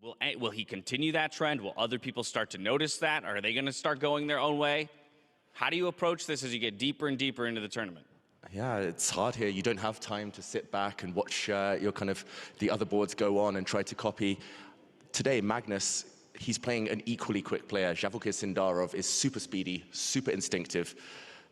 Will he continue that trend? Will other people start to notice that? Are they going to start going their own way? How do you approach this as you get deeper and deeper into the tournament? Yeah, it's hard here. You don't have time to sit back and watch the other boards go on and try to copy. Today, Magnus, he's playing an equally quick player. Javukir Sindarov is super speedy, super instinctive.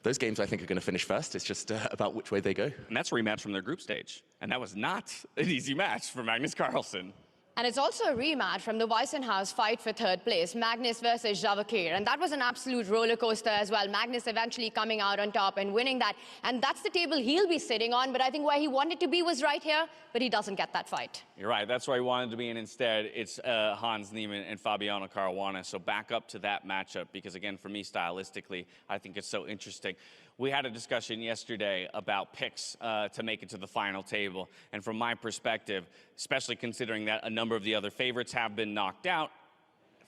Those games, I think, are going to finish first. It's just about which way they go. And that's a rematch from their group stage. And that was not an easy match for Magnus Carlsen. And it's also a rematch from the Weissenhaus fight for third place, Magnus versus Javukir. And that was an absolute roller coaster as well. Magnus eventually coming out on top and winning that. And that's the table he'll be sitting on. But I think where he wanted to be was right here, but he doesn't get that fight. You're right. That's where he wanted to be. And instead, it's Hans Niemann and Fabiano Caruana. So back up to that matchup, because again, for me, stylistically, I think it's so interesting. We had a discussion yesterday about picks to make it to the final table. And from my perspective, especially considering that a number of the other favorites have been knocked out,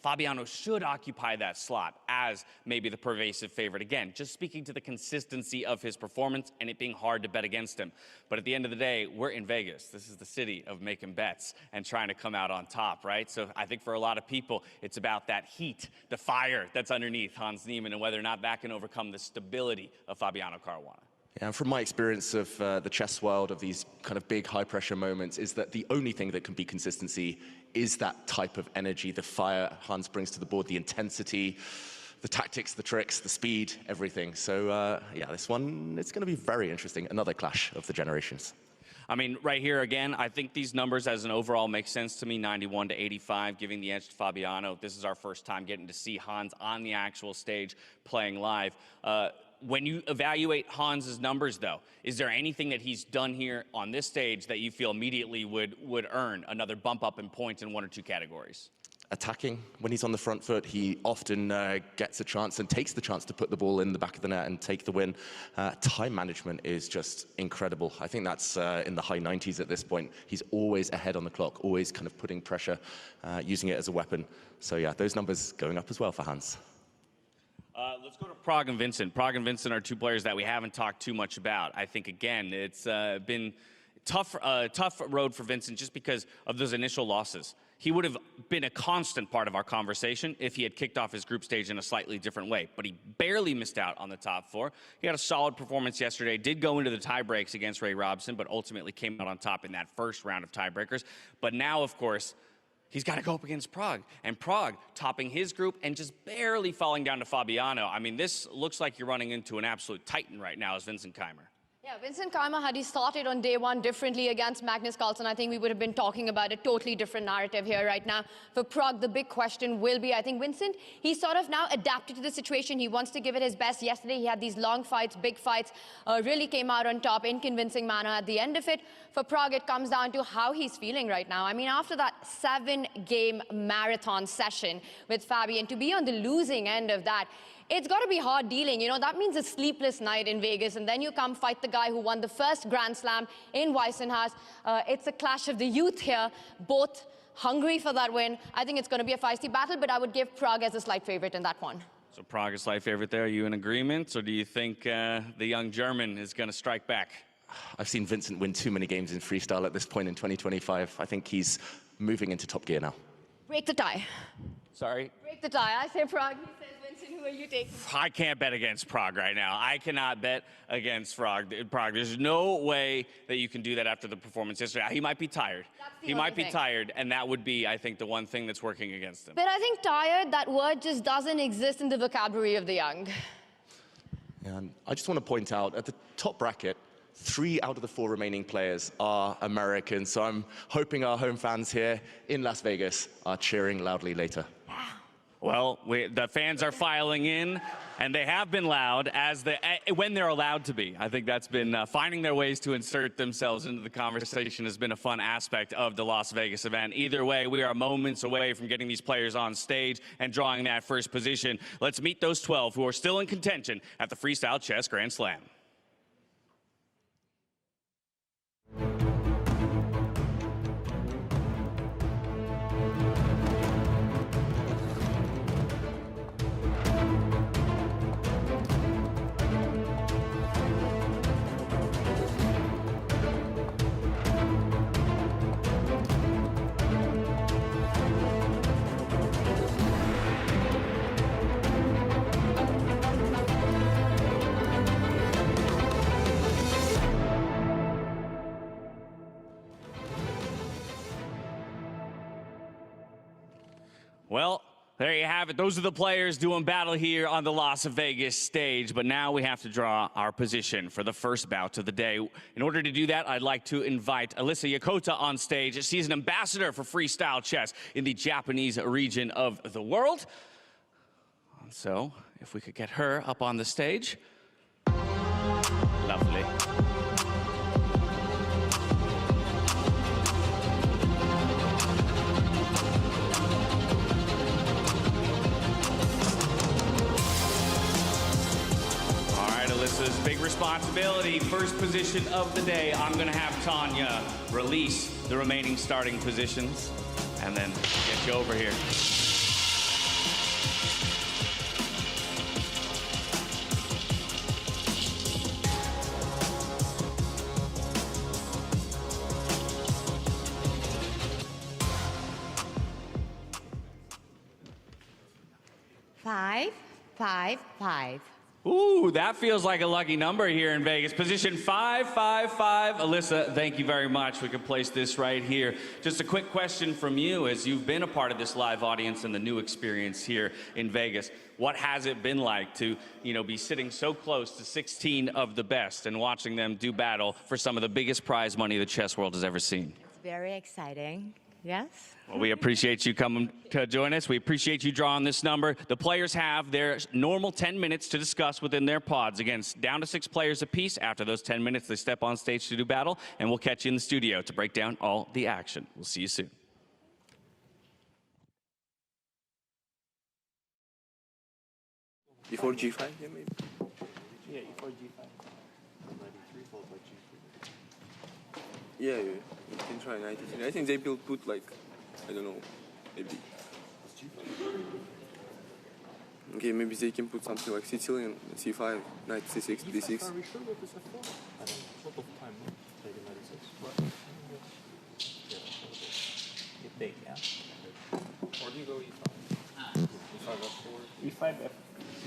Fabiano should occupy that slot as maybe the pervasive favorite. Again, just speaking to the consistency of his performance and it being hard to bet against him. But at the end of the day, we're in Vegas. This is the city of making bets and trying to come out on top, right? So I think for a lot of people, it's about that heat, the fire that's underneath Hans Niemann and whether or not that can overcome the stability of Fabiano Caruana. Yeah, and from my experience of the chess world, of these kind of big high-pressure moments, is that the only thing that can be consistency is that type of energy, the fire Hans brings to the board, the intensity, the tactics, the tricks, the speed, everything. So, yeah, this one, it's going to be very interesting. Another clash of the generations. I mean, right here again, I think these numbers as an overall make sense to me, 91 to 85, giving the edge to Fabiano. This is our first time getting to see Hans on the actual stage playing live. When you evaluate Hans's numbers, though, is there anything that he's done here on this stage that you feel immediately would earn another bump up in points in one or two categories? Attacking, when he's on the front foot, he often gets a chance and takes the chance to put the ball in the back of the net and take the win. Time management is just incredible. I think that's in the high 90s at this point. He's always ahead on the clock, always kind of putting pressure, using it as a weapon. So yeah, those numbers going up as well for Hans. Let's go to Pragg and Vincent. Pragg and Vincent are two players that we haven't talked too much about. I think, again, it's been tough road for Vincent just because of those initial losses. He would have been a constant part of our conversation if he had kicked off his group stage in a slightly different way, but he barely missed out on the top four. He had a solid performance yesterday, did go into the tie breaks against Ray Robson, but ultimately came out on top in that first round of tiebreakers. But now, of course, he's got to go up against Pragg, and Pragg topping his group and just barely falling down to Fabiano. I mean, this looks like you're running into an absolute titan right now as Vincent Keimer. Yeah, Vincent Keimer, had he started on day one differently against Magnus Carlsen, I think we would have been talking about a totally different narrative here right now. For Pragg, the big question will be, I think Vincent, he's sort of now adapted to the situation. He wants to give it his best. Yesterday, he had these long fights, big fights, really came out on top in convincing manner. At the end of it, for Pragg, it comes down to how he's feeling right now. I mean, after that 7-game marathon session with Fabi, and to be on the losing end of that, it's got to be hard dealing. You know, that means a sleepless night in Vegas, and then you come fight the guy who won the first Grand Slam in Weissenhaus. It's a clash of the youth here, both hungry for that win. I think it's going to be a feisty battle, but I would give Pragg as a slight favorite in that one. So Pragg is slight favorite there. Are you in agreement, or do you think the young German is going to strike back? I've seen Vincent win too many games in freestyle at this point in 2025. I think he's moving into top gear now. Break the tie. Sorry? Break the tie. I say Pragg. He says Vincent. Who are you taking? I can't bet against Pragg right now. I cannot bet against Pragg. There's no way that you can do that after the performance yesterday. He might be tired. He might be tired, and that would be, I think, the one thing that's working against him. But I think tired, that word just doesn't exist in the vocabulary of the young. Yeah, and I just want to point out, at the top bracket, 3 out of the 4 remaining players are American, so I'm hoping our home fans here in Las Vegas are cheering loudly later. Well, the fans are filing in, and they have been loud when they're allowed to be. I think that's been finding their ways to insert themselves into the conversation has been a fun aspect of the Las Vegas event. Either way, we are moments away from getting these players on stage and drawing that first position. Let's meet those 12 who are still in contention at the Freestyle Chess Grand Slam. Well, there you have it. Those are the players doing battle here on the Las Vegas stage. But now we have to draw our position for the first bout of the day. In order to do that, I'd like to invite Alyssa Yokota on stage. She's an ambassador for freestyle chess in the Japanese region of the world. So, if we could get her up on the stage. Lovely. Alyssa's big responsibility. First position of the day. I'm going to have Tanya release the remaining starting positions and then get you over here. Five, five, five. Ooh, that feels like a lucky number here in Vegas. Position 555. Alyssa, thank you very much. We can place this right here. Just a quick question from you, as you've been a part of this live audience and the new experience here in Vegas. What has it been like to, be sitting so close to 16 of the best and watching them do battle for some of the biggest prize money the chess world has ever seen? It's very exciting. Yes. Well, we appreciate you coming to join us. We appreciate you drawing this number. The players have their normal 10 minutes to discuss within their pods. Again, down to 6 players apiece. After those 10 minutes, they step on stage to do battle, and we'll catch you in the studio to break down all the action. We'll see you soon. Before G5, yeah, maybe. Yeah, before G5. 93 followed by G3. Yeah, you can try 93. I think they will put like, I don't know, maybe. Okay, maybe they can put something like Sicilian, C5, knight C6, D6. Are we sure that this is F4? I don't know. Lot of time, no? Like in 96. What? Yeah, it's big, yeah. Or do you go E5? E5 F4? E5,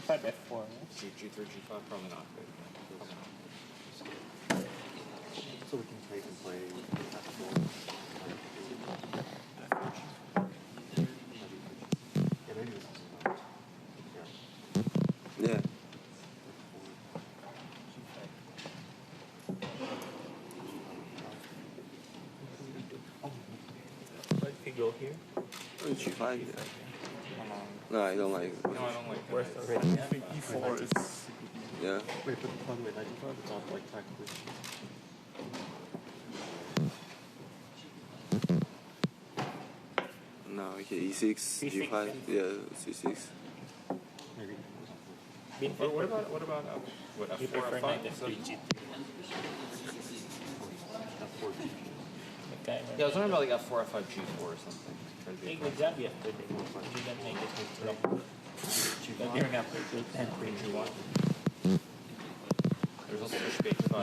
E5, F4, yeah? G3, G5? Probably not. Probably not. So we can take and play F4. Yeah, maybe this is not. Yeah. So I can go here. Oh, G5, yeah. No, I don't like it. No, I don't like Where's that. the red? E4 is... Yeah. Wait, but by the way, 95, it's not like practically... No, okay, E6, G5, yeah, C6. Maybe. What about what, You F4, prefer F5? knight So- F3, G3. F4, G3. Okay, Yeah, I was wondering about like F4, F5, G4 or something. Try to be एक exam भी है तो देखो जी नहीं है gearing up to 10 Queen G1. There's also bishop H5.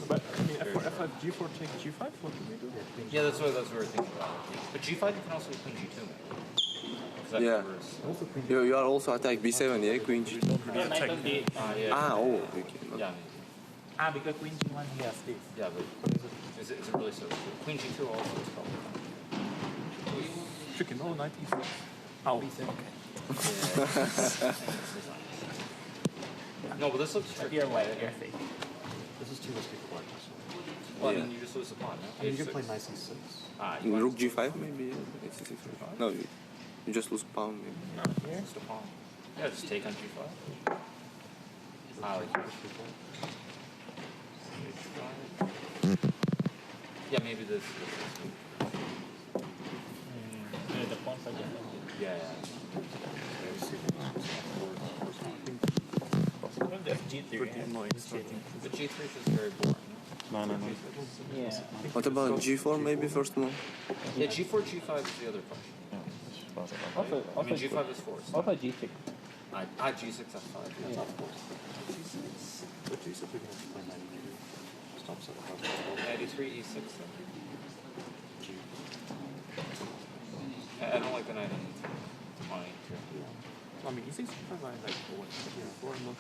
but I mean F4 F5 G4 take G5 what do we do Yeah, that's what we were thinking about. But G5 you can also be Queen G2. Because that Yeah. covers. also Queen You are also attack B7, yeah, Queen G2. yeah knight on D Yeah. Ah, oh, okay. Yeah, because Queen G1 he has this yeah, but is it really so? Queen G2 also is probably fine. tricky no knight E6 oh okay No, but this looks tricky. you're white you're fake this is too risky for white Well, I Yeah. mean, you just lose the pawn. No? I mean you can play knight C6 You want Rook G5, maybe, yeah. It's C6. No, you just lose pawn, maybe. here just a pawn. Yeah, just take on G5. Yeah, maybe this. the pawns are getting Yeah, G3 But G3 is just very boring. no yeah What about G4, maybe, first move? Yeah, G4, G5 is the other question. I mean, G5 is forced. also G6 G6, F5. Yeah, of course. but G6 we can also play 93 stops at the 93, E6. I don't like the knight on E2. I mean, E6 like what? Yeah, I'm not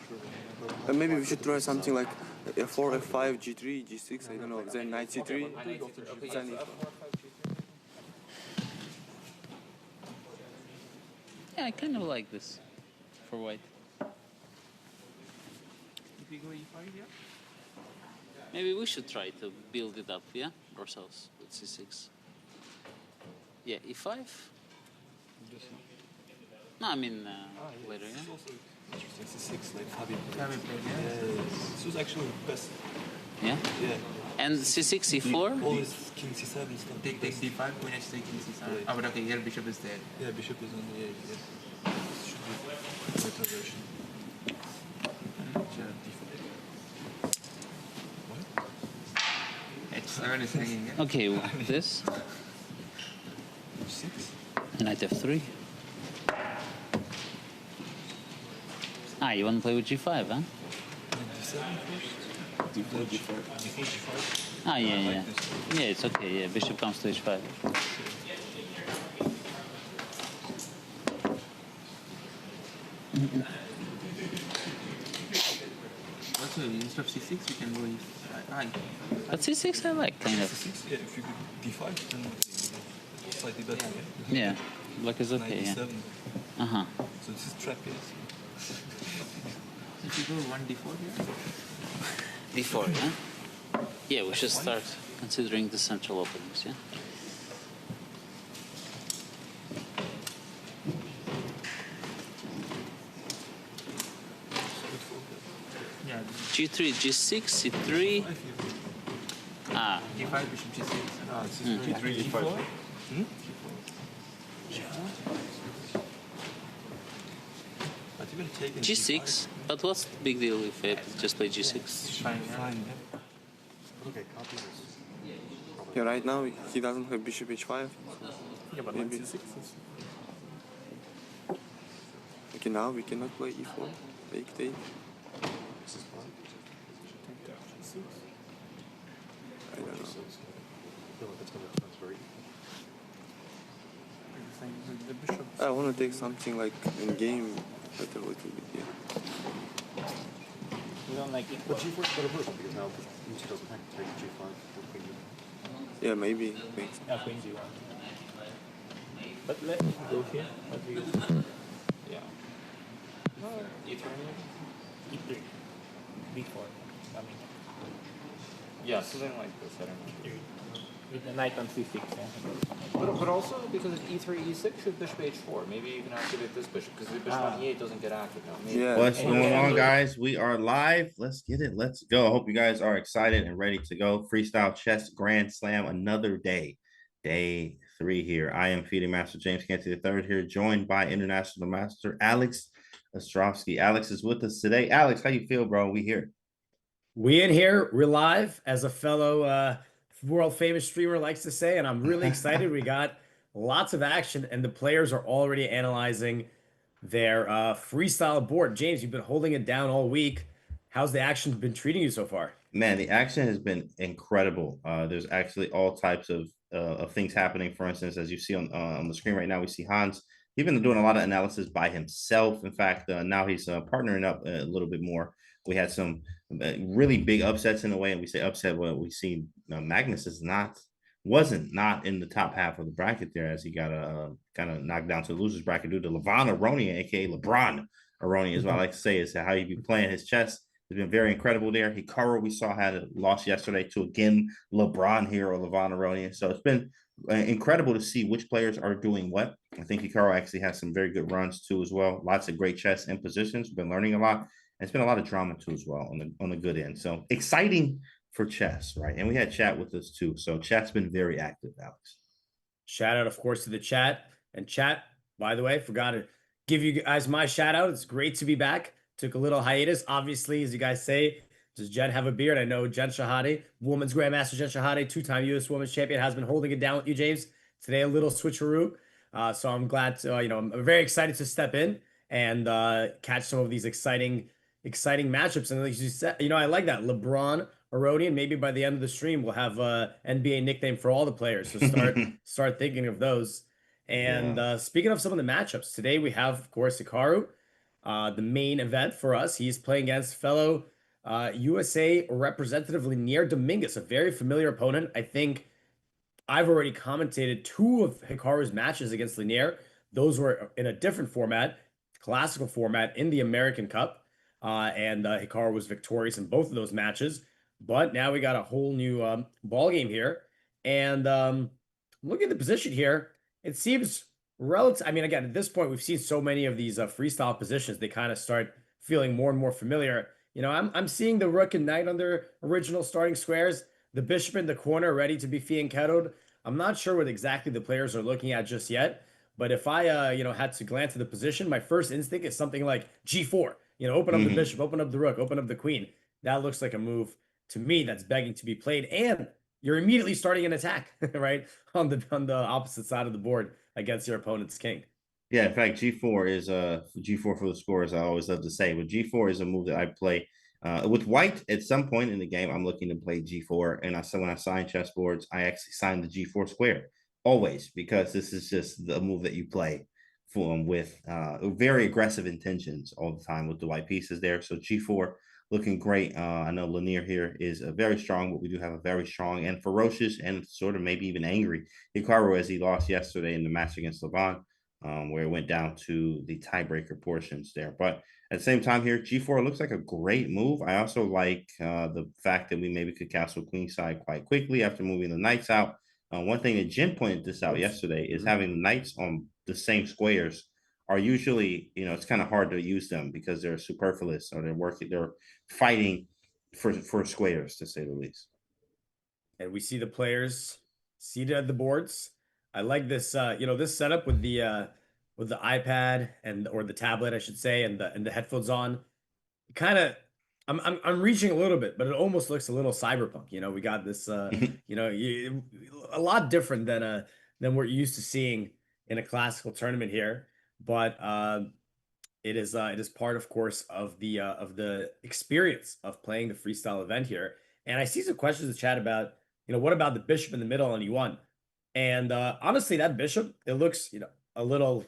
sure. Maybe we should try something like F4, F5, G3, G6, I don't know, then knight C3. Okay, yeah, Then so E5. F4, F5, G3. Yeah, I kind of like this for white. If you go e5, yeah. Maybe we should try to build it up, yeah, ourselves with c6. Yeah, e5. No, I mean later, This is yeah. also interesting. C6, like Fabi played. Fabi played, yeah. This was actually the best. Yeah. Yeah. And c6, e4. All this king c7 stuff. Take d5, queen h3, king c7. Right. Oh, but okay, here bishop is dead. Yeah, bishop is on the a. Yeah. This should be better version. Sure. H7 is hanging, yeah. Okay, this. H6. And knight f3. Ah, you want to play with g5, huh? D7 first. D4, D4, G5. Ah, yeah, I like yeah. this. Yeah, it's okay, yeah. Bishop comes to h5. Also, instead of c6, you can go e5. But c6 I like, kind of. C6, yeah, if you go d5, then it's slightly better, yeah? Yeah, black is okay, yeah. Knight d7. Uh-huh. So this is trap, yes. If you go 1d4 here. d4, yeah? Yeah, we should start considering the central openings, yeah? Yeah, g3, g6, c3. Ah, d5, bishop g6. Ah, this is G3, G5. Hmm? But even taking g6. But what's the big deal if I just play g6? Fine, yeah. Fine, Okay, copy this. Yeah, right now he doesn't have bishop h5. yeah, but Maybe. knight c6 is... Okay, now we cannot play e4. Take, take. This is fine. G6. I don't know. I feel like it's going to transfer. The bishop... I want to take something like in game, but a little bit, yeah. You don't like it? But g4 is better version because now e2 doesn't have to take g5 or queen d1. Yeah, maybe. Makes Queen d1. But let me go here. Let me yeah. E3? E3. B4. I mean. Yeah, something like this. I don't know. With the knight on c6. Yeah. But also, because it's e3, e6, should bishop h4. Maybe you can activate this bishop, because the bishop on e8 doesn't get active now. Maybe. Yeah. What's going on, guys? We are live. Let's get it. Let's go. I hope you guys are excited and ready to go. Freestyle Chess Grand Slam, another day. Day 3 here. I am Feeding Master James Canty III here, joined by International Master Alex Ostrovsky. Alex is with us today. Alex, how you feel, bro? We here. We in here, we're live, as a fellow world famous streamer likes to say, and I'm really excited. We got lots of action, and the players are already analyzing their freestyle board. James, you've been holding it down all week. How's the action been treating you so far? Man, the action has been incredible. There's actually all types of things happening. For instance, as you see on the screen right now, we see Hans. He's been doing a lot of analysis by himself. In fact, now he's partnering up a little bit more. We had some really big upsets in a way, and we say upset. Well, we see Magnus wasn't in the top half of the bracket there, as he got kind of knocked down to the losers bracket due to Levon Aronian, aka LeBron Aronian, is what I like to say, is how he be playing his chess. Has been very incredible there. Hikaru, we saw, had a loss yesterday to, again, LeBron hero Levon Aronian. So it's been incredible to see which players are doing what. I think Hikaru actually has some very good runs too as well. Lots of great chess in positions. We've been learning a lot. And it's been a lot of drama too as well on the good end. So exciting for chess, right? And we had chat with us too. So chat's been very active, Alex. Shout out, of course, to the chat. And chat, by the way, forgot to give you guys my shout out. It's great to be back. Took a little hiatus. Obviously, as you guys say, does Jen have a beard? I know Jen Shahade, women's grandmaster Jen Shahade, two-time U.S. women's champion, has been holding it down with you, James. Today, a little switcheroo. So I'm glad to, I'm very excited to step in and catch some of these exciting matchups. And like you said, I like that. LeBron, Aronian, maybe by the end of the stream, we'll have a NBA nickname for all the players. So start thinking of those. And speaking of some of the matchups, today we have, of course, Hikaru. The main event for us. He's playing against fellow USA representative Linier Dominguez, a very familiar opponent. I think I've already commentated 2 of Hikaru's matches against Linier, Those were in a different format, classical format in the American Cup. And Hikaru was victorious in both of those matches. But now we got a whole new ball game here. And look at the position here. It seems relative. I mean, again, at this point, we've seen so many of these freestyle positions. They kind of start feeling more and more familiar. I'm seeing the rook and knight on their original starting squares, the bishop in the corner ready to be fianchettoed. I'm not sure what exactly the players are looking at just yet, but if I had to glance at the position, my first instinct is something like G4. Open up the bishop, open up the rook, open up the queen. That looks like a move to me that's begging to be played, and you're immediately starting an attack, right, on the opposite side of the board against your opponent's king. Yeah, in fact, G4 is G4 for the score, as I always love to say. But G4 is a move that I play with white. At some point in the game, I'm looking to play G4, and when I sign chessboards, I actually sign the G4 square always, because this is just the move that you play with very aggressive intentions all the time with the white pieces there. So G4 looking great. I know Lanier here is very strong, but we do have a very strong and ferocious and sort of maybe even angry Hikaru, as he lost yesterday in the match against Levon. Where it went down to the tiebreaker portions there. But at the same time here, G4 looks like a great move. I also like the fact that we maybe could castle queenside quite quickly after moving the knights out. One thing that Jin pointed this out yesterday is having the knights on the same squares are usually, it's kind of hard to use them because they're superfluous, or they're fighting for squares, to say the least. And we see the players seated at the boards. I like this, this setup with the iPad or the tablet, I should say, and the headphones on. Kind of, I'm reaching a little bit, but it almost looks a little cyberpunk. We got this, a lot different than what you're used to seeing in a classical tournament here. But it is part, of course, of the experience of playing the freestyle event here. And I see some questions in the chat about, what about the bishop in the middle on E1? And honestly, that bishop, it looks, a little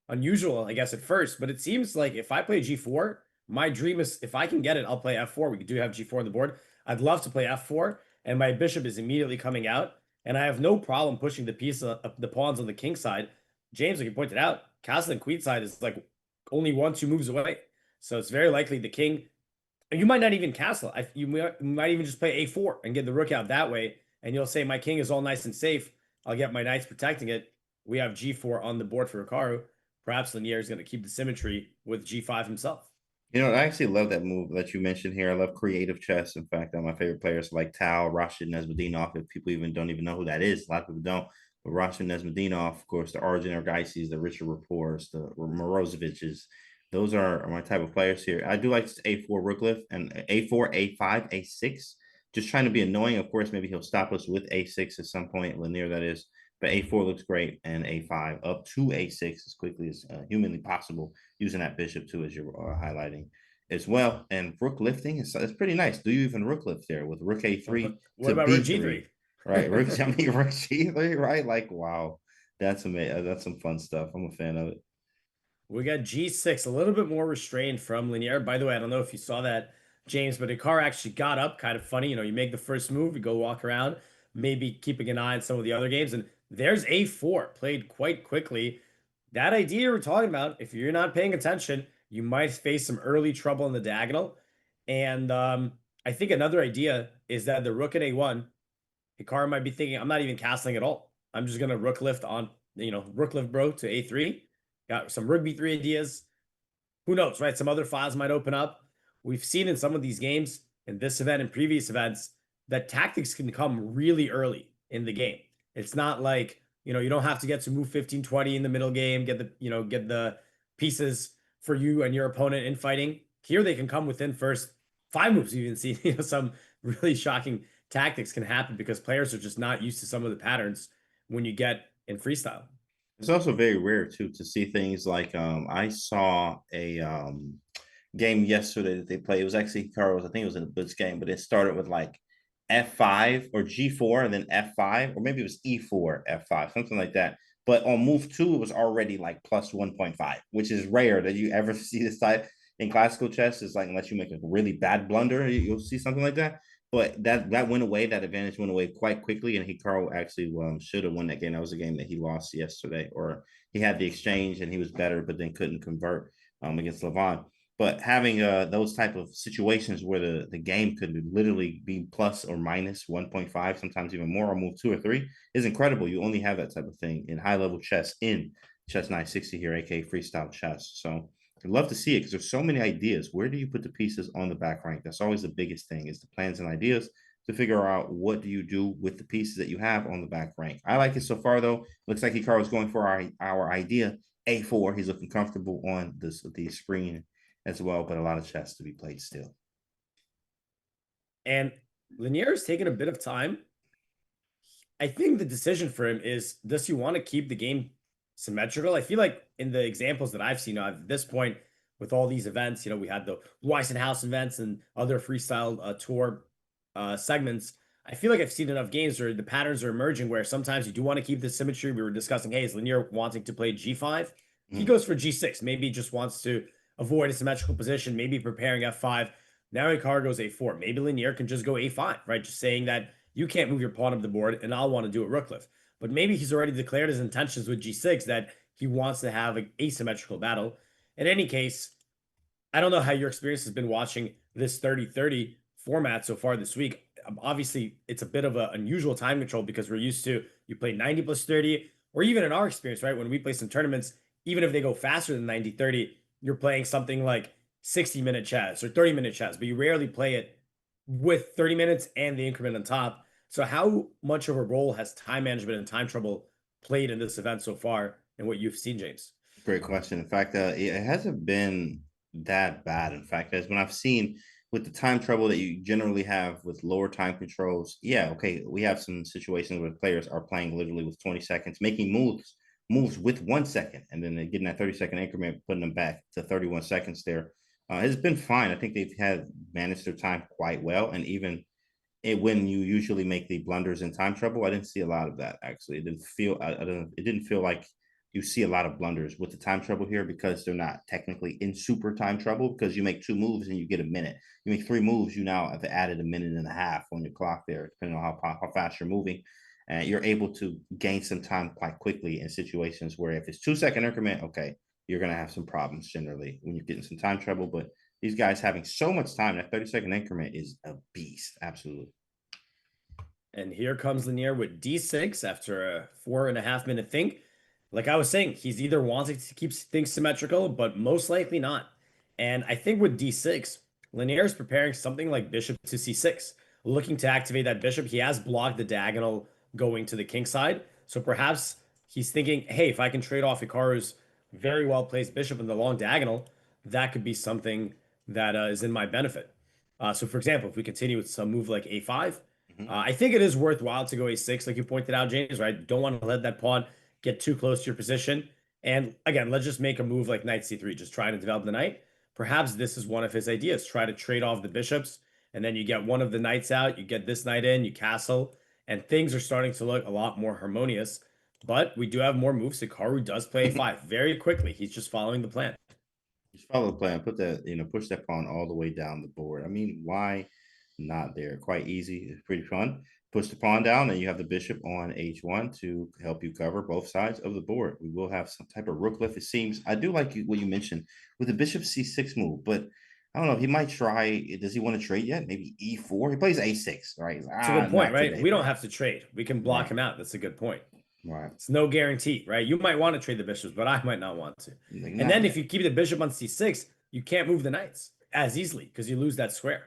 unusual, I guess, at first, but it seems like if I play G4, my dream is if I can get it, I'll play F4. We do have G4 on the board. I'd love to play F4, and my bishop is immediately coming out, and I have no problem pushing the pawns on the king side. James, like you pointed out, castle and queen side is like only 1-2 moves away. So it's very likely the king, you might not even castle. You might even just play A4 and get the rook out that way, and you'll say, my king is all nice and safe. I'll get my knights protecting it. We have G4 on the board for Hikaru. Perhaps Lanier is going to keep the symmetry with G5 himself. I actually love that move that you mentioned here. I love creative chess. In fact, my favorite players like Tal, Rashid Nesmedinov. If people don't even know who that is, a lot of people don't. But Rashid Nesmedinov, of course, the Arjun Ergaisis, the Richard Rapports, the Morozoviches. Those are my type of players here. I do like A4 rook lift and A4, A5, A6. Just trying to be annoying. Of course, maybe he'll stop us with A6 at some point. Lanier, that is. But A4 looks great, and A5 up to A6 as quickly as humanly possible, using that bishop too, as you're highlighting as well. And rook lifting is pretty nice. Do you even rook lift there with rook A3 what about B3, rook G3? Right, rook G3, right? Like, wow, that's amazing. That's some fun stuff. I'm a fan of it. We got G6, a little bit more restrained from Lanier. By the way, I don't know if you saw that, James, but Hikaru actually got up. Kind of funny, you make the first move, you go walk around, maybe keeping an eye on some of the other games, and there's A4 played quite quickly. That idea we're talking about, if you're not paying attention, you might face some early trouble in the diagonal. And I think another idea is that the rook at A1, Hikaru might be thinking, I'm not even castling at all. I'm just going to rook lift on, rook lift bro to A3. Got some rook B3 ideas. Who knows, right? Some other files might open up. We've seen in some of these games, in this event and previous events, that tactics can come really early in the game. It's not like, you don't have to get to move 15, 20 in the middle game, get the pieces for you and your opponent in fighting. Here they can come within first 5 moves. You even see some really shocking tactics can happen because players are just not used to some of the patterns when you get in freestyle. It's also very rare too to see things like I saw a game yesterday that they played. It was actually Hikaru. I think it was in a blitz game, but it started with like F5 or G4 and then F5, or maybe it was E4, F5, something like that. But on move 2, it was already like plus 1.5, which is rare that you ever see this type in classical chess. Is like, unless you make a really bad blunder, you'll see something like that. But that went away. That advantage went away quite quickly, and Hikaru actually should have won that game. That was a game that he lost yesterday, or he had the exchange and he was better, but then couldn't convert against Levon. But having those type of situations where the game could literally be plus or minus 1.5, sometimes even more, or move 2 or 3 is incredible. You only have that type of thing in high level chess in Chess 960 here, aka Freestyle Chess. So I'd love to see it because there's so many ideas. Where do you put the pieces on the back rank? That's always the biggest thing is the plans and ideas to figure out what do you do with the pieces that you have on the back rank. I like it so far though. Looks like Hikaru is going for our idea A4. He's looking comfortable on the screen as well, but a lot of chess to be played still. And Lanier is taking a bit of time. I think the decision for him is, does he want to keep the game symmetrical? I feel like in the examples that I've seen at this point with all these events, we had the House events and other freestyle tour segments. I feel like I've seen enough games where the patterns are emerging where sometimes you do want to keep the symmetry. We were discussing, hey, is Lanier wanting to play G5? He goes for G6. Maybe he just wants to avoid a symmetrical position, maybe preparing F5. Now Hikaru goes A4. Maybe Lanier can just go A5, right? Just saying that you can't move your pawn up the board and I'll want to do a rook lift. But maybe he's already declared his intentions with G6 that he wants to have an asymmetrical battle. In any case, I don't know how your experience has been watching this 30-30 format so far this week. Obviously, it's a bit of an unusual time control because we're used to you play 90 plus 30, or even in our experience, right? When we play some tournaments, even if they go faster than 90-30, you're playing something like 60-minute chess or 30-minute chess, but you rarely play it with 30 minutes and the increment on top. So how much of a role has time management and time trouble played in this event so far and what you've seen, James? Great question. In fact, it hasn't been that bad. In fact, as when I've seen with the time trouble that you generally have with lower time controls, yeah, okay, we have some situations where players are playing literally with 20 seconds, making moves with 1 second, and then they're getting that 30-second increment, putting them back to 31 seconds there. It's been fine. I think they've had managed their time quite well, and even when you usually make the blunders in time trouble, I didn't see a lot of that actually. It didn't feel I don't it didn't feel like you see a lot of blunders with the time trouble here because they're not technically in super time trouble because you make 2 moves and you get a minute. You make 3 moves, you now have added a minute and a half on your clock there, depending on how fast you're moving. And you're able to gain some time quite quickly in situations where if it's 2 second increment, okay, you're gonna have some problems generally when you're getting some time trouble. But these guys having so much time, that 30-second increment is a beast. Absolutely. And here comes Lanier with D6 after a 4.5 minute think. Like I was saying, he's either wanting to keep things symmetrical, but most likely not. And I think with D6, Lanier is preparing something like bishop to C6, looking to activate that bishop. He has blocked the diagonal going to the king side. So perhaps he's thinking, hey, if I can trade off Hikaru's very well placed bishop in the long diagonal, that could be something that is in my benefit. So for example, if we continue with some move like A5, I think it is worthwhile to go A6, like you pointed out, James, right? Don't want to let that pawn get too close to your position. And again, let's just make a move like knight C3, just trying to develop the knight. Perhaps this is one of his ideas. Try to trade off the bishops, and then you get one of the knights out, you get this knight in, you castle, and things are starting to look a lot more harmonious. But we do have more moves. Hikaru does play A5 very quickly. He's just following the plan. Just follow the plan. Put that, push that pawn all the way down the board. I mean, why not there? Quite easy. It's pretty fun. Push the pawn down, and you have the bishop on h1 to help you cover both sides of the board. We will have some type of rook lift, it seems. I do like what you mentioned with the bishop c6 move, but I don't know. He might try. Does he want to trade yet? Maybe e4. He plays a6, right? It's a good point, right? Today, We don't bro. have to trade. We can block Right. him out. That's a good point. Right. It's no guarantee, right? You might want to trade the bishops, but I might not want to. Like, And then not if you keep the bishop on c6, you can't move the knights as easily because you lose that square.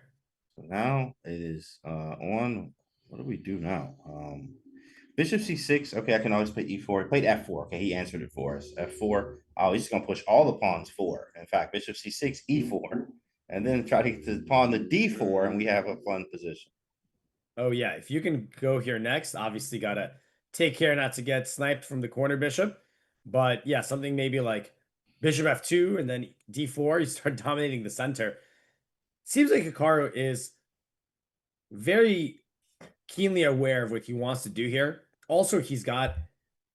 So now it is on. What do we do now? Bishop c6. Okay, I can always play e4. He played f4. Okay, he answered it for us. f4. Oh, he's just gonna push all the pawns forward. In fact, bishop c6, e4, and then try to get the pawn to d4, and we have a fun position. Oh yeah, if you can go here next, obviously gotta take care not to get sniped from the corner bishop. But yeah, something maybe like bishop f2 and then d4, you start dominating the center. Seems like Hikaru is very keenly aware of what he wants to do here. Also,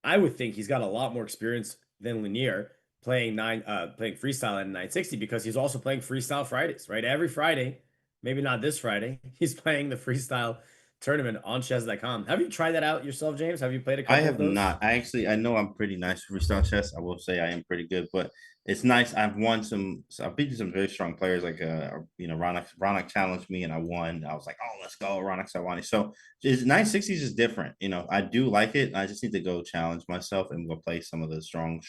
I would think he's got a lot more experience than Lanier playing freestyle at 960 because he's also playing freestyle Fridays, right? Every Friday maybe not this Friday. He's playing the freestyle tournament on chess.com. Have you tried that out yourself, James? Have you played a I couple of have those? not. I know I'm pretty nice for freestyle chess. I will say I am pretty good, but it's nice. I've won some. So I've beaten some very strong players. Like Ronak challenged me and I won. I was like, oh, let's go, Ronak Sawani. So it's 960s is different. I do like it. I just need to go challenge myself and go play some of the strong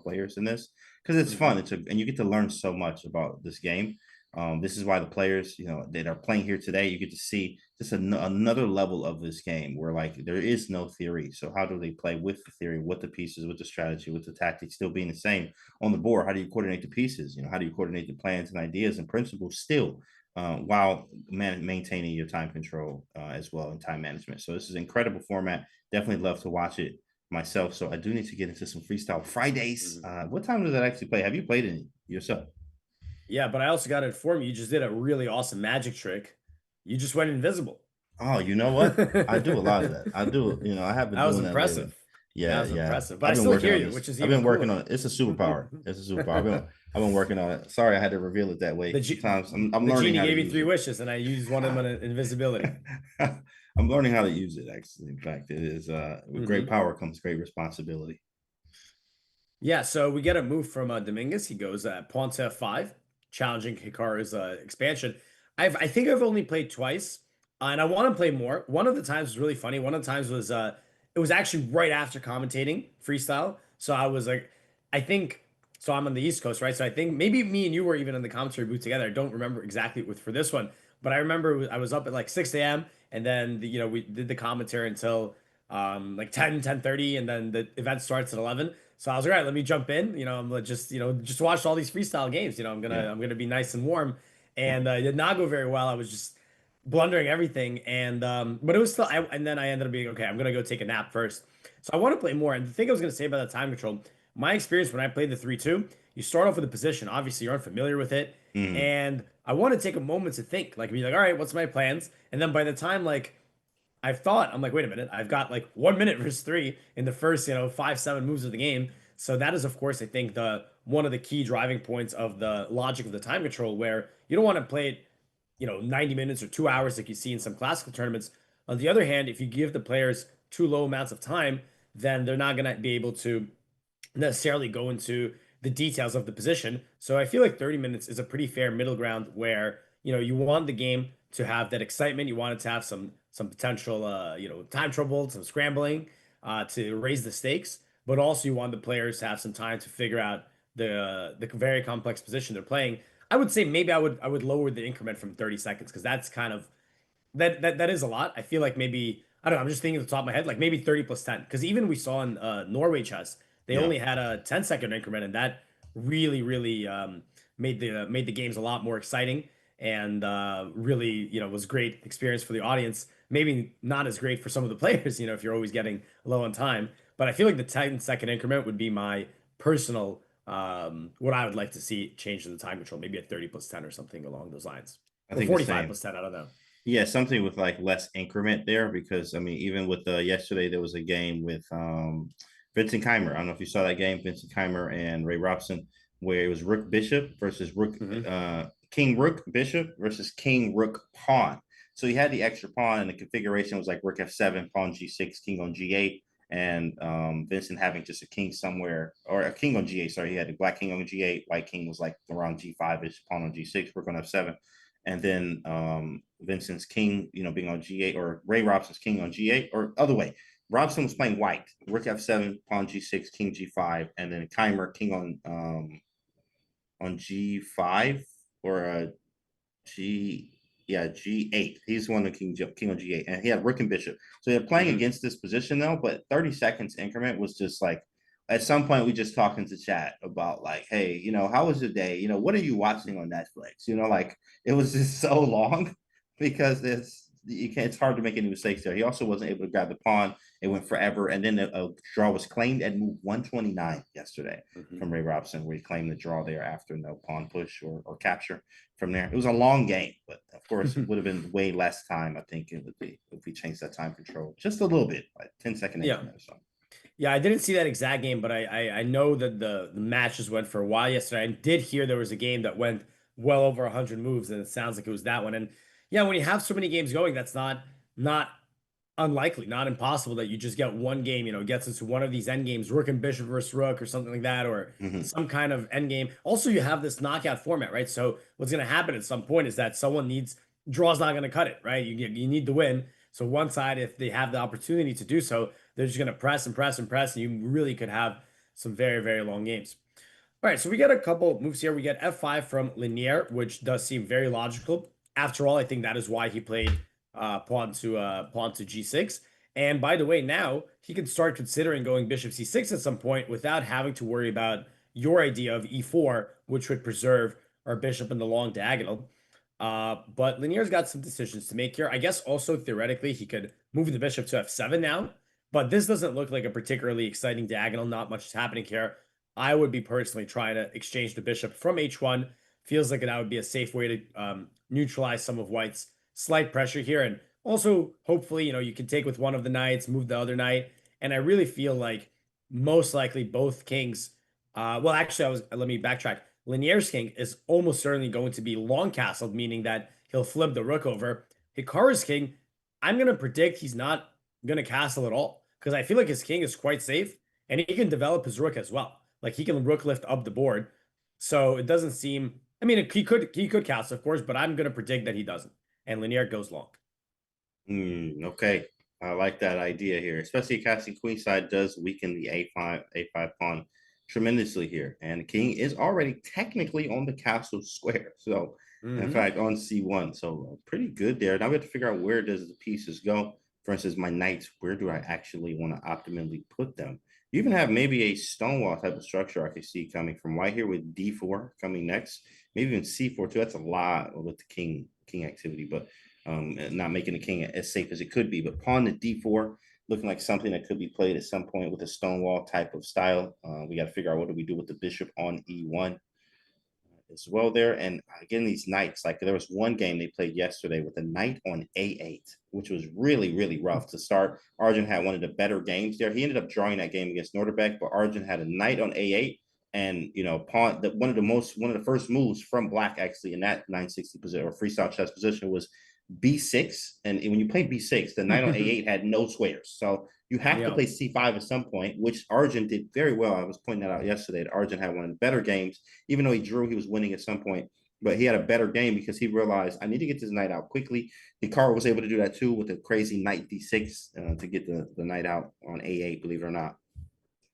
players in this because it's fun. And you get to learn so much about this game. This is why the players, that are playing here today, you get to see just another level of this game where like there is no theory. So how do they play with the theory, with the pieces, with the strategy, with the tactics still being the same on the board? How do you coordinate the pieces? How do you coordinate the plans and ideas and principles still while maintaining your time control as well and time management? So this is an incredible format. Definitely love to watch it myself. So I do need to get into some freestyle Fridays. What time does that actually play? Have you played it yourself? Yeah, but I also got to inform you, you just did a really awesome magic trick. You just went invisible. Oh, you know what? I do a lot of that. I do, I have been That was doing that lately. impressive. That Yeah, was yeah. impressive. But I I've been still working hear on you, this. which is I've even been working on cooler. it. It's a superpower. It's a superpower. I've been working on it. Sorry, I had to reveal it that way. Sometimes I'm The learning genie how to gave me use 3 it. wishes, and I used one of them on invisibility. I'm learning how to use it. Actually, in fact, it is with great power comes great responsibility. Yeah, so we get a move from Dominguez. He goes pawn to f5, challenging Hikaru's expansion. I think I've only played twice, and I want to play more. One of the times was really funny. One of the times was it was actually right after commentating freestyle. So I was like, I think so. I'm on the East Coast, right? So I think maybe me and you were even in the commentary booth together. I don't remember exactly with for this one, but I remember I was up at like 6 a.m. and then we did the commentary until like 10:30, and then the event starts at 11. So I was like, all right, let me jump in. I'm like, just watch all these freestyle games. Yeah. I'm gonna be nice and warm. And it did not go very well. I was just blundering everything. And but it was still and then I ended up being okay, I'm gonna go take a nap first. So I want to play more. And the thing I was gonna say about the time control, my experience when I played the 3-2, you start off with a position. Obviously, you're unfamiliar with it. Mhm. And I want to take a moment to think, like be like, all right, what's my plans? And then by the time like I've thought, I'm like, wait a minute, I've got like 1 minute versus 3 in the first, 5, 7 moves of the game. So that is, of course, I think the one of the key driving points of the logic of the time control, where you don't want to play it, 90 minutes or 2 hours like you see in some classical tournaments. On the other hand, if you give the players too low amounts of time, then they're not going to be able to necessarily go into the details of the position. So I feel like 30 minutes is a pretty fair middle ground where, you want the game to have that excitement. You want it to have some potential time trouble, some scrambling to raise the stakes, but also you want the players to have some time to figure out the very complex position they're playing. I would say maybe I would lower the increment from 30 seconds because that's kind of that is a lot. I feel like maybe I don't know. I'm just thinking at the top of my head, like maybe 30 plus 10. Because even we saw in Norway chess, they Yeah. only had a 10-second increment, and that really made the games a lot more exciting and really was great experience for the audience. Maybe not as great for some of the players, if you're always getting low on time. But I feel like the 10-second increment would be my personal what I would like to see change in the time control, maybe at 30 plus 10 or something along those lines, I or think the 45 same. plus 10. I don't know. Yeah, something with like less increment there because I mean, even with yesterday there was a game with Vincent Keimer. I don't know if you saw that game, Vincent Keimer and Ray Robson, where it was Rook Bishop versus Rook King Rook Bishop versus King Rook Pawn. So he had the extra pawn, and the configuration was like Rook F7, Pawn G6, King on G8, and Vincent having just a king somewhere or a king on G8. Sorry, he had a black king on G8, white king was like around G5ish, Pawn on G6, Rook on F7, and then Vincent's king, being on G8, or Ray Robson's king on G8, or other way. Robson was playing white, Rook F7, Pawn G6, King G5, and then Keimer king on G5 or G yeah G8. He's one of king on G8, and he had Rook and Bishop. So they're playing against this position though, but 30 seconds increment was just like at some point we just talking to chat about like, hey, how was your day? What are you watching on Netflix? Like it was just so long because it's hard to make any mistakes there. He also wasn't able to grab the pawn. It went forever, and then a draw was claimed at move 129 yesterday from Ray Robson, where he claimed the draw there after no pawn push or capture from there. It was a long game, but of course it would have been way less time. I think it would be if we changed that time control just a little bit, like 10-second Yeah. increment or something. Yeah, I didn't see that exact game, but I know that the matches went for a while yesterday. I did hear there was a game that went well over 100 moves, and it sounds like it was that one. And yeah, when you have so many games going, that's not unlikely, not impossible that you just get one game, gets into one of these end games, rook and bishop versus rook or something like that, or some kind of end game. Also, you have this knockout format, right? So what's going to happen at some point is that someone needs draw's not going to cut it, right? You need to win. So one side, if they have the opportunity to do so, they're just going to press and press and press, and you really could have some very, very long games. All right, so we get a couple moves here. We get f5 from Linier, which does seem very logical. After all, I think that is why he played pawn to g6. And by the way, now he can start considering going bishop c6 at some point without having to worry about your idea of e4, which would preserve our bishop in the long diagonal. But Linier's got some decisions to make here. I guess also theoretically he could move the bishop to f7 now, but this doesn't look like a particularly exciting diagonal. Not much is happening here. I would be personally trying to exchange the bishop from h1. Feels like that would be a safe way to neutralize some of White's slight pressure here. And also, hopefully, you can take with one of the knights, move the other knight. And I really feel like most likely both kings, well, actually, let me backtrack. Linier's king is almost certainly going to be long castled, meaning that he'll flip the rook over. Hikaru's king, I'm going to predict he's not going to castle at all, because I feel like his king is quite safe and he can develop his rook as well. Like he can rook lift up the board. So it doesn't seem, I mean, he could castle, of course, but I'm going to predict that he doesn't. And Linier goes long. Okay. I like that idea here, especially casting queenside does weaken the a5 pawn tremendously here. And the king is already technically on the castle square. So in fact, on c1. So pretty good there. Now we have to figure out where does the pieces go. For instance, my knights, where do I actually want to optimally put them? You even have maybe a stonewall type of structure I could see coming from white here with d4 coming next. Maybe even c4 too. That's a lot with the king activity, but not making the king as safe as it could be. But pawn to d4, looking like something that could be played at some point with a stonewall type of style. We got to figure out what do we do with the bishop on e1 as well there. And again, these knights, like there was one game they played yesterday with a knight on a8, which was really, really rough to start. Arjun had one of the better games there. He ended up drawing that game against Norderbeck, but Arjun had a knight on a8. And pawn, one of the first moves from black actually in that 960 position or freestyle chess position was b6. And when you play b6, the knight on a8 had no squares. So you have to play c5 at some point, which Arjun did very well. I was pointing that out yesterday, that Arjun had one of the better games. Even though he drew, he was winning at some point. But he had a better game because he realized, I need to get this knight out quickly. Hikaru was able to do that too with a crazy knight d6 to get the knight out on a8, believe it or not.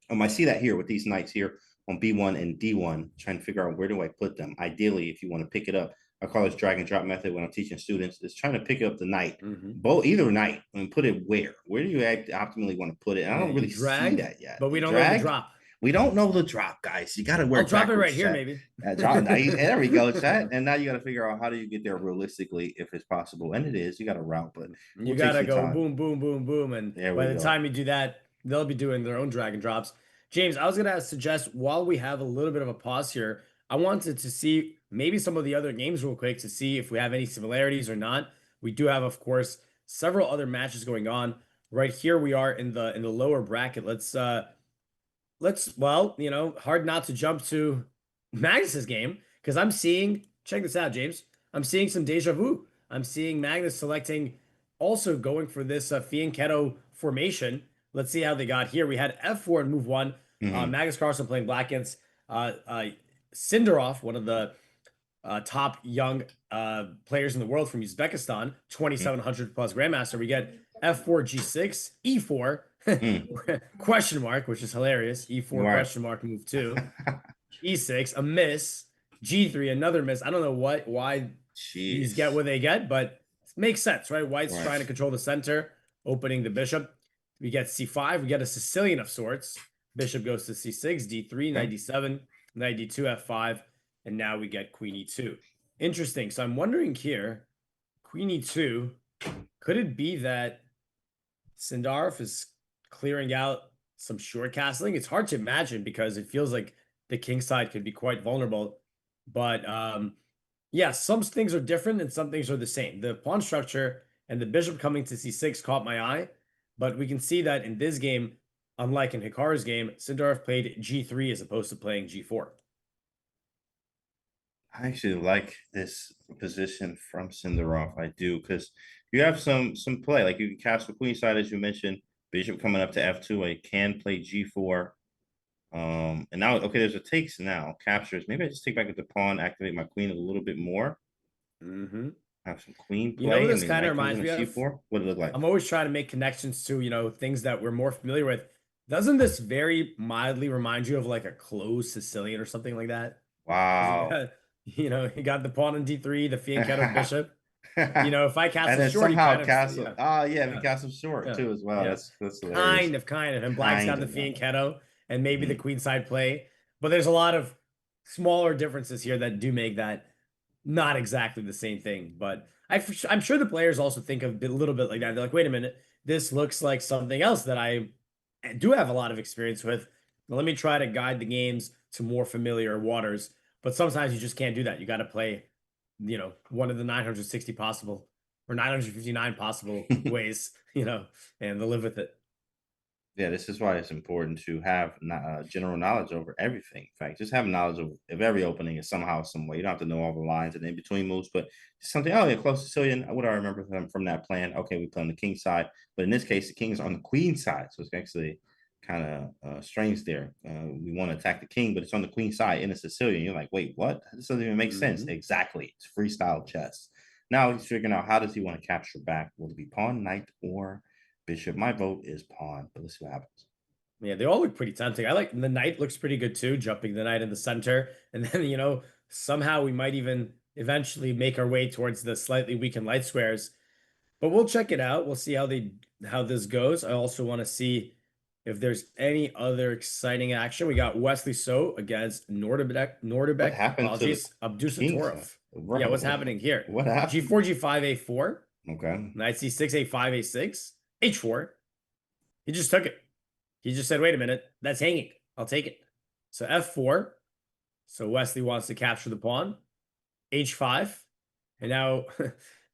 I see that here with these knights here on b1 and d1, trying to figure out where do I put them. Ideally, if you want to pick it up, I call this drag and drop method when I'm teaching students, is trying to pick up the knight, either knight, and put it where? Where do you optimally want to put it? And I don't really see that yet. But we don't know the drop. We don't know the drop, guys. You got to work. I'll drop it right here, maybe. There we go, chat. And now you got to figure out how do you get there realistically, if it's possible. And it is. You got to route, but you got to go boom, boom, boom, boom. And by the time you do that, they'll be doing their own drag and drops. James, I was going to suggest, while we have a little bit of a pause here, I wanted to see maybe some of the other games real quick to see if we have any similarities or not. We do have, of course, several other matches going on. Right here we are in the lower bracket. Let's hard not to jump to Magnus's game, because I'm seeing, check this out, James. I'm seeing some deja vu. I'm seeing Magnus selecting, also going for this fianchetto formation. Let's see how they got here. We had f4 and move one. Magnus Carlsen playing black against Sindarov, one of the top young players in the world from Uzbekistan, 2,700 plus grandmaster. We get f4, g6, e4, question mark, which is hilarious. E4 question mark, move two, e6, a miss, g3, another miss. I don't know why these get what they get, but it makes sense, right? White's trying to control the center, opening the bishop. We get c5. We get a Sicilian of sorts. Bishop goes to c6, d3, knight d7, knight d2, f5, and now we get queen e2. Interesting. So I'm wondering here, queen e2, could it be that Sindarov is clearing out some short castling? It's hard to imagine because it feels like the king side could be quite vulnerable. But yeah, some things are different and some things are the same. The pawn structure and the bishop coming to c6 caught my eye, but we can see that in this game, unlike in Hikaru's game, Sindarov played g3 as opposed to playing g4. I actually like this position from Sindarov. I do, because you have some play. Like you can castle queenside, as you mentioned. Bishop coming up to f2. I can play g4. And now, okay, there's a takes now. Captures. Maybe I just take back the pawn, activate my queen a little bit more. Mm-hmm. Have some queen play. You know what I this mean, kind knight of comes reminds in me at of? c4. What did it look like? I'm always trying to make connections to, things that we're more familiar with. Doesn't this very mildly remind you of like a closed Sicilian or something like that? 'Cause Wow. you got the pawn on d3, the fianchetto bishop. If I And castle then short, you somehow kind of, castle. Ah, yeah, we yeah, castle short yeah, too as well. yeah. That's hilarious. Kind of. And black's got Kind the of. fianchetto and maybe the Mhm. queenside play. But there's a lot of smaller differences here that do make that not exactly the same thing. But I'm sure the players also think of it a little bit like that. They're like, wait a minute, this looks like something else that I do have a lot of experience with. Well, let me try to guide the games to more familiar waters. But sometimes you just can't do that. You got to play, one of the 960 possible or 959 possible ways, and to live with it. Yeah, this is why it's important to have general knowledge over everything. In fact, just have knowledge of every opening is somehow, some way. You don't have to know all the lines and in between moves, but something. Oh, yeah, close Sicilian. What do I remember from that plan? Okay, we play on the king side, but in this case, the king's on the queen side, so it's actually kind of strange there. We want to attack the king, but it's on the queen side in a Sicilian. You're like, wait, what? This doesn't even make sense. Mhm. Exactly, it's freestyle chess. Now he's figuring out how does he want to capture back? Will it be pawn, knight, or bishop? My vote is pawn, but let's see what happens. Yeah, they all look pretty tempting. I like the knight looks pretty good too, jumping the knight in the center. And then, somehow we might even eventually make our way towards the slightly weakened light squares. But we'll check it out. We'll see how this goes. I also want to see if there's any other exciting action. We got Wesley So against What Norderbeck, happened to the apologies, kings? Abdusattorov. Yeah, what's happening here? What happened? G4, G5, A4, Okay. Knight C6, A5, A6, H4. He just took it. He just said, wait a minute, that's hanging. I'll take it. So F4. So Wesley wants to capture the pawn. H5. And now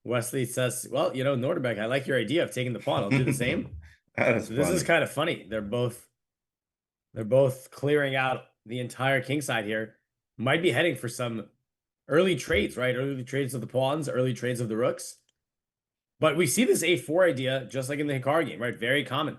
Wesley says, well, Norderbeck, I like your idea of taking the pawn. I'll do the same. That is So this is funny. kind of funny. They're both clearing out the entire king side here. Might be heading for some early trades, right? Early trades of the pawns, early trades of the rooks. But we see this A4 idea just like in the Hikaru game, right? Very common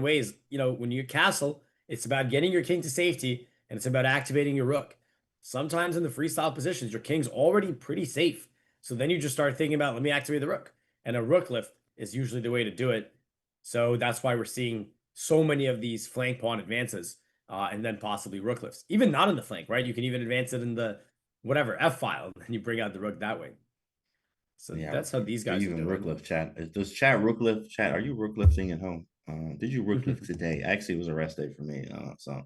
ways. When you castle, it's about getting your king to safety and it's about activating your rook. Sometimes in the freestyle positions, your king's already pretty safe. So then you just start thinking about, let me activate the rook. And a rook lift is usually the way to do it. So that's why we're seeing so many of these flank pawn advances and then possibly rook lifts. Even not in the flank, right? You can even advance it in the whatever F file and you bring out the rook that way. So Yeah, that's how these guys are even doing. rook lift chat. Does chat rook lift chat? Are you rook lifting at home? Did you rook lift today? Actually, it was a rest day for me. So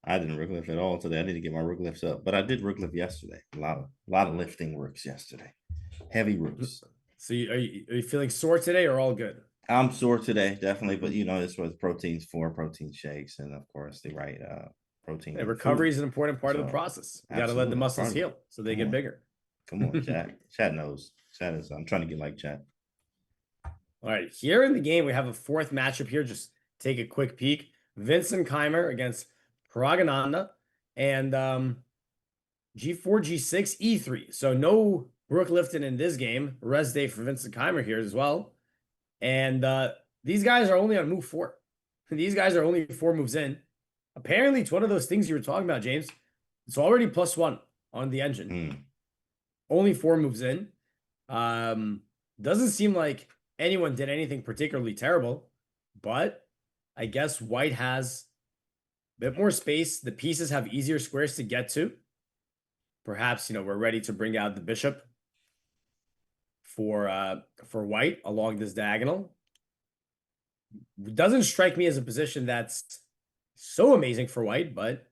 I didn't rook lift at all today. I need to get my rook lifts up, but I did rook lift yesterday. A lot of lifting rooks yesterday. Heavy rooks. So are you feeling sore today or all good? I'm sore today, definitely, but this was proteins for protein shakes, and of course the right protein. Yeah, recovery is an important part of the So, process. You got to let the absolutely, part muscles of it. heal so they Come get on. bigger. Come on, chat. Chat knows. Chat is. I'm trying to get like chat. All right, here in the game, we have a fourth matchup here. Just take a quick peek. Vincent Keimer against Pragananda and G4, G6, E3. So no Rook Lifton in this game. Res day for Vincent Keimer here as well. And these guys are only on move 4. These guys are only 4 moves in. Apparently, it's one of those things you were talking about, James. It's already +1 on the engine. Only 4 moves in. Doesn't seem like anyone did anything particularly terrible, but I guess white has a bit more space. The pieces have easier squares to get to. Perhaps, we're ready to bring out the bishop for white along this diagonal. Doesn't strike me as a position that's so amazing for white, but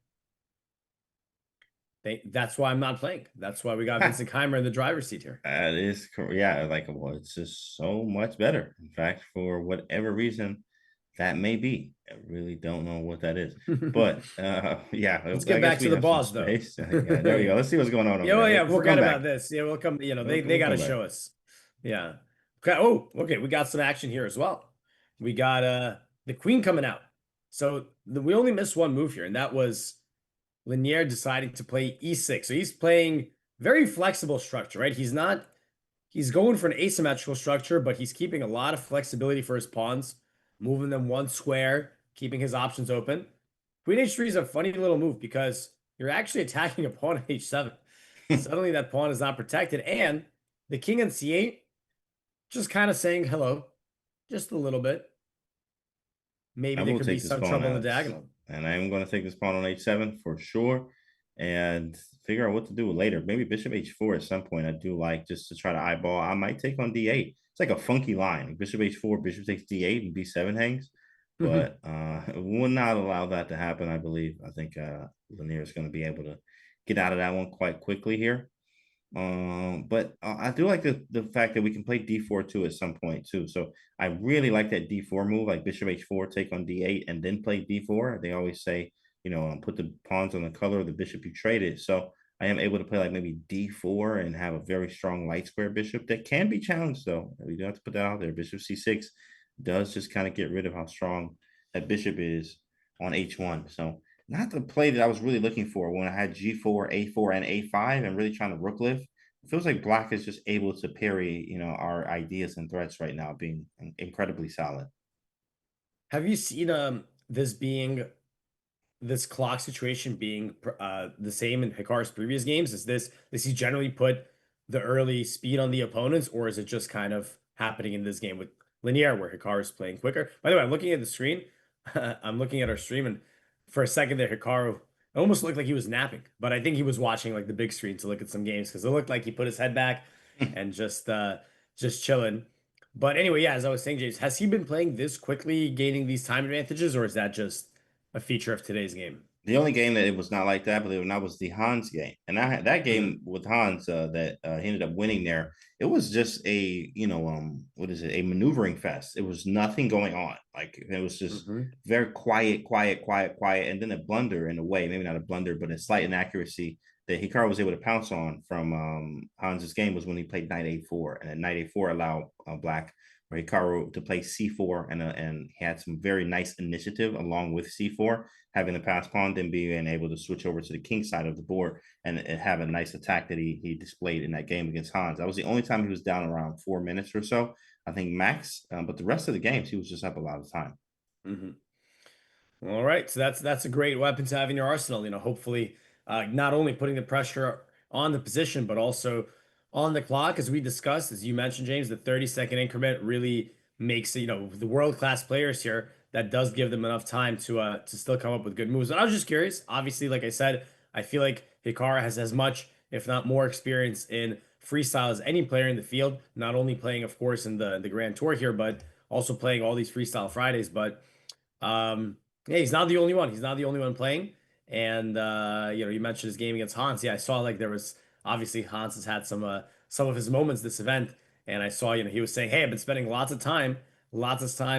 that's why I'm not playing. That's why we got Vincent Keimer in the driver's seat here. That is correct. Yeah, it's just so much better. In fact, for whatever reason that may be, I really don't know what that is. But yeah, let's get back to the boss though. Yeah, there we go. Let's see what's going on over there. Yeah, We'll forget come about back. this. Yeah, we'll come. They We'll got to come show back. us. Yeah. Okay. Oh, okay. We got some action here as well. We got the queen coming out. So we only missed one move here, and that was Linier deciding to play e6. So he's playing very flexible structure, right? He's going for an asymmetrical structure, but he's keeping a lot of flexibility for his pawns, moving them one square, keeping his options open. Queen h3 is a funny little move because you're actually attacking a pawn at h7. Suddenly that pawn is not protected, and the king on c8 just kind of saying hello, just a little bit. Maybe I there will could be take this some pawn, trouble in the Alex, diagonal. and I am going to take this pawn on h7 for sure, and figure out what to do later. Maybe bishop h4 at some point. I do like just to try to eyeball. I might take on d8. It's like a funky line. Bishop h4, bishop takes d8, and b7 hangs. But will not allow that to happen. I believe. I think Lanier is going to be able to get out of that one quite quickly here. But I do like the fact that we can play d4 too at some point too. So I really like that d4 move, like bishop h4, take on d8, and then play d4. They always say, put the pawns on the color of the bishop you traded. So I am able to play like maybe d4 and have a very strong light square bishop that can be challenged though. We do have to put that out there. Bishop c6 does just kind of get rid of how strong that bishop is on h1. So not the play that I was really looking for when I had g4, a4, and a5 and really trying to rook lift. It feels like black is just able to parry, our ideas and threats right now, being incredibly solid. Have you seen this clock situation being the same in Hikaru's previous games? Does he generally put the early speed on the opponents, or is it just kind of happening in this game with Linear where Hikaru's playing quicker? By the way, I'm looking at the screen. I'm looking at our stream, and for a second there, Hikaru it almost looked like he was napping, but I think he was watching like the big screen to look at some games because it looked like he put his head back and just chilling. But anyway, yeah, as I was saying, James, has he been playing this quickly, gaining these time advantages, or is that just a feature of today's game? The only game that it was not like that, believe it or not, was the Hans game. And I had that game with Hans that he ended up winning there. It was just what is it? A maneuvering fest. It was nothing going on. Like it was just very quiet, quiet, quiet, quiet. And then a blunder in a way, maybe not a blunder, but a slight inaccuracy that Hikaru was able to pounce on from Hans's game was when he played knight a4. And then knight a4 allowed black or Hikaru to play c4. And he had some very nice initiative along with c4, having the pass pawn, then being able to switch over to the king side of the board and have a nice attack that he displayed in that game against Hans. That was the only time he was down around 4 minutes or so, I think max. But the rest of the games, he was just up a lot of time. All right, so that's a great weapon to have in your arsenal. Hopefully, not only putting the pressure on the position, but also on the clock, as we discussed, as you mentioned, James. The 30-second increment really makes the world-class players here. That does give them enough time to still come up with good moves. But I was just curious. Obviously, like I said, I feel like Hikaru has as much, if not more, experience in freestyle as any player in the field. Not only playing, of course, in the Grand Tour here, but also playing all these Freestyle Fridays. But yeah, he's not the only one. He's not the only one playing. And you mentioned his game against Hans. Yeah, I saw like there was obviously Hans has had some of his moments this event, and I saw he was saying, "Hey, I've been spending lots of time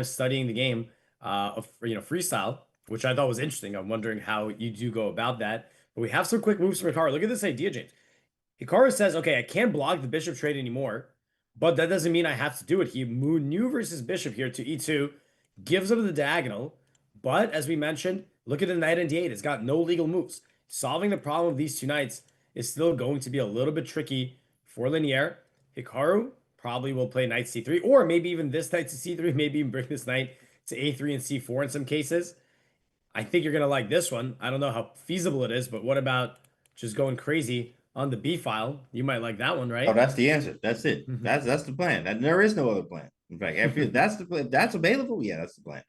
studying the game of freestyle," which I thought was interesting. I'm wondering how you do go about that. But we have some quick moves from Hikaru. Look at this idea, James. Hikaru says, "Okay, I can't block the bishop trade anymore, but that doesn't mean I have to do it." He maneuvers his bishop here to e2, gives up the diagonal. But as we mentioned, look at the knight on d8. It's got no legal moves. Solving the problem of these two knights is still going to be a little bit tricky for Linear. Hikaru probably will play knight c3, or maybe even this knight to c3, maybe even bring this knight to a3 and c4 in some cases. I think you're going to like this one. I don't know how feasible it is, but what about just going crazy on the b file? You might like that one, Oh, right? that's the answer. That's it. That's the plan. There is no other plan. In fact, if that's the plan, that's available. Yeah, that's the plan.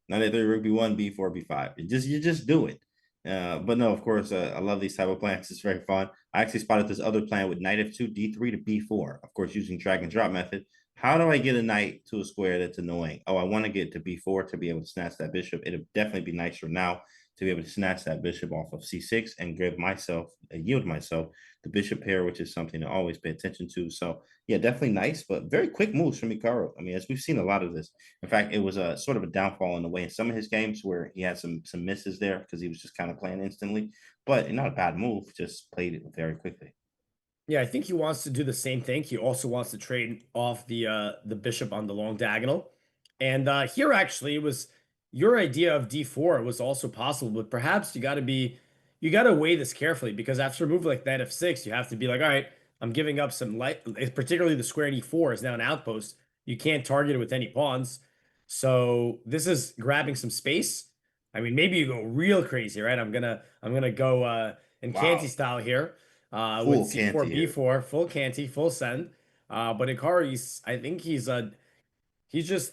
Knight a3, rook b1, b4, b5. You just do it. But no, of course, I love these type of plans. It's very fun. I actually spotted this other plan with knight f2, d3 to b4. Of course, using drag and drop method. How do I get a knight to a square that's annoying? Oh, I want to get to b4 to be able to snatch that bishop. It'd definitely be nicer now to be able to snatch that bishop off of c6 and yield myself the bishop pair, which is something to always pay attention to. So yeah, definitely nice, but very quick moves from Hikaru. I mean, as we've seen a lot of this. In fact, it was a sort of a downfall in the way in some of his games where he had some misses there because he was just kind of playing instantly. But not a bad move, just played it very quickly. Yeah, I think he wants to do the same thing. He also wants to trade off the bishop on the long diagonal. And here actually it was your idea of d4 was also possible, but perhaps you you got to weigh this carefully because after a move like knight f6, you have to be like, all right, I'm giving up some light, particularly the square in e4 is now an outpost. You can't target it with any pawns. So this is grabbing some space. I mean, maybe you go real crazy, right? I'm gonna go in Canty style here. With Full c4, Canty here. b4, full Canty, full send. But Hikaru, I think he's just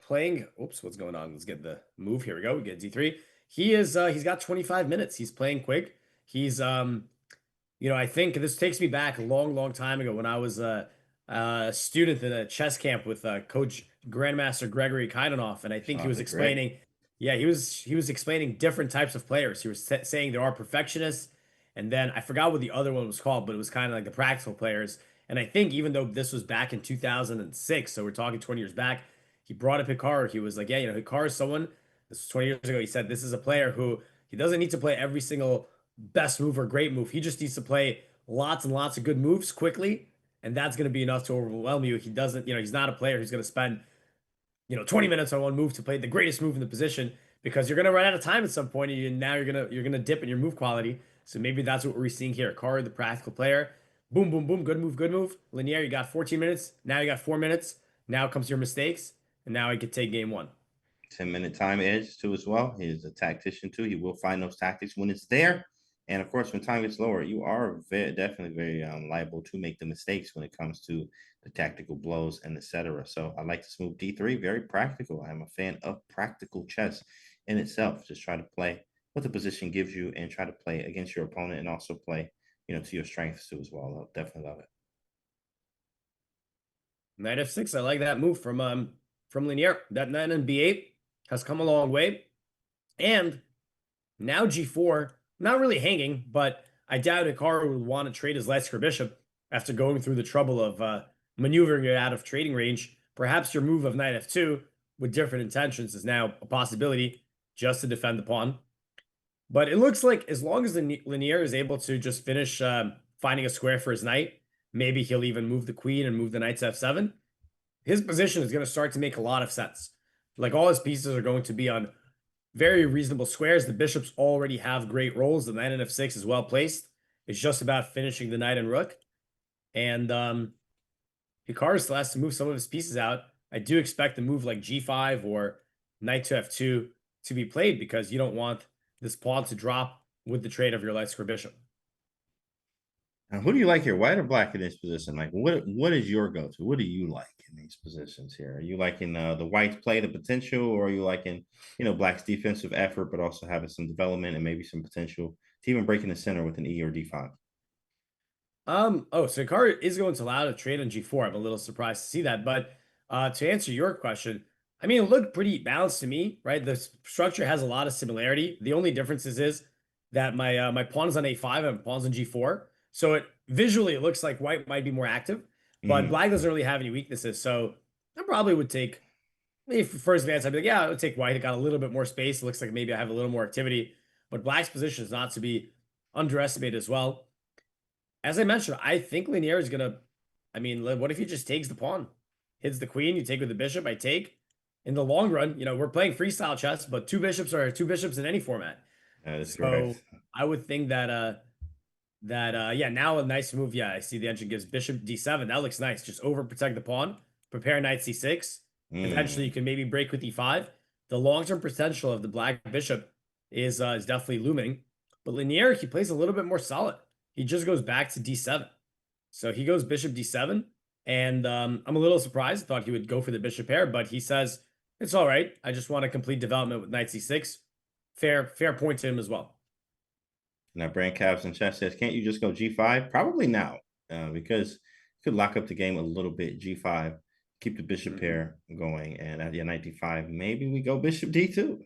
playing. Oops, what's going on? Let's get the move. Here we go. We get d3. He's got 25 minutes. He's playing quick. He's I think this takes me back a long, long time ago when I was a student in a chess camp with Coach Grandmaster Gregory Kaidanov, and I think he was explaining. Yeah, he was explaining different types of players. He was saying there are perfectionists, and then I forgot what the other one was called, but it was kind of like the practical players. And I think even though this was back in 2006, so we're talking 20 years back, he brought up Hikaru. He was like, yeah, Hikaru is someone. This was 20 years ago. He said this is a player who he doesn't need to play every single best move or great move. He just needs to play lots and lots of good moves quickly, and that's going to be enough to overwhelm you. He doesn't, he's not a player who's going to spend 20 minutes on one move to play the greatest move in the position because you're going to run out of time at some point, and now you're gonna dip in your move quality. So maybe that's what we're seeing here. Hikaru, the practical player, boom, boom, boom, good move, good move. Linear, you got 14 minutes. Now you got 4 minutes. Now comes your mistakes, and now he could take game one. 10-minute time edge too as well. He's a tactician too. He will find those tactics when it's there. And of course, when time gets lower, you are definitely very liable to make the mistakes when it comes to the tactical blows and etc. So I like this move d3, very practical. I'm a fan of practical chess in itself. Just try to play what the position gives you and try to play against your opponent and also play, to your strengths too as well. I'll definitely love it. Knight f6, I like that move from Linear. That knight in b8 has come a long way. And now g4, not really hanging, but I doubt Hikaru would want to trade his light square bishop after going through the trouble of maneuvering it out of trading range. Perhaps your move of knight f2 with different intentions is now a possibility just to defend the pawn. But it looks like as long as the Linear is able to just finish finding a square for his knight, maybe he'll even move the queen and move the knight to f7. His position is going to start to make a lot of sense. Like all his pieces are going to be on very reasonable squares. The bishops already have great roles. The knight in f6 is well placed. It's just about finishing the knight and rook. And Hikaru still has to move some of his pieces out. I do expect a move like g5 or knight to f2 to be played because you don't want this pawn to drop with the trade of your light square bishop. Now, who do you like here, white or black in this position? Like, what is your go-to? What do you like in these positions here? Are you liking the whites play the potential, or are you liking, black's defensive effort, but also having some development and maybe some potential to even breaking the center with an E or D5? So Hikaru is going to allow to trade on g4. I'm a little surprised to see that, but to answer your question, I mean, it looked pretty balanced to me, right? The structure has a lot of similarity. The only differences is that my pawn is on a5 and pawn's on g4. So visually it looks like white might be more active, but black doesn't really have any weaknesses. So I probably would take, maybe for first advance, I'd be like, yeah, I would take white. It got a little bit more space. It looks like maybe I have a little more activity, but black's position is not to be underestimated as well. As I mentioned, I think Linear is gonna, what if he just takes the pawn? Hits the queen, you take with the bishop, I take. In the long run, we're playing freestyle chess, but two bishops are two bishops in any format. That is so correct. I would think that now a nice move. Yeah, I see the engine gives bishop d7. That looks nice. Just overprotect the pawn, prepare knight c6. Eventually you can maybe break with e5. The long-term potential of the black bishop is definitely looming. But Linear, he plays a little bit more solid. He just goes back to d7. So he goes bishop d7. And I'm a little surprised. Thought he would go for the bishop pair, but he says, it's all right. I just want to complete development with knight c6. Fair point to him as well. Now, Brand Cavs in chat says, can't you just go g5? Probably now, because you could lock up the game a little bit. G5, keep the bishop pair going, and at the knight d5, maybe we go bishop d2.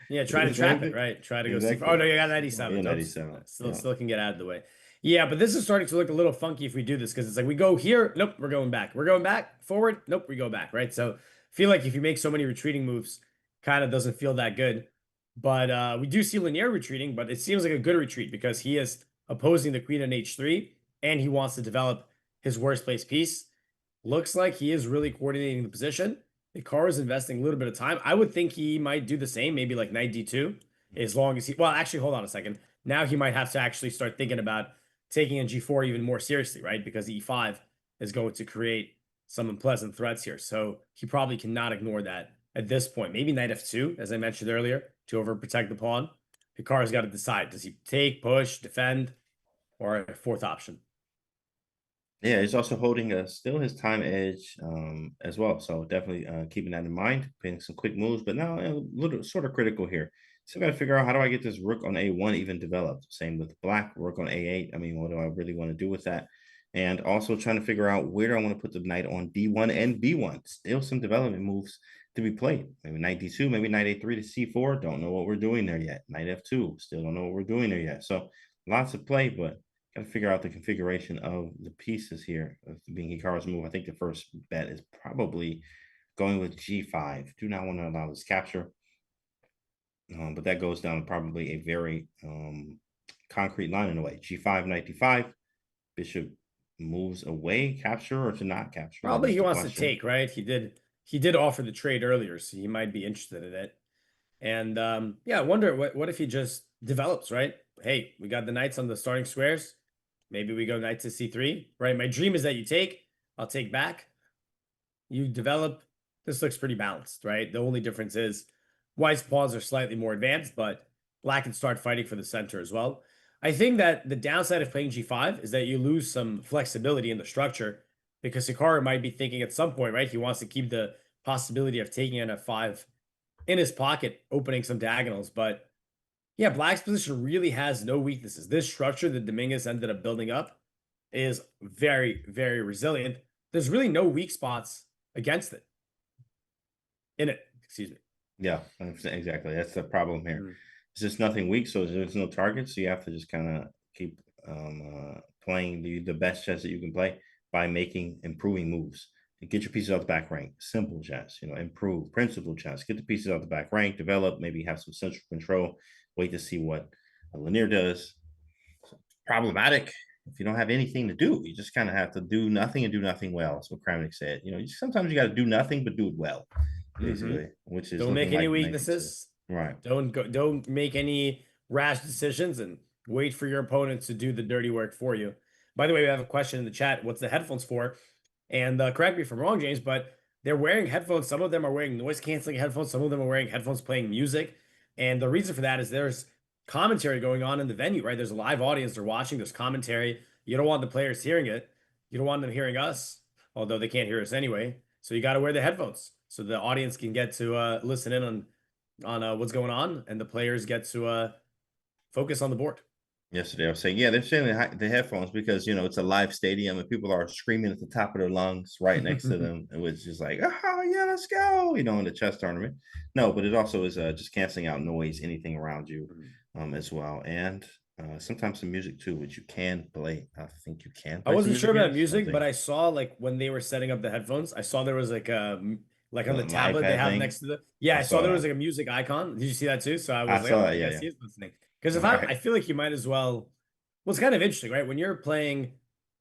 Yeah, try to trap it, right? Try to go c4. Oh, no, you got knight e7. Yeah, knight e7. Still can get out of the way. Yeah, but this is starting to look a little funky if we do this, because it's like we go here, nope, we're going back. We're going back, forward, nope, we go back, right? So I feel like if you make so many retreating moves, kind of doesn't feel that good. But we do see Linear retreating, but it seems like a good retreat because he is opposing the queen on h3, and he wants to develop his worst place piece. Looks like he is really coordinating the position. Hikaru is investing a little bit of time. I would think he might do the same, maybe like knight d2, as long as he, well, actually, hold on a second. Now he might have to actually start thinking about taking in G4 even more seriously, right? Because E5 is going to create some unpleasant threats here. So he probably cannot ignore that at this point. Maybe knight F2, as I mentioned earlier, to overprotect the pawn. Hikaru's got to decide. Does he take, push, defend, or a fourth option? Yeah, he's also holding still his time edge as well. So definitely keeping that in mind, playing some quick moves, but now a little sort of critical here. Still got to figure out how do I get this rook on A1 even developed. Same with black, rook on A8. I mean, what do I really want to do with that? And also trying to figure out where do I want to put the knight on D1 and B1. Still some development moves to be played. Maybe knight D2, maybe knight A3 to C4. Don't know what we're doing there yet. Knight F2, still don't know what we're doing there yet. So lots of play, but got to figure out the configuration of the pieces here. Being Hikaru's move, I think the first bet is probably going with G5. Do not want to allow this capture. But that goes down to probably a very concrete line in a way. G5, knight D5, bishop moves away, capture or to not capture. Probably he wants to take, right? He did offer the trade earlier, so he might be interested in it. And yeah, I wonder what if he just develops, right? Hey, we got the knights on the starting squares. Maybe we go knight to C3, right? My dream is that you take, I'll take back. You develop. This looks pretty balanced, right? The only difference is white's pawns are slightly more advanced, but black can start fighting for the center as well. I think that the downside of playing G5 is that you lose some flexibility in the structure because Hikaru might be thinking at some point, right? He wants to keep the possibility of taking an F5 in his pocket, opening some diagonals. But yeah, black's position really has no weaknesses. This structure that Dominguez ended up building up is very, very resilient. There's really no weak spots against it. In it, excuse me. Yeah, exactly. That's the problem here. It's just nothing weak, so there's no target. So you have to just kind of keep playing the best chess that you can play by improving moves. Get your pieces out the back rank. Simple chess, improve principal chess. Get the pieces out the back rank, develop, maybe have some central control. Wait to see what Lanier does. Problematic if you don't have anything to do. You just kind of have to do nothing and do nothing well. That's what Kramnik said. Sometimes you got to do nothing but do it well, basically. Which is don't make any like weaknesses. Right. Don't make any rash decisions and wait for your opponent to do the dirty work for you. By the way, we have a question in the chat. What's the headphones for? And correct me if I'm wrong, James, but they're wearing headphones. Some of them are wearing noise canceling headphones. Some of them are wearing headphones playing music. And the reason for that is there's commentary going on in the venue, right? There's a live audience. They're watching. There's commentary. You don't want the players hearing it. You don't want them hearing us, although they can't hear us anyway. So you got to wear the headphones so the audience can get to listen in on what's going on, and the players get to focus on the board. Yesterday, I was saying, yeah, they're sharing the headphones because it's a live stadium and people are screaming at the top of their lungs right next to them, and it's just like, oh yeah, let's go, in the chess tournament. No, but it also is just canceling out noise, anything around you, as well, and sometimes some music too, which you can play. I think you can. I wasn't sure about music, but I saw like when they were setting up the headphones, I saw there was like on the tablet they have next to the. Yeah, I saw there was like a music icon. Did you see that too? So I was like, oh, yes, he is listening. Because I feel like you might as well. Well, it's kind of interesting, right? When you're playing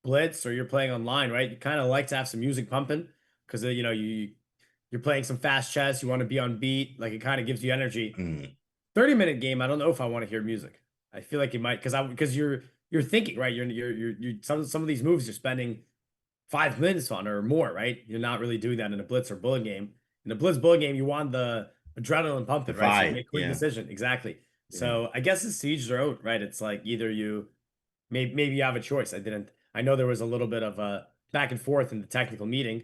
Blitz or you're playing online, right? You kind of like to have some music pumping because you're playing some fast chess. You want to be on beat, like it kind of gives you energy. 30-minute game. I don't know if I want to hear music. I feel like you might because you're thinking, right? You're some of these moves you're spending 5 minutes on or more, right? You're not really doing that in a Blitz or bullet game. In a Blitz bullet game, you want the adrenaline pumping, right? So you make a quick decision. Exactly. So I guess it's to each their own, right? It's like either you maybe you have a choice. I know there was a little bit of a back and forth in the technical meeting,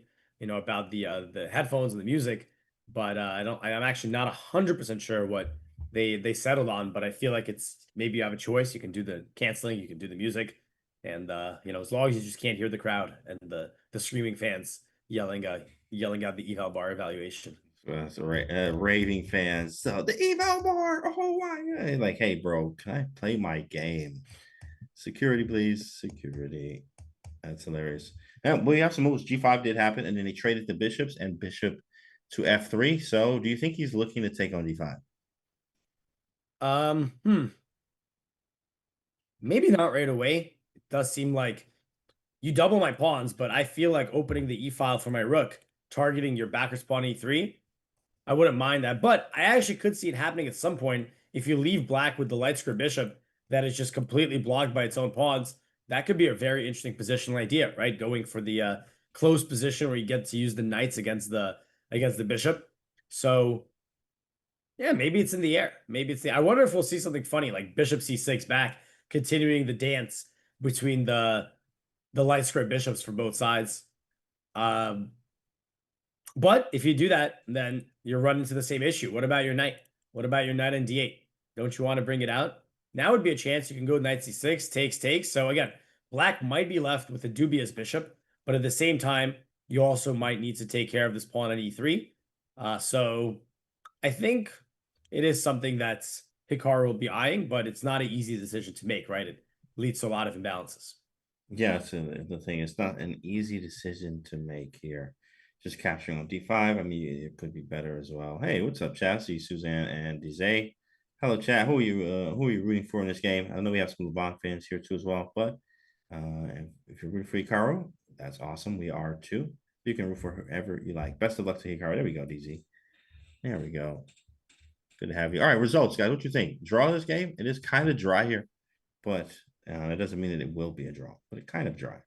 about the headphones and the music, but I'm actually not 100% sure what they settled on, but I feel like it's maybe you have a choice. You can do the canceling, you can do the music, and as long as you just can't hear the crowd and the screaming fans yelling out the eval bar evaluation. That's right. Raving fans. So the eval bar. Oh my! Like, hey, bro, can I play my game? Security, please. Security. That's hilarious. And we have some moves. G5 did happen, and then he traded the bishops and bishop to F3. So, do you think he's looking to take on D5? Maybe not right away. It does seem like you double my pawns, but I feel like opening the E file for my rook, targeting your backwards pawn E3, I wouldn't mind that. But I actually could see it happening at some point if you leave black with the light square bishop that is just completely blocked by its own pawns. That could be a very interesting positional idea, right? Going for the closed position where you get to use the knights against the bishop. So yeah, maybe it's in the air. Maybe it's the. I wonder if we'll see something funny like bishop c6 back, continuing the dance between the light square bishops for both sides. But if you do that, then you're running into the same issue. What about your knight? What about your knight on d8? Don't you want to bring it out? Now would be a chance you can go knight c6, takes. So again, black might be left with a dubious bishop, but at the same time, you also might need to take care of this pawn on e3. So I think it is something that Hikaru will be eyeing, but it's not an easy decision to make, right? It leads to a lot of imbalances. Yeah, so the thing, it's not an easy decision to make here. Just capturing on d5. I mean, it could be better as well. Hey, what's up, chat? See Suzanne and Dizay. Hello, chat. Who are you rooting for in this game? I know we have some LeBron fans here too as well, but if you're rooting for Hikaru, that's awesome. We are too. You can root for whoever you like. Best of luck to Hikaru. There we go, DZ. There we go. Good to have you. All right, results, guys. What you think? Draw this game? It is kind of dry here, but it doesn't mean that it will be a draw, but it kind of dry.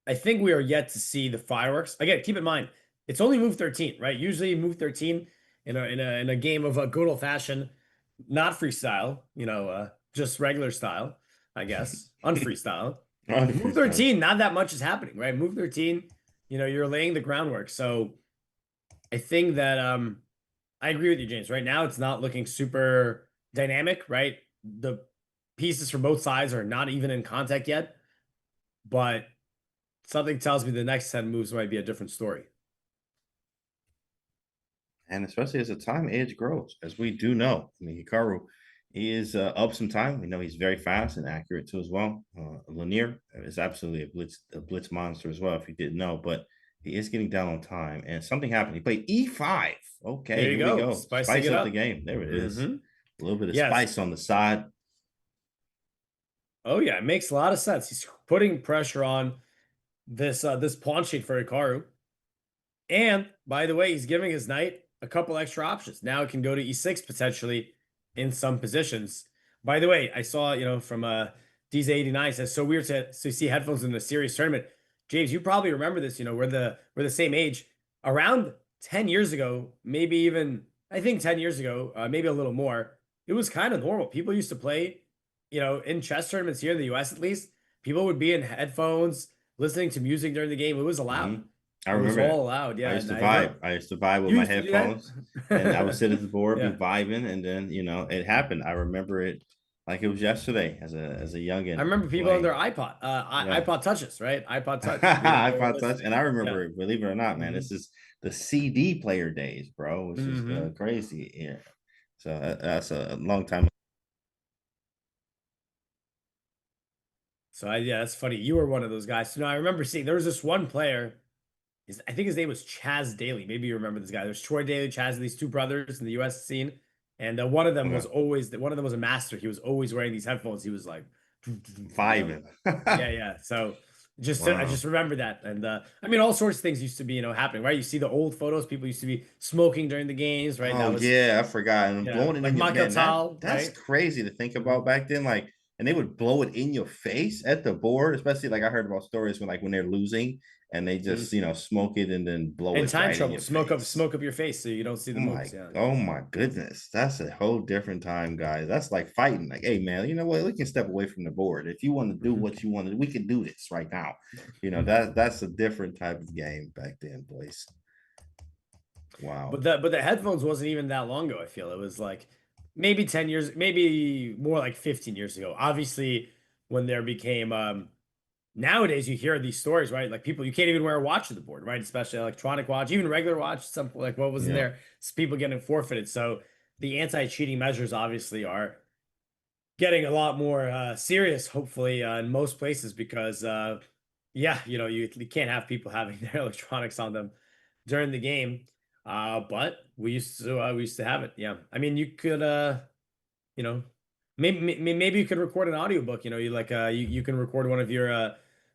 I think we are yet to see the fireworks. Again, keep in mind, it's only move 13, right? Usually move 13 in a game of a good old fashioned, not freestyle, just regular style, I guess, unfreestyle. Move 13, not that much is happening, right? Move 13, you're laying the groundwork. So I think that I agree with you, James. Right now, it's not looking super dynamic, right? The pieces from both sides are not even in contact yet, but something tells me the next 10 moves might be a different story. And especially as the time edge grows, as we do know. I mean, Hikaru, he is up some time. We know he's very fast and accurate too as well. Lanier is absolutely a blitz monster as well, if you didn't know, but he is getting down on time. And something happened. He played E5. Okay, there you here we go. go. Spice up the game. There it is. Mm-hmm. A little bit of spice on the side. Oh, yeah, it makes a lot of sense. He's putting pressure on this pawn sheet for Hikaru. And by the way, he's giving his knight a couple extra options. Now it can go to e6 potentially in some positions. By the way, I saw, from DZ89 says, so weird to see headphones in the series tournament. James, you probably remember this, we're the same age. Around 10 years ago, maybe even, I think 10 years ago, maybe a little more, it was kind of normal. People used to play, in chess tournaments here in the US at least, people would be in headphones, listening to music during the game. It was allowed. Mm-hmm. I remember it was all allowed. Yeah, I used to vibe. I used to vibe with my headphones, and I would sit at the board, be vibing, and then it happened. I remember it like it was yesterday as a youngin. I remember people on their iPod, iPod touches, right? iPod touch, iPod touch, and I remember it. Believe it or not, man, this is the CD player days, bro, which is crazy. Yeah, so that's a long time. So yeah, that's funny. You were one of those guys. So no, I remember seeing there was this one player. I think his name was Chaz Daly. Maybe you remember this guy. There's Troy Daly, Chaz, these two brothers in the U.S. scene, and one of them was a master. He was always wearing these headphones. He was like vibing. yeah. So I just remember that, and I mean, all sorts of things used to be happening, right? You see the old photos. People used to be smoking during the games, right? Oh yeah, I forgot. And blowing it like in your man, that's right? crazy to think about back then. Like, and they would blow it in your face at the board, especially like I heard about stories when they're losing and they just smoke it and then blow it. In time right trouble, smoke up your face so you don't see the moves. Oh my goodness, that's a whole different time, guys. That's like fighting. Like, hey man, you know what? We can step away from the board. If you want to do what you want to, we can do this right now. That's a different type of game back then, boys. Wow. But the headphones wasn't even that long ago. I feel it was like maybe 10 years, maybe more like 15 years ago. Obviously, when there became nowadays you hear these stories, right? Like people, you can't even wear a watch to the board, right? Especially electronic watch, even regular watch, something like what was in there, it's people getting forfeited. So the anti-cheating measures obviously are getting a lot more serious, hopefully, in most places because you can't have people having their electronics on them during the game. But we used to have it. Yeah. I mean, you could maybe you could record an audiobook, you can record one of your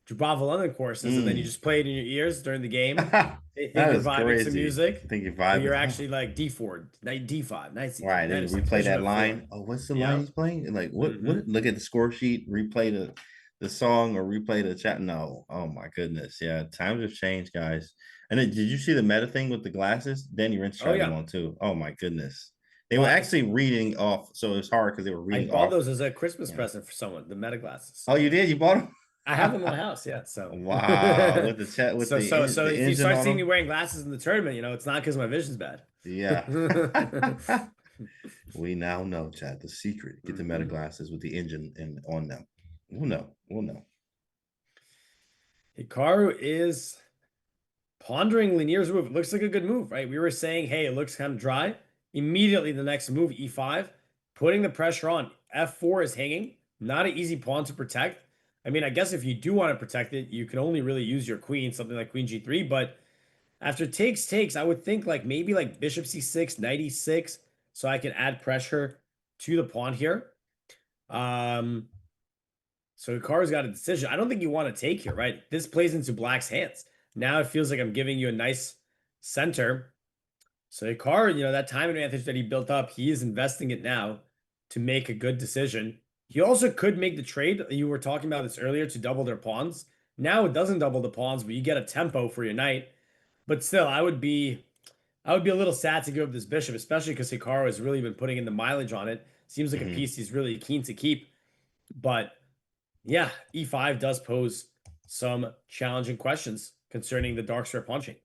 Bravo London courses, and then you just play it in your ears during the game. They think That you're is vibing some crazy. music, I think you're but you're vibing. actually like D4, knight D5, knight C3, Right, then knight you F6, replay bishop that F4. line. Oh, what's the line Yeah. he's playing? And like, what? Mhm. Look at the score sheet. Replay the song or replay the chat. No, oh my goodness, yeah. Times have changed, guys. And then, did you see the meta thing with the glasses? Danny Rich Oh tried them yeah. on too. Oh my goodness, they were Well, actually reading off, so it was hard because they were I reading bought off. those as a Christmas Yeah. present for someone, the meta glasses. Oh, you did? You bought them? I have them in my house, yeah. So Wow, with the chat with so the if you engine start on seeing me them. wearing glasses in the tournament, it's not because my vision's bad. Yeah. We now know, chat, the secret. Get the meta glasses with the engine and on them. We'll know. We'll know. Hikaru is pondering Linier's move. It looks like a good move, right? We were saying, hey, it looks kind of dry. Immediately the next move, E5, putting the pressure on. F4 is hanging. Not an easy pawn to protect. I mean, I guess if you do want to protect it, you can only really use your queen, something like queen G3. But after takes, I would think like maybe like bishop C6, knight E6, so I can add pressure to the pawn here. So Hikaru's got a decision. I don't think you want to take here, right? This plays into black's hands. Now it feels like I'm giving you a nice center. So Hikaru, that time advantage that he built up, he is investing it now to make a good decision. He also could make the trade. You were talking about this earlier to double their pawns. Now it doesn't double the pawns, but you get a tempo for your knight. But still, I would be a little sad to give up this bishop, especially because Hikaru has really been putting in the mileage on it. Seems like a piece he's really keen to keep. But yeah, E5 does pose some challenging questions concerning the dark square punching.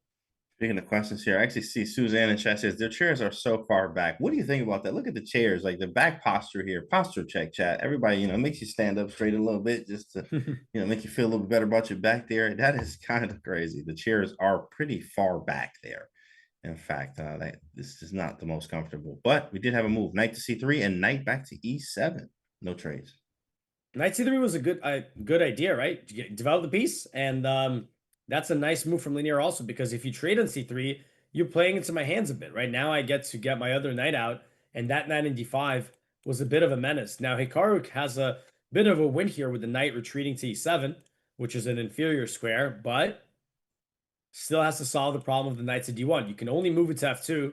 Speaking of questions here, I actually see Suzanne in chat says their chairs are so far back. What do you think about that? Look at the chairs, like the back posture here. Posture check, chat. Everybody, makes you stand up straight a little bit just to, make you feel a little bit better about your back there. That is kind of crazy. The chairs are pretty far back there. In fact, this is not the most comfortable. But we did have a move: knight to C3 and knight back to E7. No trades. Knight C3 was a good idea, right? Develop the piece, and that's a nice move from Linear also, because if you trade on C3, you're playing into my hands a bit. Right now, I get to get my other knight out, and that knight in D5 was a bit of a menace. Now Hikaru has a bit of a win here with the knight retreating to E7, which is an inferior square, but still has to solve the problem of the knight to D1. You can only move it to F2,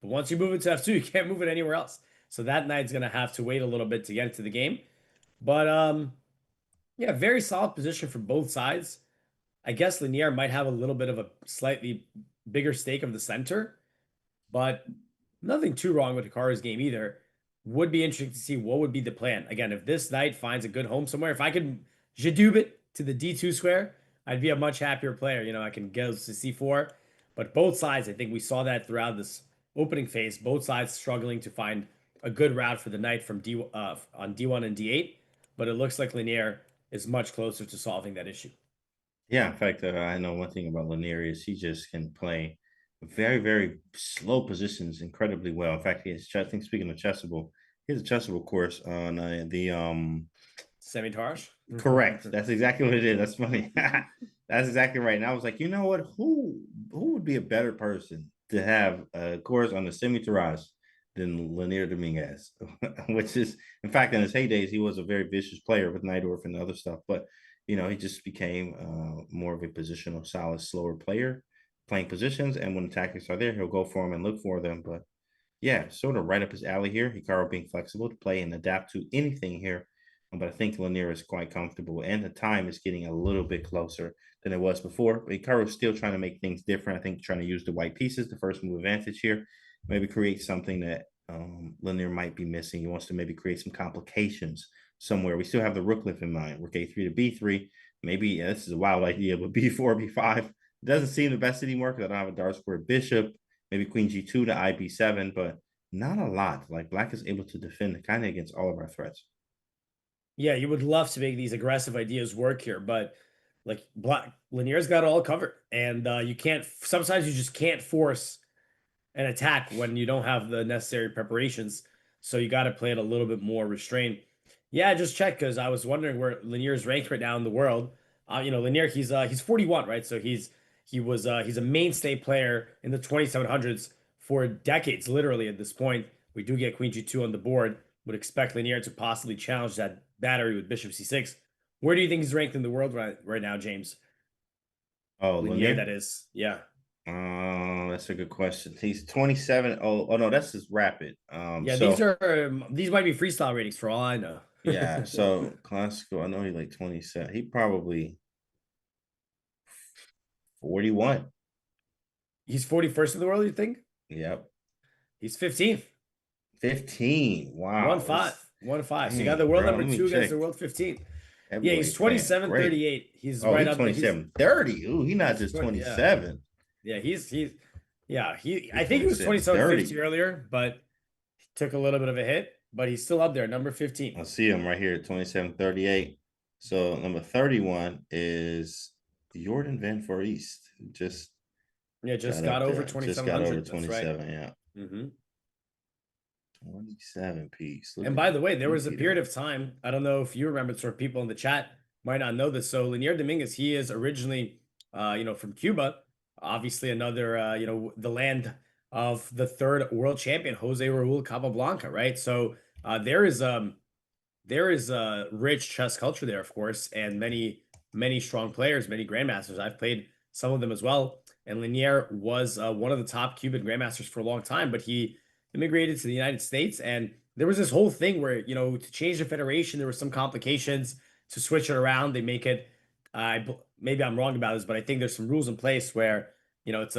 but once you move it to F2, you can't move it anywhere else. So that knight's going to have to wait a little bit to get into the game. But yeah, very solid position for both sides. I guess Linier might have a little bit of a slightly bigger stake of the center, but nothing too wrong with Hikaru's game either. Would be interesting to see what would be the plan. Again, if this knight finds a good home somewhere, if I could Jadube it to the D2 square, I'd be a much happier player. I can go to C4, but both sides, I think we saw that throughout this opening phase, both sides struggling to find a good route for the knight from on D1 and D8, but it looks like Linier is much closer to solving that issue. Yeah, in fact, I know one thing about Lanier is he just can play very, very slow positions incredibly well. In fact, he has, I think, speaking of chessable, he has a chessable course on the Semi-Tarsh? Correct. That's exactly what it is. That's funny. That's exactly right. And I was like, you know what? Who would be a better person to have a course on the semi-Taraj than Lanier Dominguez, which is, in fact, in his heydays, he was a very vicious player with Neidorf and other stuff. But, he just became more of a positional, solid, slower player, playing positions. And when the tactics are there, he'll go for them and look for them. But yeah, sort of right up his alley here. Hikaru being flexible to play and adapt to anything here. But I think Lanier is quite comfortable, and the time is getting a little bit closer than it was before. But Hikaru is still trying to make things different. I think trying to use the white pieces, the first move advantage here, maybe create something that Lanier might be missing. He wants to maybe create some complications somewhere. We still have the rook lift in mind. Rook A3 to B3. Maybe this is a wild idea, but B4, B5 doesn't seem the best anymore because I don't have a dark square bishop. Maybe Queen G2 to IB7, but not a lot. Like Black is able to defend kind of against all of our threats. Yeah, you would love to make these aggressive ideas work here, but like Lanier's got it all covered, and you can't. Sometimes you just can't force an attack when you don't have the necessary preparations. So you got to play it a little bit more restrained. Yeah, just check because I was wondering where Lanier's ranked right now in the world. Lanier he's 41, right? So he's a mainstay player in the 2700s for decades, literally at this point. We do get Queen G2 on the board. Would expect Lanier to possibly challenge that battery with Bishop C6 Where do you think he's ranked in the world right now, James? Oh, Lanier, Lanier? that is. Yeah. That's a good question. He's 27. Oh no, that's his rapid. Yeah, So these might be freestyle ratings for all I know. yeah, so classical. I know he's like 27. He probably 41. He's 41st in the world, you think? Yep. He's 15th. 15. Wow. 1-5. 1-5. So you got Dang, the world bro. number Let me 2 against check. the world 15th. That Yeah, boy he's playing great. 27-38. He's Oh, right he's up there. 27, 30. Ooh, he's not just 20, yeah. 27. Yeah, I He's think he was 27, 27-50 earlier, but he took a little bit of a hit, but he's still up there, number 15. I see him right here, 27-38. So number 31 is Jordan Van Voorhees. Just Got over there. Just got over 2700. That's right. 27, yeah. Mm-hmm. 27 piece. And by the way, there was a period of time, I don't know if you remember, sort of people in the chat might not know this. So Linier Dominguez, he is originally, from Cuba, obviously another, the land of the third world champion, Jose Raul Capablanca, right? So there is a rich chess culture there, of course, and many strong players, many grandmasters. I've played some of them as well. And Linier was one of the top Cuban grandmasters for a long time, but he immigrated to the United States. And there was this whole thing where, to change the federation, there were some complications to switch it around. They make it, maybe I'm wrong about this, but I think there's some rules in place where, it's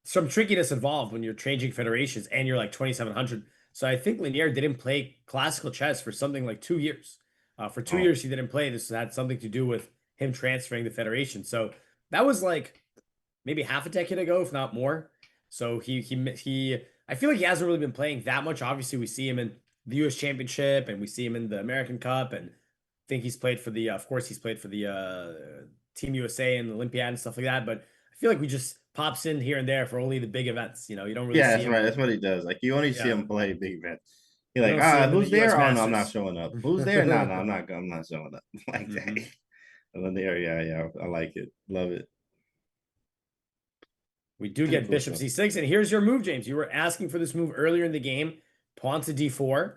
some trickiness involved when you're changing federations and you're like 2,700. So I think Linier didn't play classical chess for something like 2 years. For 2 years, he didn't play. This had something to do with him transferring the federation. So that was like maybe half a decade ago, if not more. So I feel like he hasn't really been playing that much. Obviously, we see him in the U.S. Championship and we see him in the American Cup, and I think he's played for the, of course, he's played for the Team USA and the Olympiad and stuff like that. But I feel like we just pops in here and there for only the big events. You don't really. Yeah, see that's him. right. That's what he does. Like you only see him play big events. You're You like, don't see him in who's the US there? Oh no, I'm not Masters. showing up. Who's there? No, I'm not. I'm not showing up like that. And then there, yeah, I like it. Love it. We do get bishop c6, and here's your move, James. You were asking for this move earlier in the game, pawn to d4,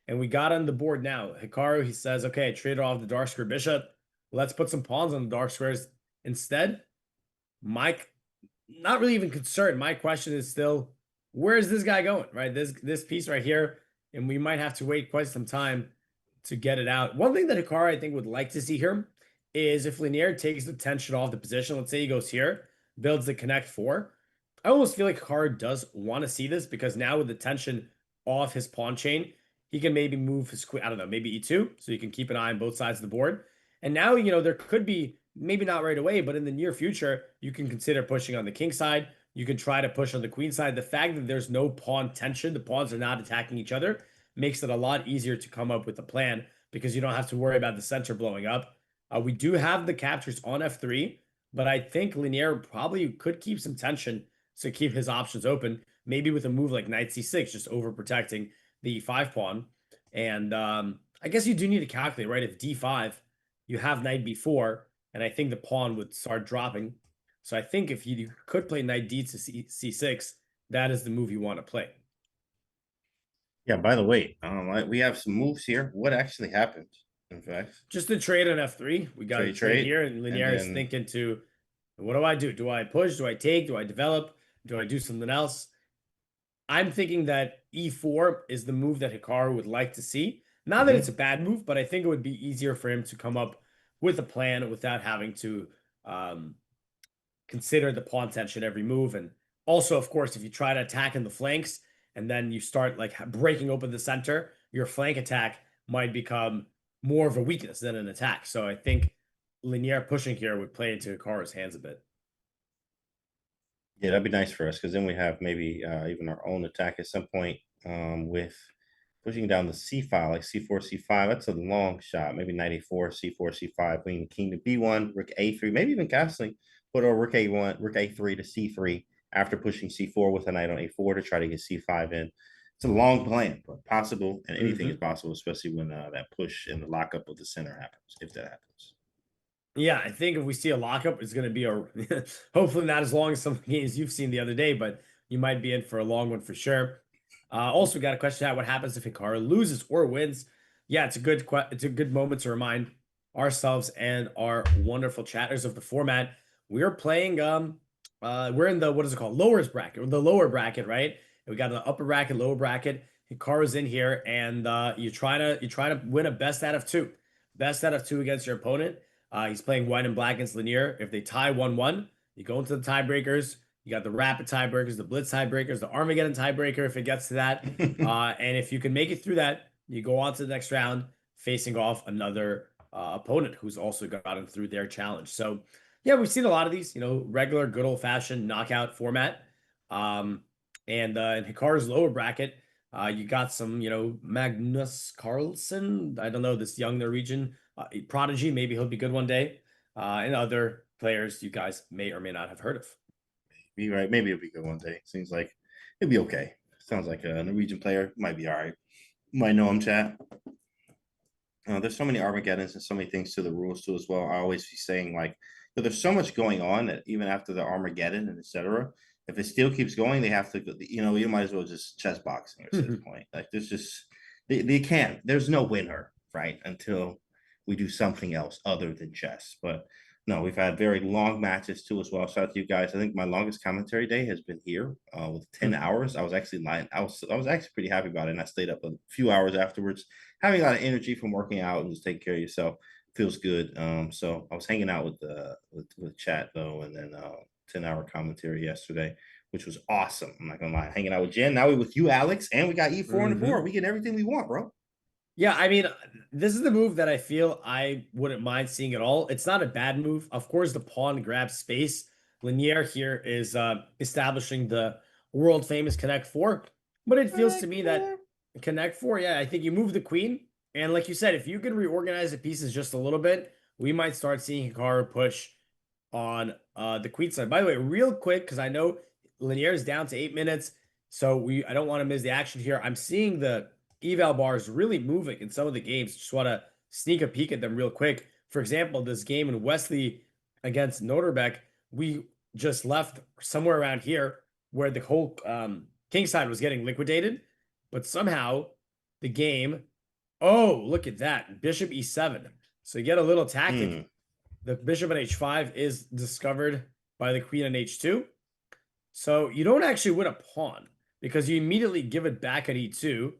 and we got on the board now. Hikaru, he says, okay, trade off the dark square bishop. Let's put some pawns on the dark squares instead. Mike, not really even concerned. My question is still, where is this guy going, right? This piece right here, and we might have to wait quite some time to get it out. One thing that Hikaru, I think, would like to see here is if Linier takes the tension off the position. Let's say he goes here, builds the connect 4. I almost feel like Hikaru does want to see this because now with the tension off his pawn chain, he can maybe move his queen, I don't know, maybe e2, so you can keep an eye on both sides of the board. And now, there could be, maybe not right away, but in the near future, you can consider pushing on the king side. You can try to push on the queen side. The fact that there's no pawn tension, the pawns are not attacking each other, makes it a lot easier to come up with a plan because you don't have to worry about the center blowing up. We do have the captures on f3, but I think Linier probably could keep some tension to keep his options open, maybe with a move like knight c6, just overprotecting the e5 pawn. And I guess you do need to calculate, right? If d5, you have knight b4, and I think the pawn would start dropping. So I think if you could play knight d to c6, that is the move you want to play. Yeah, by the way, we have some moves here. What actually happened, in fact? Just a trade on f3. We got a trade here, and Linier is thinking to, what do I do? Do I push? Do I take? Do I develop? Do I do something else? I'm thinking that e4 is the move that Hikaru would like to see. Not that it's a bad move, but I think it would be easier for him to come up with a plan without having to consider the pawn tension every move. And also, of course, if you try to attack in the flanks and then you start like breaking open the center, your flank attack might become more of a weakness than an attack. So I think Linier pushing here would play into Hikaru's hands a bit. Yeah, that'd be nice for us because then we have maybe even our own attack at some point with pushing down the c file, like c4, c5. That's a long shot. Maybe knight a4, c4, c5, queen king to b1, rook a3, maybe even castling, put over rook a1, rook a3 to c3 after pushing c4 with a knight on a4 to try to get c5 in. It's a long plan, but possible, and anything is possible, especially when that push and the lockup of the center happens, if that happens. Yeah, I think if we see a lockup, it's going to be hopefully not as long as some games you've seen the other day, but you might be in for a long one for sure. Also got a question out, what happens if Hikaru loses or wins? Yeah, it's a good moment to remind ourselves and our wonderful chatters of the format. We're playing we're in the, what is it called, lowers bracket, or the lower bracket, right? We got the upper bracket, lower bracket. Hikaru's in here, and you try to win a best out of two. Best out of two against your opponent. He's playing white and black against Lanier. If they tie 1-1, you go into the tiebreakers. You got the rapid tiebreakers, the blitz tiebreakers, the Armageddon tiebreaker if it gets to that. And if you can make it through that, you go on to the next round facing off another opponent who's also gotten through their challenge. So yeah, we've seen a lot of these, regular good old fashioned knockout format. And in Hikaru's lower bracket, you got some, Magnus Carlsen. I don't know, this young Norwegian prodigy. Maybe he'll be good one day. And other players you guys may or may not have heard of. Be right. Maybe it'll be good one day. Seems like it'll be okay. Sounds like a Norwegian player. Might be all right. Might know him, chat. There's so many Armageddons and so many things to the rules too as well. I always be saying like, there's so much going on that even after the Armageddon and etc. If it still keeps going, they have to. You might as well just chess boxing at this point. Like there's just they can't. There's no winner, right? Until we do something else other than chess. But no, we've had very long matches too as well. Shout out to you guys. I think my longest commentary day has been here with 10 hours. I was actually lying. I was actually pretty happy about it, and I stayed up a few hours afterwards, having a lot of energy from working out and just taking care of yourself. Feels good. So I was hanging out with chat though, and then 10-hour commentary yesterday, which was awesome. I'm not gonna lie. Hanging out with Jen. Now we with you, Alex, and we got E4 and 4. We get everything we want, bro. Yeah, I mean, this is the move that I feel I wouldn't mind seeing at all. It's not a bad move. Of course, the pawn grabs space. Lanier here is establishing the world famous Connect 4. But it feels to me that Connect 4, yeah, I think you move the queen. And like you said, if you can reorganize the pieces just a little bit, we might start seeing Hikaru push on the queen side. By the way, real quick, because I know Lanier is down to 8 minutes. So I don't want to miss the action here. I'm seeing the eval bars really moving in some of the games. Just want to sneak a peek at them real quick. For example, this game in Wesley against Noterbeck, we just left somewhere around here where the whole king side was getting liquidated, but somehow the game, oh, look at that, bishop e7. So you get a little tactic. The bishop at h5 is discovered by the queen on h2. So you don't actually win a pawn because you immediately give it back at e2.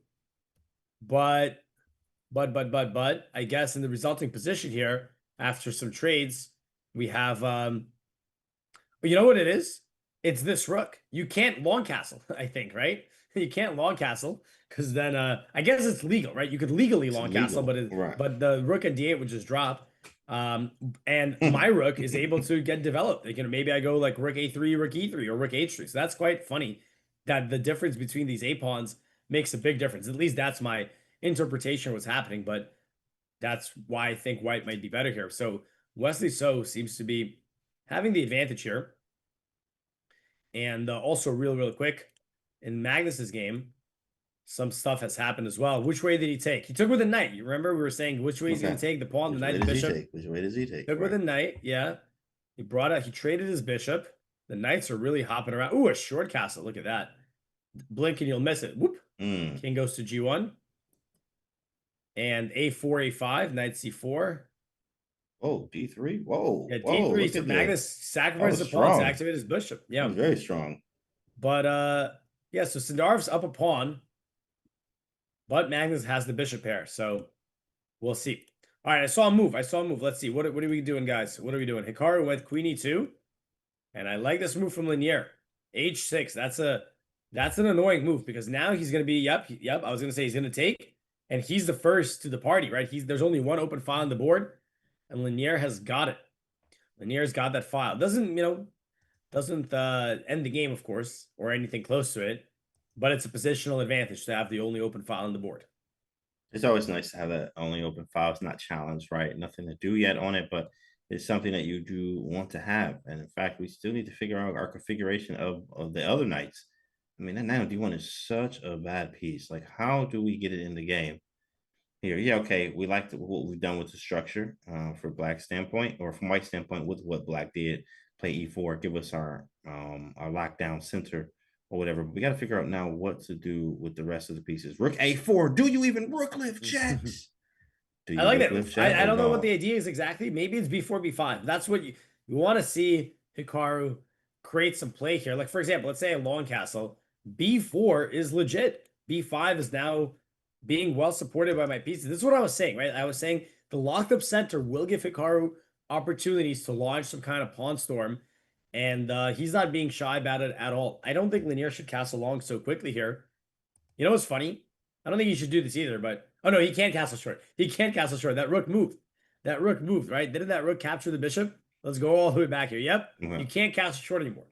But I guess in the resulting position here, after some trades, we have you know what it is? It's this rook. You can't long castle, I think, right? You can't long castle because then I guess it's legal, right? You could legally long castle, but the rook and d8 would just drop. And my rook is able to get developed. Maybe I go like rook a3, rook e3, or rook h3. So that's quite funny that the difference between these a pawns makes a big difference. At least that's my interpretation of what's happening, but that's why I think white might be better here. So Wesley So seems to be having the advantage here. And also real quick, in Magnus's game, some stuff has happened as well. Which way did he take? He took with a knight. You remember we were saying which way he's going to take the pawn, the knight, the bishop. Which way does he take? Took with a knight, yeah. He traded his bishop. The knights are really hopping around. Ooh, a short castle. Look at that. Blink and you'll miss it. Whoop. King goes to g1. And a4, a5, knight c4. Oh, d3. Whoa. Yeah, d3. So Magnus sacrifices the pawn to activate his bishop. Yeah. Very strong. But yeah, so Sindarov's up a pawn. But Magnus has the bishop pair. So we'll see. All right, I saw a move. Let's see. What are we doing, guys? What are we doing? Hikaru went queen e2. And I like this move from Lanier. h6. That's an annoying move because now he's going to be, yep. I was going to say he's going to take. And he's the first to the party, right? There's only one open file on the board. And Lanier has got it. Lanier's got that file. Doesn't end the game, of course, or anything close to it. But it's a positional advantage to have the only open file on the board. It's always nice to have that only open file. It's not challenged, right? Nothing to do yet on it, but it's something that you do want to have. And in fact, we still need to figure out our configuration of the other knights. I mean, that knight on d1 is such a bad piece. Like, how do we get it in the game? Here, yeah, okay. We like what we've done with the structure for black standpoint, or from white standpoint with what black did. Play e4, give us our lockdown center or whatever. But we got to figure out now what to do with the rest of the pieces. Rook a4. Do you even rook lift checks? Do you I like rook that. lift chat I or don't know what no? the idea is exactly. Maybe it's b4, b5. That's what you want to see Hikaru create some play here. Like, for example, let's say a long castle. B4 is legit. B5 is now being well supported by my pieces. This is what I was saying, right? I was saying the locked up center will give Hikaru opportunities to launch some kind of pawn storm, and he's not being shy about it at all. I don't think Lanier should castle long so quickly here. You know what's funny? I don't think he should do this either, but oh no, he can't castle short. He can't castle short. That rook moved. That rook moved, right? Didn't that rook capture the bishop? Let's go all the way back here. Yep. You can't castle short anymore.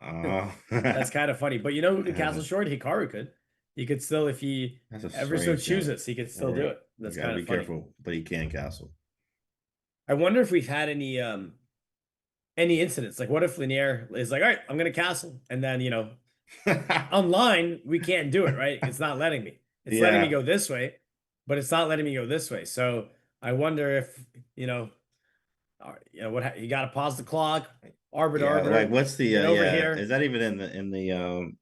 That's kind of funny. But you know who could castle short? Hikaru could. He could still, if he That's a ever so strange chooses, he could still do Right. it. That's You gotta kind be of funny. careful, but he can castle. I wonder if we've had any incidents. Like what if Lanier is like, all right, I'm gonna castle. And then, online, we can't do it, right? It's not letting me. It's letting me Yeah. go this way, but it's not letting me go this way. So I wonder if, what you got to pause the clock, arbiter, Like what's the get over here. Is that even in the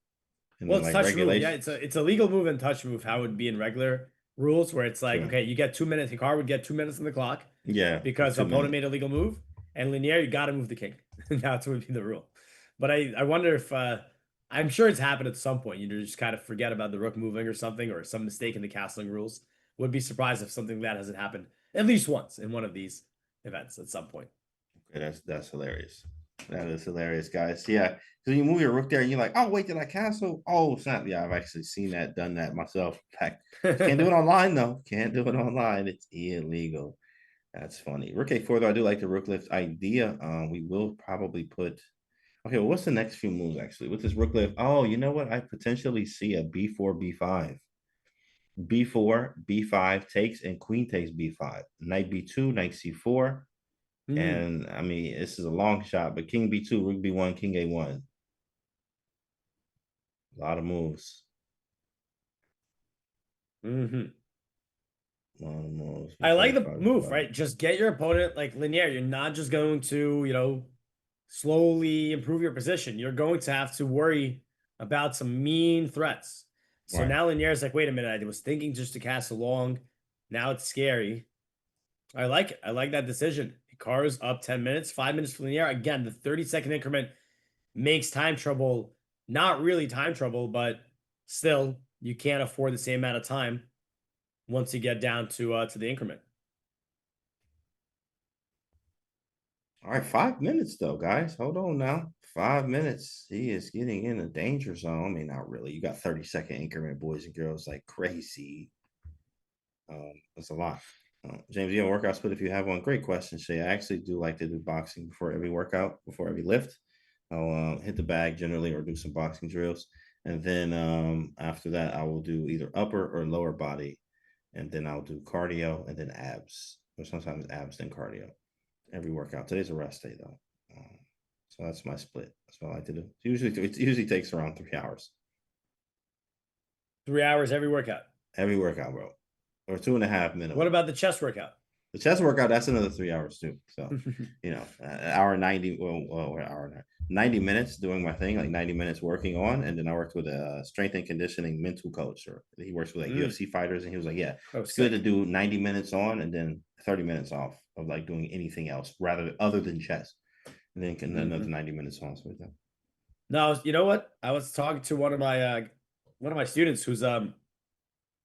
Well, it's like touch move. Yeah, regulations? it's a legal move and touch move. How it would be in regular rules, where it's like, Sure. okay, you get 2 minutes. Hikaru would get 2 minutes on the clock. Yeah, Because two opponent minutes. made a legal move, and Lanier, you got to move the king. That's would be the rule. But I wonder if I'm sure it's happened at some point. You just kind of forget about the rook moving or something, or some mistake in the castling rules. Would be surprised if something like that hasn't happened at least once in one of these events at some point. Okay, that's hilarious. That is hilarious, guys. Yeah, so you move your rook there, and you're like, oh wait, did I castle? Oh snap! Yeah, I've actually seen that, done that myself. Heck, can't do it online though. Can't do it online. It's illegal. That's funny. Rook a4 though. I do like the rook lift idea. We will probably put. Okay, well, what's the next few moves actually? With this rook lift? Oh, you know what? I potentially see a b4, b5. b4, b5 takes, and queen takes b5. Knight b2, knight c4. And I mean, this is a long shot, but king b2, rook b1, king a1. A lot of moves. Mm-hmm. A lot of moves. I like the move, right? Just get your opponent like Lanier. You're not just going to, slowly improve your position. You're going to have to worry about some mean threats. So now Lanier's like, wait a minute, I was thinking just to cast along. Now it's scary. I like it. I like that decision. Hikaru's up 10 minutes, 5 minutes for Lanier. Again, the 30-second increment makes time trouble not really time trouble, but still, you can't afford the same amount of time once you get down to the increment. All right, 5 minutes though, guys. Hold on now. 5 minutes. He is getting in a danger zone. I mean, not really. You got 30-second increment, boys and girls, like crazy. That's a lot. James, you have a workout split if you have one. Great question, Shay. I actually do like to do boxing before every workout, before every lift. I'll hit the bag generally or do some boxing drills. And then after that, I will do either upper or lower body. And then I'll do cardio and then abs, or sometimes abs, then cardio. Every workout. Today's a rest day though. So that's my split. That's what I like to do. It usually takes around 3 hours. 3 hours every workout. Every workout, bro. Or 2.5 minutes. What about the chest workout? The chest workout, that's another 3 hours too. So, an hour 90, an hour 90 minutes doing my thing, like 90 minutes working on. And then I worked with a strength and conditioning mental coach, or he works with like UFC fighters. And he was like, yeah, it's good to do 90 minutes on and then 30 minutes off of like doing anything else other than chess. And then another 90 minutes on. So that. No, you know what? I was talking to one of my students who's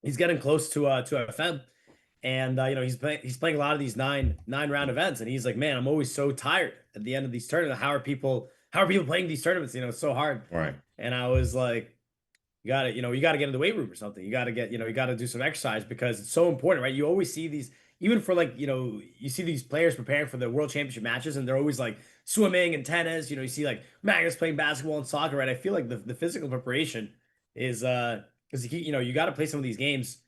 he's getting close to FM. And he's playing a lot of these nine round events, and he's like, man, I'm always so tired at the end of these tournaments. How are people playing these tournaments? It's so hard. Right. And I was like, you gotta get in the weight room or something. You gotta do some exercise because it's so important, right? You always see these, even for you see these players preparing for the world championship matches, and they're always like swimming and tennis. You see like Magnus playing basketball and soccer, right? I feel like the physical preparation is because you got to play some of these games.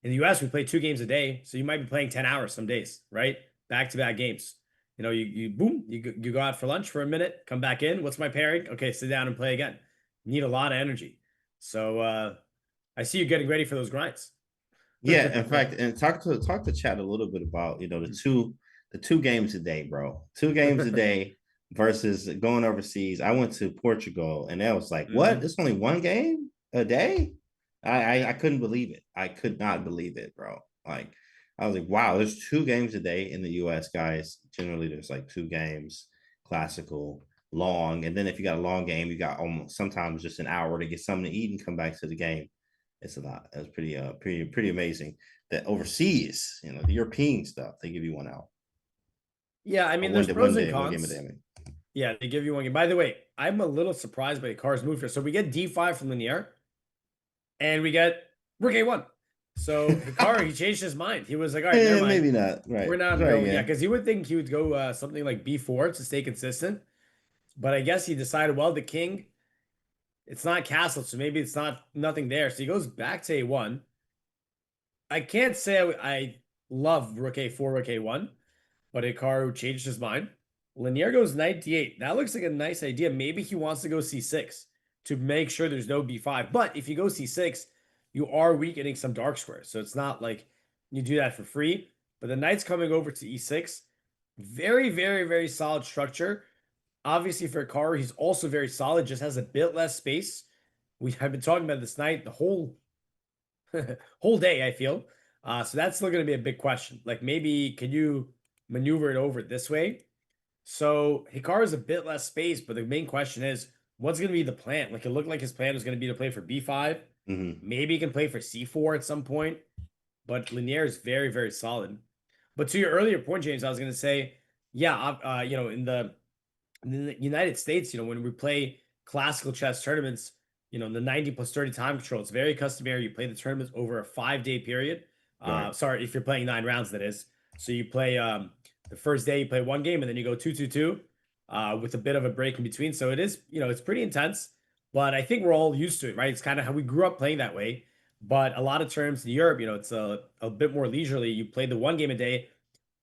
In the US, we play 2 games a day, so you might be playing 10 hours some days, right? Back-to-back games. You go out for lunch for a minute, come back in. What's my pairing? Okay, sit down and play again. You need a lot of energy. So I see you getting ready for those grinds. Yeah, in fact, and talk to chat a little bit about the two games a day, bro. 2 games a day versus going overseas. I went to Portugal, and that was like, what? It's only 1 game a day? I couldn't believe it. I could not believe it, bro. Like, I was like, wow, there's 2 games a day in the US, guys. Generally, there's like 2 games, classical, long. And then if you got a long game, you got almost sometimes just an hour to get something to eat and come back to the game. It's a lot. That's pretty amazing. That overseas, the European stuff, they give you 1 hour. Yeah, I mean, One there's day, pros and one game a cons. day. I mean. Yeah, they give you 1 game. By the way, I'm a little surprised by Hikaru's move here. So we get D5 from Linear, and we get Rook A1. So Hikaru, he changed his mind. He was like, all right, never mind. Maybe not. Right. We're not Try going. again. Yeah, because you would think he would go something like B4 to stay consistent. But I guess he decided, well, the king, it's not castle, so maybe it's nothing there. So he goes back to A1. I can't say I love Rook A4, Rook A1, but Hikaru changed his mind. Lanier goes knight D8. That looks like a nice idea. Maybe he wants to go C6 to make sure there's no B5. But if you go C6, you are weakening some dark squares. So it's not like you do that for free. But the knight's coming over to E6. Very, very, very solid structure. Obviously, for Hikaru, he's also very solid, just has a bit less space. We have been talking about this night the whole whole day, I feel. So that's still going to be a big question. Like, maybe can you maneuver it over this way? So Hikaru is a bit less space, but the main question is, what's going to be the plan? Like, it looked like his plan was going to be to play for B5. Maybe he can play for C4 at some point. But Linier is very, very solid. But to your earlier point, James, I was going to say, yeah, in the United States, when we play classical chess tournaments, the 90 plus 30 time control, it's very customary. You play the tournaments over a 5-day period. Right. Sorry, if you're playing 9 rounds, that is. So you play the first day, you play 1 game, and then you go 2-2-2 with a bit of a break in between. So it is, it's pretty intense, but I think we're all used to it, right? It's kind of how we grew up playing that way. But a lot of terms in Europe, it's a bit more leisurely. You play the 1 game a day.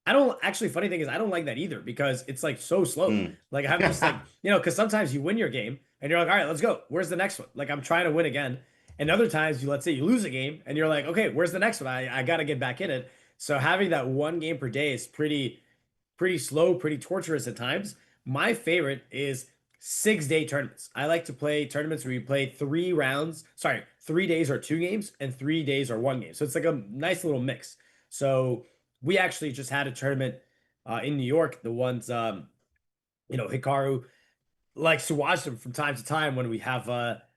I don't actually, funny thing is, I don't like that either because it's like so slow. Like, I'm just like, because sometimes you win your game and you're like, all right, let's go. Where's the next one? Like, I'm trying to win again. And other times, let's say you lose a game and you're like, okay, where's the next one? I got to get back in it. So having that 1 game per day is pretty slow, pretty torturous at times. My favorite is 6-day tournaments. I like to play tournaments where you play 3 rounds. Sorry, 3 days or 2 games and 3 days or 1 game. So it's like a nice little mix. So we actually just had a tournament in New York. The ones, Hikaru likes to watch them from time to time when we have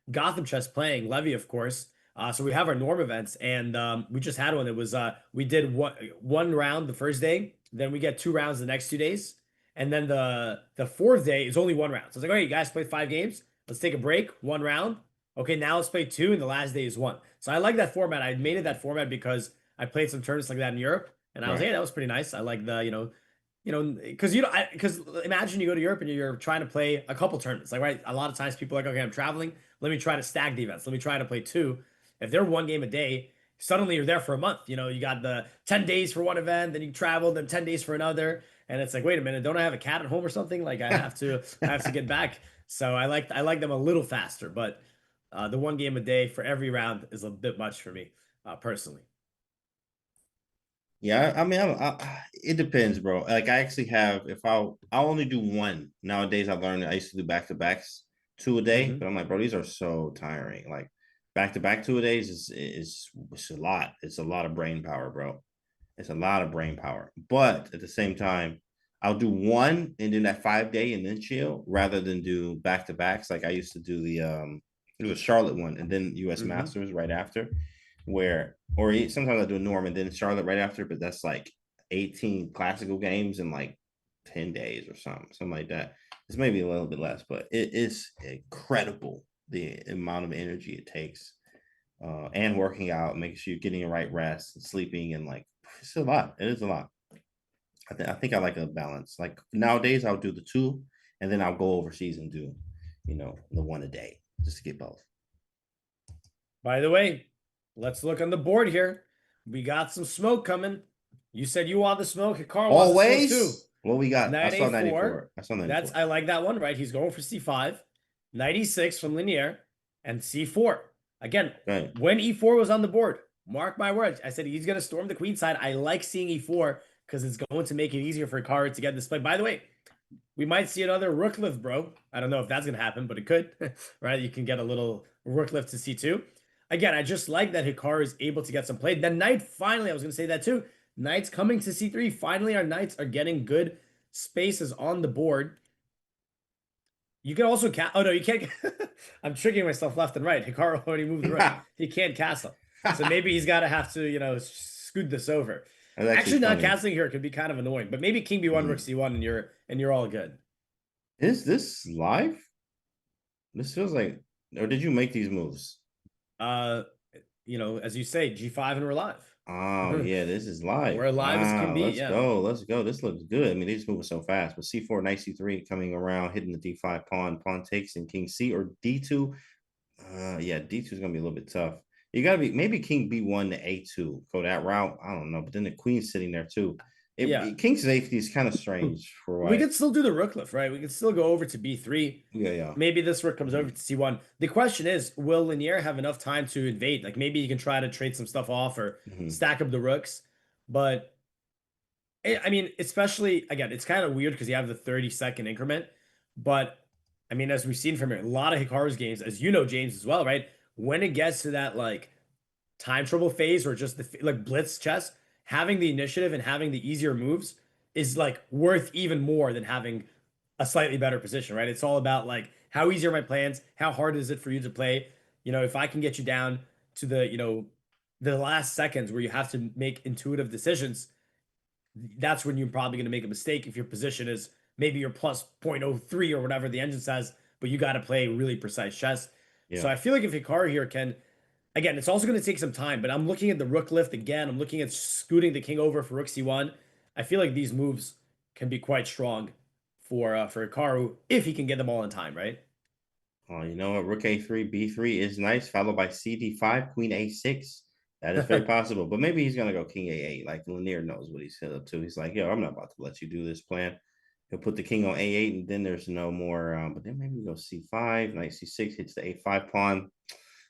Gotham Chess playing, Levy, of course. So we have our Norm events, and we just had one. It was we did one round the first day, then we get 2 rounds the next 2 days, and then the 4th day is only 1 round. So it's like, all right, you guys played 5 games. Let's take a break. 1 round. Okay, now let's play 2, and the last day is 1. So I like that format. I made it that format because I played some tournaments like that in Europe. And I was like, hey, that was pretty nice. I like the, because imagine you go to Europe and you're trying to play a couple tournaments. Like, right, a lot of times people are like, okay, I'm traveling. Let me try to stack the events. Let me try to play 2. If they're 1 game a day, suddenly you're there for a month. You got the 10 days for one event, then you travel, then 10 days for another. And it's like, wait a minute, don't I have a cat at home or something? Like, I have to get back. So I like them a little faster, but the 1 game a day for every round is a bit much for me, personally. Yeah, I mean, it depends, bro. Like, I actually have, if I'll only do 1 nowadays. I learned I used to do back-to-backs 2 a day, but I'm like, bro, these are so tiring. Like, back-to-back 2 a days is it's a lot. It's a lot of brain power, bro. It's a lot of brain power. But at the same time, I'll do 1 and then that 5-day and then chill rather than do back-to-backs. Like, I used to do it was Charlotte one and then US Masters right after, sometimes I do a Norm and then Charlotte right after, but that's like 18 classical games in like 10 days or something like that. It's maybe a little bit less, but it is incredible the amount of energy it takes, and working out, making sure you're getting the right rest and sleeping, and like, it's a lot. It is a lot. I think I like a balance. Like, nowadays, I'll do the 2, and then I'll go overseas and do, the 1 a day just to get both. By the way, let's look on the board here. We got some smoke coming. You said you want the smoke. Hikaru wants the smoke too. What we got? Knight I saw A4. 94. I saw 94. I like that one, right? He's going for C5. Knight E6 from Linear and C4. Again, Right. when E4 was on the board, mark my words, I said he's going to storm the queen side. I like seeing E4 because it's going to make it easier for Hikaru to get this play. By the way, we might see another rook lift, bro. I don't know if that's going to happen, but it could, right? You can get a little rook lift to C2. Again, I just like that Hikaru is able to get some play. Then knight, finally, I was going to say that too. Knights coming to c3. Finally, our knights are getting good spaces on the board. You can also cast. Oh no, you can't. I'm tricking myself left and right. Hikaru already moved the rook. He can't castle, so maybe he's got to have to, scoot this over. That's Actually, not funny. castling here could be kind of annoying, but maybe king b1, rook c1, and you're all good. Is this live? This feels like, or did you make these moves? As you say, g5 and we're live. Oh yeah, this is live. We're live as can be. Let's Yeah. go. Let's go. This looks good. I mean, they just moving so fast. But c4, knight c3 coming around, hitting the d5 pawn. Pawn takes and king c or d2. Yeah, d2 is gonna be a little bit tough. You gotta be maybe king b1 to a2. Go that route. I don't know. But then the queen's sitting there too. King safety is kind of strange for We could still do the rook lift, right? We could still go over to b3. Yeah. Maybe this rook comes over to c1. The question is, will Linier have enough time to invade? Like maybe you can try to trade some stuff off or stack up the rooks. But I mean, especially again, it's kind of weird because you have the 30-second increment. But I mean, as we've seen from a lot of Hikaru's games, as you know, James, as well, right? When it gets to that like time trouble phase or just the like blitz chess, having the initiative and having the easier moves is like worth even more than having a slightly better position, right? It's all about like how easy are my plans? How hard is it for you to play? If I can get you down to the last seconds where you have to make intuitive decisions, that's when you're probably going to make a mistake if your position is maybe you're plus 0.03 or whatever the engine says, but you got to play really precise chess. Yeah. So I feel like if Hikaru here can, again, it's also going to take some time, but I'm looking at the rook lift again. I'm looking at scooting the king over for rook c1. I feel like these moves can be quite strong for Hikaru if he can get them all in time, right? Oh, you know what? Rook a3, b3 is nice, followed by cd5, queen a6. That is very possible. But maybe he's gonna go king a8. Like Lanier knows what he's set up to. He's like, yo, I'm not about to let you do this plan. He'll put the king on a8, and then there's no more. But then maybe we go c5, knight c6 hits the a5 pawn.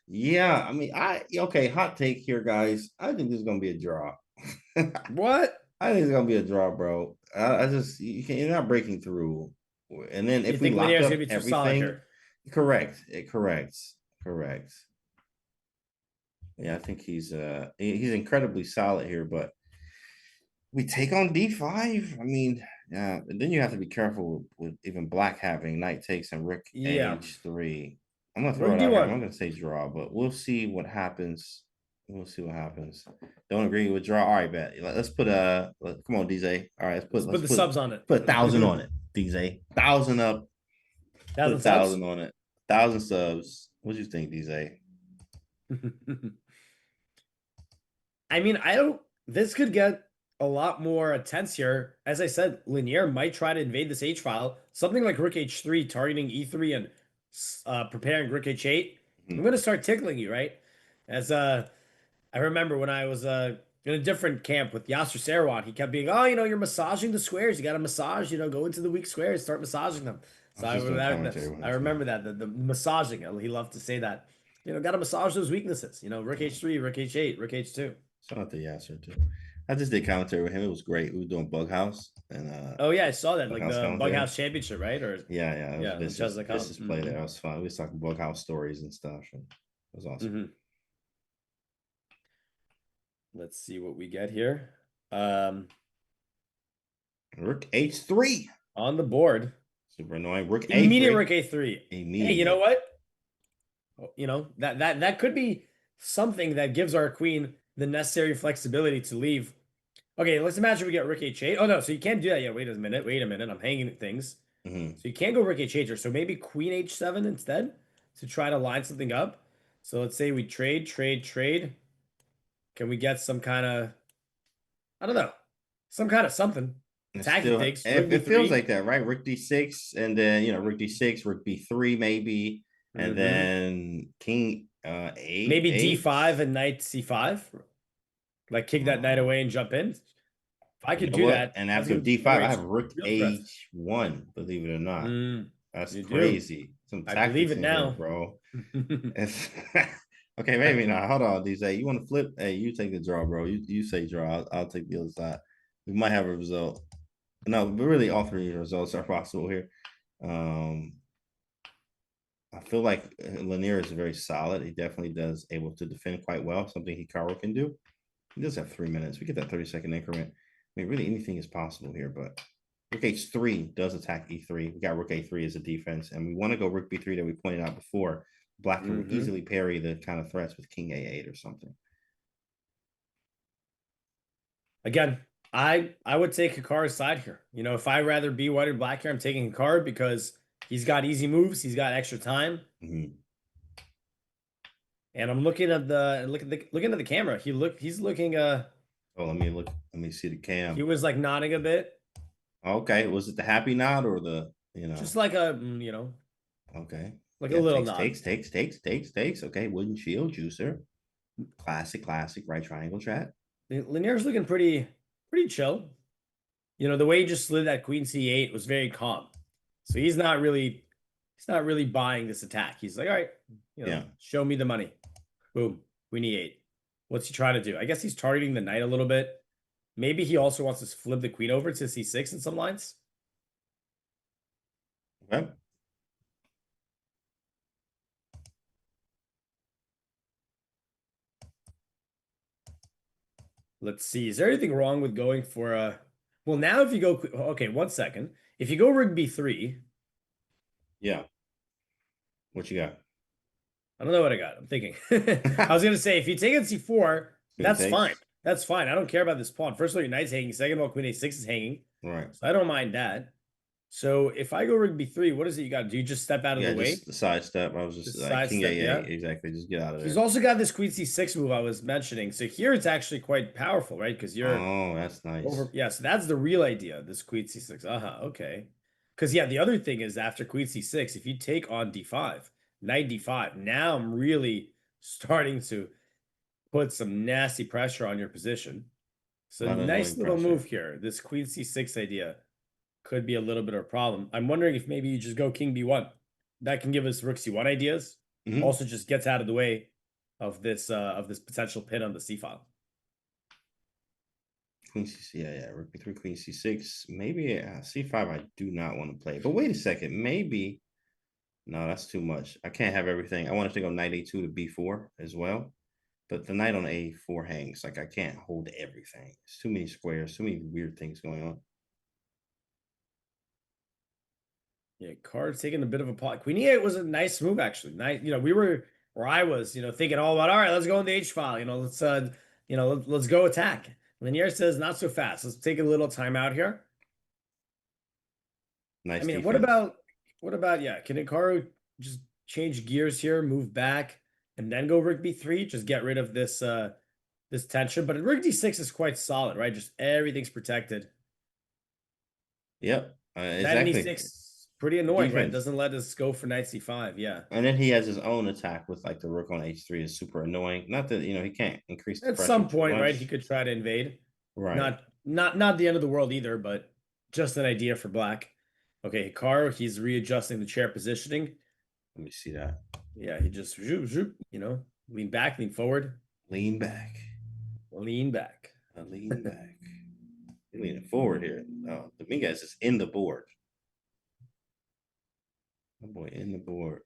Yeah, I mean, okay, hot take here, guys. I think this is gonna be a draw. What? I think it's gonna be a draw, bro. I just you're not breaking through. And then if we lock up everything, correct. Yeah, I think he's incredibly solid here, but we take on d5. I mean, yeah, and then you have to be careful with even black having knight takes and rook h3. I'm gonna throw it out here. I'm gonna say draw, but we'll see what happens. Don't agree with draw. All right, bet. Let's put come on, DJ. All right, let's put the subs on it. Put 1,000 on it, DJ. 1,000 up. 1,000 on it. 1,000 subs. What do you think, DJ? I mean, this could get a lot more tense here. As I said, Linier might try to invade this H file. Something like rook h3, targeting e3 and preparing rook h8. I'm going to start tickling you, right? As I remember when I was in a different camp with Yasser Sarwan, he kept being, oh, you're massaging the squares. You got to massage, go into the weak squares, start massaging them. So I remember that, the massaging. He loved to say that. Got to massage those weaknesses. Rook h3, rook h8, rook h2. Shout out to Yasser too. I just did commentary with him. It was great. We were doing Bug House and oh yeah, I saw that, like the Bug House Championship, right? Or yeah, this play there. It was fun. We was talking Bug House stories and stuff. And it was awesome. Let's see what we get here. Rook h3 on the board. Super annoying. Rook immediate a3. rook a3. Hey, you know what? That could be something that gives our queen the necessary flexibility to leave. Okay, let's imagine we get rook h8. Oh no, so you can't do that yet. Wait a minute. I'm hanging things. So you can't go rook h8 here. So maybe queen h7 instead to try to line something up. So let's say we trade. Can we get some kind of, I don't know, some kind of something? Attacking things. It feels like that, right? Rook d6, and then rook d6, rook b3 maybe, and then king a8. Maybe d5 and knight c5. Like kick that knight away and jump in. If I could do that. And after d5, I have rook h1, believe it or not. That's crazy. I believe it now, bro. Okay, maybe not. Hold on, DJ. You want to flip? Hey, you take the draw, bro. You say draw. I'll take the other side. We might have a result. No, but really, all three results are possible here. I feel like Lanier is very solid. He definitely able to defend quite well. Something Hikaru can do. He does have 3 minutes. We get that 30-second increment. I mean, really anything is possible here, but Rook H3 does attack E3. We got Rook A3 as a defense, and we want to go Rook B3 that we pointed out before. Black can easily parry the kind of threats with King A8 or something. Again, I would take Hikaru's side here. You know, if I rather be white or black here, I'm taking Hikaru because he's got easy moves, he's got extra time. And I'm looking at the looking at the camera. He's looking Oh, let me see the cam. He was like nodding a bit. Okay, was it the happy nod or the, just like a okay. Like a little nod. Takes. Okay, wooden shield, juicer. Classic, right triangle chat. Linier's looking pretty chill. You know, the way he just slid that queen c8 was very calm. So he's not really buying this attack. He's like, all right, show me the money. Boom, queen e8. What's he trying to do? I guess he's targeting the knight a little bit. Maybe he also wants to flip the queen over to c6 in some lines. Okay. Let's see. Is there anything wrong with going for a... Well, now if you go... Okay, 1 second. If you go rook b3... Yeah. What you got? I don't know what I got. I'm thinking. I was going to say, if you take it c4, that's fine. That's fine. I don't care about this pawn. First of all, your knight's hanging. Second of all, queen a6 is hanging. Right. So I don't mind that. So if I go rook b3, what is it you got? Do you just step out of the way? Just the side step. I was just like king a8. Yeah. Exactly. Just get out of there. He's also got this queen c6 move I was mentioning. So here it's actually quite powerful, right? Because you're... Oh, that's nice. Yeah, so that's the real idea, this queen c6. Okay. Because, yeah, the other thing is after queen c6, if you take on d5, knight d5, now I'm really starting to put some nasty pressure on your position. So nice little move here. This queen c6 idea could be a little bit of a problem. I'm wondering if maybe you just go king b1. That can give us rook c1 ideas. Also just gets out of the way of this potential pin on the c file. Queen c6, yeah, rook b3, queen c6. Maybe c5 I do not want to play. But wait a second, maybe... No, that's too much. I can't have everything. I wanted to go knight a2 to b4 as well. But the knight on a4 hangs. Like, I can't hold everything. It's too many squares, too many weird things going on. Yeah, card's taking a bit of a pot. Queen e8 was a nice move, actually. Nice, we were where I was, thinking all about, all right, let's go in the H file. Let's go attack. Linier says not so fast. Let's take a little time out here. Nice. I mean, defense. what about can Hikaru just change gears here, move back, and then go rook b3, just get rid of this this tension? But rook d6 is quite solid, right? Just everything's protected. Yep. Exactly. Knight e6. Pretty annoying, right? Doesn't let us go for knight c5. Yeah. And then he has his own attack with like the rook on h3 is super annoying. Not that he can't increase the at some point, right? He could try to invade. Right. Not the end of the world either, but just an idea for black. Okay, Hikaru, he's readjusting the chair positioning. Let me see that. Yeah, he just lean back, lean forward. Lean back. Lean back. Lean back. Leaning forward here. Oh, Dominguez is in the board. Oh boy, in the board.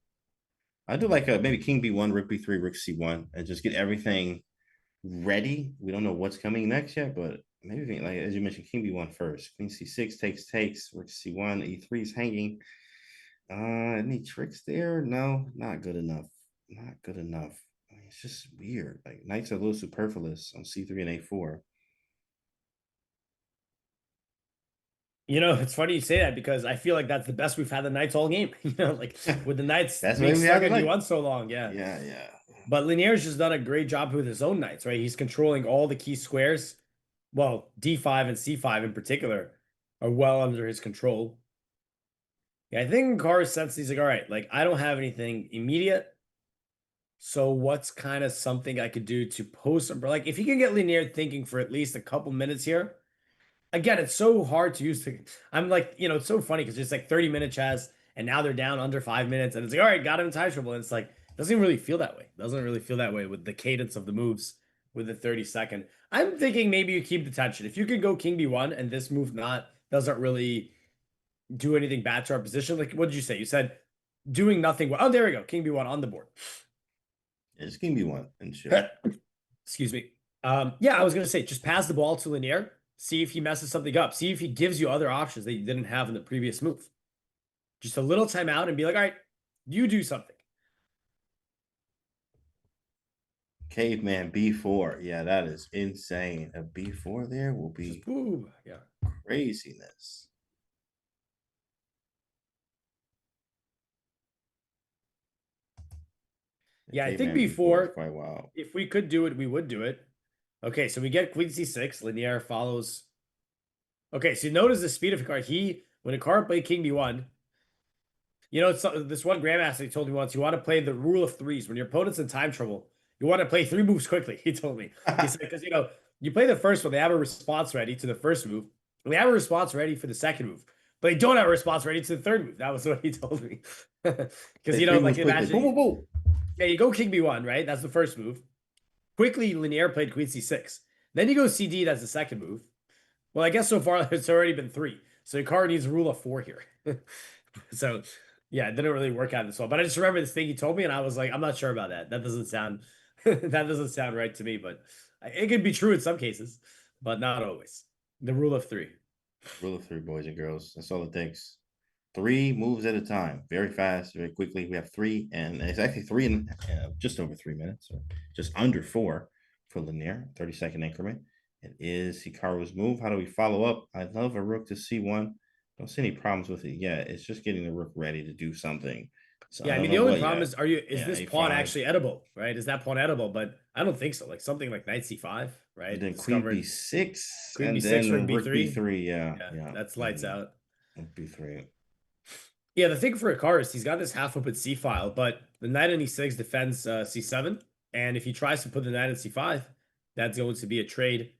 I do like maybe king b1, rook b3, rook c1, and just get everything ready. We don't know what's coming next yet, but maybe like as you mentioned, king b1 first. Queen c6 takes, rook c1, e3 is hanging. Any tricks there? No, not good enough. Not good enough. I mean, it's just weird. Like knights are a little superfluous on c3 and a4. It's funny you say that because I feel like that's the best we've had the knights all game. Like with the knights That's being maybe stuck I at like. d1 so long. Yeah. Yeah. But Linier's just done a great job with his own knights, right? He's controlling all the key squares. Well, d5 and c5 in particular are well under his control. Yeah, I think Hikaru's sense he's like, all right, like I don't have anything immediate. So what's kind of something I could do to post him? Like if he can get Linier thinking for at least a couple minutes here. Again, it's so hard to use. I'm like, it's so funny because it's like 30-minute chess, and now they're down under 5 minutes, and it's like, all right, got him in time trouble, and it's like doesn't even really feel that way. Doesn't really feel that way with the cadence of the moves with the 30-second. I'm thinking maybe you keep the tension. If you could go king b1 and this move doesn't really do anything bad to our position. Like, what did you say? You said doing nothing. Oh, there we go. King b1 on the board. It's king b1 and shit. Excuse me. Yeah, I was gonna say just pass the ball to Lanier, see if he messes something up, see if he gives you other options that you didn't have in the previous move. Just a little timeout and be like, all right, you do something. Caveman B4. Yeah, that is insane. A B4 there will be Just boom. Yeah. craziness. Yeah, I think Caveman B4 is before, quite wild. if we could do it, we would do it. Okay, so we get Queen C6. Lanier follows. Okay, so you notice the speed of Hikaru. When Hikaru played King B1, you know, this one Grandmaster he told me once, you want to play the rule of threes. When your opponent's in time trouble, you want to play 3 moves quickly, he told me. He said, because, you know, you play the first one, they have a response ready to the first move, and they have a response ready for the second move, but they don't have a response ready to the third move. That was what he told me. Because, you know, like imagine, boom, boom, boom. Yeah, you go King B1, right? That's the first move. Quickly, Lanier played Queen C6. Then you go CD, that's the second move. Well, I guess so far it's already been 3. So Hikaru needs a rule of 4 here. So yeah, it didn't really work out this well. But I just remember this thing he told me, and I was like, I'm not sure about that. That doesn't sound that doesn't sound right to me, but it could be true in some cases, but not always. The rule of 3. Rule of 3, boys and girls. That's all it takes. 3 moves at a time, very fast, very quickly. We have 3, and it's actually 3 in just over 3 minutes, or just under 4 for Lanier, 30-second increment. It is Hikaru's move. How do we follow up? I love a rook to C1. Don't see any problems with it yet. It's just getting the rook ready to do something. So Yeah, I mean the only problem is, is this pawn actually edible, right? Is that pawn edible? But I don't think so. Like something like Knight C5, right? And then Queen B6, Queen and B6, then rook rook B3. B3. Yeah. That's lights out. Rook B3. Yeah, the thing for Hikaru is he's got this half open C file, but the knight on E6 defends C7, and if he tries to put the knight on C5, that's going to be a trade.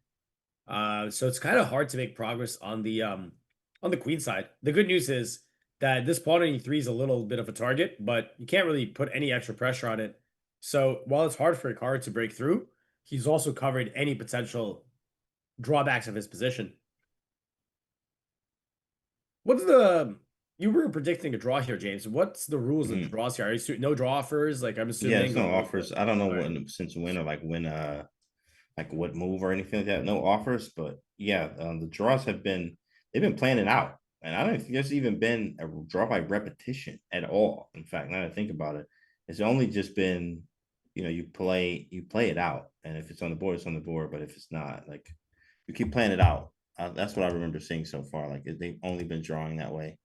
So it's kind of hard to make progress on the queen side. The good news is that this pawn on E3 is a little bit of a target, but you can't really put any extra pressure on it. So while it's hard for Hikaru to break through, he's also covered any potential drawbacks of his position. What's the You were predicting a draw here, James. What's the rules of draws here? Are you no draw offers? Like I'm assuming. Yeah, there's no offers. I don't know what in the sense of win or like what move or anything like that. No offers, but yeah, the draws they've been planning out, and I don't think there's even been a draw by repetition at all. In fact, now that I think about it, it's only just been, you play it out, and if it's on the board, it's on the board. But if it's not, like you keep playing it out. That's what I remember seeing so far. Like they've only been drawing that way.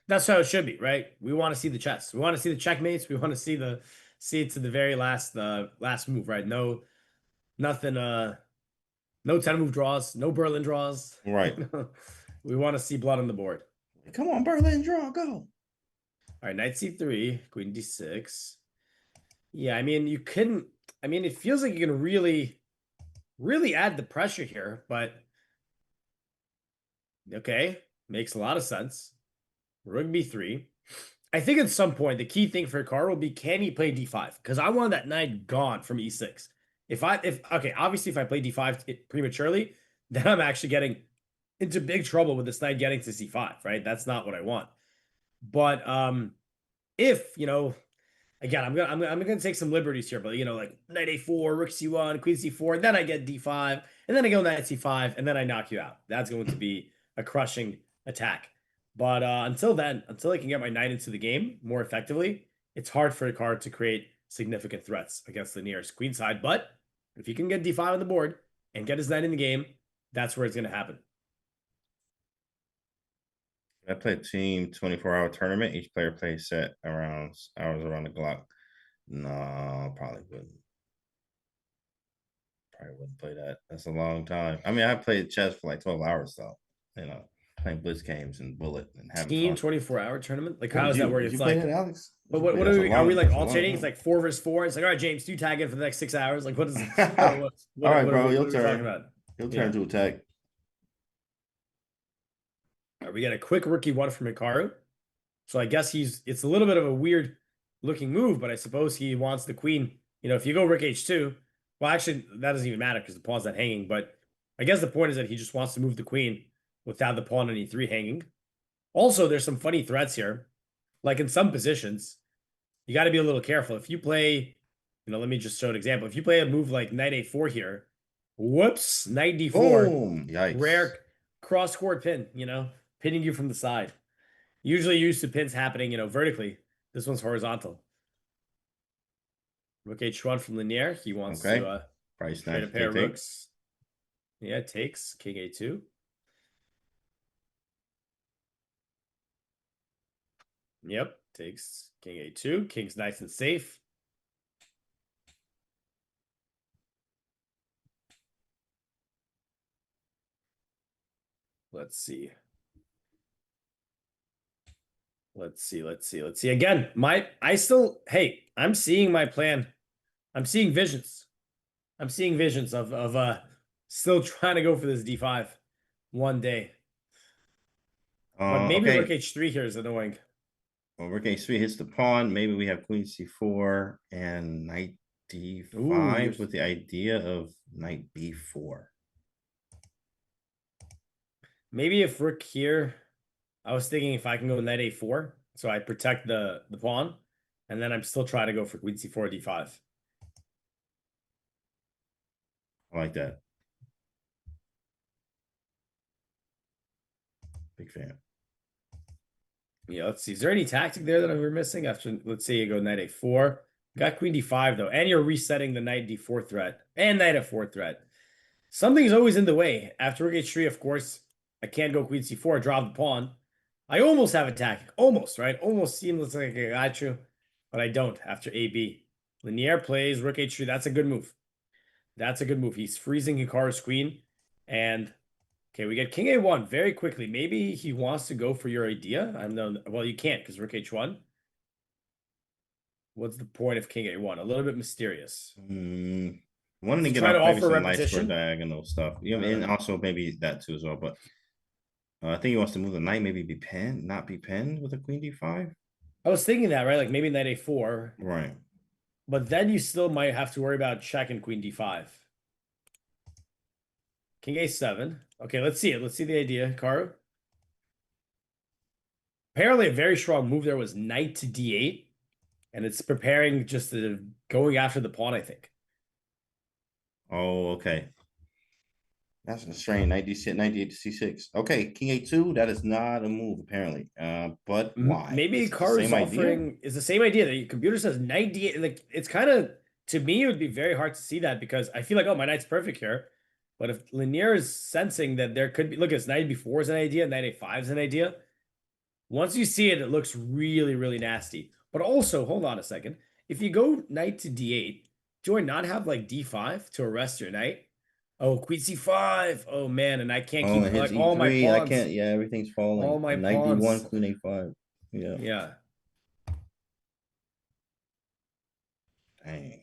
That's how it should be, right? We want to see the chess. We want to see the checkmates. We want to see it to the very last move, right? Nothing. No 10 move draws. No Berlin draws. Right. We want to see blood on the board. Come on, Berlin, draw, go. All right, knight c3, queen d6. Yeah, I mean you couldn't. I mean it feels like you can really add the pressure here, but okay, makes a lot of sense. Rook b3. I think at some point the key thing for Hikaru will be, can he play d5? Because I want that knight gone from e6. Obviously if I play d5 prematurely, then I'm actually getting into big trouble with this knight getting to c5, right? That's not what I want. But if again, I'm gonna take some liberties here, but like knight a4, rook c1, queen c4, then I get d5, and then I go knight c5, and then I knock you out. That's going to be a crushing attack. But until I can get my knight into the game more effectively, it's hard for Hikaru to create significant threats against the nearest queen side. But if he can get d5 on the board and get his knight in the game, that's where it's going to happen. I play a team 24-hour tournament. Each player plays set around hours around the clock. No, probably wouldn't. Probably wouldn't play that. That's a long time. I mean, I played chess for like 12 hours though. Playing blitz games and bullet and having team fun. 24-hour tournament. Like how does that work? Did It's you like play that, Alex? But what are we like alternating? It's like 4 versus 4. It's like, all right, James, do tag in for the next 6 hours. Like what is all right, bro, your turn. Your turn to attack. All right, we get a quick rookie one from Hikaru. So I guess it's a little bit of a weird looking move, but I suppose he wants the queen. If you go rook h2, well, actually, that doesn't even matter because the pawn's not hanging. But I guess the point is that he just wants to move the queen without the pawn on e3 hanging. Also, there's some funny threats here. Like in some positions, you got to be a little careful. If you play let me just show an example. If you play a move like knight a4 here, whoops, knight d4, Boom. Yikes. rare cross-court pin, pinning you from the side. Usually used to pins happening, vertically. This one's horizontal. Rook h1 from Linier. He wants to Price trade nice. a pair of Take. rooks. Yeah, takes. King a2. Yep, takes king a2. King's nice and safe. Let's see. Let's see. Again, I'm seeing my plan. I'm seeing visions. I'm seeing visions of still trying to go for this d5 one day. But maybe Okay. rook h3 here is annoying. Well, rook h3 hits the pawn. Maybe we have queen c4 and knight d5 with the idea of knight b4. Maybe if rook here, I was thinking if I can go knight a4, so I protect the pawn, and then I'm still trying to go for queen c4 d5. I like that. Big fan. Yeah, let's see. Is there any tactic there that we're missing after, let's say you go knight a4. Got queen d5 though, and you're resetting the knight d4 threat and knight f4 threat. Something's always in the way. After rook h3, of course, I can't go queen c4, drop the pawn. I almost have a tactic. Almost, right? Almost seems like I got you, but I don't after AB. Linier plays rook h3. That's a good move. That's a good move. He's freezing Hikaru's queen. And, okay, we get king a1 very quickly. Maybe he wants to go for your idea. I don't know. Well, you can't because rook h1. What's the point of king a1? A little bit mysterious. Wanting to get try to off maybe offer some nice repetition? diagonal stuff. Yeah, and also maybe that too as well. But I think he wants to move the knight, maybe be pinned, not be pinned with a queen d5. I was thinking that, right? Like maybe knight a4. Right. But then you still might have to worry about check and queen d5. King a7. Okay, let's see it. Let's see the idea, Hikaru. Apparently, a very strong move there was knight to d8. And it's preparing just the going after the pawn, I think. Oh, okay. That's a strange. Knight d6, knight d8 to c6. Okay, king a2. That is not a move apparently. But why? Maybe Hikaru's offering is the same idea. The computer says knight d8. Like it's kind of, to me, it would be very hard to see that because I feel like, oh, my knight's perfect here. But if Linier is sensing that there could be, look, it's knight b4 is an idea, knight a5 is an idea. Once you see it, it looks really, really nasty. But also, hold on a second. If you go knight to d8, do I not have like d5 to arrest your knight? Oh, queen c5. Oh man, and I can't keep like E3. all my pawns. I can't. Yeah, everything's falling. All my knight pawns. d1, queen a5. Yeah. Yeah. Dang.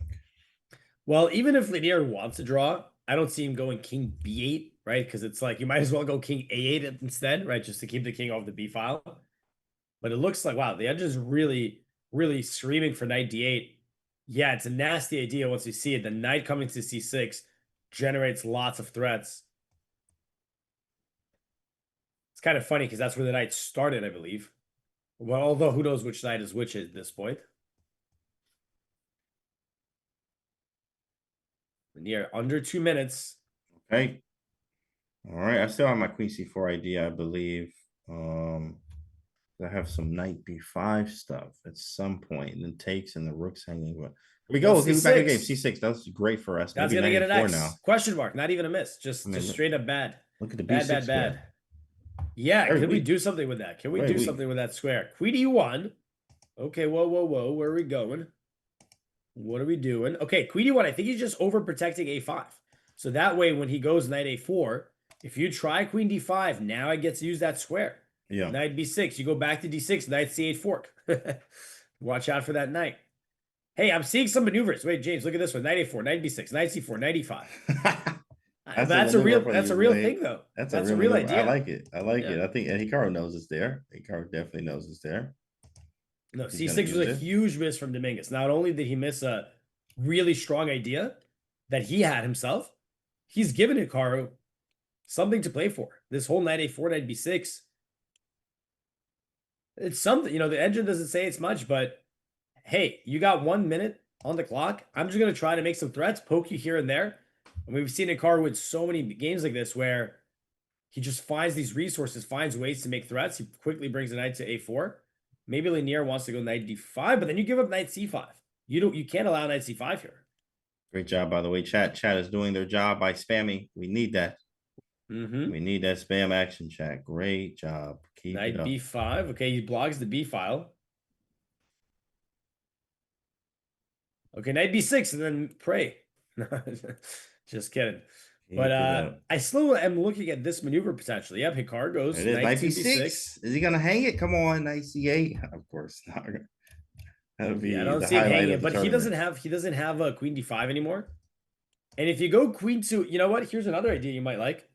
Well, even if Linier wants to draw, I don't see him going king b8, right? Because it's like you might as well go king a8 instead, right? Just to keep the king off the b file. But it looks like, wow, the edge is really, really screaming for knight d8. Yeah, it's a nasty idea once you see it. The knight coming to c6 generates lots of threats. It's kind of funny because that's where the knight started, I believe. Well, although who knows which knight is which at this point. Near under 2 minutes. Okay. All right. I still have my queen c4 idea, I believe. I have some knight b5 stuff at some point, and then takes and the rook's hanging. But here we go. Give me back in the game. C6. That's great for us. That's Maybe gonna get an X. now. Question mark. Not even a miss. Just straight up bad. Look at the bad, B6 bad. Yeah, Very can we weak. do something with that? Can we Very do weak. something with that square? Queen e1. Okay, whoa. Where are we going? What are we doing? Okay, queen e1. I think he's just overprotecting a5. So that way, when he goes knight a4, if you try queen d5, now I get to use that square. Yeah. Knight b6. You go back to d6. Knight c8 fork. Watch out for that knight. Hey, I'm seeing some maneuvers. Wait, James, look at this one. Knight a4, knight b6, knight c4, knight e5. That's a real thing, though. That's a real idea. I like it. I like it. I think Hikaru knows it's there. Hikaru definitely knows it's there. No, c6 was a huge miss from Dominguez. Not only did he miss a really strong idea that he had himself, he's given Hikaru something to play for. This whole knight a4, knight b6. It's something, the engine doesn't say it's much, but hey, you got 1 minute on the clock, I'm just going to try to make some threats, poke you here and there. And we've seen Hikaru win so many games like this where he just finds these resources, finds ways to make threats. He quickly brings the knight to a4. Maybe Lanier wants to go knight d5, but then you give up knight c5. You can't allow knight c5 here. Great job, by the way. Chat is doing their job by spamming. We need that. Mm-hmm. We need that spam action, chat. Great job. Keep Knight it up. b5. Okay, he blocks the b file. Okay, knight b6 and then pray. Just kidding. But I still am looking at this maneuver potentially. Yep, Hikaru goes It is knight knight to b6. b6. Is he gonna hang it? Come on, knight c8. Of course not. That would be Yeah, I don't the see him highlight hanging of it, the but he tournament. doesn't have a queen d5 anymore. And if you go queen to, you know what? Here's another idea you might like.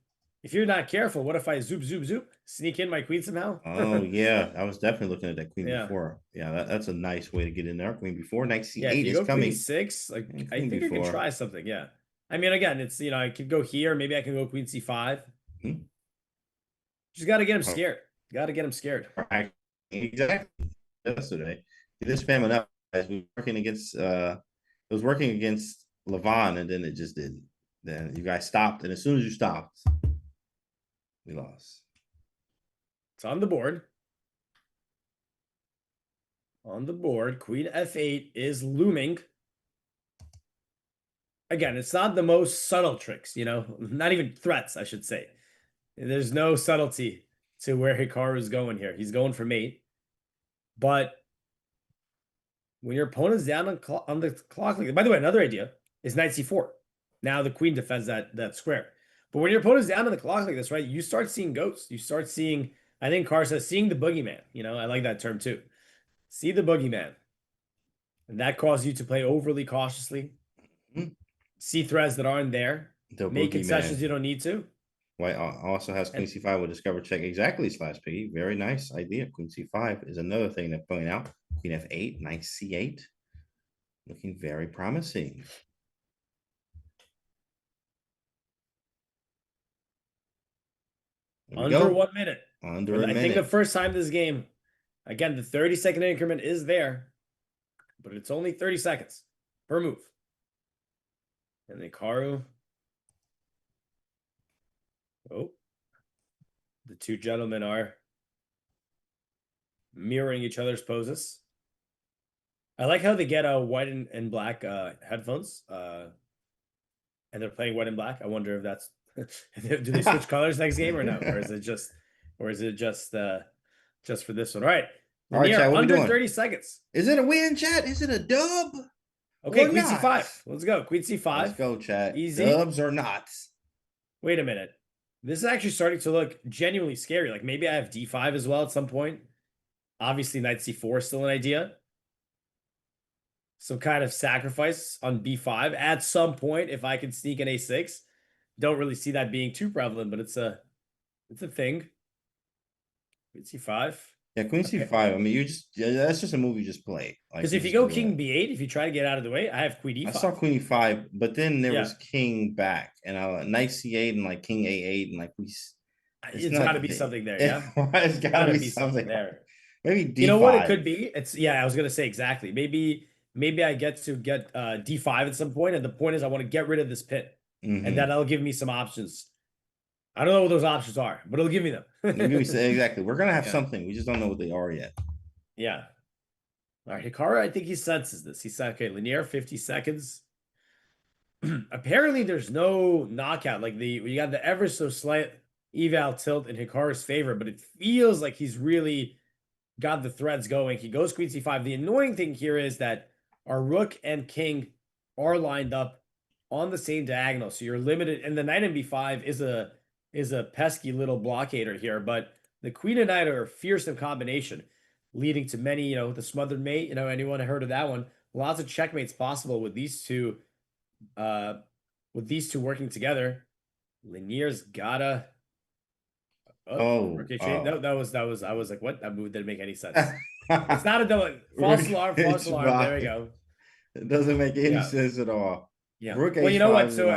If you're not careful, what if I zoop, sneak in my queen somehow? Oh yeah, I was definitely looking at that queen Yeah. before. Yeah, that's a nice way to get in there. Queen before, knight c8 Yeah, if you is go coming. queen e6, like And I queen think I can b4. try something. Yeah. I mean, again, it's, you know, I could go here. Maybe I can go queen c5. Mhm. Just got to get him Oh. scared. Got to get him scared. Exactly. Yesterday, he just spamming up as we were working against. It was working against Levon, and then it just didn't. Then you guys stopped, and as soon as you stopped, we lost. It's on the board. On the board, queen f8 is looming. Again, it's not the most subtle tricks, you know, not even threats, I should say. There's no subtlety to where Hikaru is going here. He's going for mate. But when your opponent's down on the clock, by the way, another idea is knight c4. Now the queen defends that square. But when your opponent's down on the clock like this, right, you start seeing ghosts. You start seeing, I think Carr says, seeing the boogeyman. You know, I like that term too. See the boogeyman. And that causes you to play overly cautiously. Mhm. See threads that aren't there. The Make concessions boogeyman. you don't need to. White also has queen c5 with discover check. Exactly, slash piggy. Very nice idea. Queen c5 is another thing to point out. Queen f8, knight c8. Looking very promising. Under 1 minute. Under a minute. I think the first time this game, again, the 30-second increment is there, but it's only 30 seconds per move. And Hikaru. Oh. The two gentlemen are mirroring each other's poses. I like how they get white and black headphones. And they're playing white and black. I wonder if that's do they switch colors next game or no? Or is it just for this one? All right. All right, chat, what we under doing? 30 seconds. Is it a win, chat? Is it a dub? Okay, or queen not? c5. Let's go. Queen c5. Let's go, chat. Easy. Dubs or not? Wait a minute. This is actually starting to look genuinely scary. Like maybe I have d5 as well at some point. Obviously, knight c4 is still an idea. Some kind of sacrifice on b5 at some point if I can sneak an a6. Don't really see that being too prevalent, but it's a thing. Queen c5. Yeah, queen c5. I mean, that's just a move you just play. Because if you go king b8, if you try to get out of the way, I have queen e5. I saw queen e5, but then there was king back, and knight c8 and like king a8 and like it's got to be something there, yeah. It's got to be something there. Maybe d5. You know what it could be? I was gonna say exactly. Maybe I get d5 at some point, and the point is I want to get rid of this pin, and that'll give me some options. I don't know what those options are, but it'll give me them. Exactly. We're gonna have something. We just don't know what they are yet. Yeah. All right, Hikaru, I think he senses this. He said, okay, Lanier, 50 seconds. Apparently, there's no knockout. Like you got the ever so slight eval tilt in Hikaru's favor, but it feels like he's really got the threads going. He goes queen c5. The annoying thing here is that our rook and king are lined up on the same diagonal, so you're limited. And the knight and b5 is a pesky little blockader here, but the queen and knight are a fearsome combination, leading to many, you know, the smothered mate. You know, anyone heard of that one? Lots of checkmates possible with these two working together. Lanier's gotta. No, that was. I was like, what? That move didn't make any sense. It's not a double. False alarm. False alarm. Right. There we go. It doesn't make any sense at all. Yeah. Well, you know what? So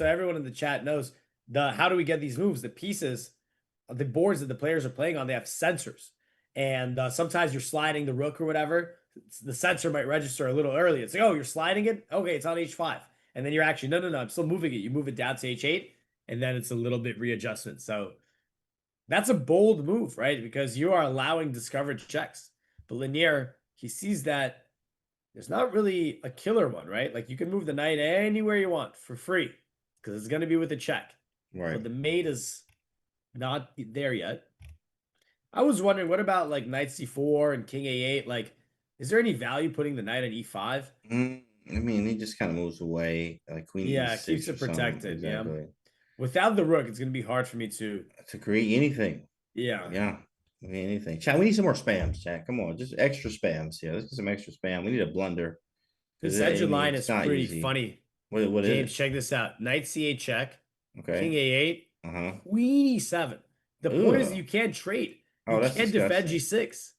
everyone in the chat knows how do we get these moves? The pieces, the boards that the players are playing on, they have sensors, and sometimes you're sliding the rook or whatever. the sensor might register a little early. It's like, oh, you're sliding it? Okay, it's on H5. And then you're actually, no, I'm still moving it. You move it down to H8, and then it's a little bit readjustment. So that's a bold move, right? Because you are allowing discovered checks. But Lanier, he sees that there's not really a killer one, right? Like you can move the knight anywhere you want for free because it's going to be with a check. Right. But the mate is not there yet. I was wondering, what about like knight c4 and king a8? Like, is there any value putting the knight on e5? I mean, he just kind of moves away, like queen Yeah, e6 keeps or it something. protected. Exactly. Yeah. Without the rook, it's going to be hard for me to create anything. Yeah. Yeah. I mean, anything. Chat, we need some more spams, chat. Come on, just extra spams. Yeah, let's get some extra spam. We need a blunder. This edge line is pretty easy. funny. What James, is it? check this out. Knight c8 check. Okay. King a8. Uh-huh. Queen e7. The point is Ugh. you can't trade. Oh, You that's can't defend disgusting. g6.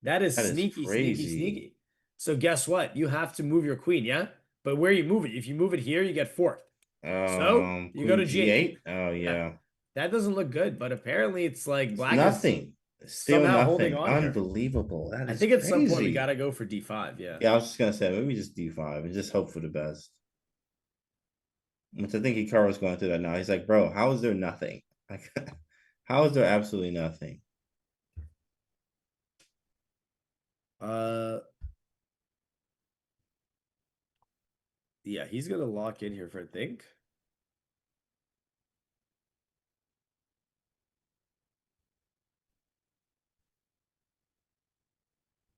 That is sneaky, crazy. sneaky. So guess what? You have to move your queen, yeah? But where you move it, if you move it here, you get forked. So you go to G8. g8. Oh yeah. That doesn't look good, but apparently it's like black Nothing. Still somehow nothing. holding on here. Unbelievable. That is I think at some point we crazy. gotta go for d5. Yeah. Yeah, I was just gonna say maybe just d5 and just hope for the best. Which I think Hikaru's going through that now. He's like, bro, how is there nothing? Like, how is there absolutely nothing? Yeah, he's gonna lock in here for I think.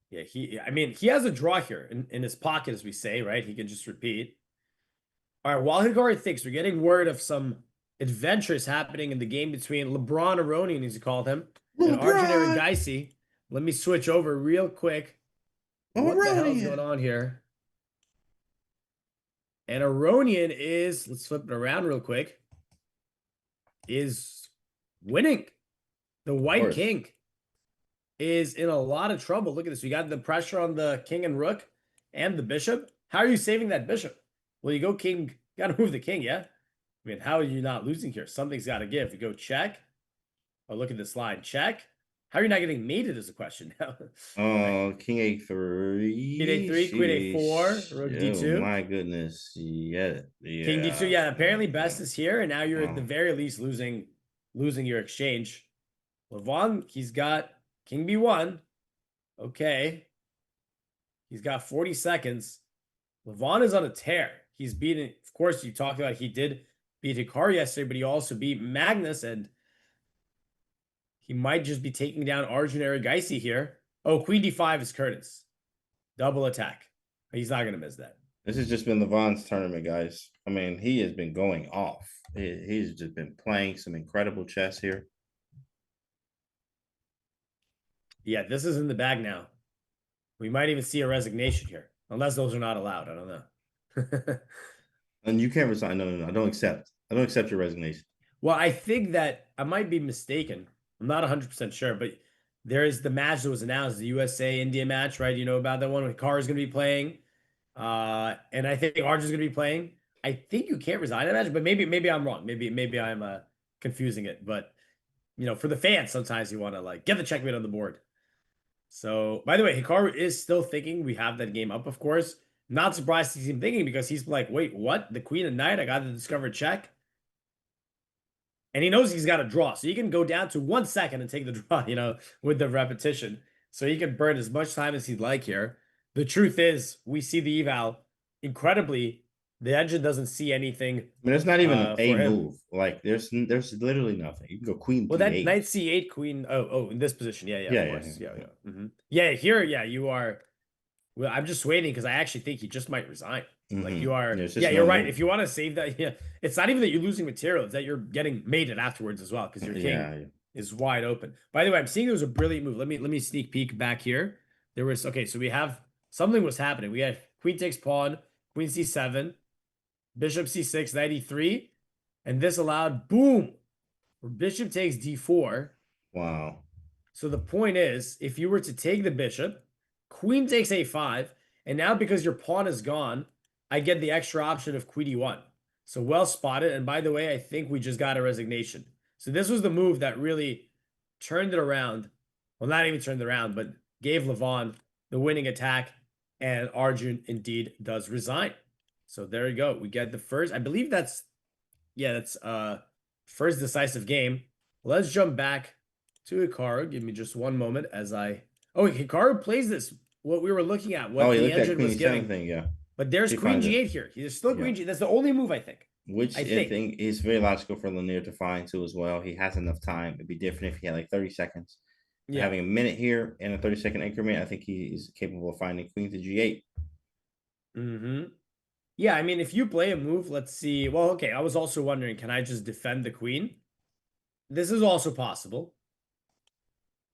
Yeah, I mean, he has a draw here in his pocket, as we say, right? He can just repeat. All right, while Hikaru thinks, we're getting word of some adventures happening in the game between LeBron Aronian, as he called him, and Arjun Erigaisi. Let me switch over real quick. What the hell is going on here? And Aronian is, let's flip it around real quick, is winning. The white king is in a lot of trouble. Look at this. You got the pressure on the king and rook and the bishop. How are you saving that bishop? Well, you go king. You got to move the king, yeah? I mean, how are you not losing here? Something's got to give. You go check. Oh, look at this line. Check. How are you not getting mated is a question now. King a3. King a3, queen a4, rook d2. Oh, my goodness. Yeah. King d2. Yeah, apparently best is here, and now you're at the very least losing your exchange. Levon, he's got king b1. Okay. He's got 40 seconds. Levon is on a tear. He's beaten, of course, you talked about he did beat Hikaru yesterday, but he also beat Magnus, and he might just be taking down Arjun Erigaisi here. Oh, queen d5 is Curtis. Double attack. He's not going to miss that. This has just been Levon's tournament, guys. I mean, he has been going off. He's just been playing some incredible chess here. Yeah, this is in the bag now. We might even see a resignation here. Unless those are not allowed. I don't know. And you can't resign. No. I don't accept your resignation. Well, I think that I might be mistaken. I'm not 100% sure, but there is the match that was announced, the USA-India match, right? You know about that one? Hikaru is going to be playing. And I think Arjun's going to be playing. I think you can't resign that match, but maybe I'm wrong. Maybe I'm confusing it. But, you know, for the fans, sometimes you want to, like, get the checkmate on the board. So, by the way, Hikaru is still thinking we have that game up, of course. Not surprised to see him thinking because he's like, wait, what? The queen and knight? I got the discovered check. And he knows he's got a draw. So you can go down to 1 second and take the draw, you know, with the repetition. So he can burn as much time as he'd like here. The truth is, we see the eval. Incredibly, the engine doesn't see anything. I mean, it's not even a him. move. Like, there's literally nothing. You can go queen Well, d8. that knight c8, queen. Oh, in this position. Yeah, Yeah, of course. Yeah, here, you are. Well, I'm just waiting because I actually think he just might resign. Like you are. Yeah, you're right. If you want to save that, yeah, it's not even that you're losing material; it's that you're getting mated afterwards as well because your king is wide open. By the way, I'm seeing there was a brilliant move. Let me sneak peek back here. There was so we have something was happening. We had queen takes pawn, queen c7, bishop c6, knight e3, and this allowed boom, bishop takes d4. Wow. So the point is, if you were to take the bishop, queen takes a5, and now because your pawn is gone, I get the extra option of queen e1. So well spotted. And by the way, I think we just got a resignation. So this was the move that really turned it around. Well, not even turned it around, but gave Levon the winning attack, and Arjun indeed does resign. So there you go. We get the first, I believe that's first decisive game. Let's jump back to Hikaru. Give me just one moment as Hikaru plays this, what we were looking at, what he the looked at engine Queen was E7 giving. thing, yeah. But there's He Queen finds it. G8 here. There's still Queen G8. That's the only move, I think. Which I I think. think is very logical for Lanier to find too as well. He has enough time. It'd be different if he had like 30 seconds. Yeah. Having a minute here and a 30-second increment, I think he is capable of finding Queen to G8. Mm-hmm. Yeah, I mean, if you play a move, let's see. Well, okay, I was also wondering, can I just defend the queen? This is also possible.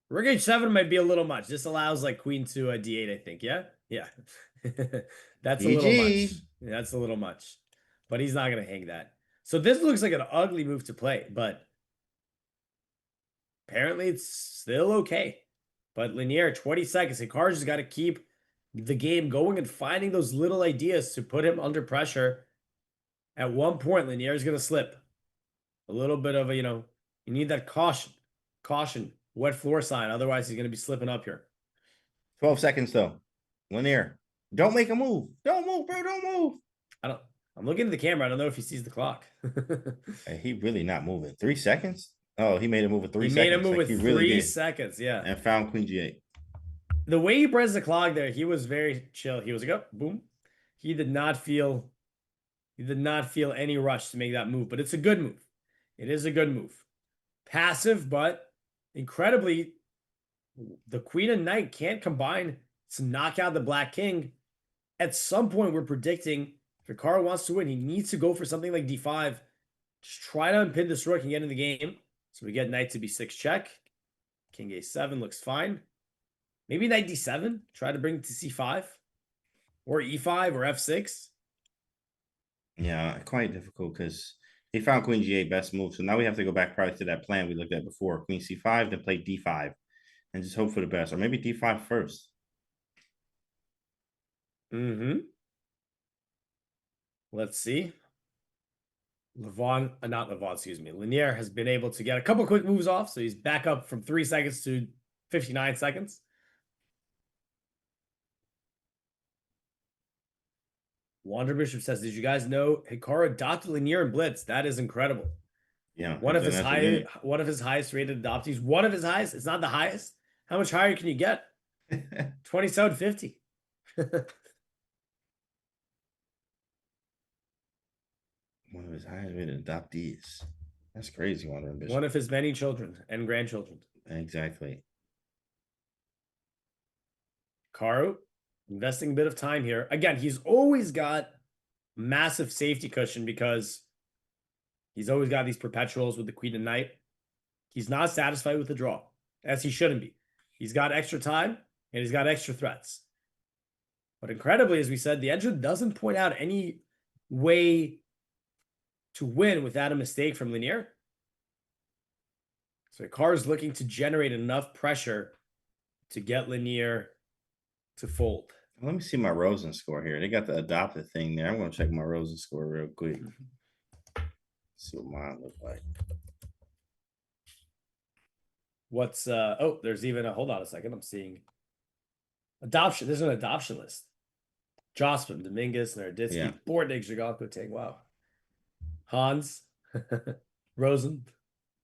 Rook H7 might be a little much. This allows like queen to D8, I think. Yeah? Yeah. That's a little much. Yeah, that's a little much. But he's not going to hang that. So this looks like an ugly move to play, but apparently it's still okay. But Lanier, 20 seconds. Hikaru's just got to keep the game going and finding those little ideas to put him under pressure. At one point, Lanier is going to slip. A little bit of a, you need that caution, wet floor sign. Otherwise, he's going to be slipping up here. 12 seconds though. Lanier, don't make a move. Don't move, bro. Don't move. I'm looking at the camera. I don't know if he sees the clock. He really not moving. 3 seconds? Oh, he made a move with 3 he seconds. He made a move like with really 3 seconds, yeah. And found Queen G8. The way he pressed the clock there, he was very chill. He was like, oh, boom. He did not feel any rush to make that move, but it's a good move. It is a good move. Passive, but incredibly, the queen and knight can't combine to knock out the black king. At some point, we're predicting if Hikaru wants to win, he needs to go for something like d5. Just try to unpin this rook and get in the game. So we get knight to b6 check. King a7 looks fine. Maybe knight d7. Try to bring it to c5. Or e5 or f6. Yeah, quite difficult because he found Queen G8 best move. So now we have to go back probably to that plan we looked at before. Queen C5, then play D5. And just hope for the best. Or maybe D5 first. Mm-hmm. Let's see. Lanier has been able to get a couple quick moves off. So he's back up from 3 seconds to 59 seconds. Wander Bishop says, did you guys know Hikaru adopted Lanier and Blitz? That is incredible. Yeah. One of his highest rated adoptees. One of his highest. It's not the highest. How much higher can you get? 2750. One of his highest rated adoptees. That's crazy, Wander Bishop. One of his many children and grandchildren. Exactly. Hikaru, investing a bit of time here. Again, he's always got massive safety cushion because he's always got these perpetuals with the queen and knight. He's not satisfied with the draw, as he shouldn't be. He's got extra time, and he's got extra threats. But incredibly, as we said, the engine doesn't point out any way to win without a mistake from Lanier. So Hikaru's looking to generate enough pressure to get Lanier to fold. Let me see my Rosen score here. They got the adopted thing there. I'm going to check my Rosen score real quick. See what mine look like. What's there's even a, hold on a second. I'm seeing adoption. There's an adoption list. Jocelyn, Dominguez, Naroditsky, Yeah. Bortnik, Zhigalko, Tang. Wow. Hans, Rosen,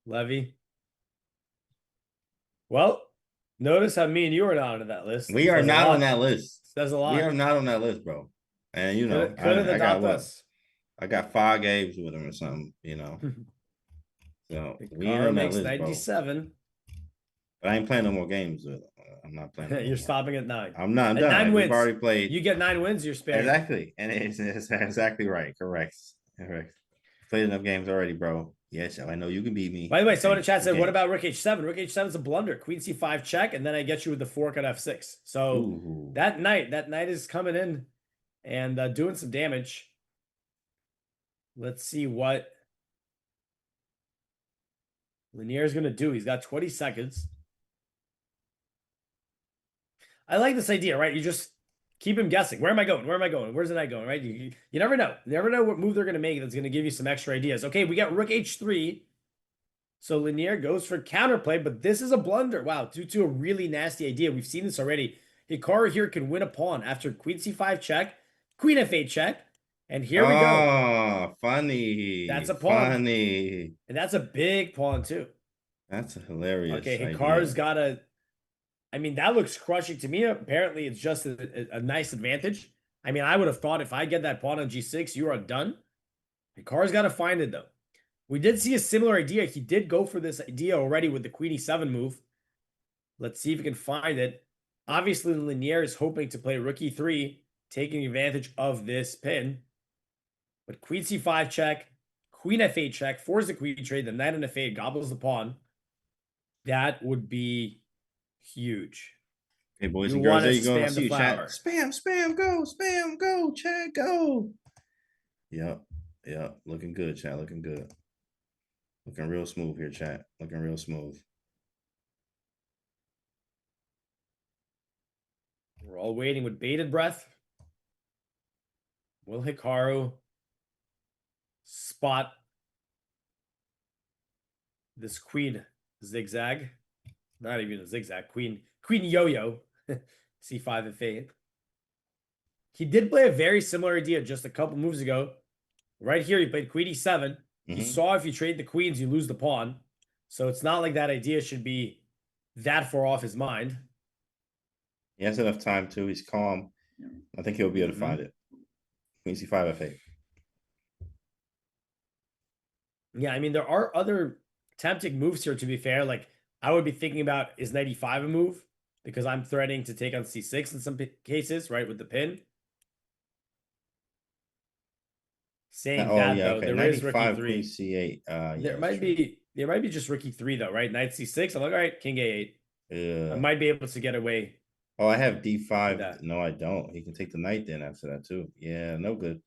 Levy. Well, notice how me and you are not on that list. We are not on that list. Says a lot. We are not on that list, bro. And you know, Couldn't I got adopt what? us. I got 5 games with him or something, you know. So we ain't Hikaru on that makes list, bro. 97. But I ain't playing no more games with him. I'm not playing. No You're more. stopping at 9. I'm not. I'm At done. 9 wins. We've already played. You get 9 wins, you're spared. Exactly, and it's exactly right. Correct. Played enough games already, bro. Yes, I know you can beat me. By the way, someone in chat said, Okay. what about Rook H7? Rook H7 is a blunder. Queen C5 check, and then I get you with the fork on F6. So Ooh. that knight is coming in and doing some damage. Let's see what Lanier is going to do. He's got 20 seconds. I like this idea, right? You just keep him guessing. Where am I going? Where am I going? Where's the knight going, right? You never know. You never know what move they're going to make that's going to give you some extra ideas. Okay, we got Rook H3. So Lanier goes for counterplay, but this is a blunder. Wow, due to a really nasty idea. We've seen this already. Hikaru here can win a pawn after queen c5 check, queen f8 check, and here we go. Oh, funny. That's a pawn. Funny. And that's a big pawn too. That's a hilarious Okay, idea. Hikaru's got a. I mean, that looks crushing to me. Apparently, it's just a nice advantage. I mean, I would have thought if I get that pawn on g6, you are done. Hikaru's got to find it though. We did see a similar idea. He did go for this idea already with the queen e7 move. Let's see if he can find it. Obviously, Linier is hoping to play rook e3, taking advantage of this pin. But queen c5 check, queen f8 check, force the queen trade, the knight on f8 gobbles the pawn. That would be huge. Hey, boys You and girls, wanna there you go. spam I see the you, chat. flower. Spam, go, chat, go. Yep. Looking good, chat. Looking good. Looking real smooth here, chat. Looking real smooth. We're all waiting with bated breath. Will Hikaru spot this queen zigzag? Not even a zigzag. Queen yo-yo. C5 f8. He did play a very similar idea just a couple moves ago. Right here, he played queen e7. He saw if you trade the queens, you lose the pawn. So it's not like that idea should be that far off his mind. He has enough time too. He's calm. I think he'll be able to find it. Queen c5 f8. Yeah, I mean, there are other tempting moves here, to be fair. Like, I would be thinking about, is knight e5 a move? Because I'm threatening to take on c6 in some cases, right, with the pin. Saying that, though, okay. there is rook e3. Queen c8. There might be just rook e3, though, right? Knight c6. I'm like, all right, king a8. Yeah. I might be able to get away. Oh, I have d5. That. No, I don't. He can take the knight then after that too. Yeah, no good.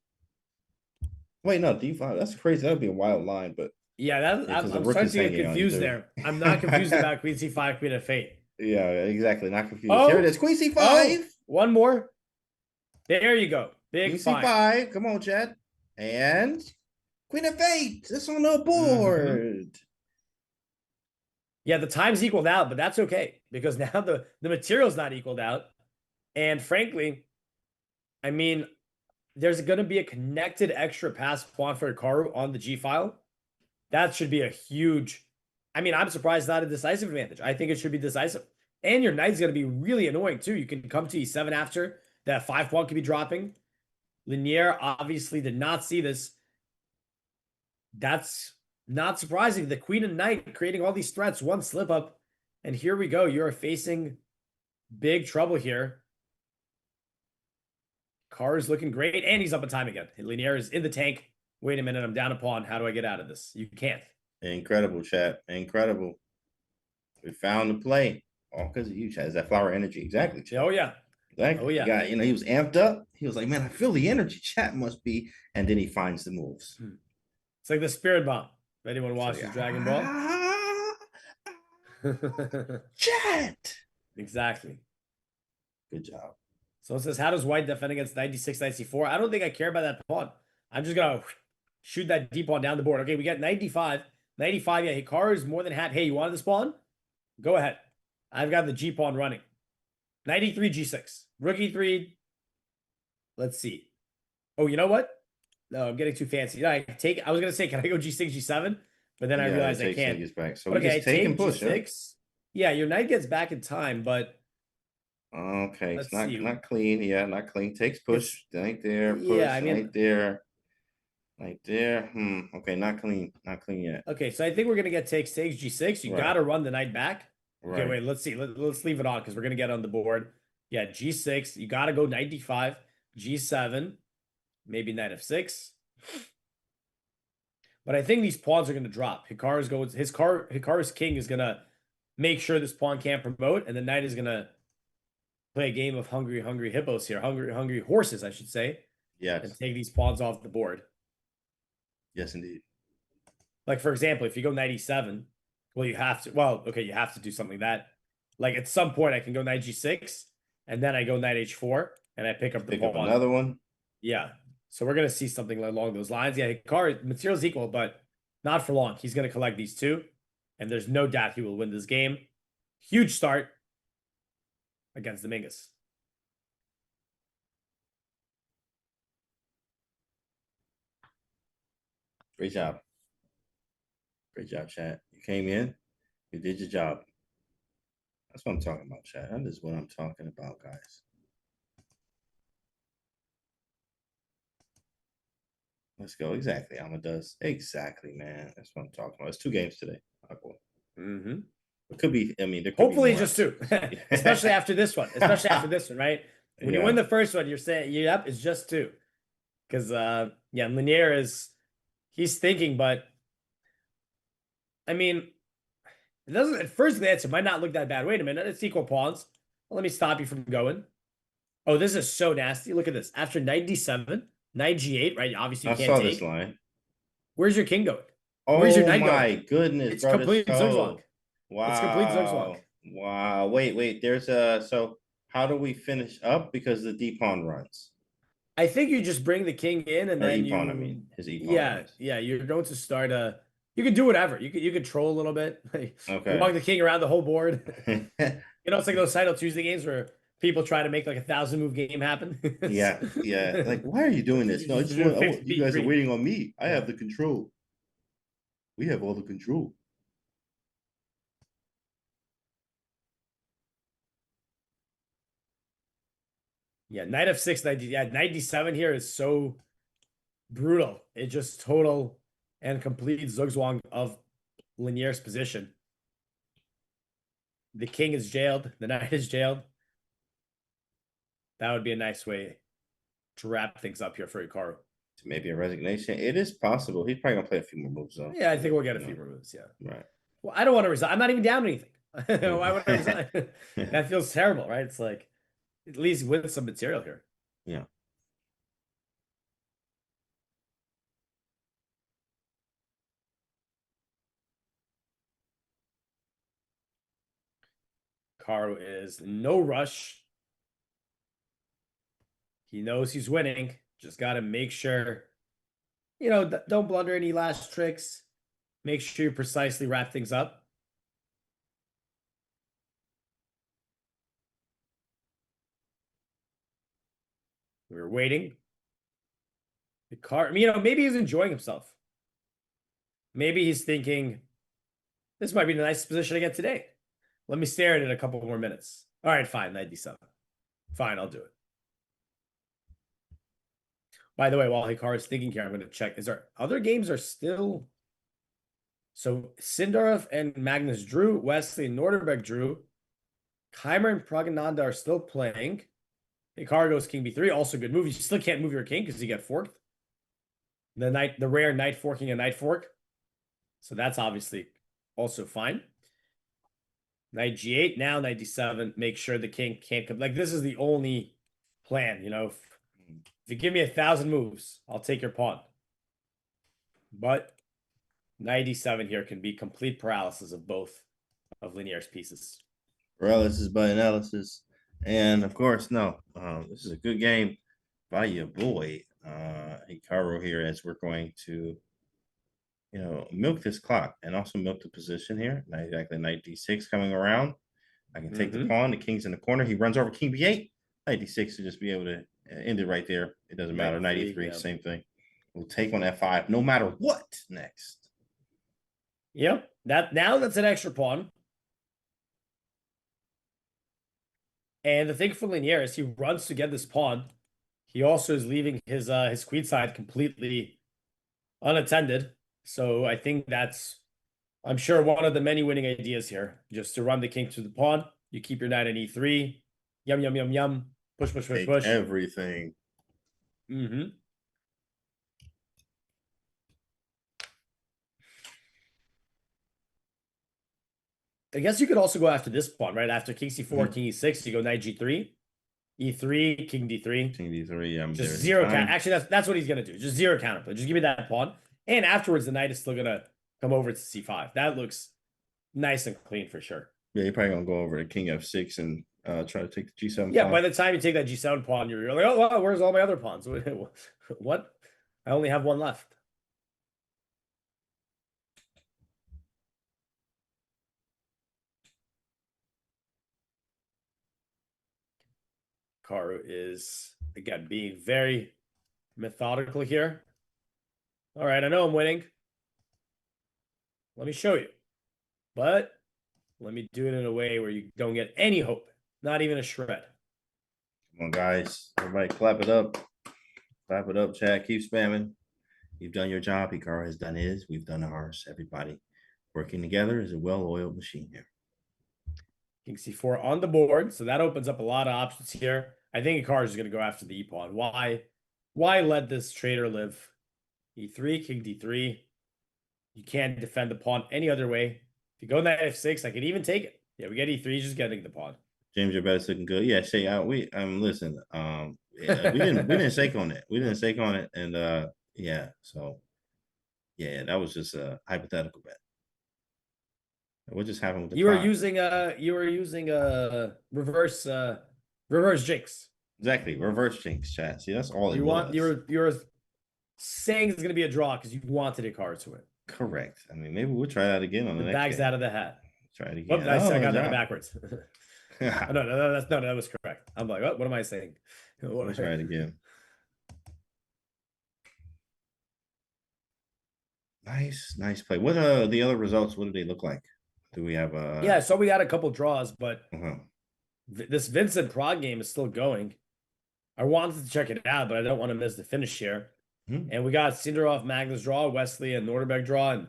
Wait, no, d5. That's crazy. That would be a wild line, but yeah, I'm the rook starting is to get hanging on you, confused dude. there. I'm not confused about queen c5, queen f8. Yeah, exactly. Not confused. Oh, Here it is. Queen c5. Oh, one more. There you go. Big Queen five. c5. Come on, Chad. And queen f8. It's on the board. Yeah, the time's equaled out, but that's okay because now the material's not equaled out. And frankly, I mean, there's going to be a connected extra pass pawn for Hikaru on the G file. That should be a huge. I mean, I'm surprised not a decisive advantage. I think it should be decisive. And your knight's going to be really annoying too. You can come to e7 after. That 5 pawn could be dropping. Linier obviously did not see this. That's not surprising. The queen and knight creating all these threats, one slip up. And here we go. You're facing big trouble here. Carr is looking great, and he's up in time again. Linier is in the tank. Wait a minute, I'm down a pawn. How do I get out of this? You can't. Incredible, chat. Incredible. We found the play. All because of you, chat. Is that flower energy? Exactly, chat. Oh, yeah. Exactly. Oh, yeah. Guy, he was amped up. He was like, man, I feel the energy. Chat must be. And then he finds the moves. It's like the spirit bomb. If anyone watches Dragon Ball. Chat. Exactly. Good job. So it says, how does white defend against 96, 94? I don't think I care about that pawn. I'm just going to shoot that d pawn down the board. Okay, we got 95. 95, yeah, Hikaru is more than happy. Hey, you wanted this pawn? Go ahead. I've got the g pawn running. 93, g6. Rook e3. Let's see. Oh, you know what? No, I'm getting too fancy. I was going to say, can I go g6, g7? But then I realized I can't. Back. So okay, just take and push. g6. Yeah, your knight gets back in time, but... Okay, it's not clean. Yeah, not clean. Takes push. Right there. Push. Yeah, I mean, right there. Right there. Okay, not clean. Not clean yet. Okay, so I think we're gonna get takes g6. You got to run the knight back. Okay, wait. Let's see. Let's leave it on because we're gonna get on the board. Yeah, g6. You got to go knight d5, g7, maybe knight f6. But I think these pawns are gonna drop. Hikaru's king is gonna make sure this pawn can't promote, and the knight is gonna play a game of hungry hippos here. Hungry horses, I should say. Yes. And take these pawns off the board. Yes, indeed. Like, for example, if you go knight e7, well, you have to. Well, okay, you have to do something that, like, at some point I can go knight g6, and then I go knight h4, and I pick up the pawn. Pick up another one. Yeah. So we're gonna see something along those lines. Yeah, Hikaru, material's equal, but not for long. He's gonna collect these two, and there's no doubt he will win this game. Huge start against the Mingus. Great job. Great job, chat. You came in, you did your job. That's what I'm talking about, chat. That is what I'm talking about, guys. Let's go. Exactly. Alma does. Exactly, man. That's what I'm talking about. It's 2 games today. Mm-hmm. It could be, I mean, there could Hopefully be more. just 2. Especially after this one. Especially after this one, right? When you win the first one, you're saying, yep, it's just 2. Because yeah, Lanier he's thinking, but I mean, it doesn't at first glance, it might not look that bad. Wait a minute, it's equal pawns. Well, let me stop you from going. Oh, this is so nasty. Look at this. After 97, knight g8, right? Obviously, I you can't saw take. this line. Where's your king going? Where's your Oh knight my going? goodness, It's bro. complete This zugzwang. so wow. It's complete zugzwang. Wow. Wait. There's a so how do we finish up because the D pawn runs? I think you just bring the king in and Or then E pawn, you I mean, his E pawn yeah, runs. yeah, you're going to start you can do whatever. You could troll a little bit. Okay. Walk the king around the whole board. It's like those Cycle Tuesday games where people try to make like a 1,000-move game happen. Yeah. Like, why are you doing this? No, you guys are waiting on me. I have the control. We have all the control. Yeah, knight f6, 90, yeah, 97 here is so brutal. It's just total and complete zugzwang of Lanier's position. The king is jailed. The knight is jailed. That would be a nice way to wrap things up here for Hikaru. Maybe a resignation. It is possible. He's probably gonna play a few more moves though. Yeah, I think we'll get a few more moves. Yeah. Right. Well, I don't want to resign. I'm not even down anything. Why would I resign? That feels terrible, right? It's like at least win some material here. Yeah. Hikaru is no rush. He knows he's winning. Just got to make sure, don't blunder any last tricks. Make sure you precisely wrap things up. We're waiting. The car, maybe he's enjoying himself. Maybe he's thinking, this might be the nicest position I get today. Let me stare at it a couple more minutes. All right, fine, 97. Fine, I'll do it. By the way, while Hikaru is thinking here, I'm going to check. Is there other games are still? So Sindarov and Magnus drew. Wesley and Norderbeck drew. Keimer and Pragananda are still playing. Hikaru goes king b3. Also good move. You still can't move your king because you get forked. The rare knight forking a knight fork. So that's obviously also fine. Knight g8. Now knight d7. Make sure the king can't come. Like, this is the only plan, If you give me 1,000 moves, I'll take your pawn. But 97 here can be complete paralysis of both of Lanier's pieces. Paralysis by analysis. And of course, no, this is a good game by your boy, Hikaru here, as we're going to, milk this clock and also milk the position here. Not exactly knight d6 coming around. I can take the pawn. The king's in the corner. He runs over king b8. Knight d6 to just be able to end it right there. It doesn't matter. Knight e3, yeah. Same thing. We'll take on f5 no matter what next. Yep. That's an extra pawn. And the thing for Lanier is he runs to get this pawn. He also is leaving his queen side completely unattended. So I think that's, I'm sure, one of the many winning ideas here. Just to run the king to the pawn. You keep your knight in e3. Yum, yum, yum, yum. Push, push, push, Take push. everything. Mm-hmm. I guess you could also go after this pawn, right? After king c4, king e6, you go knight g3, e3, king d3. King d3, just zero counter. Actually, that's what he's gonna do. Just zero counterplay. Just give me that pawn. And afterwards, the knight is still gonna come over to c5. That looks nice and clean for sure. Yeah, you're probably gonna go over to king f6 and try to take the g7 yeah, pawn. By the time you take that g7 pawn, you're like, oh, wow, where's all my other pawns? What? I only have one left. Hikaru is, again, being very methodical here. All right, I know I'm winning. Let me show you. But let me do it in a way where you don't get any hope. Not even a shred. Come on, guys. Everybody clap it up. Clap it up, chat. Keep spamming. You've done your job. Hikaru has done his. We've done ours. Everybody working together is a well-oiled machine here. King c4 on the board. So that opens up a lot of options here. I think Hikaru is going to go after the e-pawn. Why let this traitor live? e3, king d3. You can't defend the pawn any other way. If you go knight f6, I could even take it. Yeah, we get e3, just getting the pawn. James, your bet's looking good. Yeah, Shay, listen, yeah, we didn't shake on it. We didn't shake on it, and yeah, so yeah, that was just a hypothetical bet. What just happened with the You were clock? using a reverse jinx. Exactly, reverse jinx, chat. See, that's all it was. You're saying it's gonna be a draw because you wanted Hikaru to win. Correct. I mean, maybe we'll try that again on the next bag's game. out of the hat. Try it again. Whoop, I got that job. backwards. No, that was correct. I'm like, what am I saying? We'll try it again. Nice play. What the other results? What do they look like? Do we have Yeah, so we had a couple draws, but uh-huh. This Vincent Prague game is still going. I wanted to check it out, but I don't want to miss the finish here. And we got Sindarov Magnus draw, Wesley and Norderberg draw, and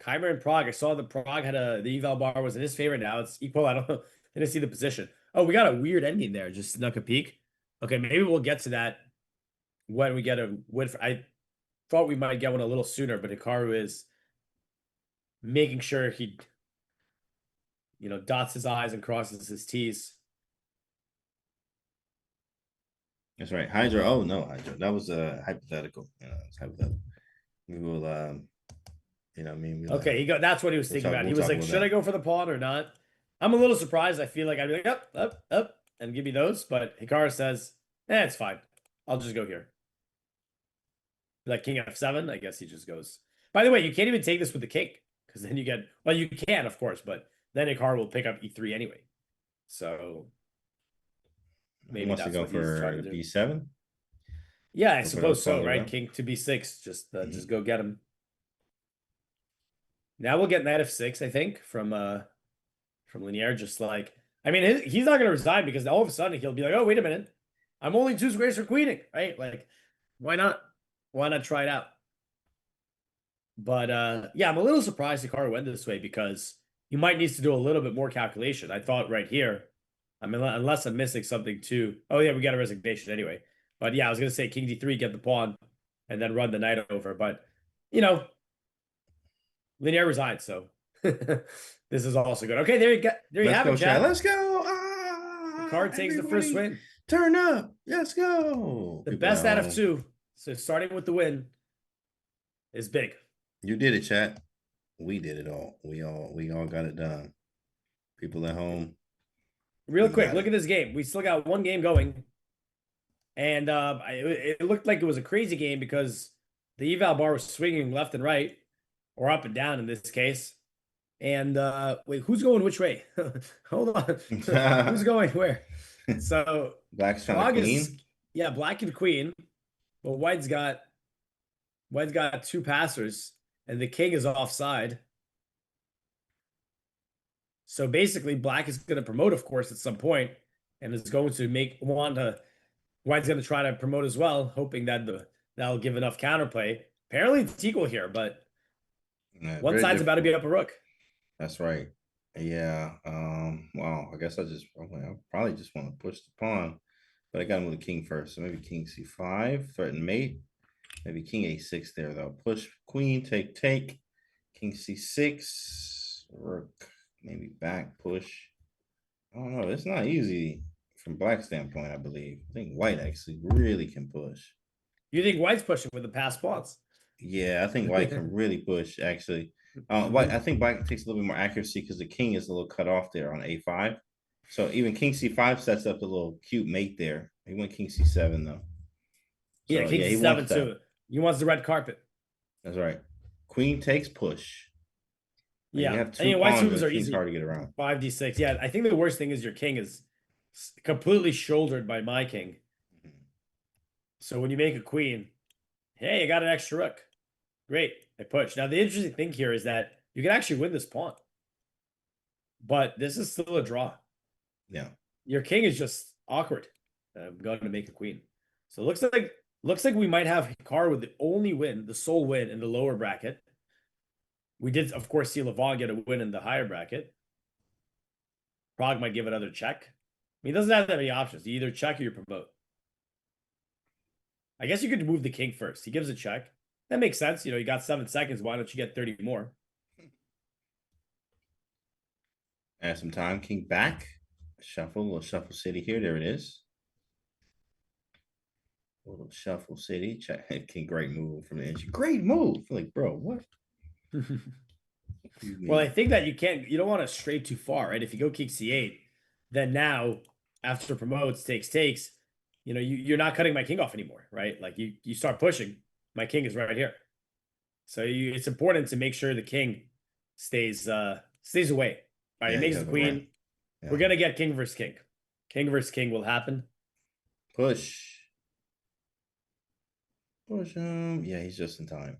Keimer and Prague. I saw that Prague had the eval bar was in his favor. Now it's equal. I don't know. I didn't see the position. Oh, we got a weird ending there. Just snuck a peek. Okay, maybe we'll get to that when we get a win. I thought we might get one a little sooner, but Hikaru is making sure he, dots his I's and crosses his T's. That's right. Hydra. Oh no, Hydra. That was hypothetical. It's hypothetical. We will I mean, okay, that's what he was thinking about. He was like, should I go for the pawn or not? I'm a little surprised. I feel like I'd be like, up, and give me those. But Hikaru says, it's fine. I'll just go here. Like king f7, I guess he just goes. By the way, you can't even take this with the king. Because then you get, well, you can, of course, but then Hikaru will pick up e3 anyway. So maybe he wants to go for b7. Yeah, I suppose so, right? King to b6. Just go get him. Now we'll get knight f6, I think, from Linear. Just like, I mean, he's not going to resign because all of a sudden he'll be like, oh, wait a minute, I'm only 2 squares for queening, right? Like, why not? Why not try it out? But yeah, I'm a little surprised Hikaru went this way because he might need to do a little bit more calculation. I thought right here, I mean, unless I'm missing something too. Oh yeah, we got a resignation anyway. But yeah, I was gonna say king d3, get the pawn, and then run the knight over. But Linear resigned, so this is also good. Okay, there you have it, Chad. Let's go. Hikaru takes the first win. Turn up. Let's go. The best out of 2. So starting with the win is big. You did it, chat. We did it all. We all got it done. People at home. Real quick, look at this game. We still got one game going. And it looked like it was a crazy game because the eval bar was swinging left and right, or up and down in this case. And wait, who's going which way? Hold on. Who's going where? So Black's trying to queen. Yeah, black and queen. But white's got 2 passers, and the king is offside. So basically, black is going to promote, of course, at some point, and is going to white's going to try to promote as well, hoping that that'll give enough counterplay. Apparently, it's equal here, but one side's about to be up a rook. That's right. Yeah. Well, I guess I probably just want to push the pawn, but I got him with the king first. So maybe king c5, threaten mate. Maybe king a6 there though. Push queen, take. King c6, rook, maybe back push. I don't know. It's not easy from black standpoint, I believe. I think white actually really can push. You think white's pushing with the pass pawns? Yeah, I think white can really push actually. I think black takes a little bit more accuracy because the king is a little cut off there on a5. So even king c5 sets up a little cute mate there. He went king c7 though. So, yeah, king c7 too. He wants the red carpet. That's right. Queen takes push. Yeah, you have 2 white moves are easy. easy. Hard to get around. 5d6. Yeah, I think the worst thing is your king is completely shouldered by my king. So when you make a queen, hey, I got an extra rook. Great. I push. Now, the interesting thing here is that you can actually win this pawn. But this is still a draw. Yeah. Your king is just awkward. I'm going to make a queen. So it looks like we might have Hikaru with the only win, the sole win in the lower bracket. We did, of course, see Levon get a win in the higher bracket. Prague might give another check. I mean, he doesn't have that many options. You either check or you promote. I guess you could move the king first. He gives a check. That makes sense. You know, you got 7 seconds. Why don't you get 30 more? Add some time. King back. Shuffle. A little shuffle city here. There it is. A little shuffle city. Check. King, great move from the edge. Great move. I feel like, bro, what? Well, I think that you don't want to stray too far, right? If you go king c8, then now after promotes, takes, you know, you're not cutting my king off anymore, right? Like you start pushing, my king is right here. So it's important to make sure the king stays away. All right, Yeah, he makes you the have it queen. right. Yeah. We're gonna get king versus king. King versus king will happen. Push. Push him. Yeah, he's just in time.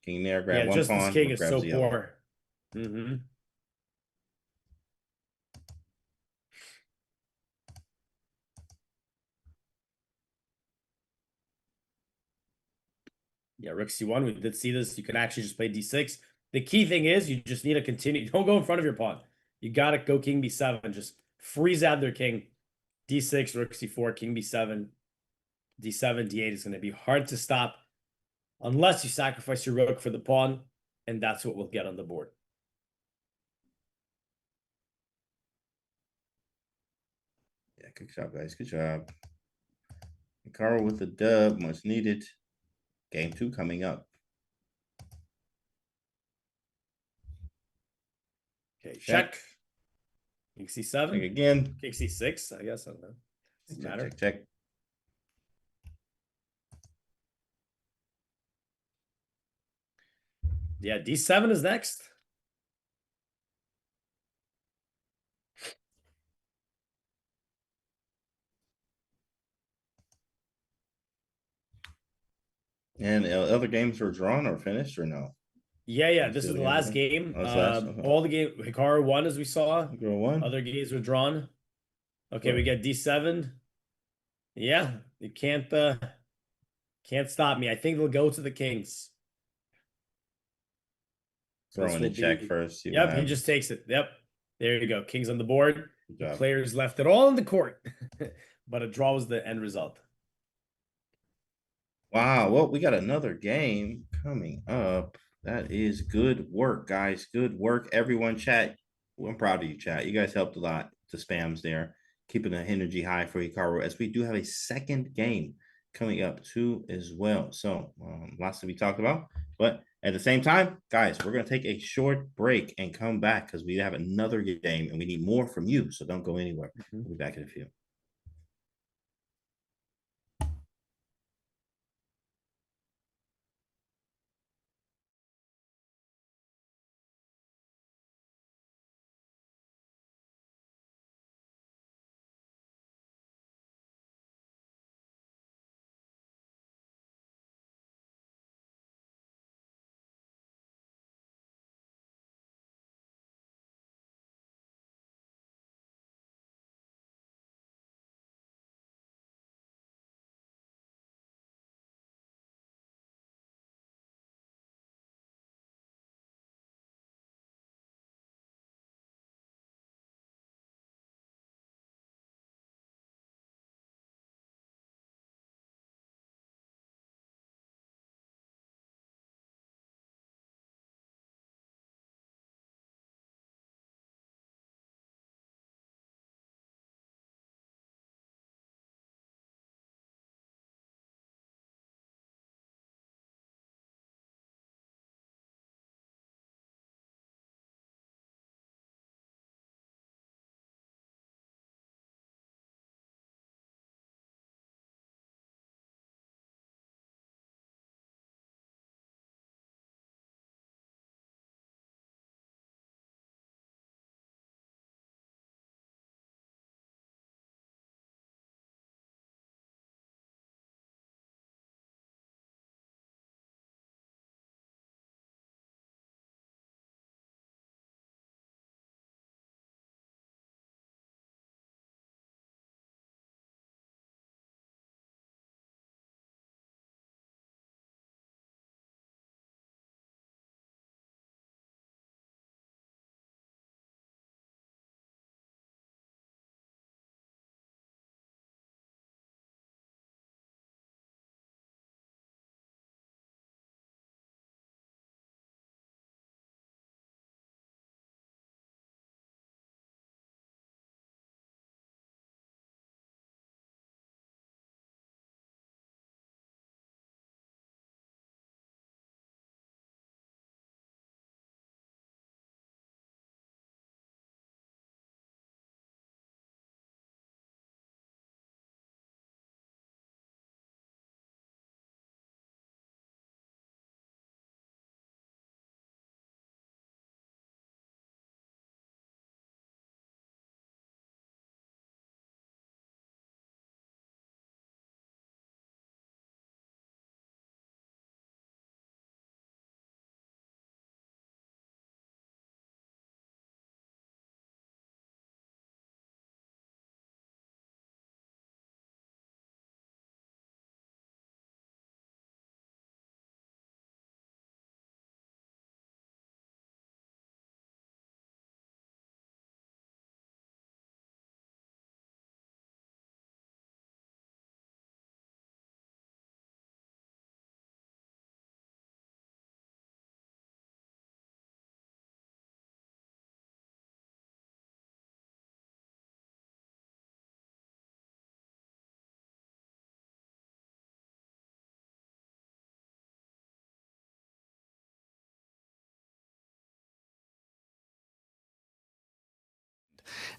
King there, grab Yeah, one just this pawn, king is grabs so the other. poor. Mm-hmm. Yeah, rook c1, we did see this. You can actually just play d6. The key thing is you just need to continue. Don't go in front of your pawn. You got to go king b7. Just freeze out their king. d6, rook c4, king b7, d7, d8 is going to be hard to stop unless you sacrifice your rook for the pawn, and that's what we'll get on the board. Yeah, good job, guys. Good job. Hikaru with the dub, much needed. Game 2 coming up. Okay, check. King c7. Check again. King c6, I guess. I don't know. Doesn't matter. Check. Yeah, d7 is next. And other games were drawn or finished or no? Yeah. This is the last game. Oh, okay. All the game Hikaru won, as we saw. Hikaru won. Other games were drawn. Okay, we get d7. Yeah, you can't stop me. I think they'll go to the kings. Throwing the check first. Yep, he just takes it. Yep. There you go. Kings on the board. The players left it all in the court. But a draw was the end result. Wow. Well, we got another game coming up. That is good work, guys. Good work. Everyone, chat. Well, I'm proud of you, chat. You guys helped a lot. The spams there. Keeping the energy high for Hikaru as we do have a second game coming up too as well. So lots to be talked about. But at the same time, guys, we're going to take a short break and come back because we have another game and we need more from you. So don't go anywhere. We'll be back in a few.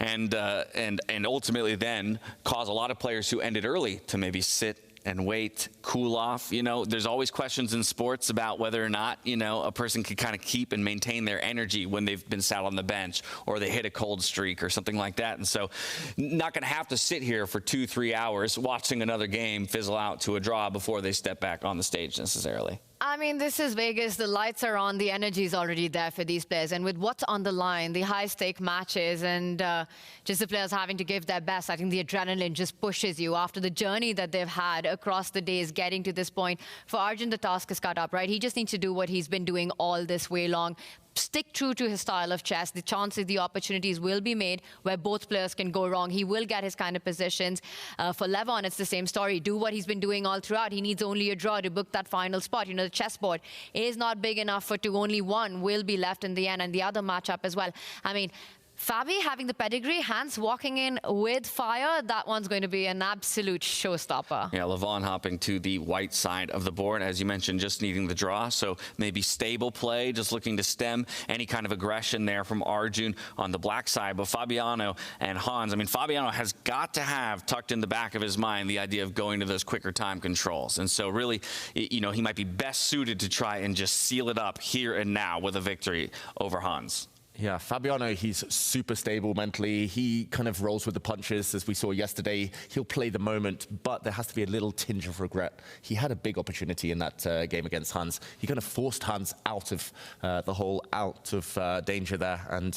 and ultimately then cause a lot of players who ended early to maybe sit and wait, cool off. You know, there's always questions in sports about whether or not, you know, a person can kind of keep and maintain their energy when they've been sat on the bench or they hit a cold streak or something like that. And so not going to have to sit here for 2-3 hours watching another game fizzle out to a draw before they step back on the stage necessarily. I mean, this is Vegas. The lights are on. The energy is already there for these players. And with what's on the line, the high-stake matches and just the players having to give their best, I think the adrenaline just pushes you after the journey that they've had across the days getting to this point. For Arjun, the task is cut up, right? He just needs to do what he's been doing all this way long. Stick true to his style of chess. The chances, the opportunities will be made where both players can go wrong. He will get his kind of positions. For Levon, it's the same story. Do what he's been doing all throughout. He needs only a draw to book that final spot. You know, the chessboard is not big enough for two. Only one will be left in the end, and the other matchup as well. I mean, Fabi having the pedigree, Hans walking in with fire, that one's going to be an absolute showstopper. Yeah, Levon hopping to the white side of the board, as you mentioned, just needing the draw. So maybe stable play, just looking to stem any kind of aggression there from Arjun on the black side. But Fabiano and Hans, I mean, Fabiano has got to have tucked in the back of his mind the idea of going to those quicker time controls. And so really, you know, he might be best suited to try and just seal it up here and now with a victory over Hans. Yeah, Fabiano, he's super stable mentally. He kind of rolls with the punches, as we saw yesterday. He'll play the moment, but there has to be a little tinge of regret. He had a big opportunity in that game against Hans. He kind of forced Hans out of danger there. And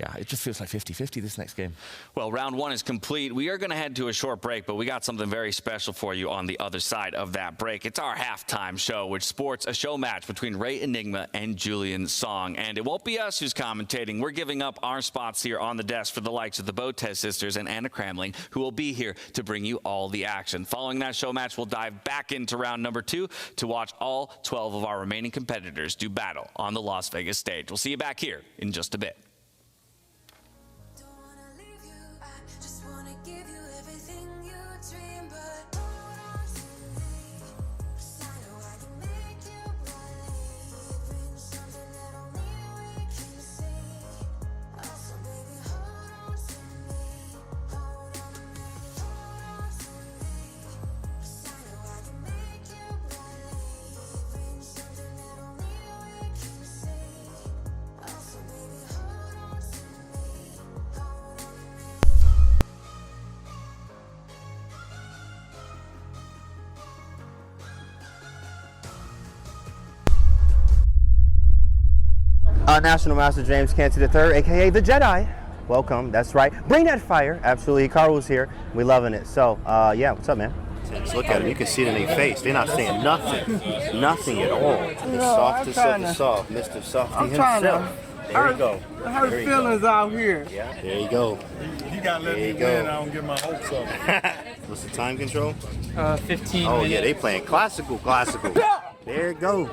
yeah, it just feels like 50-50 this next game. Well, round one is complete. We are going to head to a short break, but we got something very special for you on the other side of that break. It's our halftime show, which sports a show match between Ray Enigma and Julian Song. And it won't be us who's commentating. We're giving up our spots here on the desk for the likes of the Botez sisters and Anna Kramling, who will be here to bring you all the action. Following that show match, we'll dive back into round number 2 to watch all 12 of our remaining competitors do battle on the Las Vegas stage. We'll see you back here in just a bit. National Master James Canty III, aka the Jedi. Welcome, that's right. Bring that fire. Absolutely, Hikaru's here. We loving it. So, yeah, what's up, man? Just look at them. You can see it in their face. They're not saying nothing. Nothing at all. The softest of the soft, Mr. Softy himself. There you go. I hurt feelings out here. Yeah, there you go. You gotta let me win. I don't get my hopes up. What's the time control? 15 Oh, minutes. yeah, they playing classical. There you go.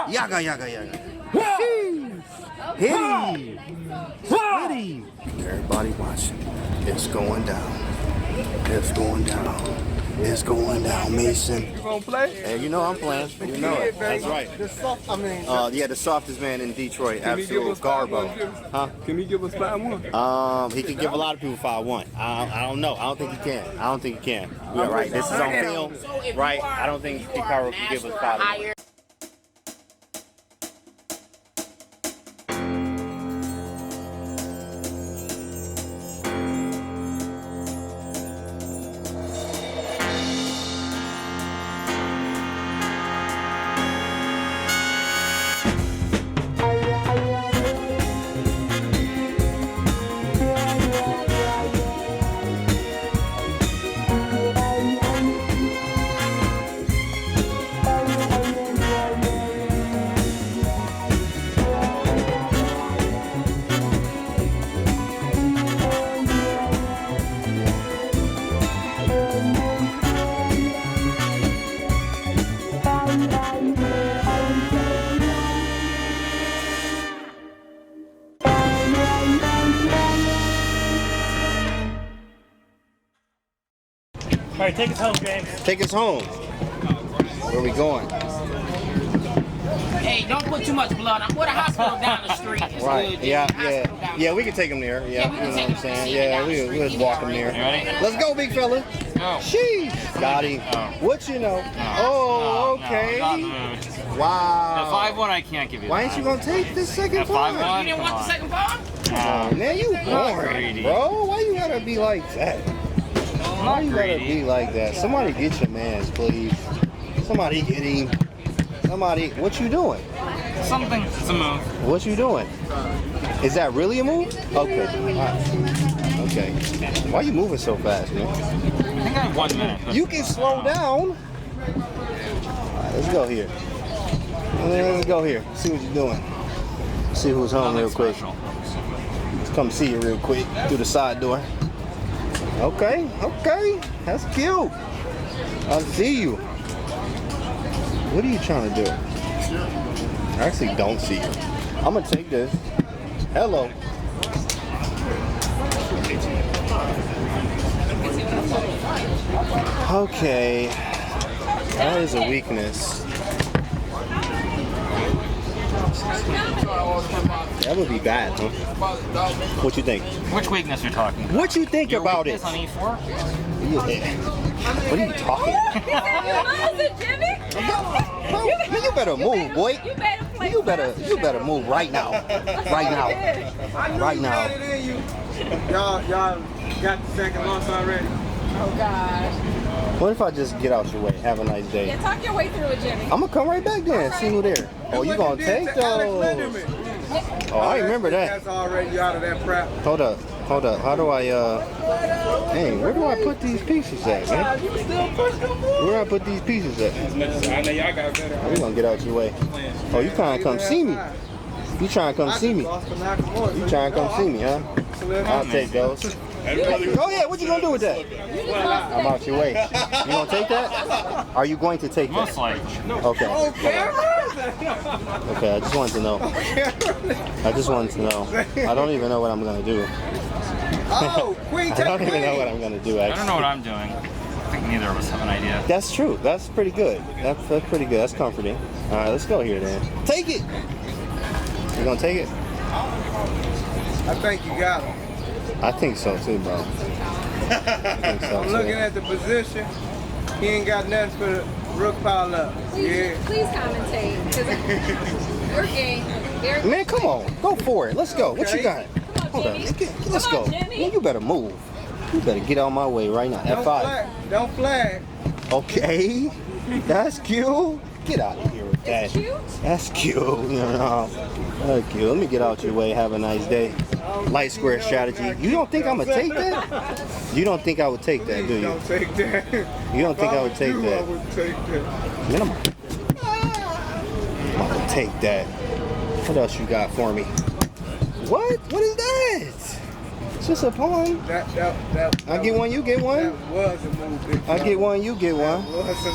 Yaga, yaga, yaga. Hit him! Hit him! Everybody watching. It's going down. It's going down. It's going down, Mason. You gonna play? Hey, you know I'm playing. You know it. That's right. The soft, Yeah, the softest man in Detroit. Absolute Garbo. Huh? Can he give us 5-1? He can give a lot of people 5-1. I don't know. I don't think he can. Yeah, right. This is on film. Right. I don't think Hikaru can give us 5-1. All right, take us home, James. Take us home. Where are we going? Hey, don't put too much blood. I'm with a hospital down the street. It's Right. good. Yeah, Hospital yeah. down Yeah, we can take him there. Yeah, we you can know take what I'm him. saying? Yeah, we'll just walk him there. Let's go, big fella. Go. Sheesh. Got him. What you know? Oh, okay. Wow. The 5-1 I can't give you. Why ain't you gonna take the second pawn? 5-1. You didn't want the second pawn? Oh, man, you boring, bro. Why you gotta be like that? Why you gotta be like that? Somebody get your mans, please. Somebody get him. Somebody, what you doing? Something. It's a move. What you doing? Is that really a move? Okay. All right. Okay. Why you moving so fast, man? I think I have 1 minute. You can slow down. All right, let's go here. Let's go here. See what you're doing. See who's home real quick. Let's come see you real quick through the side door. Okay, okay. That's cute. I see you. What are you trying to do? I actually don't see you. I'm gonna take this. Hello. Okay. That is a weakness. That would be bad, huh? What you think? Which weakness you're talking? What you think about it? On E4? Yeah. What are you talking about? You better move, boy. You better move right now. Right now. Right now. Y'all got the second loss already. Oh gosh. What if I just get out your way? Have a nice day. Yeah, talk your way through it, Jimmy. I'm gonna come right back there and see who there. Oh, you gonna take those? Oh, I remember that. That's already out of that prep. Hold up. Hold up. How do I, hey, where do I put these pieces at, man? Where do I put these pieces at? I know y'all got better. We're gonna get out your way. Oh, you trying to come see me? You trying to come see me? You trying to come see me, huh? I'll take those. Go ahead. What you gonna do with that? I'm out your way. You gonna take that? Are you going to take that? Most likely. Okay. Okay. I just wanted to know. I just wanted to know. I don't even know what I'm gonna do. Oh, Queen, I don't even know what I'm gonna do. Actually. I don't know what I'm doing. I think neither of us have an idea. That's true. That's pretty good. That's pretty good. That's comforting. All right, let's go here then. Take it. You gonna take it? I think you got him. I think so too, bro. I think so I'm too. looking at the position. He ain't got nothing for the rook pile up. Yeah. Please commentate. 'Cause we're game. Man, come on. Go for it. Let's go. What you got? Hold on. Let's go. Man, you better move. You better get out my way right now. F5. Don't flag. Okay. That's cute. Get out of here with that. It's cute? That's cute. You know. That's cute. Let me get out your way. Have a nice day. Light square strategy. You don't think I'm gonna take that? You don't think I would take that, do you? Don't take that. You don't think I would take that? I would take that. Man, I'm gonna take that. What else you got for me? What? What is that? It's just a pawn. I get one, you get one. That was a move, big I get one, you get one. That was a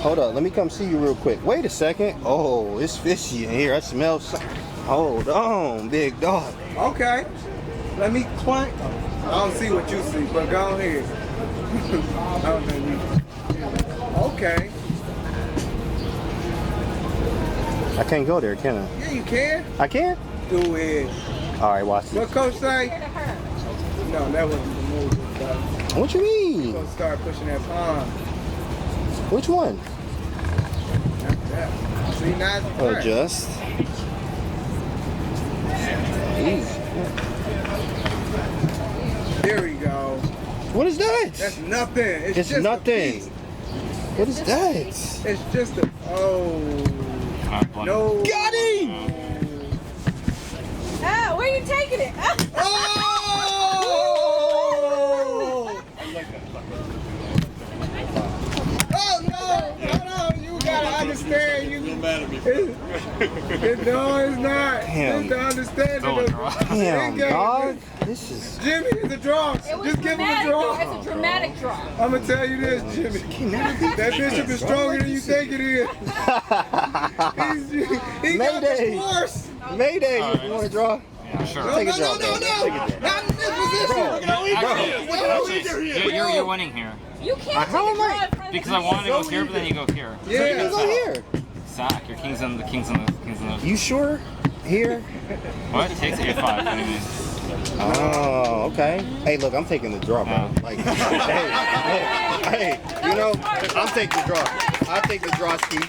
Hold up, let me come see you real quick. Wait a second. Oh, it's fishy in here. I smell something. Hold on, big dog. Okay. Let me clank. I don't see what you see, but go ahead. I don't think you. Okay. I can't go there, can I? Yeah, you can. I can? Do it. All right, watch What this. coach say? No, that wasn't the move. What you mean? Gonna start pushing that pawn. Which one? Not that. See, now it's right. Adjust. There we go. What is that? That's nothing. It's just nothing. What is that? It's just a. Oh. No. Got him! Ah, where you taking it? Oh! Oh no! You gotta understand. No, it's not. Damn. It's the understanding of Damn, dog. This is. Jimmy is a draw. Just give him a draw. It's a dramatic draw. I'm gonna tell you this, Jimmy. That bishop is stronger than you think it is. He got the force. Mayday. You want to draw? Yeah, sure. Take a draw, bro. No. Not in this position. You're winning here. You can't How am I? take a draw in front of Because I wanted to go here, but then you go here. Yeah. Go here. sack. Your king's in the king's in the. You sure? Here? What? Takes a5. What do you mean? Oh, okay. Hey, look, I'm taking the draw, bro. Like, hey, you know, I'm taking the draw. I'll take the draw, ski.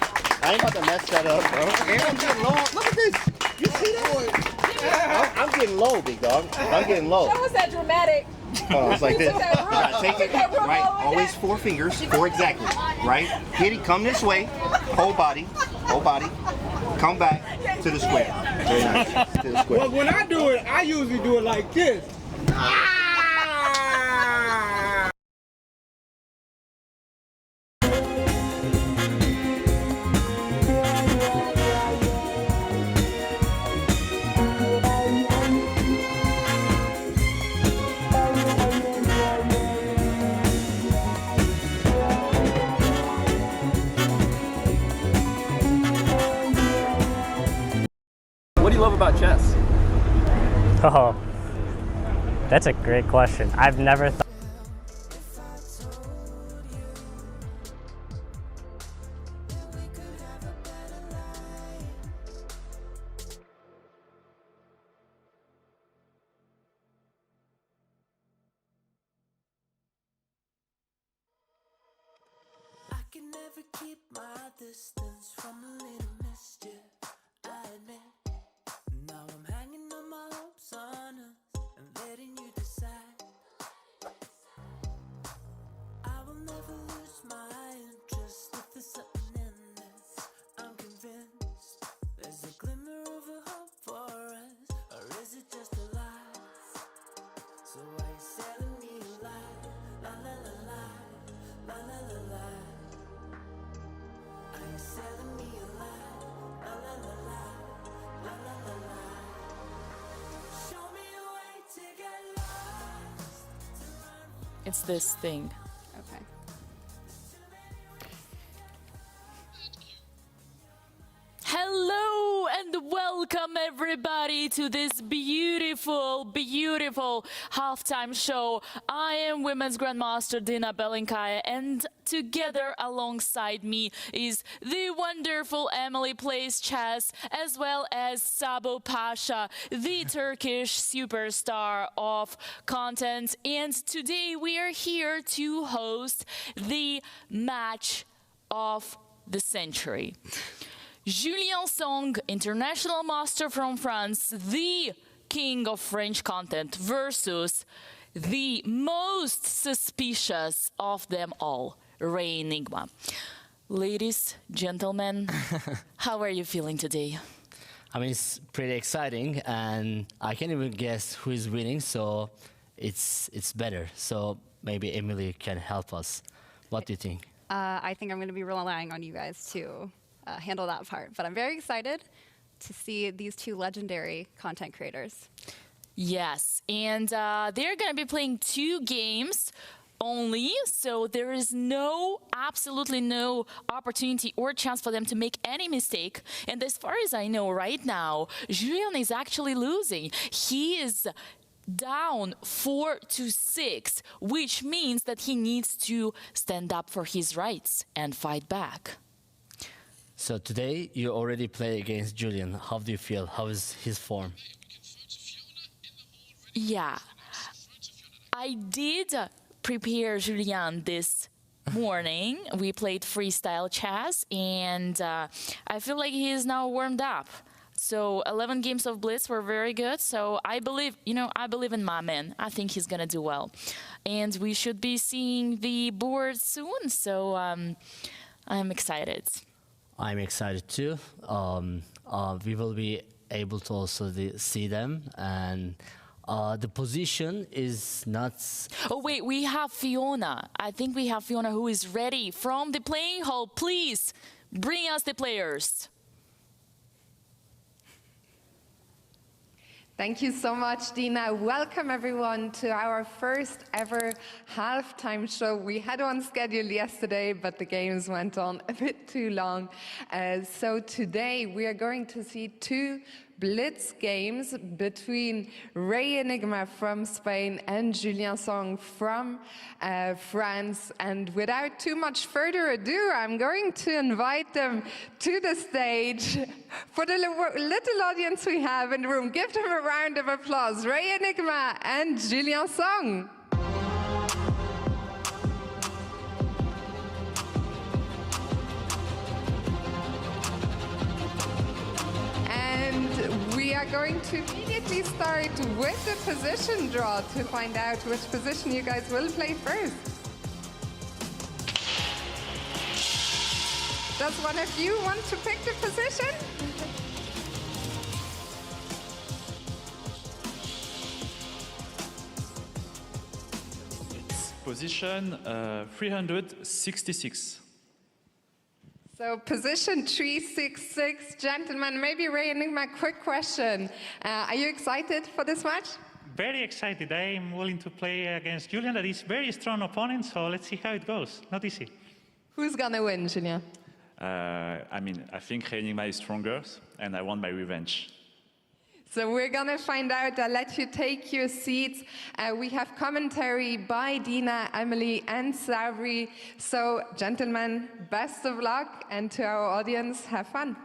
I ain't about to mess that up, bro. And I'm getting low. Look at this. You see that? I'm getting low, big dog. I'm getting low. Show us that dramatic. Oh, it's like this. You gotta take it, right? Always 4 fingers, 4 exactly, right? Hit it, come this way, whole body, come back to the square. Very nice, to the square. Well, when I do it, I usually do it like this. What do you love about chess? Oh, that's a great question. I've never thought. I can never keep my distance from a little mischief, I admit. Now I'm hanging on my hopes on us and letting you decide. I will never lose my interest if there's something in this. I'm convinced there's a glimmer of a hope for us, or is it just a lie? So why you selling me a lie? La la la la, la la la la. Are you selling me a lie? La la la la, la la la la. Show me a way to get lost. It's this thing. Okay. Hello and welcome everybody to this beautiful, beautiful halftime show. I am Women's Grandmaster Dina Belinkaya, and together alongside me is the wonderful Emily Plays Chess, as well as Sabo Pasha, the Turkish superstar of content. And today we are here to host the match of the century. Julien Song, international master from France, the king of French content, versus the most suspicious of them all, Ray Enigma. Ladies, gentlemen, how are you feeling today? I mean, it's pretty exciting, and I can't even guess who is winning, so it's better. So maybe Emily can help us. What do you think? I think I'm going to be relying on you guys to handle that part. But I'm very excited to see these two legendary content creators. Yes, and they're going to be playing 2 games only, so there is absolutely no opportunity or chance for them to make any mistake. And as far as I know right now, Julien is actually losing. He is down 4-6, which means that he needs to stand up for his rights and fight back. So today you already play against Julien. How do you feel? How is his form? Yeah, I did prepare Julien this morning. We played freestyle chess, and I feel like he is now warmed up. So 11 games of Blitz were very good. So I believe in my man. I think he's gonna do well, and we should be seeing the board soon. So I'm excited. I'm excited too. We will be able to also see them, and the position is not. Oh wait, we have Fiona. I think we have Fiona who is ready from the playing hall. Please bring us the players. Thank you so much, Dina. Welcome everyone to our first ever halftime show. We had one scheduled yesterday, but the games went on a bit too long. So today we are going to see 2 blitz games between Ray Enigma from Spain and Julien Song from France. And without too much further ado, I'm going to invite them to the stage. For the little audience we have in the room, give them a round of applause. Ray Enigma and Julien Song. We are going to immediately start with the position draw to find out which position you guys will play first. Does one of you want to pick the position? It's position 366. So position 366, gentlemen, maybe Ray Enigma, quick question. Are you excited for this match? Very excited. I am willing to play against Julian. That is a very strong opponent, so let's see how it goes. Not easy. Who's gonna win, Julien? I think Ray Enigma is stronger, and I want my revenge. So we're gonna find out. I'll let you take your seats. We have commentary by Dina, Emily, and Sabri. So, gentlemen, best of luck, and to our audience, have fun.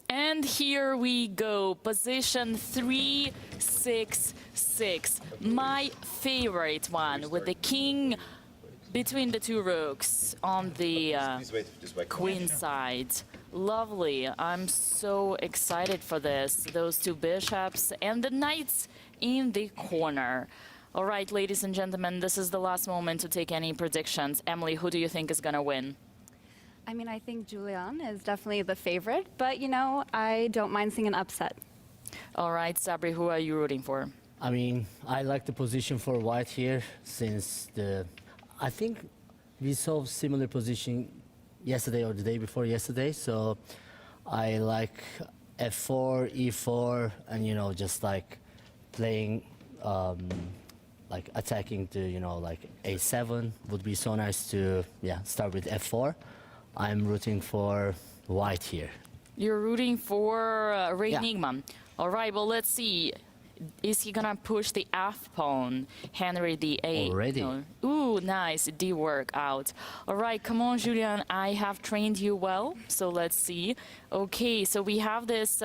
And here we go, position 366, my favorite one, with the king between the two rooks on the queen side. Lovely, I'm so excited for this. Those two bishops and the knights in the corner. All right, ladies and gentlemen, this is the last moment to take any predictions. Emily, who do you think is gonna win? I mean, I think Julian is definitely the favorite, but you know, I don't mind seeing an upset. All right, Sabri, who are you rooting for? I mean, I like the position for white here since I think we saw similar position yesterday or the day before yesterday. So I like f4, e4, and you know, just like playing, like attacking to, you know, like a7 would be so nice to, start with f4. I'm rooting for white here. You're rooting for Ray Enigma. All right, well, let's see. Is he gonna push the F pawn, Henry the A? Already. No. Ooh, nice, D work out. All right, come on, Julian. I have trained you well, so let's see. Okay, so we have this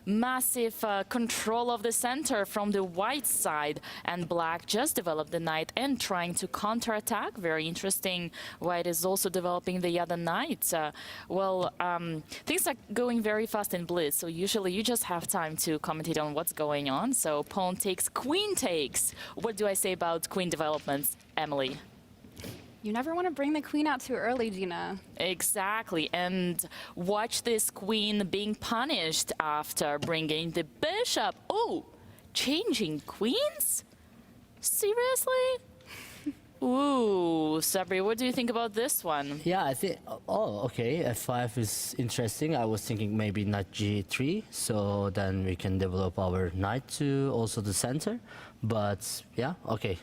massive control of the center from the white side, and black just developed the knight and trying to counterattack. Very interesting. White is also developing the other knight. Things are going very fast in blitz, so usually you just have time to commentate on what's going on. So pawn takes, queen takes. What do I say about queen developments, Emily? You never want to bring the queen out too early, Gina. Exactly, and watch this queen being punished after bringing the bishop. Oh, changing queens? Seriously? Ooh, Sabri, what do you think about this one? Yeah, I think, okay, f5 is interesting. I was thinking maybe knight g3, so then we can develop our knight to also the center. But yeah, okay,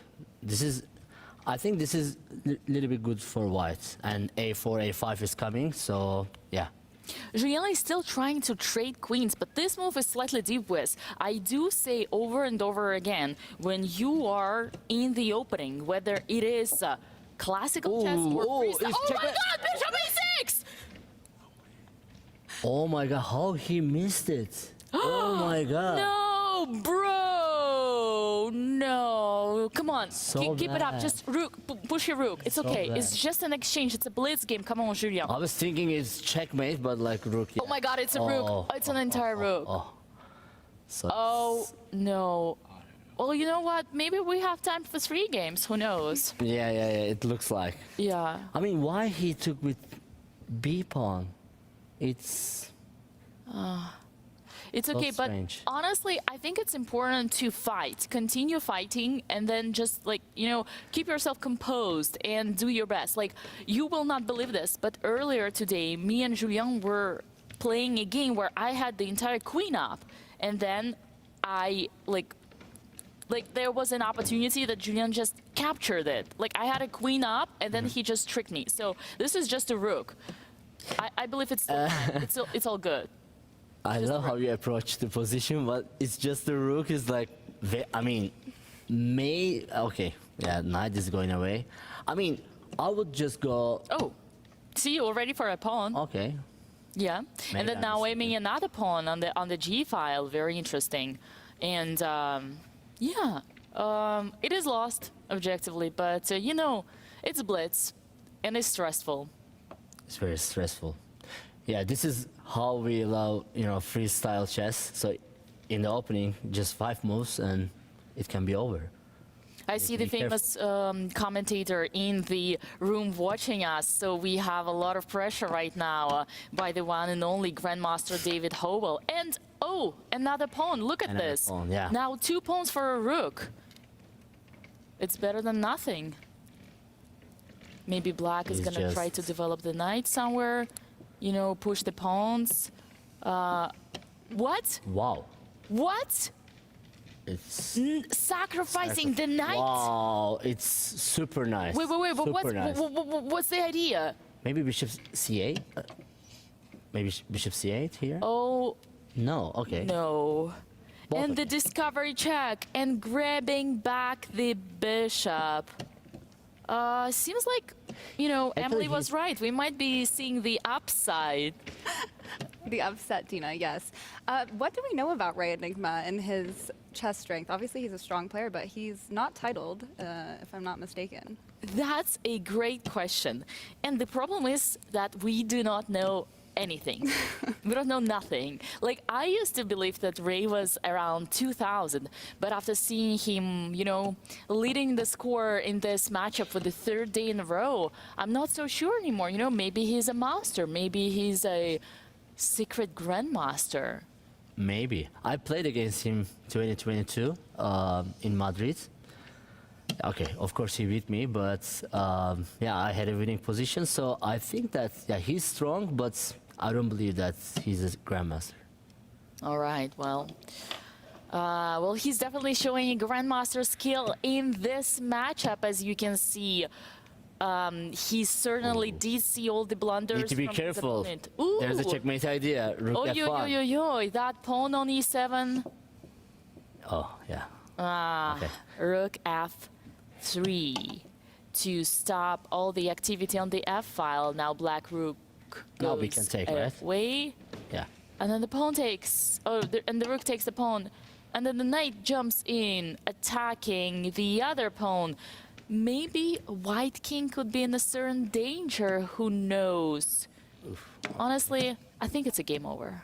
I think this is a little bit good for white, and a4, a5 is coming, so yeah. Julien is still trying to trade queens, but this move is slightly deep with. I do say over and over again, when you are in the opening, whether it is classical chess or freestyle. Oh my God, bishop a6! Oh my God, how he missed it. Oh my God. No, bro, no. Come on, keep it up. Just rook, push your rook. It's okay. It's just an exchange. It's a blitz game. Come on, Julien. I was thinking it's checkmate, but like rook. Yeah. Oh my God, it's a rook. It's an entire rook. Oh no. Well, you know what? Maybe we have time for 3 games. Who knows? Yeah, it looks like. Yeah. I mean, why he took with b pawn? It's okay, but strange. honestly, I think it's important to fight, continue fighting, and then just like, you know, keep yourself composed and do your best. Like, you will not believe this, but earlier today, me and Julien were playing a game where I had the entire queen up, and then I like there was an opportunity that Julian just captured it. Like I had a queen up, and then he just tricked me. So this is just a rook. I believe it's still fine. It's all good. I love how you approach the position, but it's just the rook is like, I mean, okay, yeah, knight is going away. I mean, I would just go. Oh, see, you're ready for a pawn. Okay. Yeah, Maybe and then now aiming another pawn on the G file, very interesting, and yeah, it is lost objectively, but you know, it's blitz, and it's stressful. It's very stressful. Yeah, this is how we love, freestyle chess. So in the opening, just 5 moves and it can be over. I see the famous commentator in the room watching us, so we have a lot of pressure right now by the one and only Grandmaster David Howell. And, oh, another pawn, look at Another this. pawn, yeah. Now 2 pawns for a rook. It's better than nothing. Maybe black is He's gonna try to develop the knight somewhere, push the pawns. What? Wow. What? It's sacrificing the knight? Wow, it's super nice. Wait, but Super nice. what's the idea? Maybe bishop c8? Maybe bishop c8 here? Oh. No, okay. No. Both And of the discovery check and grabbing back the bishop. Seems like, Emily was right. We might be seeing the upside. The upset, Dina, yes. What do we know about Ray Enigma and his chess strength? Obviously, he's a strong player, but he's not titled, if I'm not mistaken. That's a great question. And the problem is that we do not know anything. We don't know nothing. Like, I used to believe that Ray was around 2000, but after seeing him, leading the score in this matchup for the 3rd day in a row, I'm not so sure anymore. Maybe he's a master. Maybe he's a secret grandmaster. Maybe. I played against him 2022 in Madrid. Okay, of course he beat me, but yeah, I had a winning position. So I think that, yeah, he's strong, but I don't believe that he's a grandmaster. All right, well, he's definitely showing a grandmaster skill in this matchup, as you can see. He certainly did see all the blunders. Need to be from careful. His opponent. Ooh. There's a checkmate idea. Rook F1. That pawn on E7. Oh, yeah. Okay. Rook F3 to stop all the activity on the F file. Now black rook goes Now we can take, right? away. Yeah. And then the pawn takes. And the rook takes the pawn. And then the knight jumps in, attacking the other pawn. Maybe white king could be in a certain danger. Who knows? Oof. Honestly, I think it's a game over.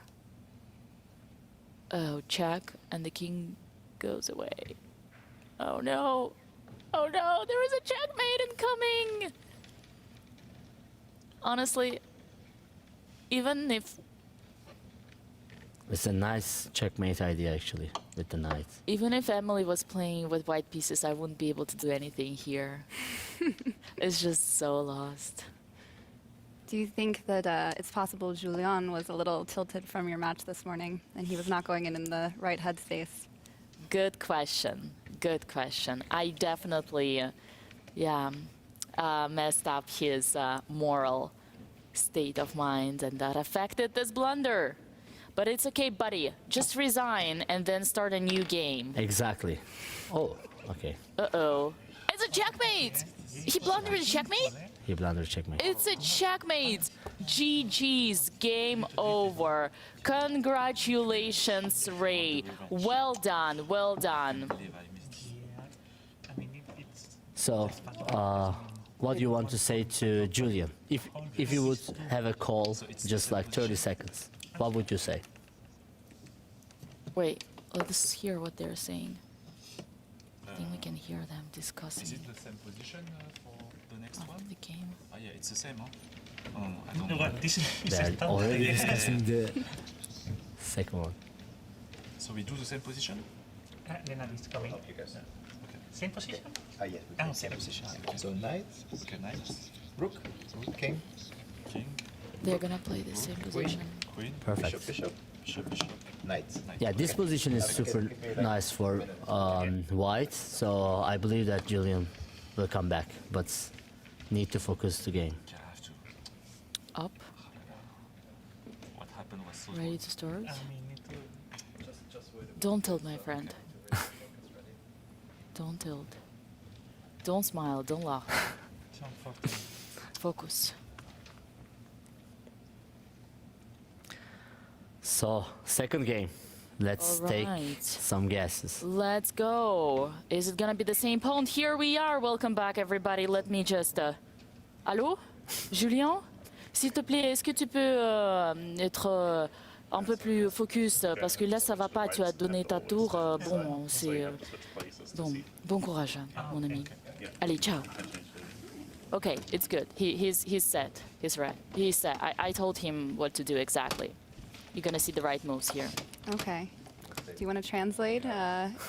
Oh, check, and the king goes away. Oh no! Oh no! There is a checkmate incoming! Honestly, even if... It's a nice checkmate idea, actually, with the knight. Even if Emily was playing with white pieces, I wouldn't be able to do anything here. It's just so lost. Do you think that it's possible Julian was a little tilted from your match this morning and he was not going in the right headspace? Good question. Good question. I definitely, messed up his moral state of mind, and that affected this blunder. But it's okay, buddy. Just resign and then start a new game. Exactly. Oh, okay. Uh-oh. It's a checkmate! He blundered a checkmate? He blundered checkmate. It's a checkmate! GG's, game over. Congratulations, Ray. Well done, well done. So, what do you want to say to Julian? If you would have a call, just like 30 seconds, what would you say? Wait, let's hear what they're saying. I think we can hear them discussing. Is it the same position for the next one? The game. Oh yeah, it's the same, huh? I don't No, know. but this is They're already discussing the second one. So we do the same position? Lena is coming. You guys. Okay. Same position? Yes. Same position. Okay. So knight. Okay, knight. Rook. King. King. They're gonna play the same position. Queen. Perfect. Bishop. Bishop. Bishop. Bishop. Knight. Yeah, this position is super nice for white, so I believe that Julian will come back, but need to focus the game. Up. What happened was so Ready to start? Don't tilt, my friend. Don't tilt. Don't smile. Don't laugh. Focus. So, second game. Let's take Alright. some guesses. Let's go. Is it gonna be the same pawn? Here we are. Welcome back, everybody. Let me just. Allô, Julien? S'il te plaît, est-ce que tu peux être un peu plus focus parce que là ça va pas. Tu as donné ta tour. Bon, c'est bon courage, mon ami. Allez, ciao. Okay, it's good. He's set. He's right. He's set. I told him what to do exactly. You're gonna see the right moves here. Okay. Do you want to translate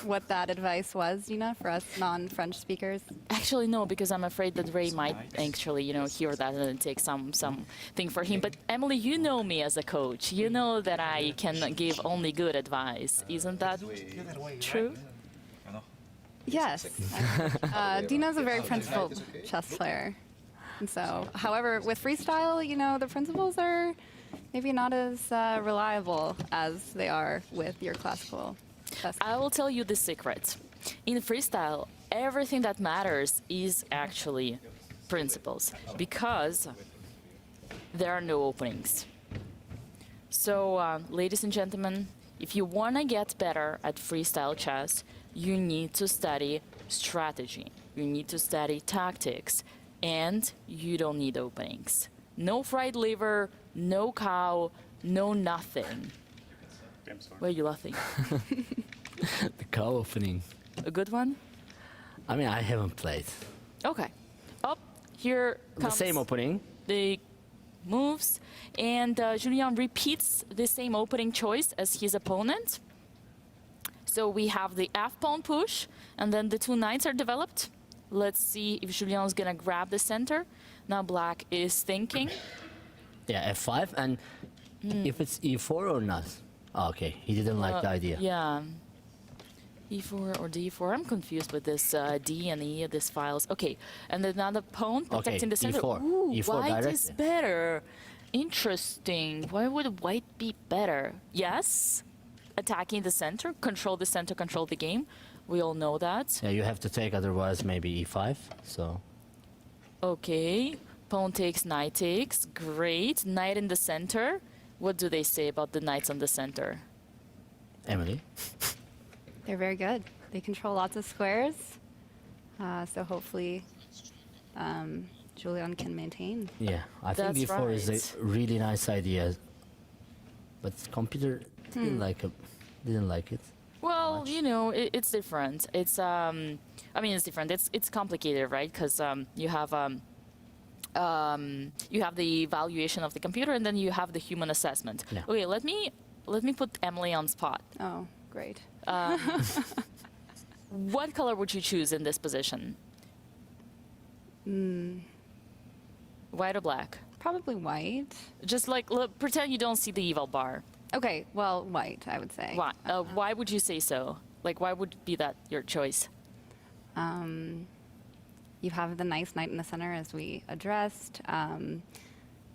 what that advice was, Dina, for us non-French speakers? Actually, no, because I'm afraid that Ray might actually, hear that and take something for him. But Emily, you know me as a coach. You know that I can give only good advice. Isn't that true? Yes. Dina's a very principled chess player. And so, however, with freestyle, the principles are maybe not as reliable as they are with your classical chess. I will tell you the secret. In freestyle, everything that matters is actually principles, because there are no openings. So, ladies and gentlemen, if you want to get better at freestyle chess, you need to study strategy. You need to study tactics, and you don't need openings. No fried liver, no cow, no nothing. Why are you laughing? The cow opening. A good one? I mean, I haven't played. Okay. Up here comes the same opening. The moves, and Julien repeats the same opening choice as his opponent. So we have the F pawn push, and then the two knights are developed. Let's see if Julien's gonna grab the center. Now black is thinking. Yeah, F5, and if it's E4 or not. Oh, okay, he didn't like the idea. Yeah. E4 or D4. I'm confused with this D and E, these files. Okay, and then another pawn protecting the center. E4. Ooh, E4 white directly. is better. Interesting. Why would white be better? Yes, attacking the center, control the game. We all know that. Yeah, you have to take, otherwise maybe E5, so... Okay, pawn takes, knight takes. Great, knight in the center. What do they say about the knights on the center? Emily? They're very good. They control lots of squares. So hopefully Julian can maintain. Yeah, I think That's D4 is right. a really nice idea. But computer didn't like it. Well, it's different. It's it's different. It's complicated, right? Because you have the evaluation of the computer, and then you have the human assessment. Yeah. Okay, let me put Emily on spot. Oh, great. What color would you choose in this position? White or black? Probably white. Just pretend you don't see the eval bar. Okay, well, white, I would say. Why? Why would you say so? Why would be that your choice? You have the nice knight in the center, as we addressed.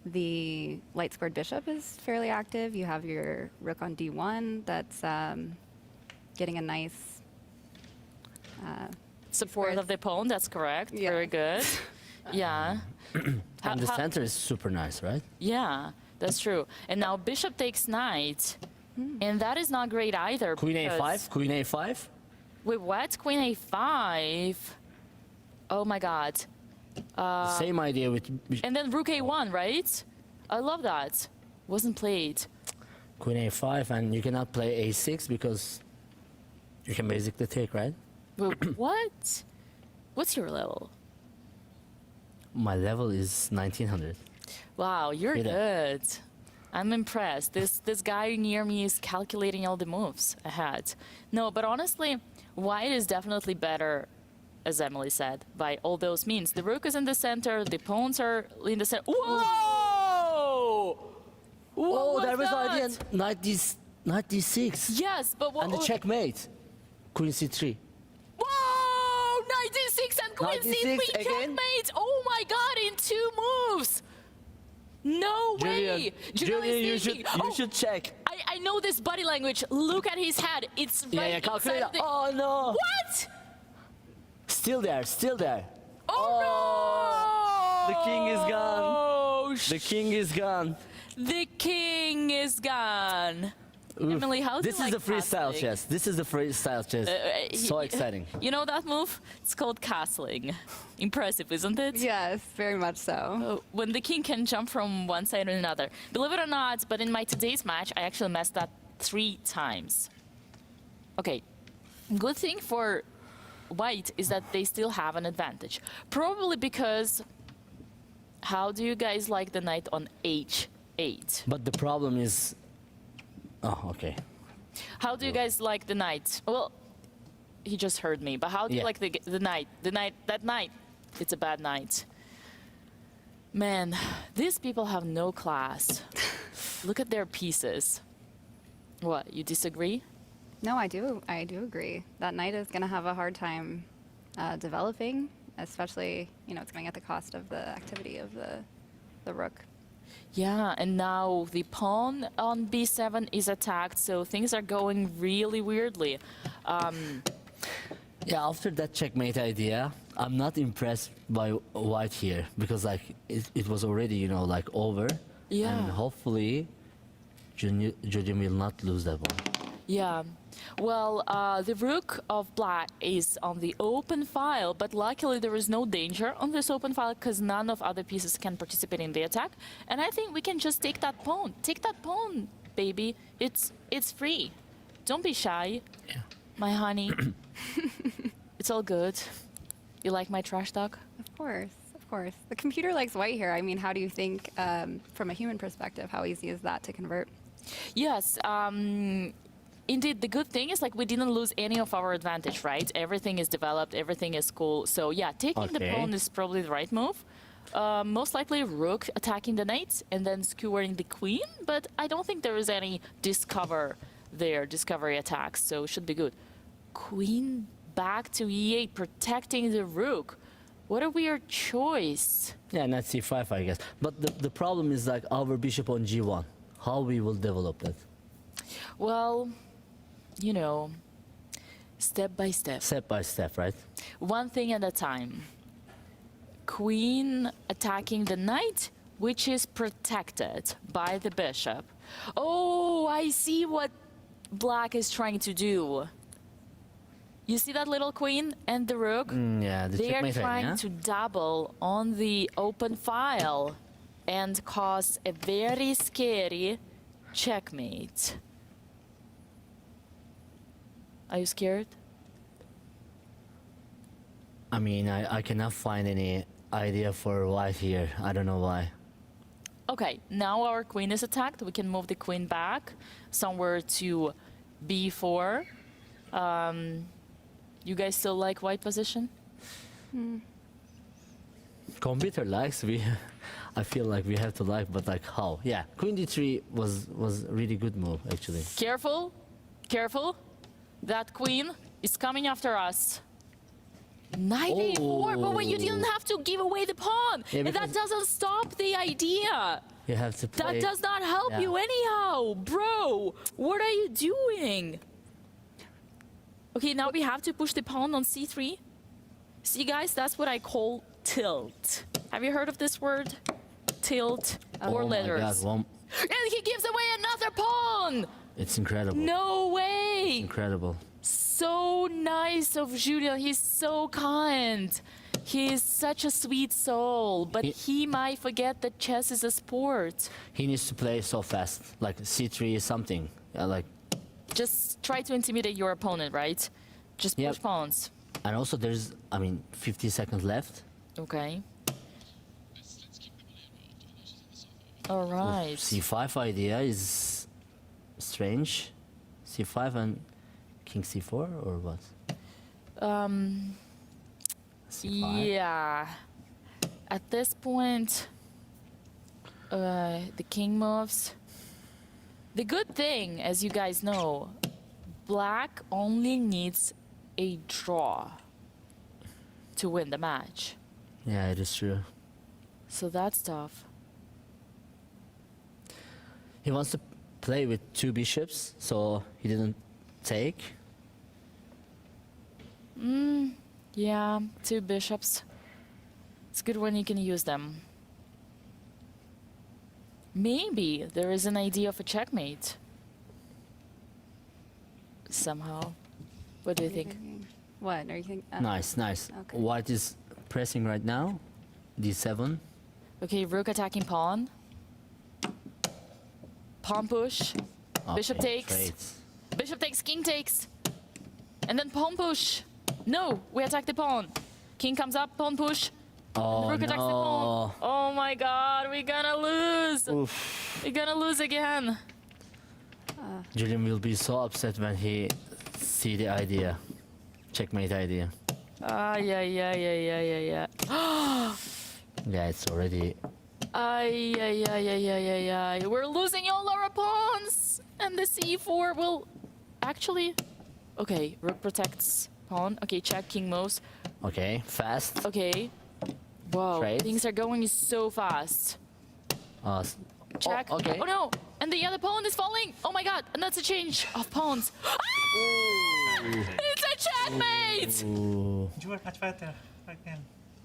The light squared bishop is fairly active. You have your rook on d1 that's getting a nice support of the pawn. That's correct. Yeah. Very good. Yeah. And the center is super nice, right? Yeah, that's true. And now bishop takes knight, and that is not great either. Queen A5. Queen A5. Wait, what? Queen A5. Oh my God. Same idea with. And then rook A1, right? I love that. Wasn't played. Queen A5, and you cannot play A6 because you can basically take, right? Wait, what? What's your level? My level is 1900. Wow, you're Hit it. good. I'm impressed. This guy near me is calculating all the moves ahead. No, but honestly, white is definitely better, as Emily said, by all those means. The rook is in the center, the pawns are in the center. Whoa! Oh, there was that? idea. Knight d6. Yes, but what? And the checkmate. Queen c3. Whoa! Knight d6 and queen Knight c3 d6 again? checkmate. Oh my god! In 2 moves. No way. Julian, you is thinking, should check. I know this body language. Look at his head. It's right Yeah, calculator. inside the... Oh no. What? Still there, still there. Oh, no! The king is gone. Oh, The king is gone. The king is gone. Oof. Emily, how do This you is like the freestyle castling? chess. This is the freestyle chess. So exciting. You know that move? It's called castling. Impressive, isn't it? Yes, very much so. When the king can jump from one side to another. Believe it or not, but in my today's match, I actually messed that 3 times. Okay, good thing for white is that they still have an advantage. Probably because, how do you guys like the knight on h8? But the problem is, oh, okay. How do you guys like the knight? Well, he just heard me, but how do you like the knight? That knight, it's a bad knight. Man, these people have no class. Look at their pieces. What, you disagree? No, I do agree. That knight is going to have a hard time developing, especially, you know, it's going at the cost of the activity of the rook. Yeah, and now the pawn on b7 is attacked, so things are going really weirdly. Yeah, after that checkmate idea, I'm not impressed by white here because like it was already, you know, like over. Yeah. And hopefully, Julian will not lose that one. Yeah. Well, the rook of black is on the open file, but luckily there is no danger on this open file because none of other pieces can participate in the attack. And I think we can just take that pawn. Take that pawn, baby. It's free. Don't be shy, my honey. It's all good. You like my trash talk? Of course, of course. The computer likes white here. I mean, how do you think, from a human perspective, how easy is that to convert? Yes. Indeed, the good thing is like we didn't lose any of our advantage, right? Everything is developed, everything is cool. So yeah, taking the pawn is probably the right move. Most likely rook attacking the knight and then skewering the queen, but I don't think there is any discovery attacks, so it should be good. Queen back to e8, protecting the rook. What a weird choice. Yeah, knight c5, I guess. But the problem is like our bishop on g1. How we will develop that? Well, you know, step by step. Step by step, right? One thing at a time. Queen attacking the knight, which is protected by the bishop. Oh, I see what black is trying to do. You see that little queen and the rook? Yeah, they are trying to double on the open file and cause a very scary checkmate. Are you scared? I mean, I cannot find any idea for white here. I don't know why. Okay, now our queen is attacked. We can move the queen back somewhere to b4. You guys still like white position? Computer likes, I feel like we have to like, but like how? Yeah, queen d3 was a really good move, actually. Careful, careful. That queen is coming after us. Knight a4, but wait, you didn't have to give away the pawn. Yeah, and that doesn't stop the idea. You have to play. That does not help you anyhow, bro. What are you doing? Okay, now we have to push the pawn on c3. See, guys, that's what I call tilt. Have you heard of this word? Tilt or letters. My God, And he gives away another pawn. it's incredible. No way. Incredible. So nice of Julian. He's so kind. He is such a sweet soul, but he might forget that chess is a sport. He needs to play so fast, like c3 is something. Like. Just try to intimidate your opponent, right? Just push pawns. And also there's, 50 seconds left. Okay. All right. c5 idea is strange. c5 and king c4 or what? C5. Yeah. At this point, the king moves. The good thing, as you guys know, black only needs a draw to win the match. Yeah, it is true. So that's tough. He wants to play with 2 bishops, so he didn't take. Yeah, 2 bishops. It's good when you can use them. Maybe there is an idea of a checkmate. Somehow. What do you think? What are you thinking? Nice, nice. Okay. White is pressing right now. D7. Okay, rook attacking pawn. Pawn push. Bishop Okay, takes. trades. Bishop takes, king takes. And then pawn push. No, we attack the pawn. King comes up, pawn push. Oh, Rook attacks the pawn. no. Oh my god, we're gonna lose. Oof. We're gonna lose again. Julian will be so upset when he see the idea. Checkmate idea. Yeah. Yeah, it's already... Yeah. We're losing all our pawns. And the c4 will... Actually... Okay, rook protects pawn. Okay, check, king moves. Okay, fast. Okay. Whoa, Trade. things are going so fast. Check. Oh, okay. Oh no! And the other pawn is falling! Oh my god! And that's a change of pawns. Ah! It's a checkmate! Ooh. You were much better again.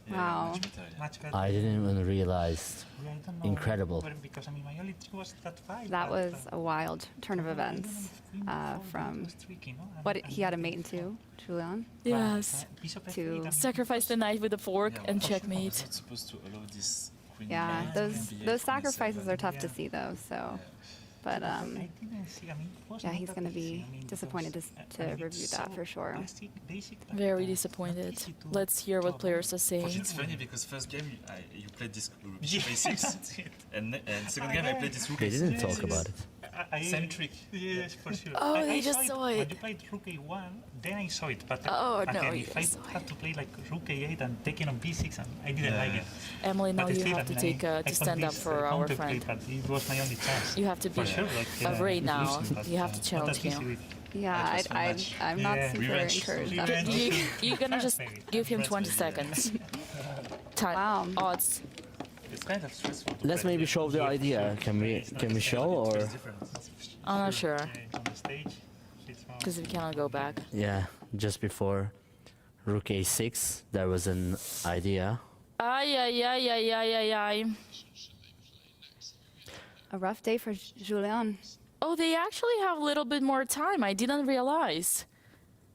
Wow. Much better. I didn't even realize. I don't know. Incredible. Because I mean, my only trick was that 5. That was a wild turn of events from what he had a mate into, Julian. Yes. To Sacrifice the knight with a fork and checkmate. Supposed to allow this queen. yeah, those sacrifices are tough to see though. So, but yeah, he's gonna be disappointed to review that for sure. Very disappointed. Let's hear what players are saying. It's funny because first game you played this bishop a6, and second game I played this rook They a6. didn't talk about it. Same trick. Yes, for sure. Oh, I they just saw it. When you played rook a1, then I saw it. But Oh, no, again, you if I saw had to play like rook a8 and taking on b6, and I didn't like it. Emily, now But you still, have to I mean, take I to stand up convinced, for our counterplay, friend. But it was my only chance. You have to be For sure, like, afraid now. losing, but, You have to not challenge that easy him. with- Yeah, I'm not Yeah. super Revenge. encouraged. Revenge. You're gonna just give him 20 seconds. Time. Odds. It's kind of stressful. to Let's play maybe this show the game. idea. Can we show or? I'm not sure. On the stage, it's more- Because we cannot go back. Yeah, just before rook a6, there was an idea. Ay. A rough day for Julian. Oh, they actually have a little bit more time. I didn't realize.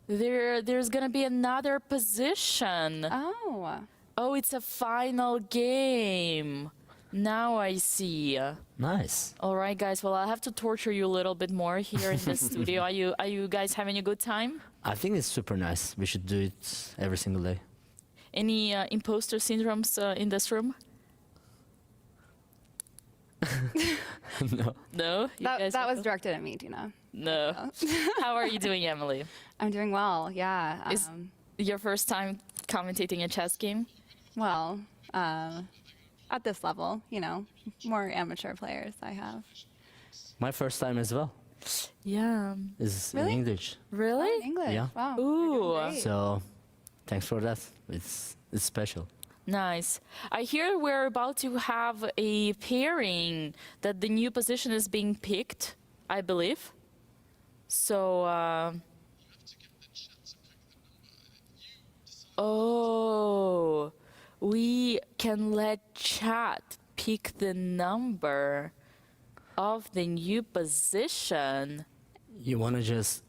There's gonna be another position. Oh. Oh, it's a final game. Now I see. Nice. All right, guys. Well, I'll have to torture you a little bit more here in the studio. Are you guys having a good time? I think it's super nice. We should do it every single day. Any imposter syndromes in this room? No. No? You guys That are- was directed at me, Dina. No. How are you doing, Emily? I'm doing well, yeah. Is your first time commentating a chess game? Well, at this level, you know, more amateur players I have. My first time as well Yeah. is Really? in English. Really? English. Yeah. Wow. Ooh. So, thanks for that. It's special. Nice. I hear we're about to have a pairing, that the new position is being picked, I believe. So, oh, we can let chat pick the number of the new position. You want to just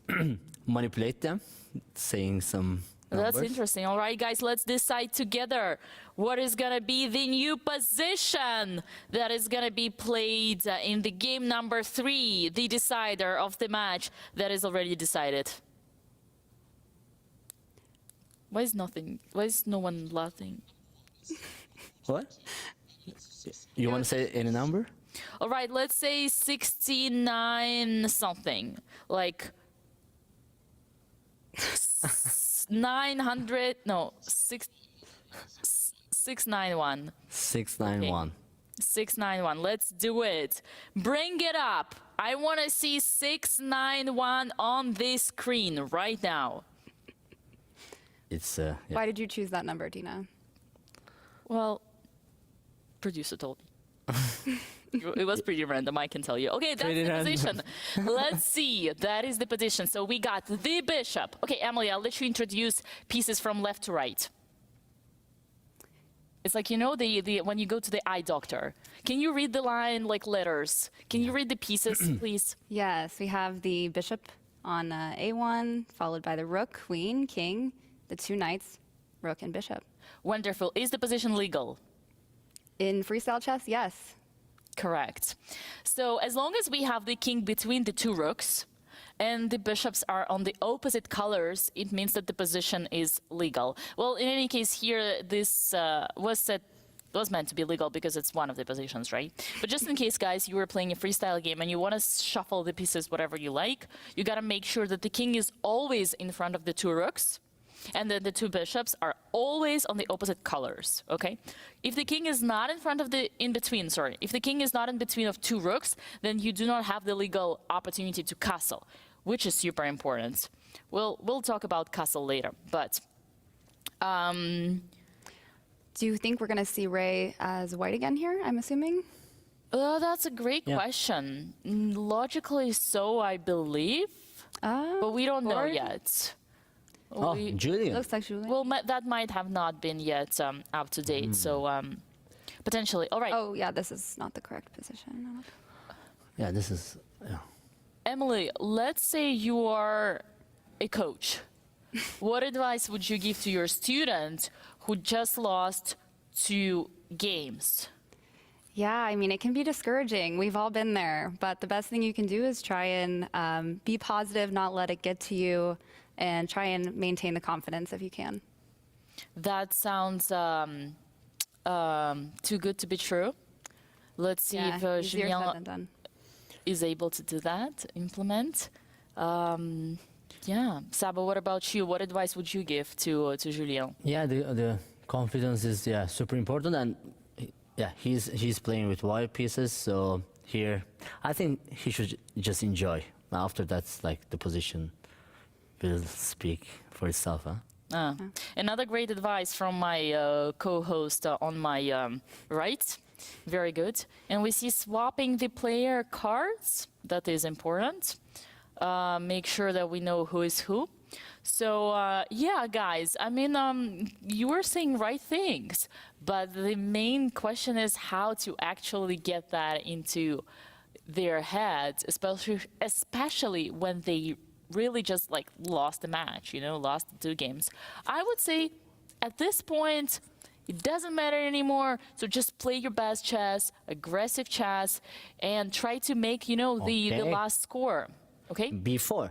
manipulate them, saying some numbers? That's interesting. All right, guys, let's decide together what is going to be the new position that is going to be played in the game number 3, the decider of the match that is already decided. Why is no one laughing? What? You want to say any number? All right, let's say 69 something. Like 900, no, 691. 691. 691. Let's do it. Bring it up. I want to see 691 on this screen right now. It's Why did you choose that number, Dina? Well, producer told me. It was pretty random, I can tell you. Okay, that's Pretty the random. position. Let's see. That is the position. So we got the bishop. Okay, Emily, I'll let you introduce pieces from left to right. It's like, you know, when you go to the eye doctor. Can you read the line like letters? Can you read the pieces, please? Yes, we have the bishop on A1, followed by the rook, queen, king, the two knights, rook and bishop. Wonderful. Is the position legal? In freestyle chess, yes. Correct. So as long as we have the king between the two rooks and the bishops are on the opposite colors, it means that the position is legal. Well, in any case here, this was meant to be legal because it's one of the positions, right? But just in case, guys, you were playing a freestyle game and you want to shuffle the pieces whatever you like, you got to make sure that the king is always in front of the two rooks. And then the two bishops are always on the opposite colors, okay? If the king is not if the king is not in between of two rooks, then you do not have the legal opportunity to castle, which is super important. We'll talk about castle later, but... Do you think we're going to see Ray as white again here, I'm assuming? That's a great question. Logically so, I believe, but we don't know yet. Julian. Looks like Julian. Well, that might have not been yet up to date, so potentially. All right. Oh, yeah, this is not the correct position. Yeah, this is. Yeah. Emily, let's say you are a coach. What advice would you give to your student who just lost 2 games? Yeah, I mean, it can be discouraging. We've all been there. But the best thing you can do is try and be positive, not let it get to you, and try and maintain the confidence if you can. That sounds too good to be true. Let's see if easier said Julien than done. is able to do that, implement. Yeah, Saba, what about you? What advice would you give to Julien? Yeah, the confidence is super important, and he's playing with white pieces, so here I think he should just enjoy. After that's like the position will speak for itself, huh? Another great advice from my co-host on my right. Very good. And we see swapping the player cards. That is important. Make sure that we know who is who. So, yeah, guys, I mean, you were saying right things, but the main question is how to actually get that into their heads, especially when they really just like lost the match, lost the 2 games. I would say at this point, it doesn't matter anymore. So just play your best chess, aggressive chess, and try to make, the last score. Okay? B4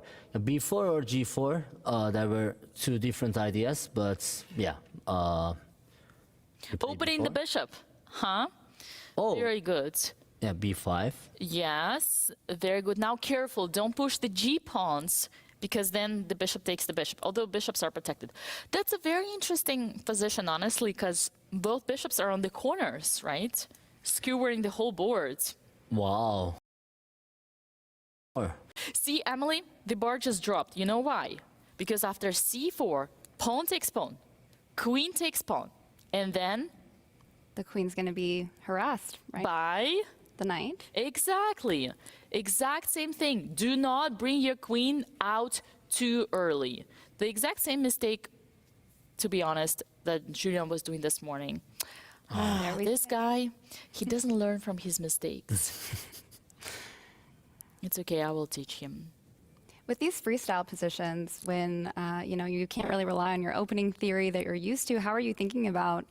or G4, there were 2 different ideas, but yeah. Opening the bishop, huh? Oh. Very good. Yeah, B5. Yes, very good. Now careful, don't push the G pawns, because then the bishop takes the bishop, although bishops are protected. That's a very interesting position, honestly, because both bishops are on the corners, right? Skewering the whole board. Wow. See, Emily, the bar just dropped. You know why? Because after C4, pawn takes pawn, queen takes pawn, and then... The queen's going to be harassed, right? By? The knight. Exactly. Exact same thing. Do not bring your queen out too early. The exact same mistake, to be honest, that Julien was doing this morning. This guy, he doesn't learn from his mistakes. It's okay, I will teach him. With these freestyle positions, when you can't really rely on your opening theory that you're used to, how are you thinking about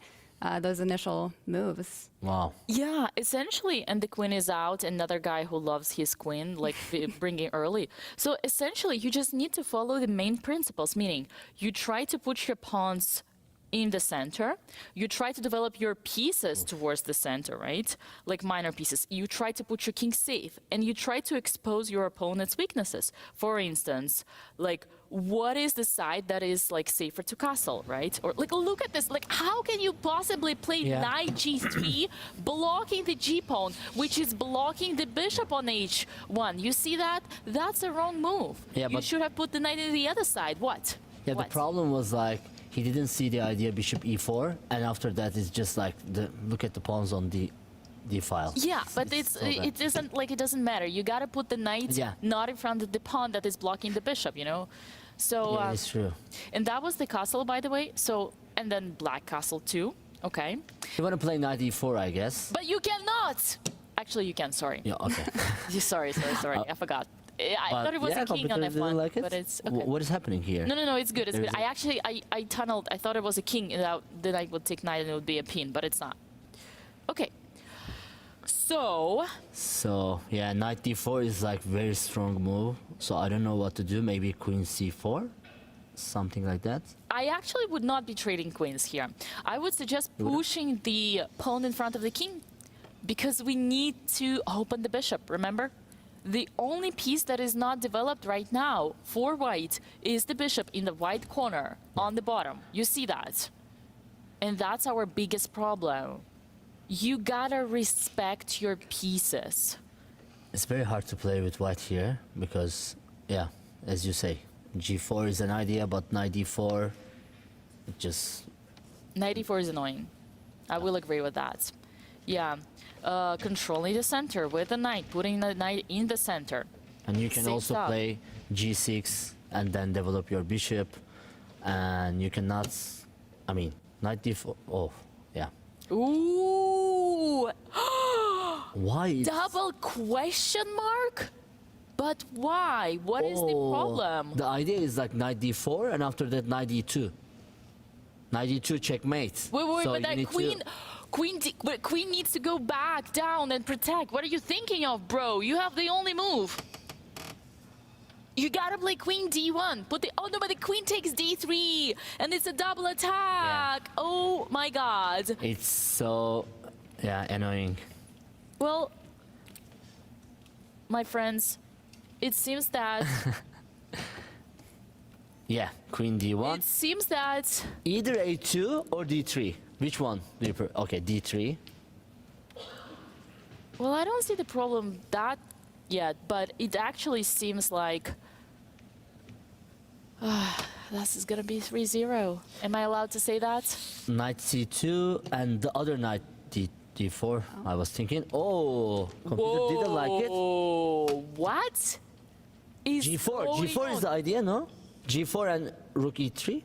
those initial moves? Wow. Yeah, essentially, and the queen is out, another guy who loves his queen, like bringing early. So essentially, you just need to follow the main principles, meaning you try to put your pawns in the center. You try to develop your pieces towards the center, right? Like minor pieces. You try to put your king safe, and you try to expose your opponent's weaknesses. For instance, like, what is the side that is like safer to castle, right? Or like, look at this. Like, how can you possibly play knight g3, blocking the g pawn, which is blocking the bishop on h1? You see that? That's a wrong move. Yeah, you but should have put the knight in the other side. What? Yeah, What? the problem was like he didn't see the idea bishop e4, and after that it's just like look at the pawns on the file. Yeah, but so bad. it doesn't matter. You gotta put the knight not in front of the pawn that is blocking the bishop, you know? So Yeah, it's true. And that was the castle, by the way. So, and then black castle too. Okay. You want to play knight e4, I guess. But you cannot. Actually, you can. Sorry. Yeah. Okay. sorry. I forgot. I thought it was a king on computer f1, didn't like it? but it's okay. What is happening here? No, it's good. It's There good. is I actually, I tunneled. I thought it was a king, and then I would take knight and it would be a pin, but it's not. Okay. So yeah, knight d4 is like very strong move. So I don't know what to do. Maybe queen c4, something like that. I actually would not be trading queens here. I would suggest pushing the pawn in front of the king, because we need to open the bishop, remember? The only piece that is not developed right now for white is the bishop in the white corner on the bottom. You see that? And that's our biggest problem. You gotta respect your pieces. It's very hard to play with white here because, yeah, as you say, g4 is an idea, but knight d4, it just... Knight e4 is annoying. I will agree with that. Yeah. Controlling the center with the knight, putting the knight in the center. And you can Same also stuff. play g6 and then develop your bishop. And you cannot, I mean, knight d4, oh, yeah. Ooh! Why? Double question mark? But why? What is the problem? The idea is like knight d4 and after that knight d2. Knight d2 checkmate. Wait, So but you that need to- queen needs to go back down and protect. What are you thinking of, bro? You have the only move. You gotta play queen d1. Oh no, but the queen takes d3, and it's a double attack. Oh my god. It's so, yeah, annoying. Well, my friends, it seems that Yeah, queen d1. it seems that Either a2 or d3. Which one do you prefer? Okay, d3. well, I don't see the problem that yet, but it actually seems like this is gonna be 3-0. Am I allowed to say that? Knight c2 and the other knight d4. I was thinking, oh, computer didn't like it. Oh, what? Is G4. going G4 is on? the idea, no? G4 and rook e3.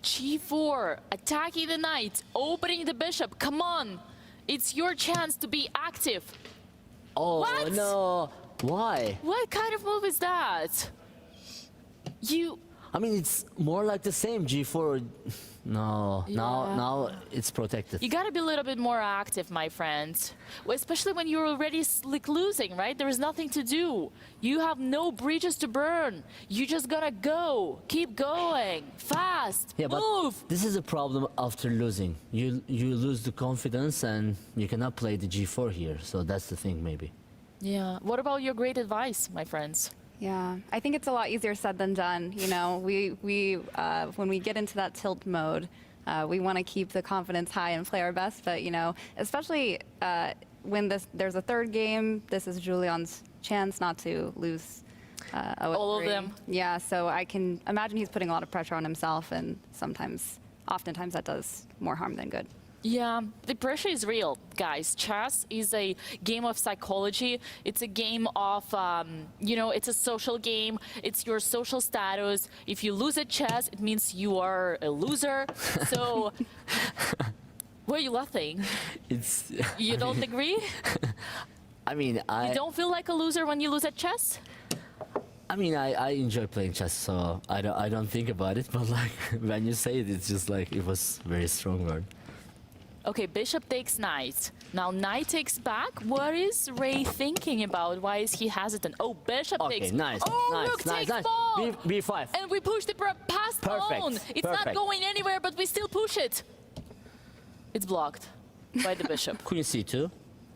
G4, attacking the knight, opening the bishop. Come on, it's your chance to be active. Oh What? no! Why? What kind of move is that? I mean, it's more like the same G4. No, Yeah. now it's protected. You gotta be a little bit more active, my friend. Well, especially when you're already like losing, right? There is nothing to do. You have no bridges to burn. You just gotta go. Keep going. Fast. Yeah, but Move. this is a problem after losing. You lose the confidence and you cannot play the G4 here. So that's the thing, maybe. Yeah. What about your great advice, my friends? Yeah, I think it's a lot easier said than done. You know, when we get into that tilt mode, we want to keep the confidence high and play our best. But you know, especially when there's a third game, this is Julian's chance not to lose. All of them. Yeah, so I can imagine he's putting a lot of pressure on himself, and oftentimes that does more harm than good. Yeah, the pressure is real, guys. Chess is a game of psychology. It's a game of, it's a social game. It's your social status. If you lose at chess, it means you are a loser. So, why are you laughing? You don't agree? I mean, You don't feel like a loser when you lose at chess? I mean, I enjoy playing chess, so I don't think about it. But like when you say it, it's just like it was very strong word. Okay, bishop takes knight. Now knight takes back. What is Ray thinking about? Why is he hesitant? Oh, bishop takes. Okay, nice. Oh, nice, rook nice, takes nice. pawn. B5. And we push the past Perfect, pawn. It's not perfect. going anywhere, but we still push it. It's blocked by the bishop. Queen C2.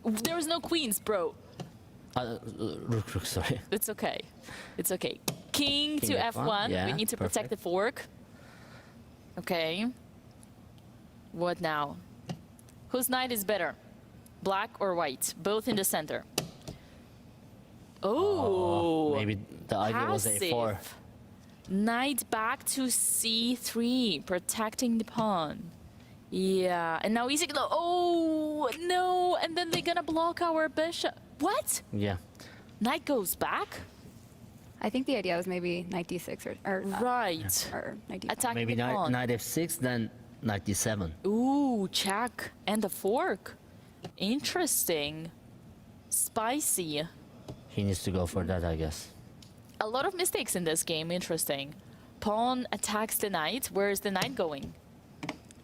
There is no queens, bro. Rook, sorry. It's okay. It's okay. King to King F1. yeah, We need to protect the fork. Okay. What now? Whose knight is better? Black or white? Both in the center. Oh. Maybe the idea was passive. A4. Knight back to C3, protecting the pawn. Yeah, and now easy. Oh no! And then they're gonna block our bishop. What? Yeah. Knight goes back. I think the idea was maybe knight d6 or right. Or knight d5. Attacking Maybe the pawn. knight F6, then knight D7. Ooh, check and the fork. Interesting. Spicy. He needs to go for that, I guess. A lot of mistakes in this game. Interesting. Pawn attacks the knight. Where is the knight going?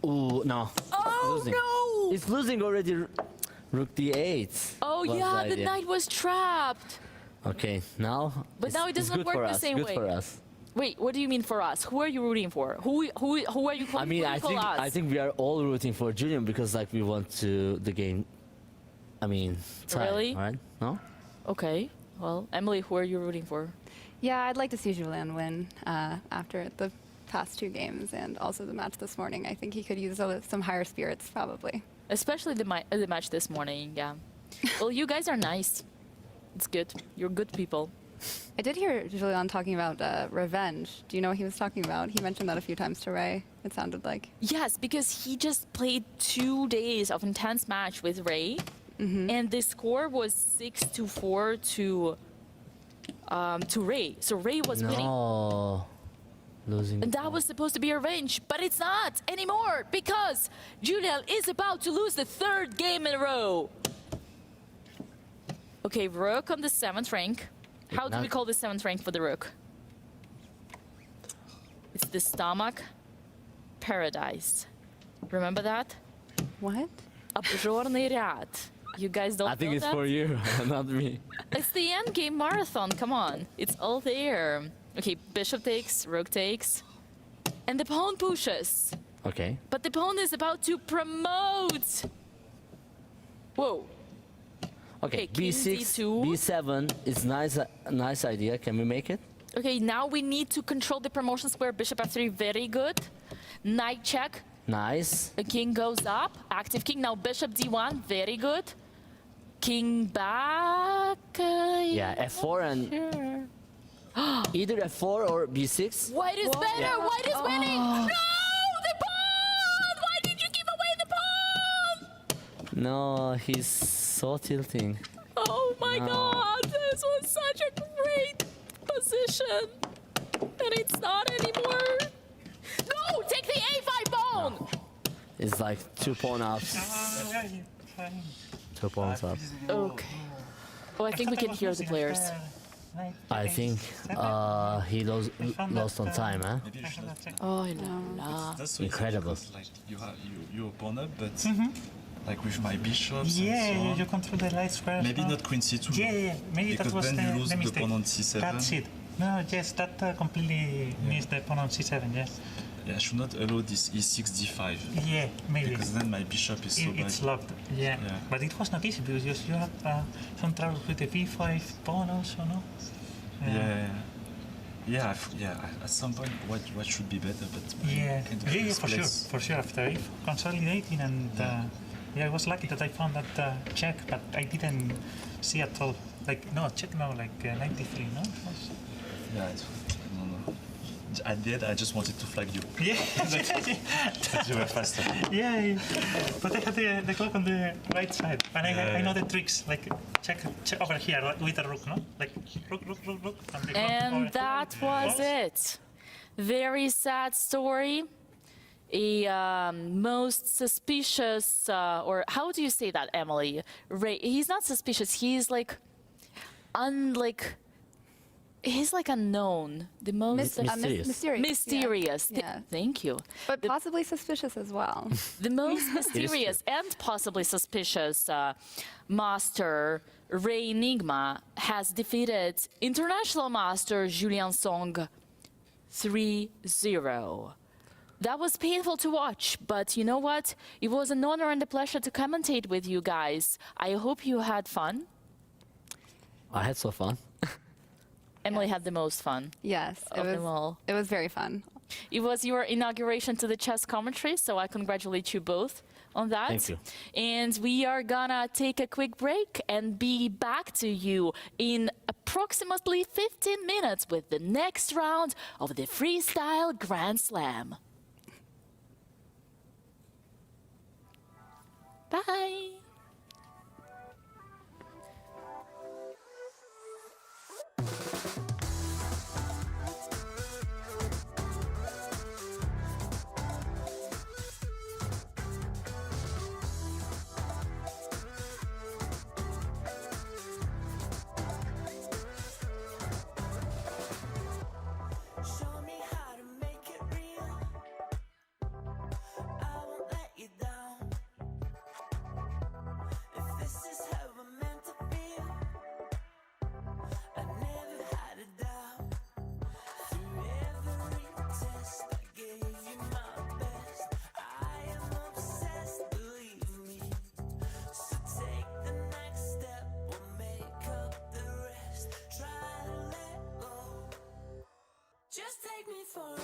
Ooh, no. Oh losing. no! It's losing already. Rook D8. Oh was yeah, the idea. knight was trapped. Okay, now. But now it it's doesn't good work for the us, same good way. for us. Wait, what do you mean for us? Who are you rooting for? Who are you calling? I mean, who do you call us? I think we are all rooting for Julian because like we want to the game. I mean, tie, Really? right? No. Okay. Well, Emily, who are you rooting for? Yeah, I'd like to see Julien win after the past 2 games and also the match this morning. I think he could use some higher spirits, probably. Especially the match this morning. Yeah. Well, you guys are nice. It's good. You're good people. I did hear Julien talking about revenge. Do you know what he was talking about? He mentioned that a few times to Ray, it sounded like. Yes, because he just played 2 days of intense match with Ray, and the score was 6-4 to Ray. So Ray was winning. No. Losing. And that was supposed to be a revenge, but it's not anymore because Julian is about to lose the 3rd game in a row. Okay, rook on the 7th rank. How do we call the 7th rank for the rook? It's the stomach paradise. Remember that? What? Обжорный ряд. You guys don't I think know it's that? for you, not me. It's the endgame marathon, come on. It's all there. Okay, bishop takes, rook takes. And the pawn pushes. Okay. But the pawn is about to promote. Whoa. Okay. king B6, D2. B7 is nice idea. Can we make it? Okay, now we need to control the promotion square. Bishop f3, very good. Knight check. Nice. The king goes up. Active king. Now bishop d1, very good. King back. Yeah, F4 and Sure. either F4 or B6. White is better. Yeah. White is winning. No, the pawn. Why did you give away the pawn? No, he's so tilting. Oh my No. God, this was such a great position. And it's not anymore. No, take the a5 pawn. It's like 2 pawn ups. 2 pawns up. Okay. Oh, I think we can hear the players. I think he lost on time, huh? Oh, no. That's so Incredible. because, like you opponent, but like with my bishops. Yeah, and so on, you control the light square. maybe not queen c2. Yeah, maybe because that was then you lose the the mistake. pawn on c7. That's it. No, yes, that completely missed the pawn on c7, yes. Yeah, I should not allow this e6 d5. Yeah, maybe. Because then my bishop is so bad. It's locked, yeah. But it was not easy because you had some trouble with the b5 pawn also, no? Yeah, at some point, what should be better, but Yeah, kind of yeah, for sure, misplaced. for sure. After consolidating and I was lucky that I found that check, but I didn't see at all. Like no check, no, like 93, no. Yeah, no. At the end, I just wanted to flag you. Yeah, that you were faster. Yeah, but I had the clock on the right side, and I know the tricks. Like check over here like, with a rook, no? Like rook. And, the And rook that was it. Very sad story. A most suspicious, or how do you say that, Emily? Ray, he's not suspicious. He's like, He's like unknown, the most Mysterious. Mysterious. Yeah. Thank you. But possibly suspicious as well. The most mysterious and possibly suspicious master, Ray Enigma, has defeated international master Julian Song 3-0. That was painful to watch, but you know what? It was an honor and a pleasure to commentate with you guys. I hope you had fun. I had so fun. Emily had the most fun. Yes, of them all. It was very fun. It was your inauguration to the chess commentary, so I congratulate you both on that. Thank you. And we are gonna take a quick break and be back to you in approximately 15 minutes with the next round of the Freestyle Grand Slam. Bye. Show me how to make it real. I won't let you down. If this is how we're meant to feel, I never had a doubt. Through every test, I gave you my best. I am obsessed, believe me. So take the next step, we'll make up the rest. Try to let go. Just take me for a ride.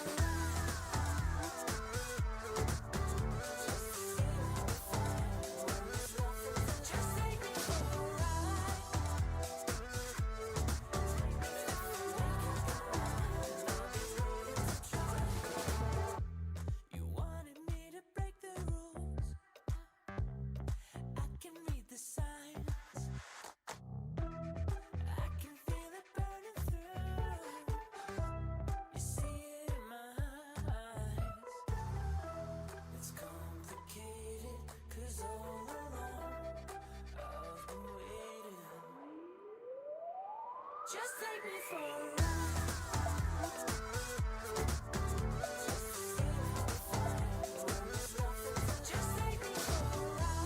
Just take me for a ride. You wanted me to break the rules. I can read the signs. I can feel it burning through. You see it in my eyes. It's complicated, 'cause all along I've been waiting. Just take me for a ride. Just take me for a ride.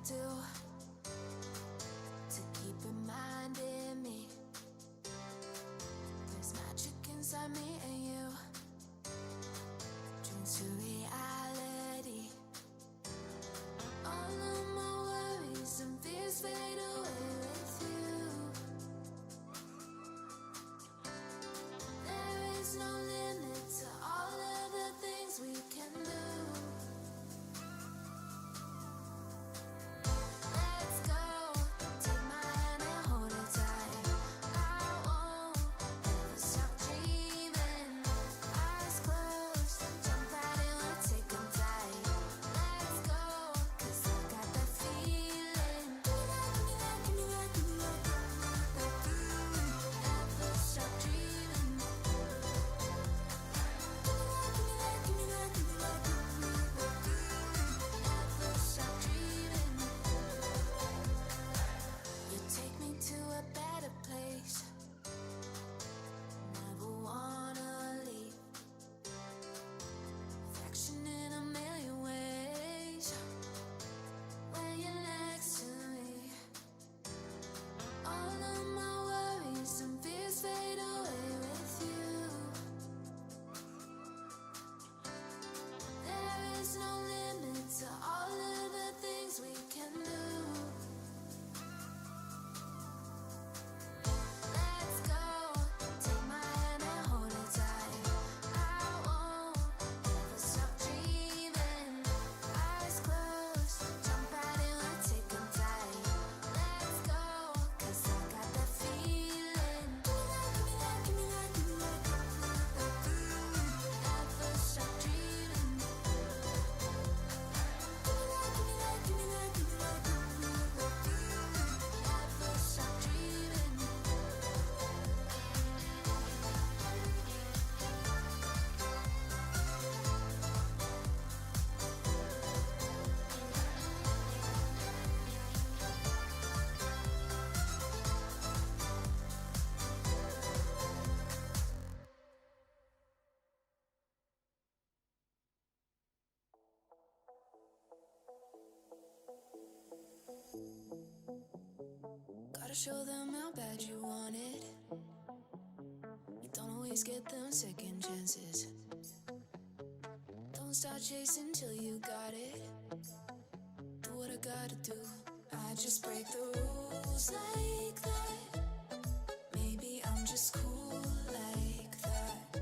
do to keep reminding me there's magic inside me and you. Dreams to reality. All of my worries and fears fade away with you. There is no limit to all of the things we can do. Let's go, take my hand and hold it tight. I won't ever stop dreaming. Eyes closed, jump right in, we'll take them tight. Let's go, 'cause I got that feeling. Give me that, give me that, give me that, give me that, that feeling. Never stop dreaming. Give me that, give me that, give me that, give me that, give me that feeling. Never stop dreaming. You take me to a better place. Never wanna leave. Affection in a million ways. When you're next to me, all of my worries and fears fade away with you. There is no limit to all of the things we can do. Let's go, take my hand and hold it tight. I won't ever stop dreaming. Eyes closed, jump right in, we'll take them tight. Let's go, 'cause I got that feeling. Give me that, give me that, give me that, give me that, give me that, that feeling. Never stop dreaming. Give me that, give me that, give me that, give me that, give me that, that feeling. Never stop dreaming. Gotta show them how bad you want it. You don't always get them second chances. Don't start chasing till you got it. Do what I gotta do. I just break the rules like that. Maybe I'm just cool like that.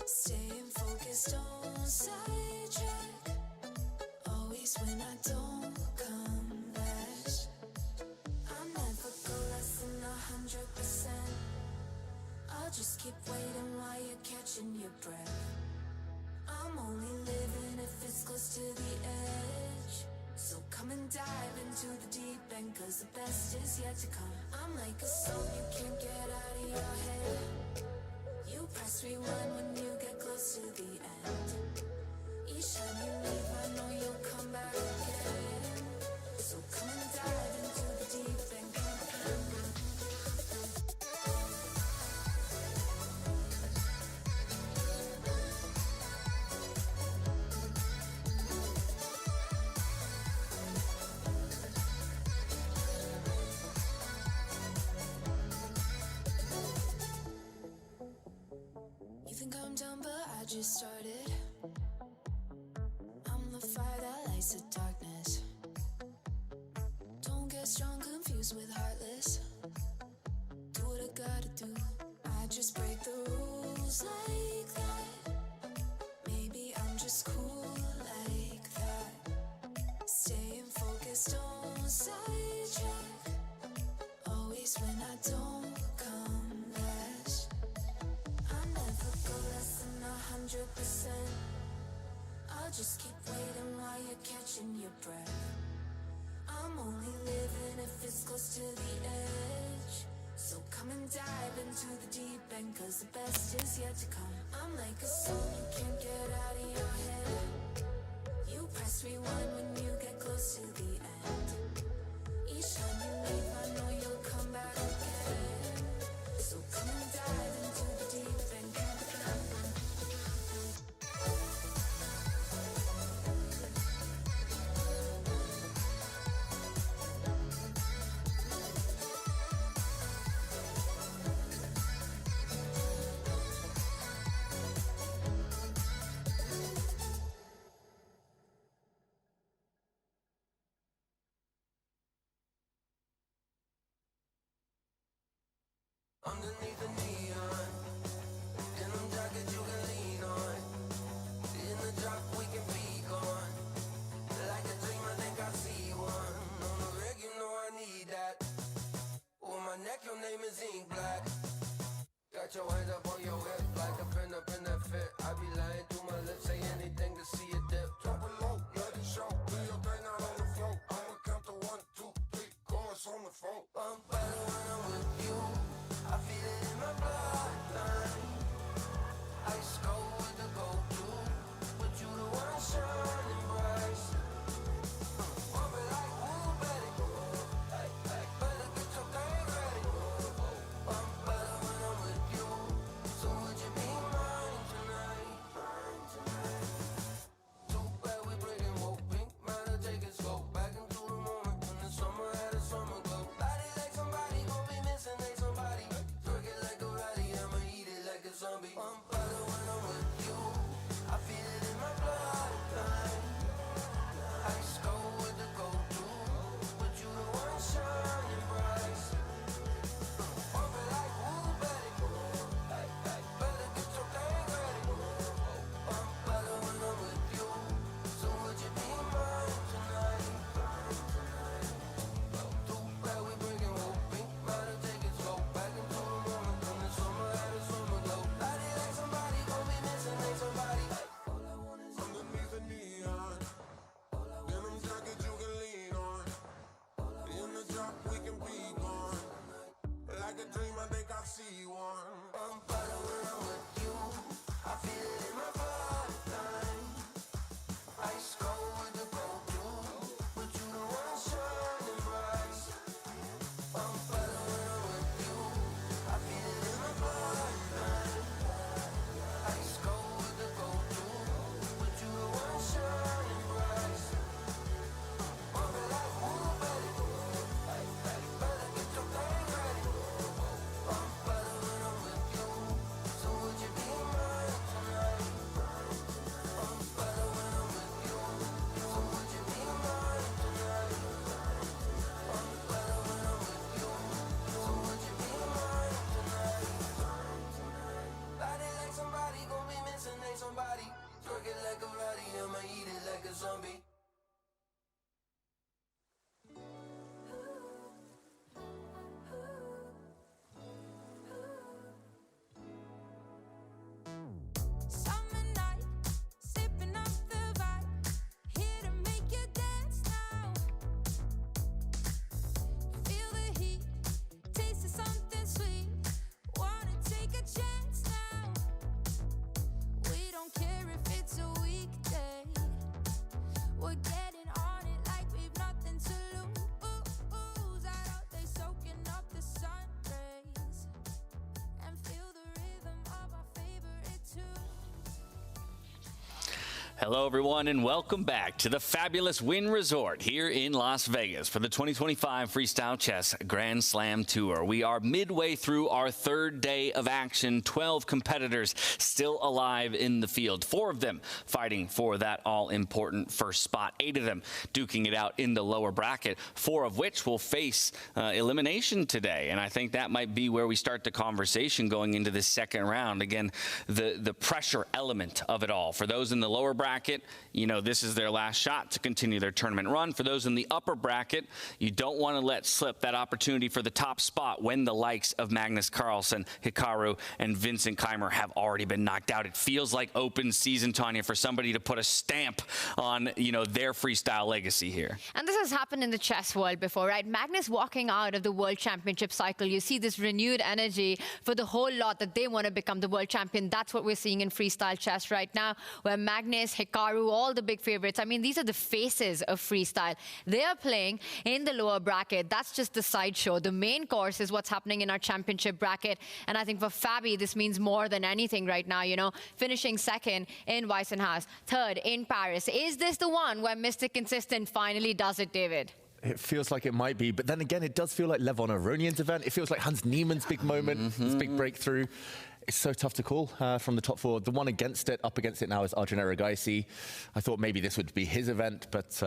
Staying focused, don't sidetrack. Always when I don't come last. I'll never go less than 100%. I'll just keep waiting while you're catching your breath. I'm only living if it's close to the edge. So come and dive into the deep end, 'cause the best is yet to come. I'm like a song you can't get out of your head. You press rewind when you get close to the end. Each time you leave, I know you'll come back again. So come and dive into the deep end. You think I'm done, but I just started. I'm the fire that lights the darkness. Don't get strong, confused with heartless. Do what I gotta do. I just break the rules like that. Maybe I'm just cool like that. Staying focused, don't sidetrack. Always when I don't come last. I never go less than 100%. I'll just keep waiting while you're catching your breath. I'm only living if it's close to the edge. So come and dive into the deep end, 'cause the best is yet to come. I'm like a song you can't get out of your head. You press rewind when you get close to the end. Each time you leave, I know you'll come back again. So come and dive into the deep end. underneath the neon. Denim jacket you can lean on. In the drop we can be gone. Like a dream, I think I see one. On the reg, you know I need that. On my neck, your name is ink black. Got your hands up on your hip, like a pin up in that fit. I be lying through my lips, say anything to see a dip. Drop it low, let it show. Do your thing out on the floor. I'ma count to 1, 2, 3, chorus on the phone. I'm better when I'm with you. I feel it in my bloodline. Ice cold with the go-to, but you the one shining bright. Bump it like woo, Betty. Better get your thing ready. I'm better when I'm with you. So would you be mine tonight? Too bad we breaking woke pink. Matter take it slow. Back into the moment when the summer had a summer glow. Body like somebody gon' be missing, ain't somebody. Twerk it like a ratty, I'ma eat it like a zombie. I'm better when I'm with you. I feel it in my bloodline. Ice cold with the go-to, but you the one shining bright. Bump it like woo, Betty. Better get your thing ready. I'm better when I'm with you. So would you be mine tonight? Too bad we breaking woke pink. Matter take it slow. Back into the moment when the summer had a summer glow. Body like somebody gon' be missing, ain't somebody. Underneath the neon. Denim jacket you can lean on. In the drop we can be gone. Like a dream, I think I see one. I'm better when I'm with you. I feel it in my bloodline. Ice cold with the go-to, but you the one shining bright. I'm better when I'm with you. I feel it in my bloodline. Ice cold with the go-to, but you the one shining bright. Bump it like woo, Betty. Better get your thing ready. I'm better when I'm with you. So would you be mine tonight? I'm better when I'm with you. So would you be mine tonight? I'm better when I'm with you. So would you be mine tonight? Body like somebody gon' be missing, ain't somebody. Twerk it like a ratty, I'ma eat it like a zombie. Summer night, sipping up the vibe, here to make you dance now. Feel the heat, taste of something sweet. Wanna take a chance now. We don't care if it's a weekday. We're getting on it like we've nothing to lose. Out out there soaking up the sun rays and feel the rhythm of our favorite tune. Hello, everyone, and welcome back to the fabulous Wynn Resort here in Las Vegas for the 2025 Freestyle Chess Grand Slam Tour. We are midway through our third day of action. 12 competitors still alive in the field. 4 of them fighting for that all-important first spot. 8 of them duking it out in the lower bracket, 4 of which will face elimination today. And I think that might be where we start the conversation going into this second round. Again, the pressure element of it all. For those in the lower bracket, you know, this is their last shot to continue their tournament run. For those in the upper bracket, you don't want to let slip that opportunity for the top spot when the likes of Magnus Carlsen, Hikaru, and Vincent Keimer have already been knocked out. It feels like open season, Tanya, for somebody to put a stamp on, you know, their freestyle legacy here. And this has happened in the chess world before, right? Magnus walking out of the World Championship cycle, you see this renewed energy for the whole lot that they want to become the world champion. That's what we're seeing in freestyle chess right now, where Magnus, Hikaru, all the big favorites. I mean, these are the faces of freestyle. They are playing in the lower bracket. That's just the sideshow. The main course is what's happening in our championship bracket. And I think for Fabi, this means more than anything right now, you know, finishing second in Weissenhaus, third in Paris. Is this the one where Mr. Consistent finally does it, David? It feels like it might be, but then again, it does feel like Levon Aronian's event. It feels like Hans Niemann's big moment, his big breakthrough. It's so tough to call from the top four. The one up against it now is Arjun Erigaisi. I thought maybe this would be his event, but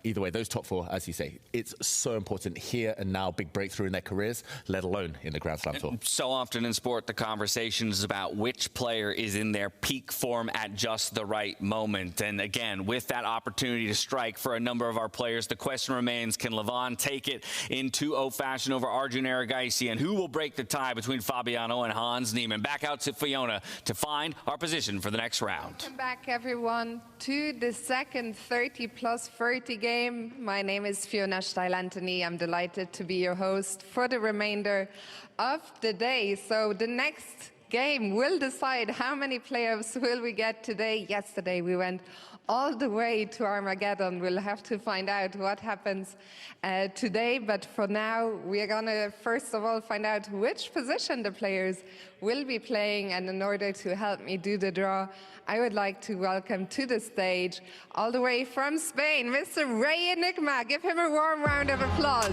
either way, those top four, as you say, it's so important here and now, big breakthrough in their careers, let alone in the Grand Slam Tour. So often in sport, the conversation is about which player is in their peak form at just the right moment. And again, with that opportunity to strike for a number of our players, the question remains, can Levon take it in 2-0 fashion over Arjun Erigaisi? And who will break the tie between Fabiano and Hans Niemann? Back out to Fiona to find our position for the next round. Welcome back, everyone, to the second 30+30 game. My name is Fiona Steil-Anthony. I'm delighted to be your host for the remainder of the day. So the next game will decide how many playoffs will we get today. Yesterday we went all the way to Armageddon. We'll have to find out what happens today. But for now, we are going to first of all find out which position the players will be playing. And in order to help me do the draw, I would like to welcome to the stage, all the way from Spain, Mr. Ray Enigma. Give him a warm round of applause.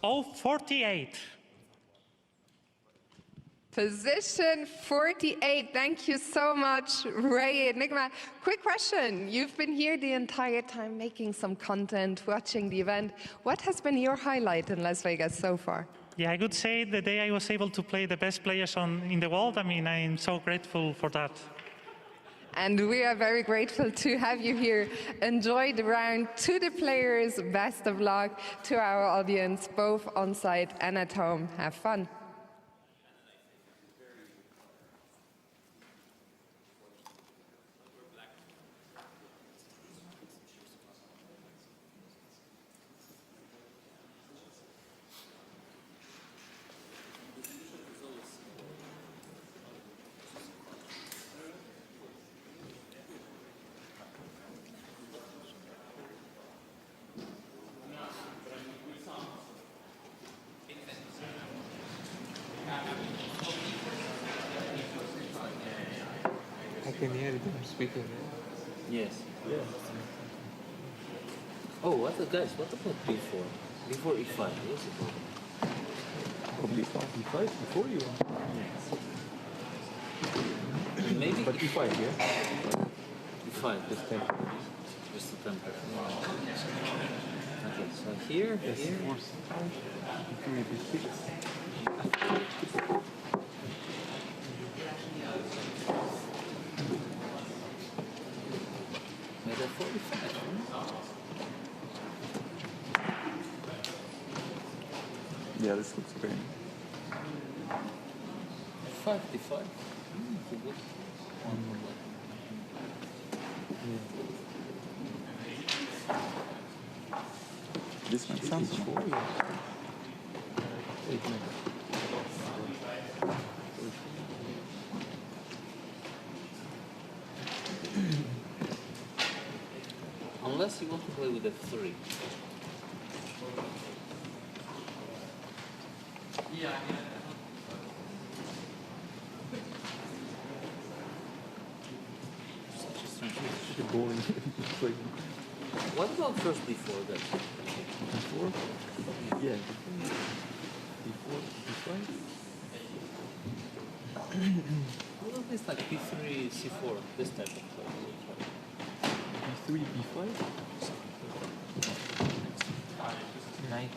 Oh, 48. Position 48. Thank you so much, Ray Enigma. Quick question. You've been here the entire time making some content, watching the event. What has been your highlight in Las Vegas so far? Yeah, I would say the day I was able to play the best players in the world. I mean, I am so grateful for that. And we are very grateful to have you here. Enjoy the round. To the players, best of luck. To our audience, both on site and at home, have fun. I can hear them speaking. Yes. Yes. Oh, guys, what about before? Before E5, yes, it was. Oh, E5 before you. Maybe. But E5, yeah? E5. Just temper. Just the temper. Okay, so here, yes, here. Worse. E3, Maybe 45. Yeah, this looks great. 55. Good. One more. This one sounds cool. Unless you want to play with a 3. Yeah. Such a strange boring. What about first before that? Before? Yeah. Before, What about this like B3, C4, this type of play? B3, B5? Knight.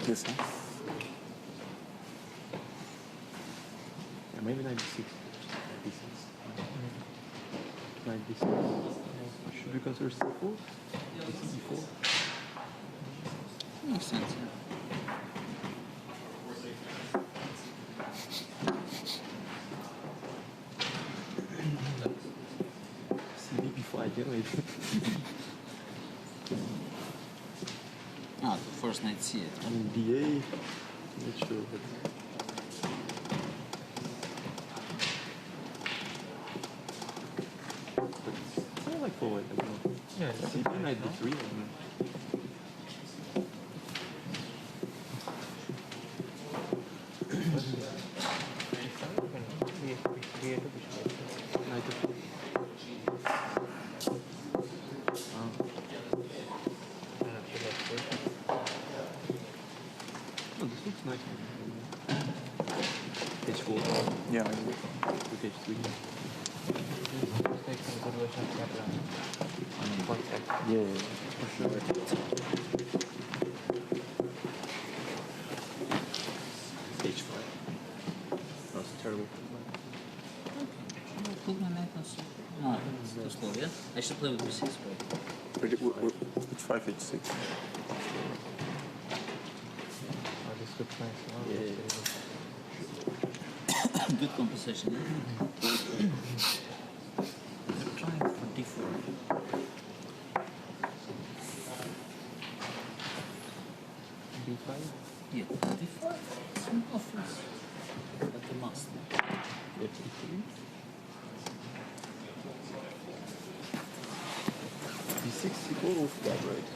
This one? Yeah, maybe 96. 96. Should we consider C4? C4? Makes sense, yeah. CD5, yeah, maybe. Ah, the first knight C. I mean, DA, not sure, but... Knight d3. Oh, this looks nice. H4. Yeah, with H3. Yeah, for sure. H5. That's terrible. No, it's too slow, yeah? I should play with B6, but... Which 5 H6? Good composition. They're trying for D4. B5? Yeah, D4. Some offers. But they must. H3? D6 equal with that, right?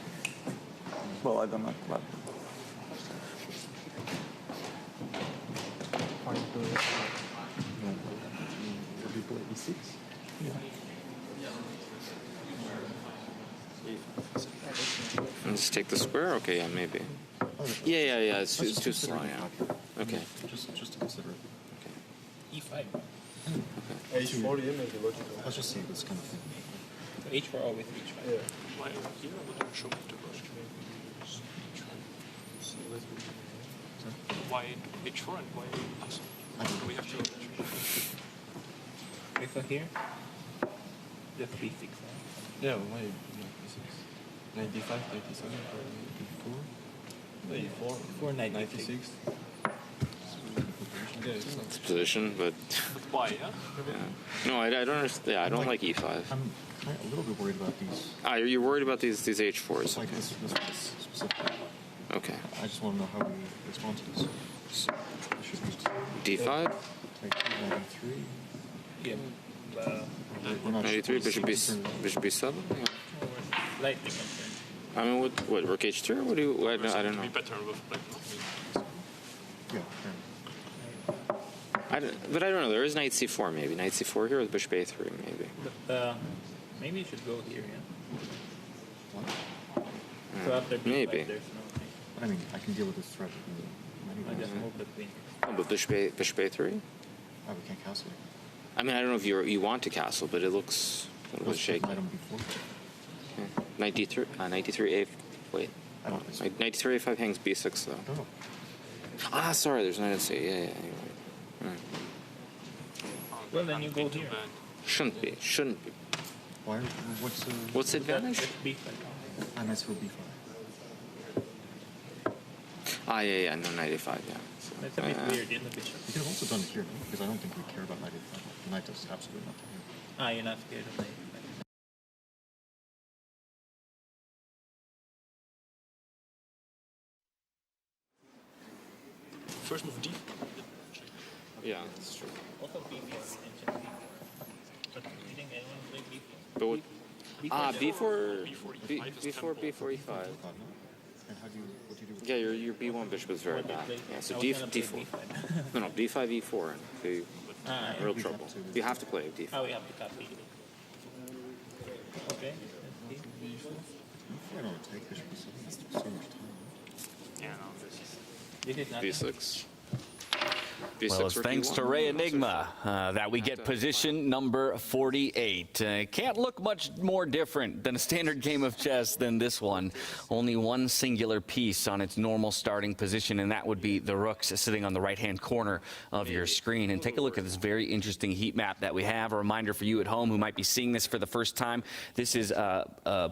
Well, I don't know. But would you play E6? Yeah. Let's take the square? Okay, yeah, maybe. Yeah, it's too slow, yeah. Okay. Just to consider it. E5. Okay. H4, yeah, maybe logical. Let's just see this kind of thing. H4 or with H5? Yeah. Why here would you show the Why H4 and why also? Do we have to? If here, just B6. Yeah, why B6? 95, 97, 94? 4, 96. Yeah, it's not. It's position, but... Why, yeah? No, I don't understand. Yeah, I don't like E5. I'm a little bit worried about these. Ah, you're worried about these H4s. It's like this specific. Okay. I just want to know how we respond to this. D5? Take 93. Yeah. 93, bishop B7? Yeah. Slightly concerned. I mean, what, rook H3? Or what do you... I don't know. Be better with like. Yeah. But I don't know. There is knight C4 maybe. Knight C4 here with bishop A3 maybe. But, maybe you should go here, yeah? So after B5, maybe. there's no thing. I mean, I can deal with this threat. I just move the queen. Oh, but bishop A3? Oh, we can't castle it. I mean, I don't know if you want to castle, but it looks a little bit shaky. Knight on B4. Okay. Knight D3, knight D3 A... Wait. I don't think so. Knight D3 A5 hangs B6 though. I don't know. Ah, sorry, there's knight C. Yeah, anyway. Well, then you go here. Shouldn't be. Why? What's the advantage? B5. And that's for B5. Ah, yeah, no, knight A5, yeah. So, That's a bit weird in the bishop. You could have also done it here, no? Because I don't think we care about knight A5. The knight does absolutely nothing here. Ah, you're not scared of knight. First move D. Yeah, that's true. Also B4 and check B4. But you think anyone play B4? But what? Ah, B4, B4, B4, E5. And how do you, what do you do? Yeah, your B1 bishop is very bad. Yeah, so D4. No, D5, E4. So you real trouble. You have to play D5. Oh, we have to copy. Okay. I don't take bishop B7. That's so much time. Yeah, no, this is. This is not B6. Well, it's thanks to Ray Enigma that we get position number 48. Can't look much more different than a standard game of chess than this one. Only one singular piece on its normal starting position, and that would be the rooks sitting on the right-hand corner of your screen. And take a look at this very interesting heat map that we have. A reminder for you at home who might be seeing this for the first time. This is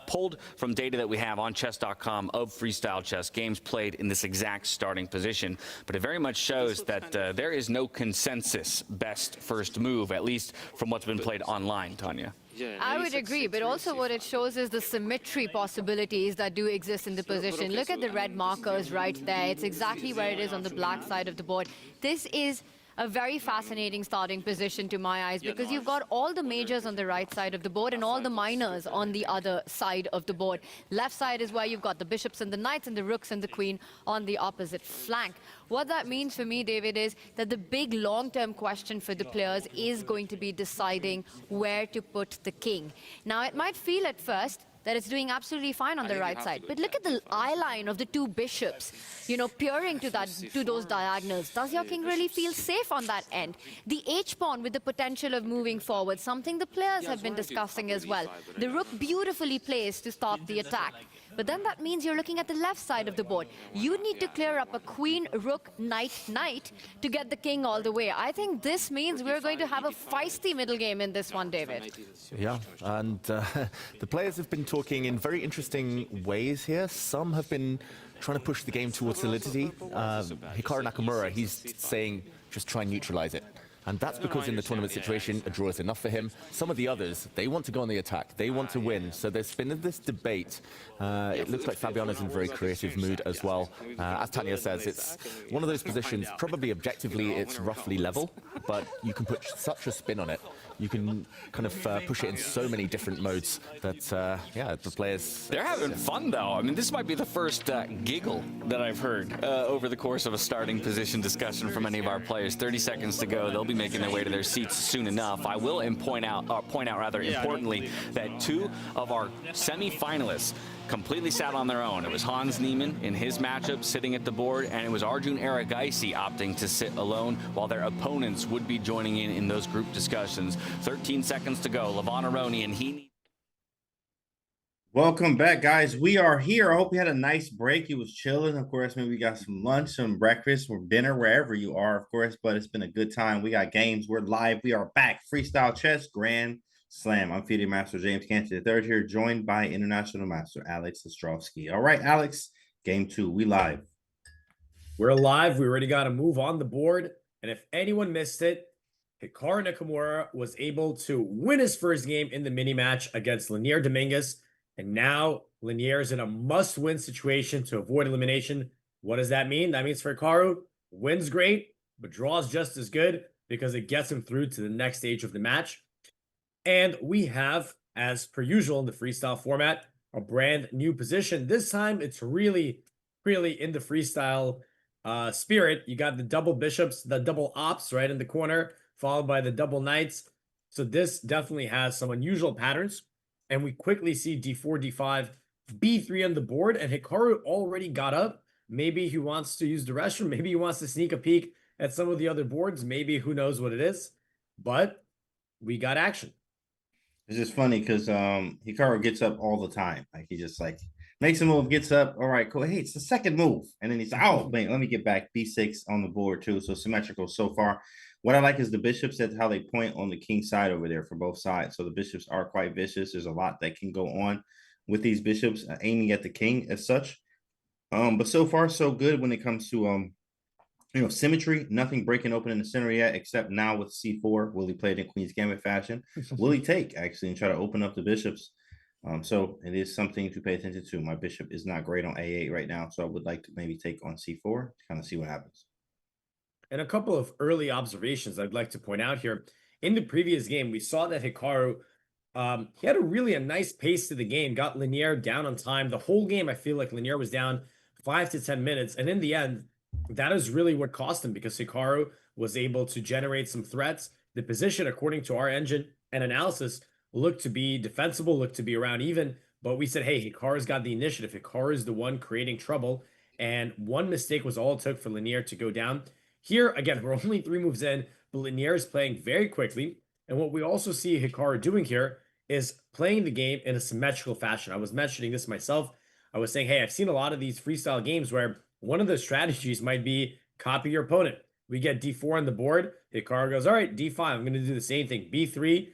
pulled from data that we have on chess.com of freestyle chess, games played in this exact starting position. But it very much shows that there is no consensus best first move, at least from what's been played online, Tanya. I would agree, but also what it shows is the symmetry possibilities that do exist in the position. Look at the red markers right there. It's exactly where it is on the black side of the board. This is a very fascinating starting position to my eyes, because you've got all the majors on the right side of the board and all the minors on the other side of the board. Left side is where you've got the bishops and the knights and the rooks and the queen on the opposite flank. What that means for me, David, is that the big long-term question for the players is going to be deciding where to put the king. Now, it might feel at first that it's doing absolutely fine on the right side, but look at the eye line of the two bishops, you know, peering to those diagonals. Does your king really feel safe on that end? The h-pawn with the potential of moving forward, something the players have been discussing as well. The rook beautifully placed to start the attack. But then that means you're looking at the left side of the board. You need to clear up a queen, rook, knight, knight to get the king all the way. I think this means we're going to have a feisty middle game in this one, David. Yeah, and the players have been talking in very interesting ways here. Some have been trying to push the game towards solidity. Hikaru Nakamura, he's saying just try and neutralize it. And that's because in the tournament situation, a draw is enough for him. Some of the others, they want to go on the attack. They want to win. So there's been this debate. It looks like Fabiano's in a very creative mood as well. As Tanya says, it's one of those positions, probably objectively, it's roughly level, but you can put such a spin on it. You can kind of push it in so many different modes that, yeah, the players... They're having fun, though. I mean, this might be the first giggle that I've heard over the course of a starting position discussion from any of our players. 30 seconds to go. They'll be making their way to their seats soon enough. I will point out importantly, that two of our semi-finalists completely sat on their own. It was Hans Niemann in his matchup sitting at the board, and it was Arjun Erigaisi opting to sit alone while their opponents would be joining in those group discussions. 13 seconds to go. Lavanaroni and he... Welcome back, guys. We are here. I hope you had a nice break. You was chilling. Of course, maybe we got some lunch, some breakfast, or dinner, wherever you are, of course, but it's been a good time. We got games. We're live. We are back. Freestyle Chess Grand Slam. I'm FIDE Master James Canty III here, joined by International Master Alex Ostrovsky. All right, Alex, game 2. We live. We're live. We already got a move on the board. And if anyone missed it, Hikaru Nakamura was able to win his first game in the mini match against Lanier Dominguez. And now Lanier is in a must-win situation to avoid elimination. What does that mean? That means for Hikaru, wins great, but draws just as good because it gets him through to the next stage of the match. And we have, as per usual in the freestyle format, a brand new position. This time, it's really in the freestyle spirit. You got the double bishops, the double ops right in the corner, followed by the double knights. So this definitely has some unusual patterns. And we quickly see d4, d5, b3 on the board, and Hikaru already got up. Maybe he wants to use the restroom. Maybe he wants to sneak a peek at some of the other boards. Maybe, who knows what it is. But we got action. It's just funny because Hikaru gets up all the time. Like, he just like makes a move, gets up. All right, cool. Hey, it's the second move. And then he's like, oh, man, let me get back. b6 on the board too. So symmetrical so far. What I like is the bishops. That's how they point on the king side over there for both sides. So the bishops are quite vicious. There's a lot that can go on with these bishops aiming at the king as such. But so far, so good when it comes to symmetry. Nothing breaking open in the center yet, except now with c4. Will he play it in Queen's Gambit fashion? Will he take, actually, and try to open up the bishops? So it is something to pay attention to. My bishop is not great on a8 right now, so I would like to maybe take on c4 to kind of see what happens. And a couple of early observations I'd like to point out here. In the previous game, we saw that Hikaru, he had a nice pace to the game, got Lanier down on time. The whole game, I feel like Lanier was down 5 to 10 minutes. And in the end, that is really what cost him, because Hikaru was able to generate some threats. The position, according to our engine and analysis, looked to be defensible, looked to be around even. But we said, hey, Hikaru's got the initiative. Hikaru is the one creating trouble. And one mistake was all it took for Lanier to go down. Here, again, we're only 3 moves in, but Lanier is playing very quickly. And what we also see Hikaru doing here is playing the game in a symmetrical fashion. I was mentioning this myself. I was saying, hey, I've seen a lot of these freestyle games where one of the strategies might be copy your opponent. We get d4 on the board. Hikaru goes, all right, d5. I'm going to do the same thing. b3,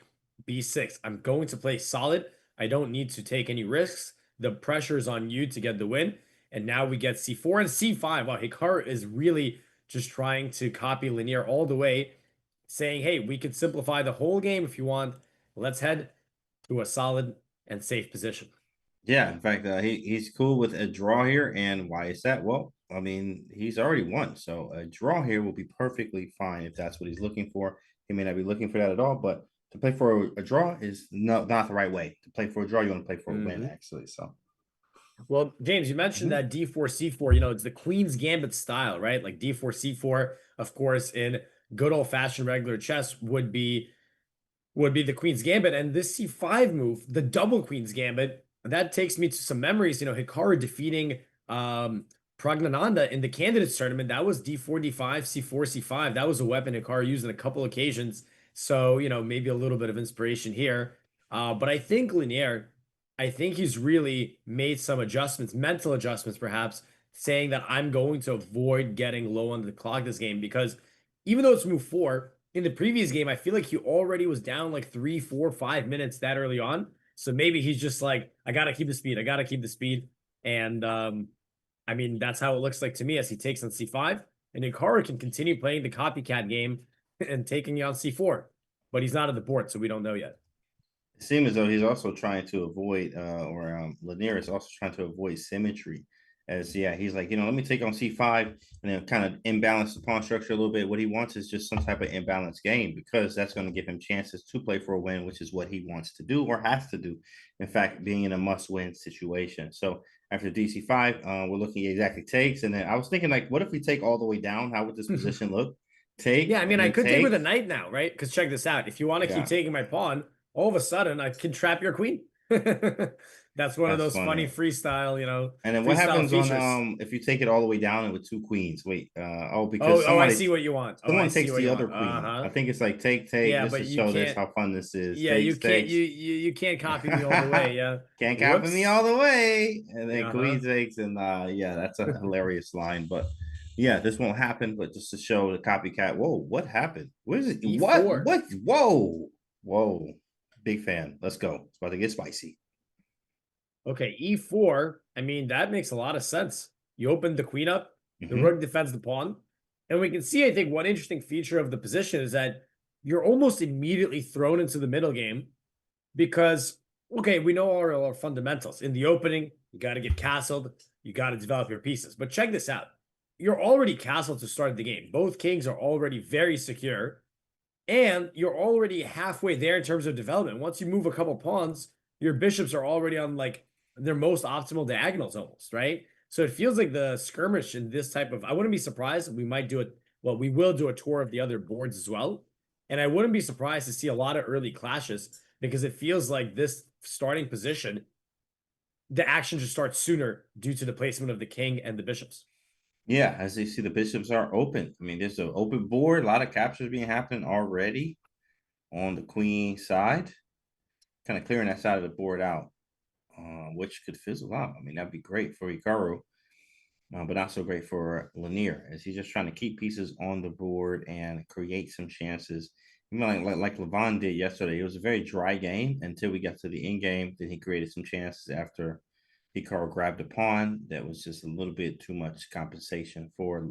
b6. I'm going to play solid. I don't need to take any risks. The pressure is on you to get the win. And now we get c4 and c5. Wow, Hikaru is really just trying to copy Lanier all the way, saying, hey, we could simplify the whole game if you want. Let's head to a solid and safe position. Yeah, in fact, he's cool with a draw here. And why is that? Well, I mean, he's already won. So a draw here will be perfectly fine if that's what he's looking for. He may not be looking for that at all, but to play for a draw is not the right way. To play for a draw, you want to play for a win, actually. So Well, James, you mentioned that d4, c4, you know, it's the Queen's Gambit style, right? Like d4, c4, of course, in good old-fashioned regular chess would be the Queen's Gambit. And this c5 move, the double Queen's Gambit, that takes me to some memories. You know, Hikaru defeating Pragnananda in the candidates tournament. That was d4, d5, c4, c5. That was a weapon Hikaru used on a couple occasions. So, you know, maybe a little bit of inspiration here. But I think Linier, I think he's really made some adjustments, mental adjustments perhaps, saying that I'm going to avoid getting low on the clock this game, because even though it's move 4, in the previous game, I feel like he already was down like 3, 4, 5 minutes that early on. So maybe he's just like, I got to keep the speed. I got to keep the speed. And I mean, that's how it looks like to me as he takes on c5. And Hikaru can continue playing the copycat game and taking you on c4. But he's not at the board, so we don't know yet. it seems as though he's also trying to avoid, Lanier is also trying to avoid symmetry. As yeah, he's like, let me take on c5 and then kind of imbalance the pawn structure a little bit. What he wants is just some type of imbalanced game, because that's going to give him chances to play for a win, which is what he wants to do or has to do. In fact, being in a must-win situation. So after dc5, we're looking at exactly takes, and then I was thinking, like, what if we take all the way down? How would this position look? Take. Yeah, I mean, I could take take with a knight now, right? Because check this out. If you want to keep taking my pawn, all of a sudden I can trap your queen. That's one of those funny freestyle, And then what freestyle happens features. on if you take it all the way down and with 2 queens? Wait, because I see what you want. Someone takes the other queen. I think it's like take, Yeah, just but to you show this can't- how fun this is. Yeah, Takes, you can't takes. you can't copy me all the way. Yeah, Can't copy me all the way. And then Uh-huh. queen takes, and yeah, that's a hilarious line. But yeah, this won't happen. But just to show the copycat. Whoa, what happened? What is it? E4. What? Whoa, whoa. Big fan. Let's go. It's about to get spicy. Okay, e4. I mean, that makes a lot of sense. You open the queen up, the Mhm. rook defends the pawn, and we can see, I think, one interesting feature of the position is that you're almost immediately thrown into the middle game because, okay, we know all our fundamentals. In the opening, you got to get castled, you got to develop your pieces. But check this out. You're already castled to start the game. Both kings are already very secure, and you're already halfway there in terms of development. Once you move a couple pawns, your bishops are already on like their most optimal diagonals almost, right? So it feels like the skirmish in this type of, I wouldn't be surprised. We might do it. Well, we will do a tour of the other boards as well. And I wouldn't be surprised to see a lot of early clashes, because it feels like this starting position, the action should start sooner due to the placement of the king and the bishops. Yeah, as you see, the bishops are open. I mean, there's an open board, a lot of captures being happening already on the queen side, kind of clearing that side of the board out, which could fizzle out. I mean, that'd be great for Hikaru, but not so great for Lanier, as he's just trying to keep pieces on the board and create some chances. You know, like Levon did yesterday. It was a very dry game until we got to the end game. Then he created some chances after Hikaru grabbed a pawn. That was just a little bit too much compensation for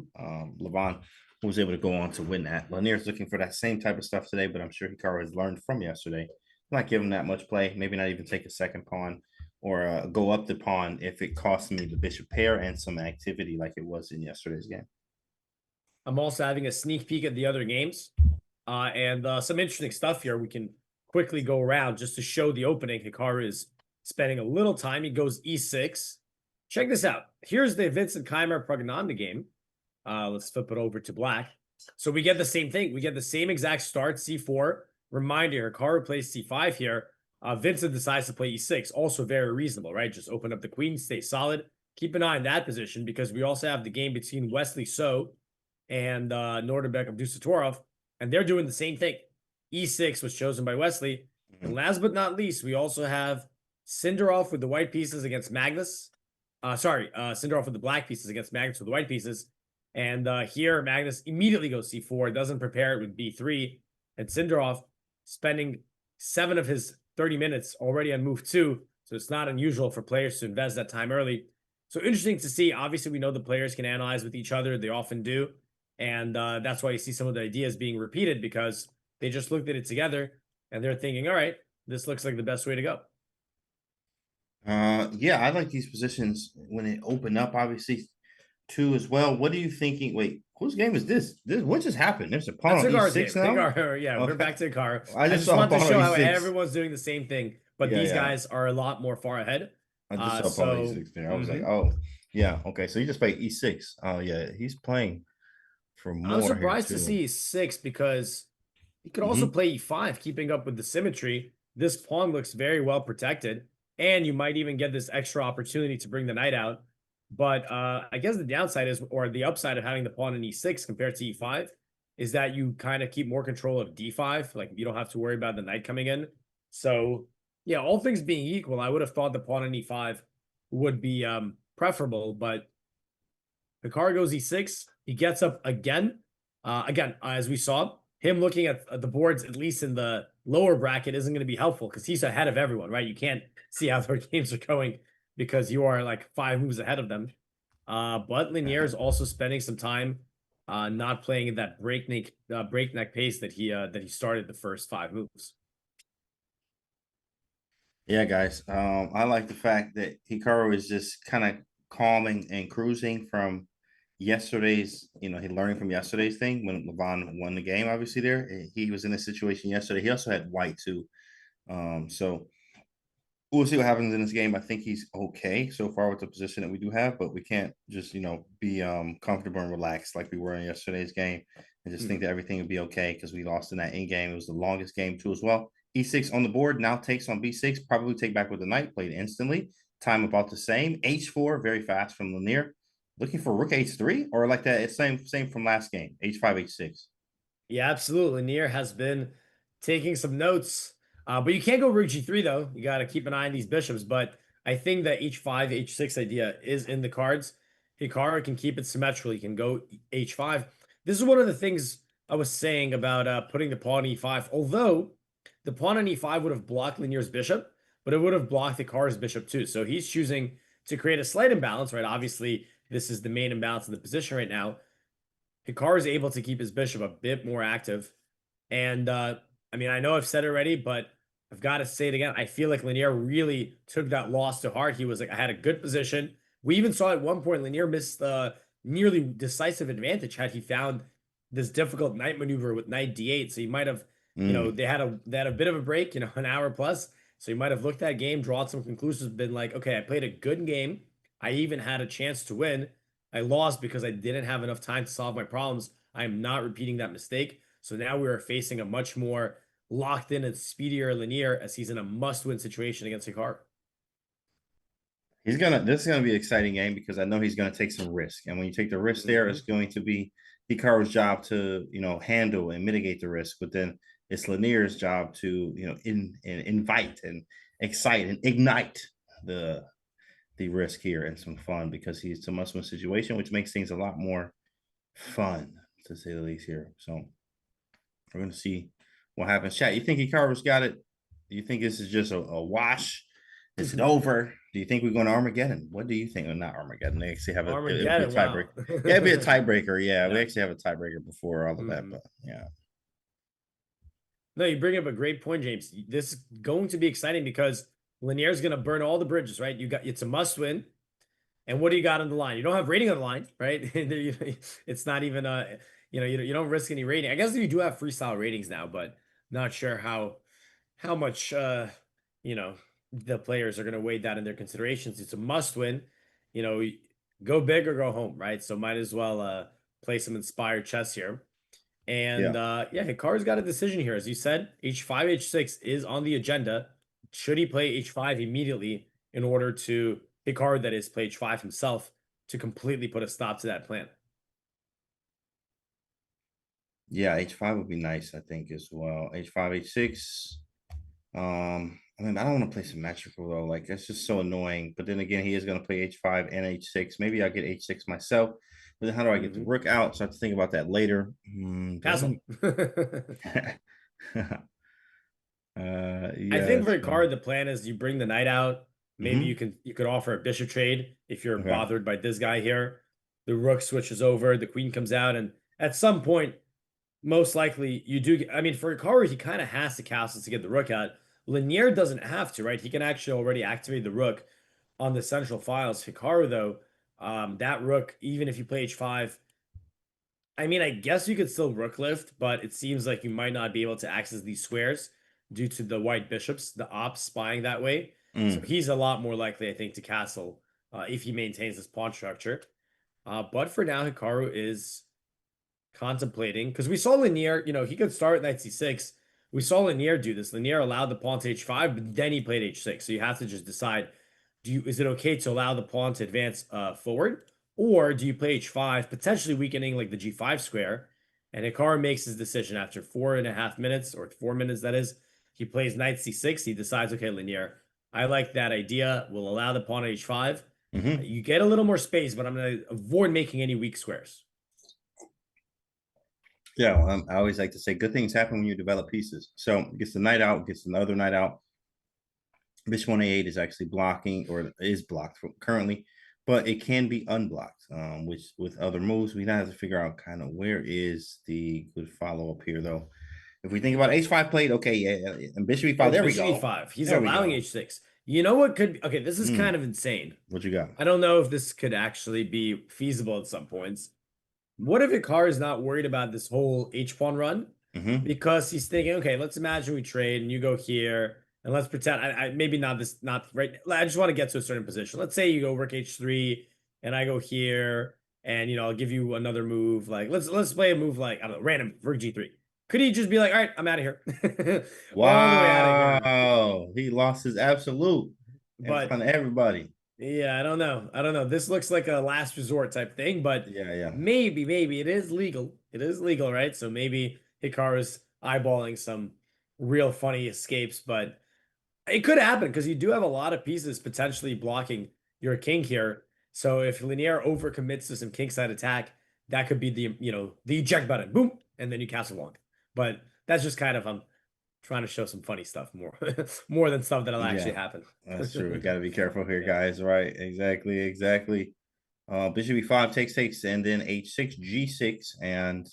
Levon, who was able to go on to win that. Lanier's looking for that same type of stuff today, but I'm sure Hikaru has learned from yesterday. Not give him that much play, maybe not even take a second pawn or go up the pawn if it costs me the bishop pair and some activity like it was in yesterday's game. I'm also having a sneak peek at the other games and some interesting stuff here. We can quickly go around just to show the opening. Hikaru is spending a little time. He goes e6. Check this out. Here's the Vincent Keimer Pragnananda game. Let's flip it over to black. So we get the same thing. We get the same exact start, c4. Reminder, Hikaru plays c5 here. Vincent decides to play e6. Also very reasonable, right? Just open up the queen, stay solid. Keep an eye on that position, because we also have the game between Wesley So and Nordenbeck Abdusatorov, and they're doing the same thing. e6 was chosen by Wesley. And last but not least, we also have Sindarov with the white pieces against Magnus. Sindarov with the black pieces against Magnus with the white pieces. And here, Magnus immediately goes c4, doesn't prepare it with b3. And Sindarov spending 7 of his 30 minutes already on move 2. So it's not unusual for players to invest that time early. So interesting to see. Obviously, we know the players can analyze with each other. They often do. And that's why you see some of the ideas being repeated, because they just looked at it together and they're thinking, all right, this looks like the best way to go. Yeah, I like these positions when it open up. Obviously, 2 as well. What are you thinking? Wait, whose game is this? What just happened? There's a pawn That's on Hikaru's game. E6 now? Hikaru, yeah, we're Okay. back to Hikaru. I I just just saw want to pawn show on how E6. everyone's doing the same thing, but Yeah, these yeah. guys are a lot more far ahead. I just saw pawn on So E6 there. I was like, oh, yeah, okay. So he just played E6. Oh, yeah, he's playing for I'm more here surprised to too. see E6 because he could also play E5, keeping up with the symmetry. This pawn looks very well protected, and you might even get this extra opportunity to bring the knight out. But I guess the downside is, or the upside of having the pawn in E6 compared to E5, is that you kind of keep more control of D5. Like you don't have to worry about the knight coming in. So yeah, all things being equal, I would have thought the pawn in E5 would be preferable. But Hikaru goes E6. He gets up again. As we saw, him looking at the boards, at least in the lower bracket, isn't going to be helpful because he's ahead of everyone, right? You can't see how their games are going because you are like 5 moves ahead of them. But Linier is also spending some time not playing at that breakneck pace that he started the first 5 moves. Yeah, guys. I like the fact that Hikaru is just kind of calming and cruising from yesterday's, he learning from yesterday's thing when Levon won the game, obviously there. He was in a situation yesterday. He also had white too. So we'll see what happens in this game. I think he's okay so far with the position that we do have, but we can't just, be comfortable and relaxed like we were in yesterday's game and just think that everything would be okay because we lost in that end game. It was the longest game too as well. E6 on the board, now takes on B6, probably take back with the knight, played instantly. Time about the same. H4, very fast from Lanier. Looking for rook H3 or like that. It's same from last game. H5, H6. Yeah, absolutely. Lanier has been taking some notes. But you can't go rook G3 though. You got to keep an eye on these bishops. But I think that H5, H6 idea is in the cards. Hikaru can keep it symmetrical. He can go H5. This is one of the things I was saying about putting the pawn E5. Although the pawn on E5 would have blocked Lanier's bishop, but it would have blocked Hikaru's bishop too. So he's choosing to create a slight imbalance, right? Obviously, this is the main imbalance in the position right now. Hikaru is able to keep his bishop a bit more active. And I mean, I know I've said it already, but I've got to say it again. I feel like Lanier really took that loss to heart. He was like, I had a good position. We even saw at one point Lanier missed the nearly decisive advantage had he found this difficult knight maneuver with knight d8. So he might have, they had a bit of a break, an hour plus. So he might have looked at game, drawn some conclusions, been like, okay, I played a good game. I even had a chance to win. I lost because I didn't have enough time to solve my problems. I am not repeating that mistake. So now we are facing a much more locked in and speedier Lanier as he's in a must-win situation against Hikaru. This is gonna be an exciting game because I know he's gonna take some risk. And when you take the risk there, it's going to be Hikaru's job to, handle and mitigate the risk. But then it's Lanier's job to, invite and excite and ignite the risk here and some fun because he's a must-win situation, which makes things a lot more fun to say the least here. So we're gonna see what happens. Chat, you think Hikaru's got it? Do you think this is just a wash? Is it over? Do you think we're going to Armageddon? What do you think? Or not Armageddon. They actually have a tiebreaker. Wow. Yeah, it'd be a tiebreaker. Yeah, we actually have a tiebreaker before all of that, but yeah. No, you bring up a great point, James. This is going to be exciting because Lanier's going to burn all the bridges, right? It's a must win. And what do you got on the line? You don't have rating on the line, right? It's not even you don't risk any rating. I guess you do have freestyle ratings now, but not sure how much the players are going to weigh that in their considerations. It's a must win. Go big or go home, right? So might as well play some inspired chess here. And Hikaru's got a decision here. As you said, H5, H6 is on the agenda. Should he play H5 immediately in order to Hikaru, that is, play H5 himself to completely put a stop to that plan? Yeah, H5 would be nice, I think, as well. H5, H6. I mean, I don't want to play symmetrical though. Like that's just so annoying. But then again, he is going to play H5 and H6. Maybe I'll get H6 myself. But then how do I get the rook out? So I have to think about that later. Castle. Yeah, I think for Hikaru, the plan is you bring the knight out. Maybe you could offer a bishop trade if you're bothered by this guy here. The rook switches over, the queen comes out, and at some point, most likely you do. I mean, for Hikaru, he kind of has to castle to get the rook out. Lanier doesn't have to, right? He can actually already activate the rook on the central files. Hikaru, though, That rook, even if you play h5, I mean, I guess you could still rook lift, but it seems like you might not be able to access these squares due to the white bishops, the ops spying that way. So he's a lot more likely, I think, to castle if he maintains this pawn structure. But for now, Hikaru is contemplating, because we saw Lanier, he could start knight c6. We saw Lanier do this. Lanier allowed the pawn to h5, but then he played h6. So you have to just decide, is it okay to allow the pawn to advance forward? Or do you play h5, potentially weakening like the g5 square? And Hikaru makes his decision after 4.5 minutes, or 4 minutes that is. He plays knight c6. He decides, okay, Lanier, I like that idea. We'll allow the pawn at h5. You get a little more space, but I'm going to avoid making any weak squares. Yeah, I always like to say good things happen when you develop pieces. So gets the knight out, gets another knight out. Bishop on a8 is actually blocking, or is blocked currently, but it can be unblocked. Which with other moves, we now have to figure out kind of where is the good follow up here, though. If we think about h5 played, okay, yeah, and bishop e5, there we go. e5. He's allowing h6. You know what could be? Okay, this is kind of insane. What you got? I don't know if this could actually be feasible at some points. What if Hikaru is not worried about this whole h-pawn run? Because he's thinking, okay, let's imagine we trade and you go here, and let's pretend, maybe not right. I just want to get to a certain position. Let's say you go rook h3 and I go here, and I'll give you another move. Like let's play a move like, I don't know, random rook g3. Could he just be like, all right, I'm out of here? Wow, he lost his absolute in front of everybody. Yeah, I don't know. This looks like a last resort type thing, but yeah. Maybe it is legal. It is legal, right? So maybe Hikaru's eyeballing some real funny escapes, but it could happen because you do have a lot of pieces potentially blocking your king here. So if Lanier overcommits to some kingside attack, that could be the eject button, boom, and then you castle long. But that's just kind of trying to show some funny stuff more than stuff that'll actually happen. That's true. We got to be careful here, guys. Right? Exactly. Bishop e5 takes, and then h6, g6, and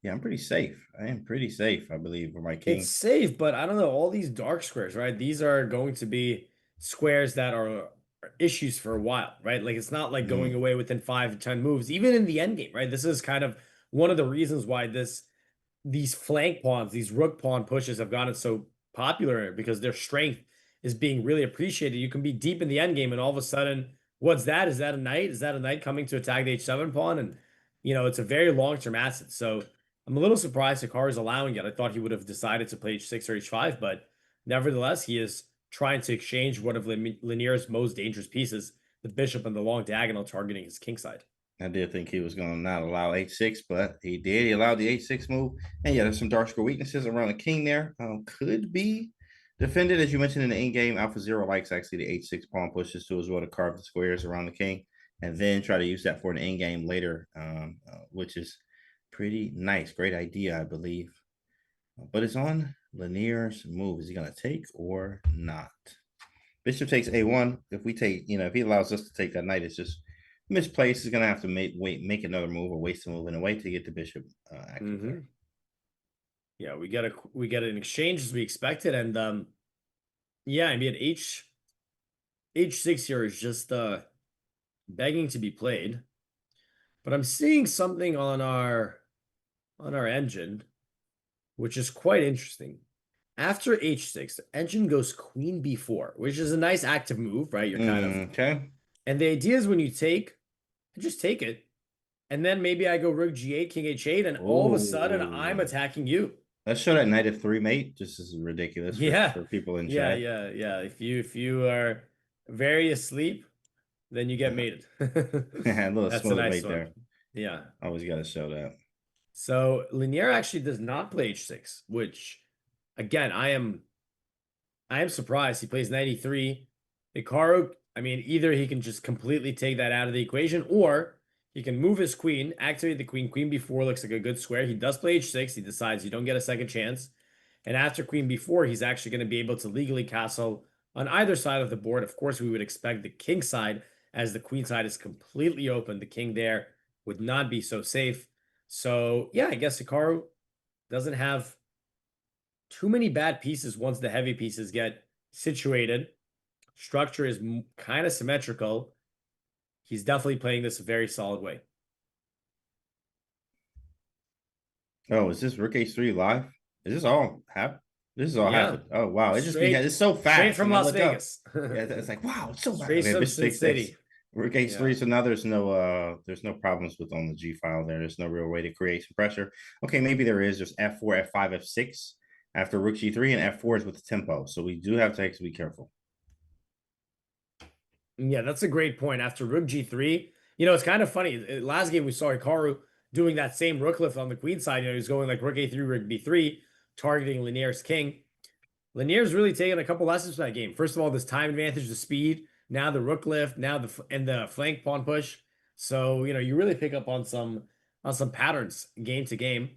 yeah, I'm pretty safe. I am pretty safe, I believe, for my king. It's safe, but I don't know. All these dark squares, right? These are going to be squares that are issues for a while, right? Like it's not like going away within 5 to 10 moves, even in the endgame, right? This is kind of one of the reasons why these flank pawns, these rook pawn pushes have gotten so popular, because their strength is being really appreciated. You can be deep in the endgame, and all of a sudden, what's that? Is that a knight? Is that a knight coming to attack the h7 pawn? And it's a very long-term asset. So I'm a little surprised Hikaru is allowing it. I thought he would have decided to play h6 or h5, but nevertheless, he is trying to exchange one of Lanier's most dangerous pieces, the bishop and the long diagonal, targeting his kingside. I did think he was going to not allow h6, but he did. He allowed the h6 move. And yeah, there's some dark square weaknesses around the king there. Could be defended, as you mentioned in the in game. Alpha Zero likes actually the h6 pawn pushes too, as well, to carve the squares around the king, and then try to use that for an in game later, which is pretty nice. Great idea, I believe. But it's on Lanier's move. Is he going to take or not? Bishop takes a1. If we take, if he allows us to take that knight, it's just misplaced. Is going to have to make another move, or waste a move in a way to get the bishop active there. Yeah, we get an exchange as we expected, and yeah, I mean h6 here is just begging to be played. But I'm seeing something on our engine, which is quite interesting. After h6, the engine goes queen b4, which is a nice active move, right? You're kind of okay. And the idea is when you take, just take it, and then maybe I go rook g8, king h8, and all of a sudden I'm attacking you. Let's show that knight f3 mate. This is ridiculous for people in chat. Yeah. If you are very asleep, then you get mated. A little That's smooth a nice mate one. there. Yeah. Always got to show that. So Lanier actually does not play h6, which again, I am surprised. He plays 93. Hikaru, I mean, either he can just completely take that out of the equation, or he can move his queen, activate the queen. Queen b4 looks like a good square. He does play h6. He decides you don't get a second chance. And after queen b4, he's actually going to be able to legally castle on either side of the board. Of course, we would expect the king side, as the queen side is completely open. The king there would not be so safe. So yeah, I guess Hikaru doesn't have too many bad pieces once the heavy pieces get situated. Structure is kind of symmetrical. he's definitely playing this a very solid way. Oh, is this Rook H3 live? Is this all happened? This is all Yeah. happened. Oh wow, it just Straight, it's so fast. straight from and I Las look up. Vegas. Yeah, it's like wow, it's so fast. Straight Okay, from bishop Sin 6, City. Rook H3. Yeah. So now there's no problems with on the G file there. There's no real way to create some pressure. Okay, maybe there is. There's F4, F5, F6 after Rook G3, and F4 is with the tempo. So we do have to be careful. Yeah, that's a great point. After Rook G3, you know, it's kind of funny. Last game we saw Hikaru doing that same rook lift on the queen side. You know, he's going like Rook A3, Rook B3, targeting Linier's king. Linier's really taken a couple lessons from that game. First of all, this time advantage, the speed. Now the rook lift. Now the flank pawn push. So you know, you really pick up on some patterns game to game.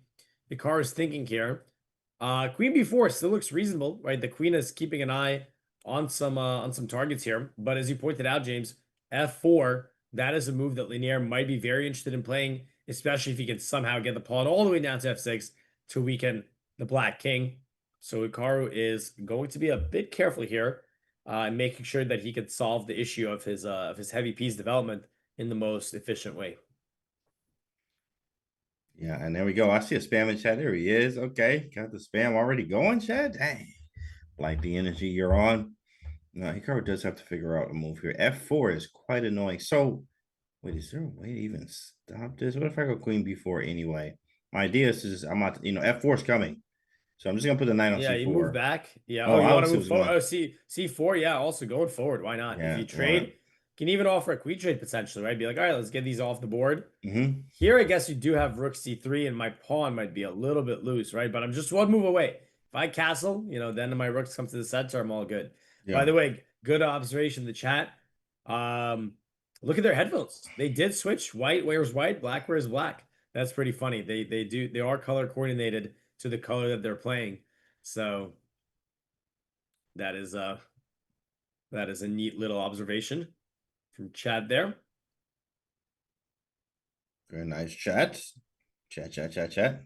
Hikaru's thinking here. Queen B4 still looks reasonable, right? The queen is keeping an eye on some targets here. But as you pointed out, James, F4, that is a move that Linier might be very interested in playing, especially if he can somehow get the pawn all the way down to F6 to weaken the black king. So Hikaru is going to be a bit careful here, making sure that he can solve the issue of his heavy piece development in the most efficient way. Yeah, and there we go. I see a spam in chat. There he is. Okay, got the spam already going, chat. Dang, like the energy you're on. No, Hikaru does have to figure out a move here. F4 is quite annoying. So, wait, is there a way to even stop this? What if I go Queen B4 anyway? My idea is just, I'm not, F4 is coming. So I'm just gonna put the knight on Yeah, C4. you move back. Yeah. Oh, you I want to see move what's forward? going. Oh, C4. Yeah, also going forward. Why not? Yeah, If you trade, right. can even offer a queen trade potentially, right? Be like, all right, let's get these off the board. Mm-hmm. Here, I guess you do have Rook C3, and my pawn might be a little bit loose, right? But I'm just one move away. If I castle, you know, then my rooks come to the center. I'm all good. Yeah. By the way, good observation in the chat. Look at their headphones. They did switch. White wears white, black wears black. That's pretty funny. They are color coordinated to the color that they're playing. So that is a neat little observation from Chad there. Very nice chat. Chat.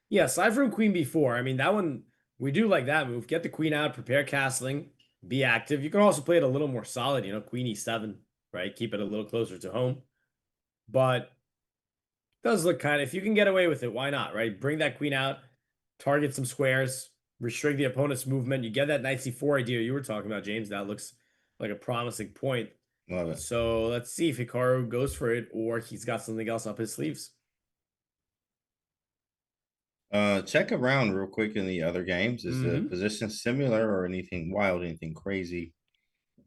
Yeah, aside from Queen B4, I mean, that one, we do like that move. Get the queen out, prepare castling, be active. You can also play it a little more solid, you know, Queen E7, right? Keep it a little closer to home. But it does look kind of, if you can get away with it, why not, right? Bring that queen out, target some squares, restrict the opponent's movement. You get that knight C4 idea you were talking about, James. That looks like a promising point. Love it. So let's see if Hikaru goes for it or he's got something else up his sleeves. Check around real quick in the other games. Is the position similar or anything wild, anything crazy?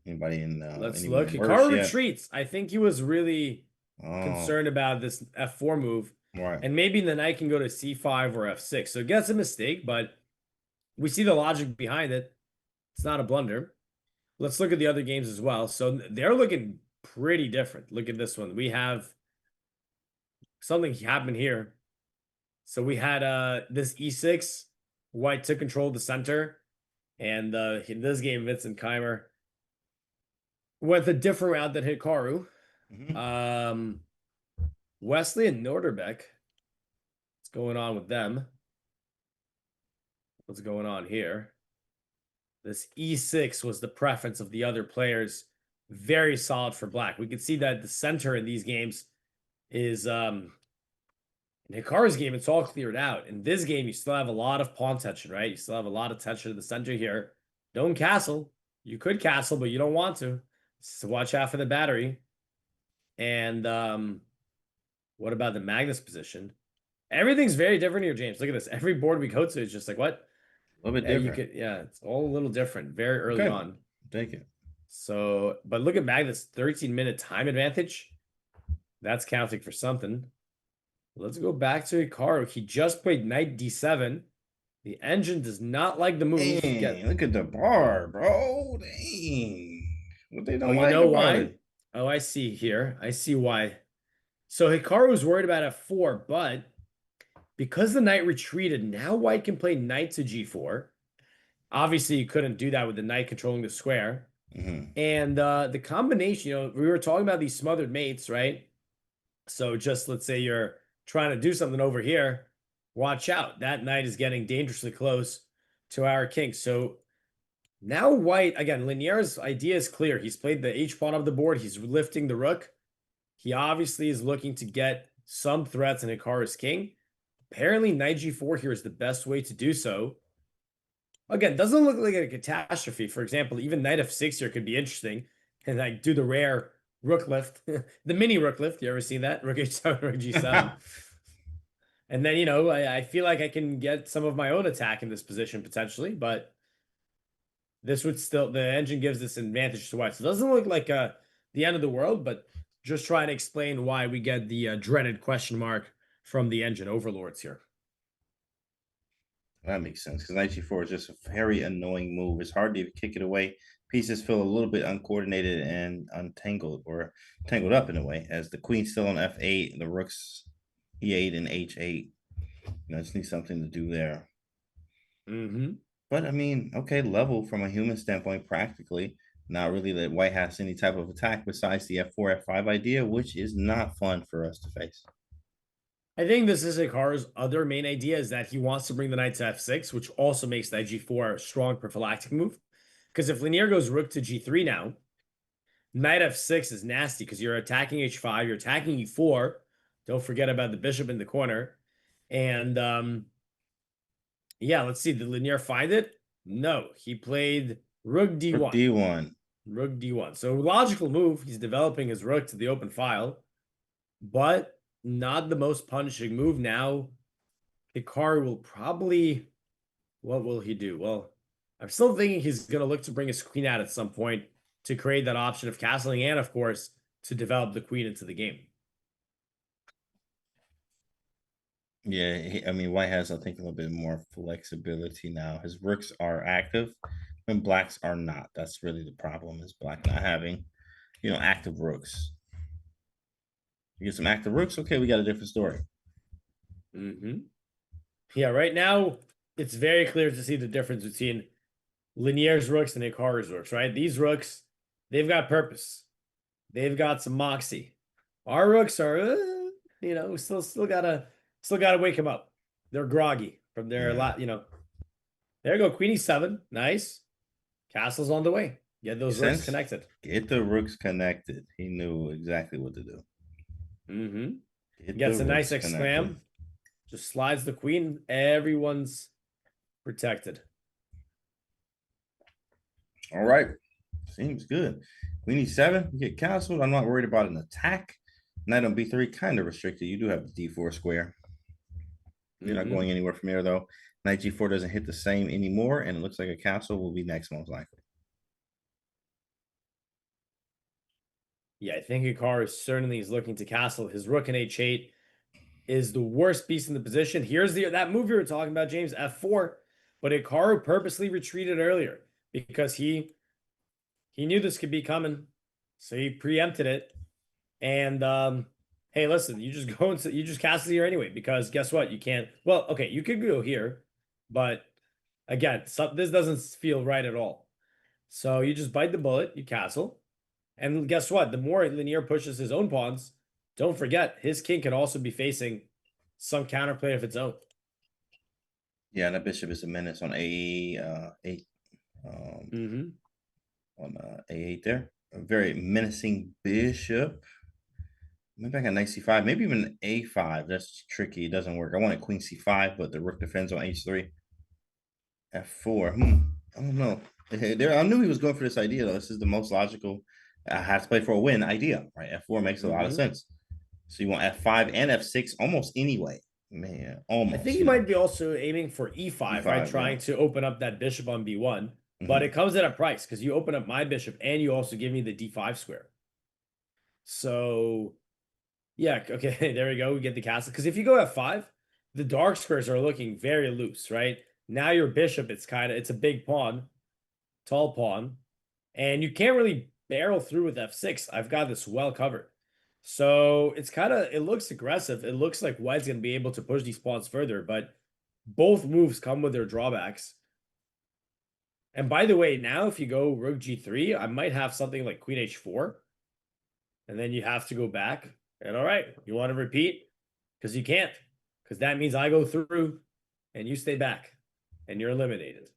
Anybody in Let's anyone look. worse Hikaru yet? retreats. I think he was really concerned about this F4 move. Right. And maybe the knight can go to C5 or F6. So it gets a mistake, but we see the logic behind it. It's not a blunder. Let's look at the other games as well. So they're looking pretty different. Look at this one. We have something happen here. So we had this E6. White took control of the center. And in this game, Vincent Keimer went a different route than Hikaru. Wesley and Norderbeck. What's going on with them? What's going on here? This E6 was the preference of the other players. Very solid for black. We can see that the center in these games is in Hikaru's game, it's all cleared out. In this game, you still have a lot of pawn tension, right? You still have a lot of tension in the center here. Don't castle. You could castle, but you don't want to. So watch out for the battery. And what about the Magnus position? Everything's very different here, James. Look at this. Every board we go to is just like, what? A little bit different. It's all a little different very early on. Take it. So, but look at Magnus, 13-minute time advantage. That's counting for something. Let's go back to Hikaru. He just played knight D7. The engine does not like the move. Dang, look at the bar, bro. Dang. What they don't you like know about why? it. Oh, I see here. I see why. So Hikaru was worried about F4, but because the knight retreated, now white can play knight to G4. Obviously, you couldn't do that with the knight controlling the square. And the combination, you know, we were talking about these smothered mates, right? So just let's say you're trying to do something over here. Watch out. That knight is getting dangerously close to our king. So Now white, again, Linier's idea is clear. He's played the H pawn of the board. He's lifting the rook. He obviously is looking to get some threats in Hikaru's king. Apparently, knight g4 here is the best way to do so. Again, doesn't look like a catastrophe. For example, even knight f6 here could be interesting. And like do the rare rook lift, the mini rook lift. You ever seen that? Rook h7, rook g7. And then, I feel like I can get some of my own attack in this position potentially, but this would still, the engine gives this advantage to white. So it doesn't look like the end of the world, but just trying to explain why we get the dreaded question mark from the engine overlords here. That makes sense because knight g4 is just a very annoying move. It's hard to kick it away. Pieces feel a little bit uncoordinated and untangled or tangled up in a way, as the queen's still on f8, the rook's e8 and h8. Just need something to do there. But I mean, okay, level from a human standpoint, practically. Not really that white has any type of attack besides the f4, f5 idea, which is not fun for us to face. I think this is Hikaru's other main idea, is that he wants to bring the knight to f6, which also makes knight g4 a strong prophylactic move. Because if Linier goes rook to g3 now, knight f6 is nasty because you're attacking h5, you're attacking e4. Don't forget about the bishop in the corner. And yeah, let's see. Did Linier find it? No, he played rook d1. Rook d1. Rook d1. So logical move. He's developing his rook to the open file, but not the most punishing move. Now, Hikaru will probably, what will he do? Well, I'm still thinking he's going to look to bring his queen out at some point to create that option of castling and, of course, to develop the queen into the game. Yeah, I mean, white has, I think, a little bit more flexibility now. His rooks are active and blacks are not. That's really the problem, is black not having, active rooks. You get some active rooks, okay, we got a different story. Yeah, right now, it's very clear to see the difference between Linier's rooks and Hikaru's rooks, right? These rooks, they've got purpose. They've got some moxie. Our rooks are, still gotta wake them up. They're groggy from their There you go, queen e7, nice. Castle's on the way. Get those rooks connected. Get the rooks connected. He knew exactly what to do. Gets a nice exclam. Just slides the queen. Everyone's protected. All right. Seems good. Queen e7, you get castled. I'm not worried about an attack. Knight on b3, kind of restricted. You do have the d4 square. You're not going anywhere from here, though. Knight g4 doesn't hit the same anymore, and it looks like a castle will be next, most likely. Yeah, I think Hikaru certainly is looking to castle. His rook in h8 is the worst piece in the position. Here's that move you were talking about, James, f4. But Hikaru purposely retreated earlier because he knew this could be coming, so he preempted it. And hey, listen, you just castle here anyway, because guess what? You can't. Well, okay, you could go here, but again, this doesn't feel right at all. So you just bite the bullet, you castle, and guess what? The more Linier pushes his own pawns, don't forget his king can also be facing some counterplay of its own. Yeah, that bishop is a menace on A8. On A8 there. A very menacing bishop. Maybe I got knight c5, maybe even a5. That's tricky. It doesn't work. I wanted queen c5, but the rook defends on h3. f4. I don't know. I knew he was going for this idea, though. This is the most logical. I have to play for a win idea, right? f4 makes a lot of sense. So you want f5 and f6 almost anyway. Man, almost. I think he might be also aiming for e5, right? Trying to open up that bishop on b1. But it comes at a price, because you open up my bishop and you also give me the d5 square. So, yeah, okay, there we go. We get the castle. Because if you go f5, the dark squares are looking very loose, right? Now your bishop, it's a big pawn, tall pawn, and you can't really barrel through with f6. I've got this well covered. So it looks aggressive. It looks like white's going to be able to push these pawns further, but both moves come with their drawbacks. And by the way, now if you go rook g3, I might have something like queen h4. And then you have to go back. And all right, you want to repeat? Because you can't. Because that means I go through and you stay back. And you're eliminated.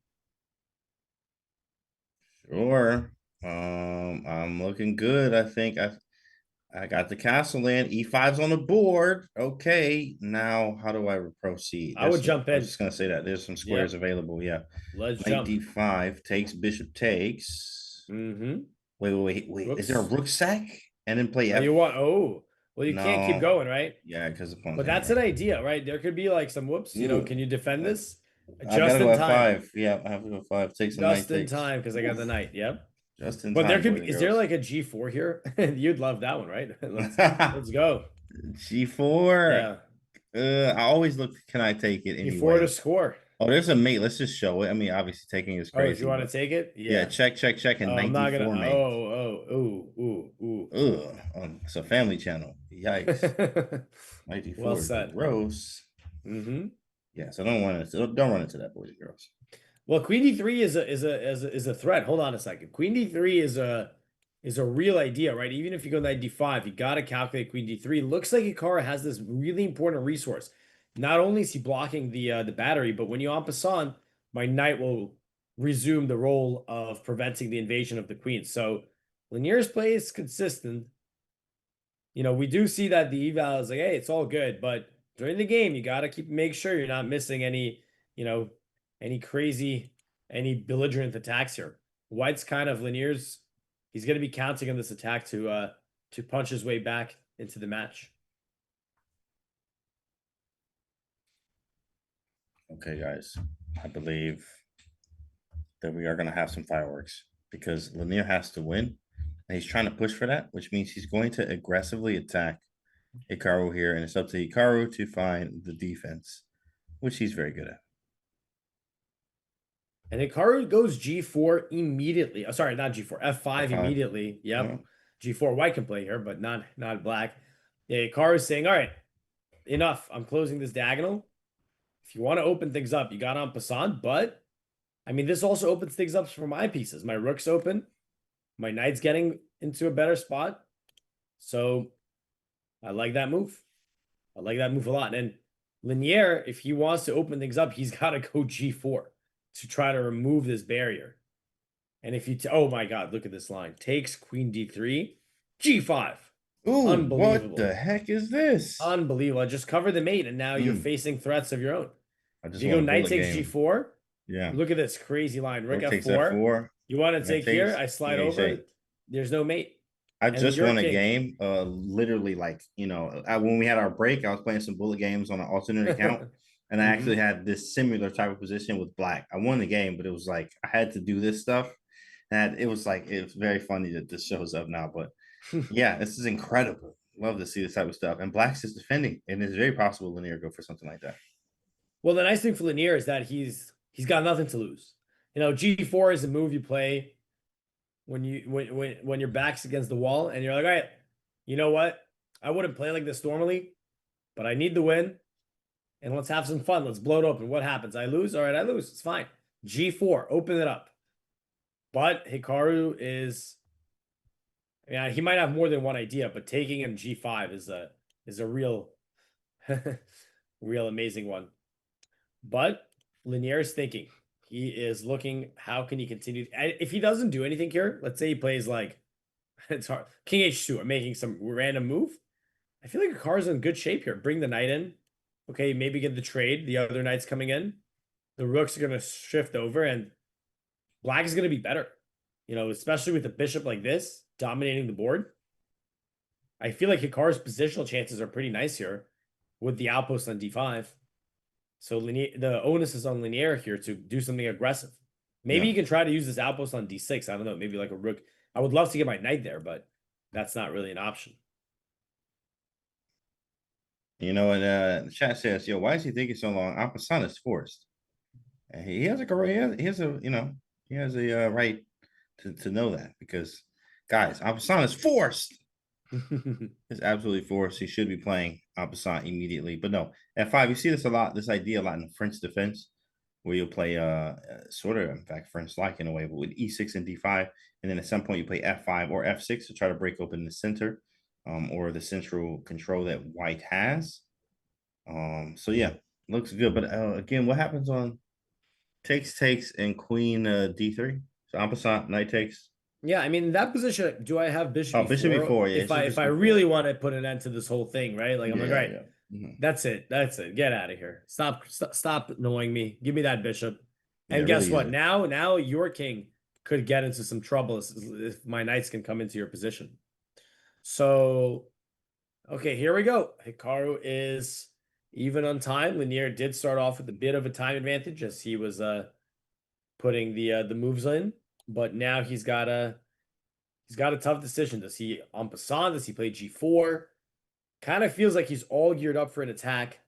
Sure. I'm looking good. I think I got the castle in. E5's on the board. Okay, now how do I proceed? I would jump I was in. just gonna say that there's some squares available. Yeah. Let's Knight jump. D5 takes, bishop takes. Mm-hmm. Wait. Is there a rook sack? And then play Oh, F? you want? Oh, well, you can't keep No. going, right? Yeah, because the pawn's But that's an idea, right? There could be like some whoops. You know, can you defend this? I Just gotta go in time. F5. Yeah, I have to go 5. Takes a knight Just in takes. time because I got the knight. Yep. Just in But there time, could boys be. and Is there girls. like a G4 here? You'd love that one, right? Let's go. G4. Yeah. I always look. Can I take it anyway? G4 to score. Oh, there's a mate. Let's just show it. I mean, obviously taking is Oh, crazy. if you want to take it, yeah, check, and I'm not gonna. mate. Ooh. It's a family channel. Yikes. 94 Well is said. gross. Mm-hmm. Yeah, so don't run into that, boys and girls. Well, Queen D3 is a threat. Hold on a second. Queen D3 is a real idea, right? Even if you go knight D5, you got to calculate Queen D3. Looks like Hikaru has this really important resource. Not only is he blocking the battery, but when you en passant, my knight will resume the role of preventing the invasion of the queen. So Lanier's play is consistent. You know, we do see that the eval is like, hey, it's all good, but during the game, you got to make sure you're not missing any, any crazy, any belligerent attacks here. White's kind of Lanier's. He's going to be counting on this attack to punch his way back into the match. Okay, guys, I believe that we are going to have some fireworks because Lanier has to win, and he's trying to push for that, which means he's going to aggressively attack Hikaru here, and it's up to Hikaru to find the defense, which he's very good at. And Hikaru goes G4 immediately. Oh, sorry, not G4, F5 immediately. Yep. G4 white can play here, but not black. Yeah, Hikaru is saying, all right, enough. I'm closing this diagonal. If you want to open things up, you got en passant, but I mean, this also opens things up for my pieces. My rook's open. My knight's getting into a better spot. So I like that move. I like that move a lot. And Lanier, if he wants to open things up, he's got to go G4 to try to remove this barrier. And if you, oh my God, look at this line. Takes Queen D3, G5. Ooh, Unbelievable. What the heck is this? Unbelievable. I just cover the mate, and now you're facing threats of your own. If you go knight takes G4. Yeah. Look at this crazy line. Rook Takes F4. F4. You want to take here? I slide over. H8. There's no mate. I And just you're won a king. game. Literally, like, when we had our break, I was playing some bullet games on an alternate account, and I actually had this similar type of position with black. I won the game, but it was like I had to do this stuff, and it was very funny that this shows up now. But yeah, this is incredible. Love to see this type of stuff. And black's just defending, and it's very possible Lanier go for something like that. Well, the nice thing for Lanier is that he's got nothing to lose. G4 is a move you play when your back's against the wall and you're like, all right, you know what? I wouldn't play like this normally, but I need the win. And let's have some fun. Let's blow it open. What happens? I lose? All right, I lose. It's fine. G4, open it up. But Hikaru is, he might have more than one idea, but taking him G5 is a real, real amazing one. But Lanier is thinking. He is looking, how can he continue? If he doesn't do anything here, let's say he plays like, it's hard, King H2, I'm making some random move. I feel like Hikaru's in good shape here. Bring the knight in. Okay, maybe get the trade. The other knight's coming in. The rooks are going to shift over, and black is going to be better. Especially with the bishop like this, dominating the board. I feel like Hikaru's positional chances are pretty nice here with the outpost on D5. So the onus is on Lanier here to do something aggressive. Maybe you can try to use this outpost on D6. I don't know. Maybe like a rook. I would love to get my knight there, but that's not really an option. And the chat says, "Yo, why is he taking so long?" En passant is forced. And he has a right to know that because, guys, en passant is forced. It's absolutely forced. He should be playing en passant immediately. But no, F5, you see this idea a lot in the French defense, where you'll play sort of, in fact, French-like in a way, but with E6 and D5, and then at some point you play F5 or F6 to try to break open the center, or the central control that white has. So yeah, looks good. But again, what happens on takes and Queen D3? So en passant, knight takes. Yeah, I mean, in that position, do I have bishop Oh, e4? bishop e4, yeah, If it's I just if I bishop really want to put an end to this whole thing, right? Like I'm like, Yeah, right, yeah. Mhm. that's it. Get out of here. Stop annoying me. Give me that bishop. Yeah, And guess really what? easy. Now your king could get into some trouble if my knights can come into your position. So, okay, here we go. Hikaru is even on time. Lanier did start off with a bit of a time advantage as he was putting the moves in, but now he's got a tough decision. Does he en passant? Does he play g4? Kind of feels like he's all geared up for an attack,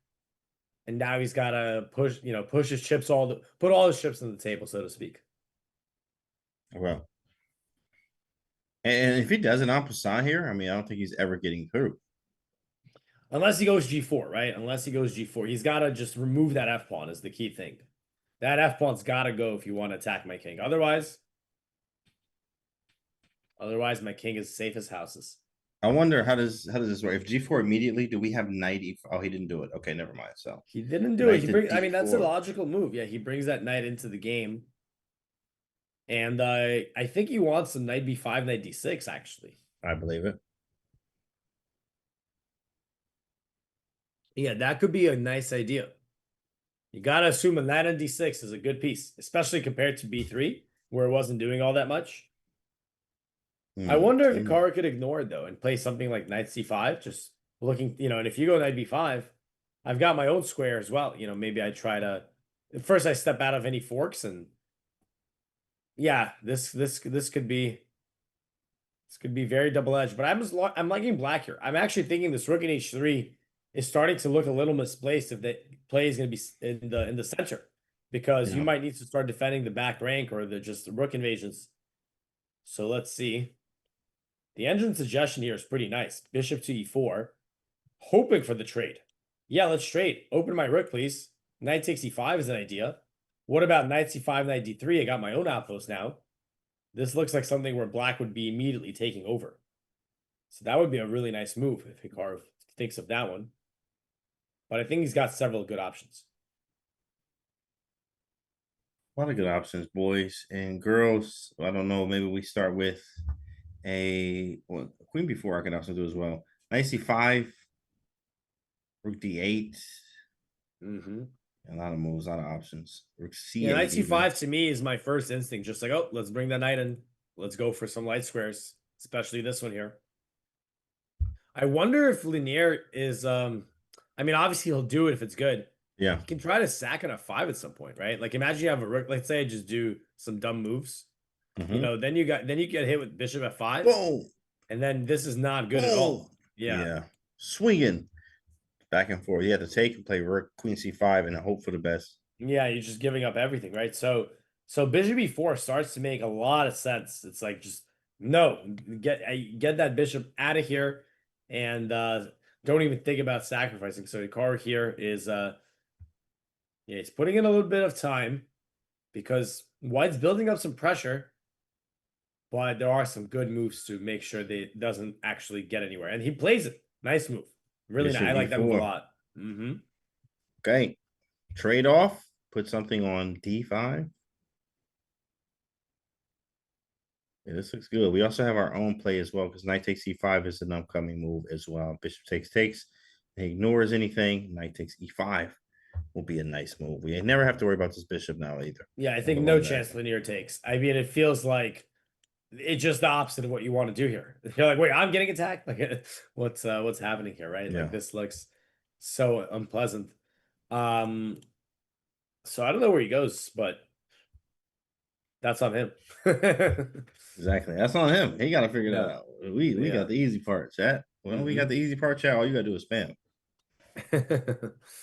and now he's got to push his chips put all his chips on the table, so to speak. Well, and if he does an en passant here, I mean, I don't think he's ever getting through. Unless he goes g4, right? Unless he goes g4, he's got to just remove that f pawn is the key thing. That f pawn's got to go if you want to attack my king. Otherwise, my king is safe as houses. I wonder how does this work? If g4 immediately, do we have knight e4? Oh, he didn't do it. Okay, never mind. So He didn't do it. I mean, that's a logical move. Yeah, he brings that knight into the game. And I think he wants some knight b5, knight d6, actually. I believe it. Yeah, that could be a nice idea. You got to assume a knight on d6 is a good piece, especially compared to b3, where it wasn't doing all that much. I wonder if Hikaru could ignore it, though, and play something like knight c5, just looking, and if you go knight b5, I've got my own square as well. Maybe I try to, first I step out of any forks, and yeah, this could be very double-edged, but I'm liking black here. I'm actually thinking this rook in h3 is starting to look a little misplaced if the play is going to be in the center, because you might need to start defending the back rank or the rook invasions. So let's see. The engine suggestion here is pretty nice. Bishop to e4, hoping for the trade. Yeah, let's trade. Open my rook, please. Knight takes e5 is an idea. What about knight c5, knight d3? I got my own outpost now. This looks like something where black would be immediately taking over. So that would be a really nice move if Hikaru thinks of that one. But I think he's got several good options. A lot of good options, boys and girls. I don't know. Maybe we start with queen b4. I can also do as well. Knight c5, rook d8. A lot of moves, a lot of options. Rook c8. Yeah, knight c5 to me is my first instinct. Just like, oh, let's bring that knight in. Let's go for some light squares, especially this one here. I wonder if Lanier is, I mean, obviously he'll do it if it's good. Yeah. He can try to sack on a5 at some point, right? Like imagine you have a rook. Let's say I just do some dumb moves. Then you get hit with bishop f5. Whoa. And then this is not good at all. Yeah. Swinging back and forth. You have to take and play rook, queen c5, and hope for the best. Yeah, you're just giving up everything, right? So bishop e4 starts to make a lot of sense. It's like just no, get that bishop out of here, and don't even think about sacrificing. So Hikaru here is he's putting in a little bit of time because white's building up some pressure, but there are some good moves to make sure that it doesn't actually get anywhere. And he plays it. Nice move. Really nice. I like that move a lot. Okay. Trade off. Put something on d5. Yeah, this looks good. We also have our own play as well because knight takes e5 is an upcoming move as well. Bishop takes. He ignores anything. Knight takes e5 will be a nice move. We never have to worry about this bishop now either. Yeah, I think no chance Lanier takes. I mean, it feels like it's just the opposite of what you want to do here. You're like, wait, I'm getting attacked? Like, what's happening here, right? Yeah. Like, this looks so unpleasant. So I don't know where he goes, but that's on him. Exactly. That's on him. He got to figure that out. We got the easy part, chat. Well, we got the easy part, chat. All you got to do is spam.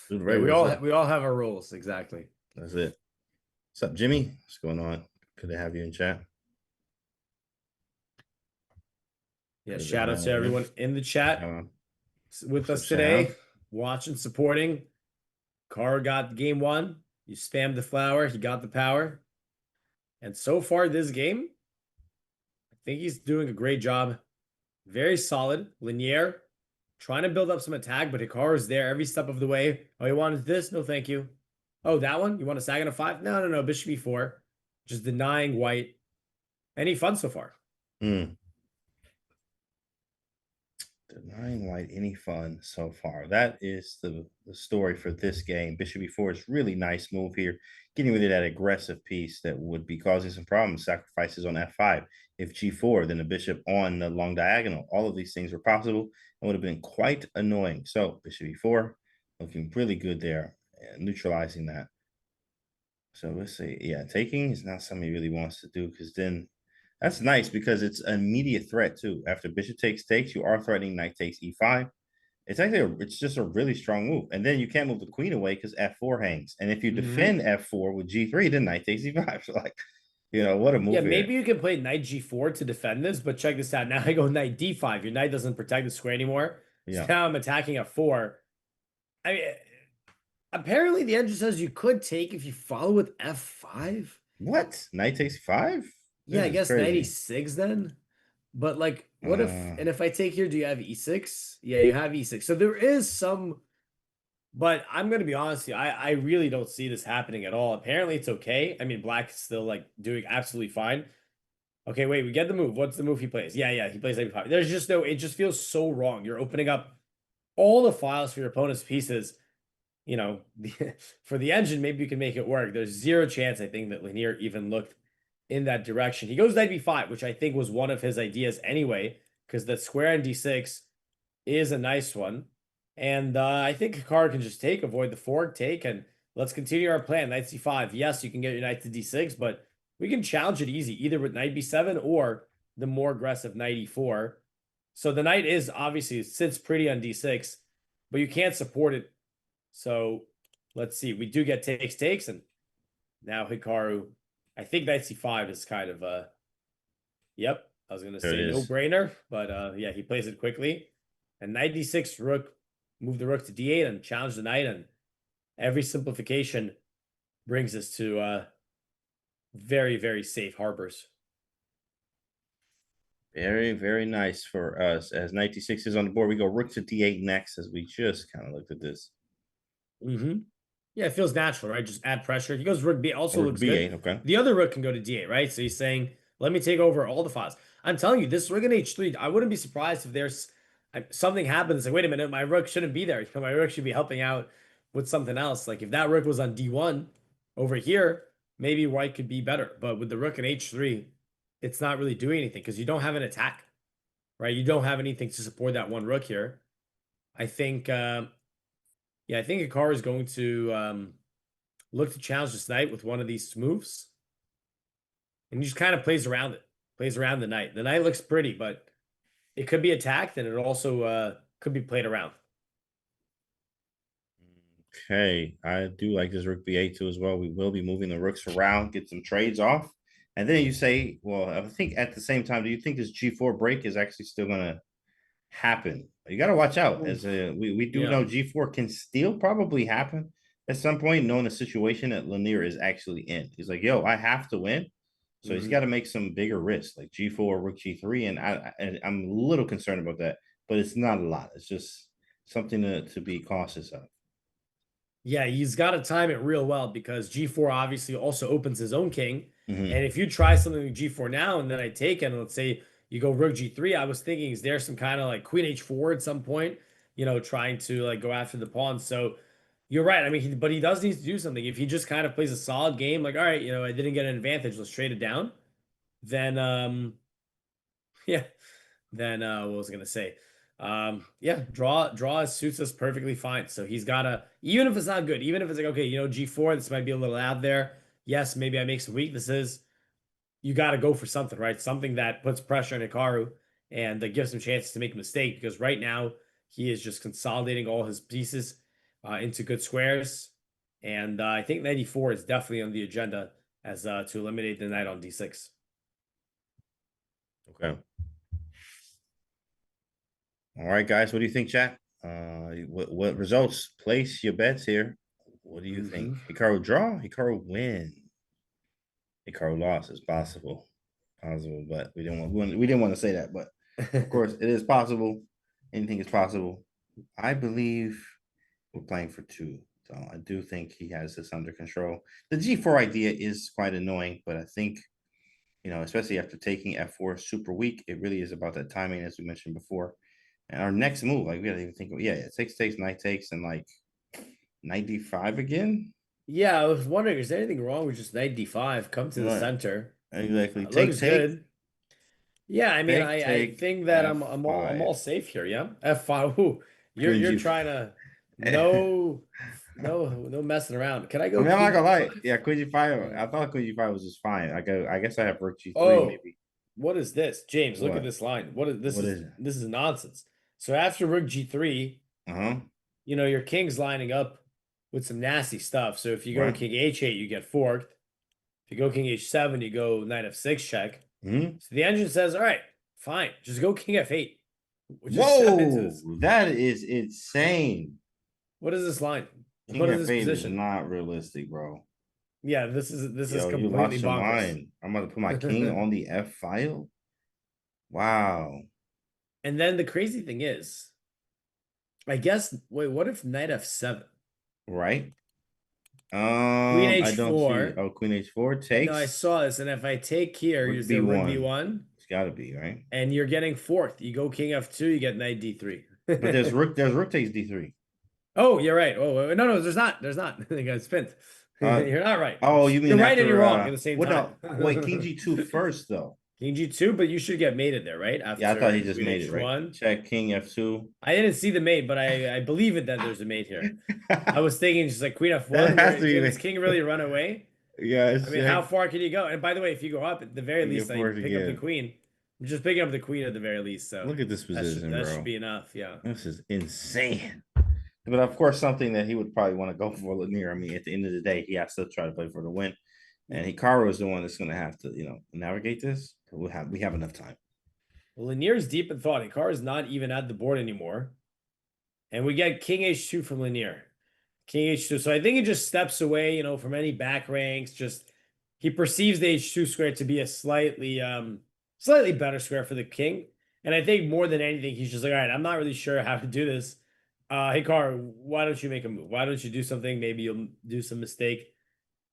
We all have our rules. Exactly. That's it. What's up, Jimmy? What's going on? Could I have you in chat? Yeah, shout out to everyone in the chat with us today, watching, supporting. Carr got game one. You spammed the flower. He got the power. And so far this game, I think he's doing a great job. Very solid. Lanier trying to build up some attack, but Hikaru is there every step of the way. Oh, you wanted this? No, thank you. Oh, that one? You want to sag on a 5? No. Bishop e4. Just denying white Any fun so far? Denying white any fun so far. That is the story for this game. Bishop e4 is really nice move here. Getting rid of that aggressive piece that would be causing some problems. Sacrifices on f5. If g4, then the bishop on the long diagonal. All of these things were possible and would have been quite annoying. So bishop e4 looking really good there, and neutralizing that. So let's see. Yeah, taking is not something he really wants to do, because then that's nice because it's an immediate threat too. After bishop takes, you are threatening knight takes e5. It's actually it's just a really strong move. And then you can't move the queen away because f4 hangs. And if you defend f4 with g3, then knight takes e5. So like, what a move. Yeah, here. maybe you can play knight g4 to defend this, but check this out. Now I go knight d5. Your knight doesn't protect the square anymore. Yeah. So now I'm attacking f4. I mean, apparently the engine says you could take if you follow with f5. What? Knight takes 5? Yeah, I guess crazy. knight e6 then. But like, what if, and if I take here, do you have e6? Yeah, you have e6. So there is some, but I'm going to be honest with you, I really don't see this happening at all. Apparently it's okay. I mean, black is still like doing absolutely fine. Okay, wait, we get the move. What's the move he plays? Yeah, he plays knight 5. There's just no, it just feels so wrong. You're opening up all the files for your opponent's pieces. For the engine, maybe you can make it work. There's zero chance, I think, that Lanier even looked in that direction. He goes knight b5, which I think was one of his ideas anyway, because the square on d6 is a nice one. And I think Hikaru can just avoid the fork, and let's continue our plan. Knight c5. Yes, you can get your knight to d6, but we can challenge it easy, either with knight b7 or the more aggressive knight e4. So the knight is obviously sits pretty on d6, but you can't support it. So let's see. We do get takes, and now Hikaru, I think knight c5 is kind of yep, I was gonna say no brainer, but yeah, he plays it quickly. And knight d6, rook, move the rook to d8 and challenge the knight, and every simplification brings us to very, very safe harbors. Very, very nice for us. As knight d6 is on the board, we go rook to d8 next, as we just kind of looked at this. Yeah, it feels natural, right? Just add pressure. He goes rook b8, also Rook looks b8, good. okay. The other rook can go to d8, right? So he's saying, let me take over all the files. I'm telling you, this rook in h3, I wouldn't be surprised if there's something happens. Like, wait a minute, my rook shouldn't be there. My rook should be helping out with something else. Like if that rook was on d1 over here, maybe white could be better. But with the rook in h3, it's not really doing anything because you don't have an attack, right? You don't have anything to support that one rook here. I think, yeah, I think Hikaru is going to look to challenge this knight with one of these moves. And he just kind of plays around it. Plays around the knight. The knight looks pretty, but it could be attacked, and it also could be played around. Okay, I do like this rook b8 too as well. We will be moving the rooks around, get some trades off. And then you say, well, I think at the same time, do you think this g4 break is actually still going to happen? You got to watch out, as we do know g4 can still probably happen at some point, knowing the situation that Lanier is actually in. He's like, yo, I have to win. So he's got to make some bigger risks, like g4, rook g3. And I'm a little concerned about that, but it's not a lot. It's just something to be cautious of. Yeah, he's got to time it real well because g4 obviously also opens his own king. And if you try something like g4 now and then I take it, and let's say you go rook g3, I was thinking, is there some kind of like queen h4 at some point, trying to like go after the pawn? So you're right. I mean, but he does need to do something. If he just kind of plays a solid game, like, all right, I didn't get an advantage, let's trade it down. Then, yeah, then what was I gonna say? Yeah, draw suits us perfectly fine. So he's gotta, even if it's not good, even if it's like, okay, g4, this might be a little out there. Yes, maybe I make some weaknesses. You got to go for something, right? Something that puts pressure on Hikaru and that gives him chances to make a mistake, because right now he is just consolidating all his pieces into good squares. And I think 94 is definitely on the agenda as to eliminate the knight on d6. Okay. All right, guys, what do you think, chat? What results? Place your bets here. What do you think? Hikaru draw? Hikaru win? Hikaru loss is possible, but we didn't want to say that. But of course, it is possible. Anything is possible. I believe we're playing for 2, so I do think he has this under control. The g4 idea is quite annoying, but I think You know, especially after taking f4 super weak. It really is about that timing, as we mentioned before. And our next move, like we gotta even think of, yeah, takes, knight takes, and like knight d5 again. Yeah, I was wondering, is there anything wrong with just knight d5? Come to the Right. center. Exactly. Looks good. Yeah, I mean, I take, think that I'm all F5. safe here. Yeah, f5. Ooh, you're Queen trying to no messing around. Can I I go mean, I'm not king gonna lie. f5? Yeah, Queen G5. I thought Queen G5 was just fine. I guess I have Rook G3 Oh, maybe. what is this, James? Look at What? this line. What is this? What is it? This is nonsense. So after Rook G3, Uh-huh. you know your king's lining up with some nasty stuff. So if you go Right. King H8, you get forked. If you go King H7, you go Knight F6 check. Hmm. So the engine says, all right, fine, just go King F8. Just step into this. Whoa, that is insane. What is this line? King What is this F8 is position? not realistic, bro. Yeah, this is Yo, you completely lost your bonkers. mind. I'm about to put my king on the F file. Wow. And then the crazy thing is, I guess, wait, what if Knight F7? Right. Queen I don't see. H4. Oh, Queen H4 takes. No, I saw this, and if I take here, Rook is there Rook B1. B1? It's gotta be, right? And you're getting fourth. You go King F2, you get Knight D3. But there's Rook takes D3. Oh, you're right. Oh, no, there's not. There's not. I think I spent. You're not right. Oh, you mean you're right and after, you're wrong at the same time. No, wait, King G2 first though. King G2, but you should get mated there, right? After Yeah, I thought he just Queen made it, right? H1. Check King F2. I didn't see the mate, but I believe it that there's a mate here. I was thinking just like Queen F1. That has to be Did his mate. king really run away? Yeah, I mean, how far can you go? And by the way, if you go up, at the very You least, get I forked pick up the again. queen. I'm just picking up the queen at the very least. So Look at this position, that bro. should be enough. Yeah. This is insane. But of course, something that he would probably want to go for Lanier. I mean, at the end of the day, he has to try to play for the win. And Hikaru is the one that's going to have to, navigate this. We have enough time. Well, Lanier's deep in thought. Hikaru is not even at the board anymore. And we get King H2 from Lanier. King H2. So I think he just steps away, from any back ranks. Just he perceives the H2 square to be a slightly better square for the king. And I think more than anything, he's just like, all right, I'm not really sure how to do this. Hikaru, why don't you make a move? Why don't you do something? Maybe you'll do some mistake.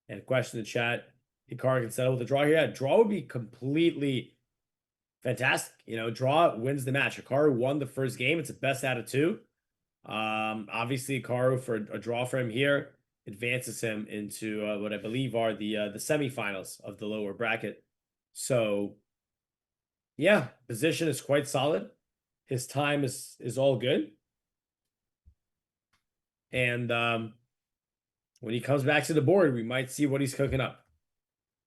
And question the chat. Hikaru can settle with a draw here. Yeah, draw would be completely fantastic. Draw wins the match. Hikaru won the first game. It's a best out of two. Obviously, Hikaru for a draw for him here advances him into what I believe are the semifinals of the lower bracket. So, yeah, position is quite solid. His time is all good. And when he comes back to the board, we might see what he's cooking up.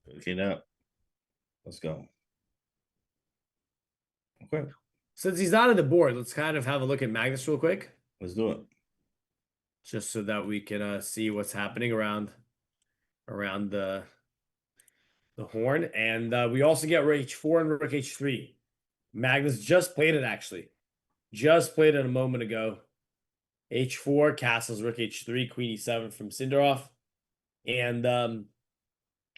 Cooking up. Let's go. Okay. Since he's not on the board, let's kind of have a look at Magnus real quick. Let's do it. Just so that we can see what's happening around the horn. And we also get Rook H4 and Rook H3. Magnus just played it, actually. Just played it a moment ago. H4, castles, Rook H3, Queen E7 from Sindarov. And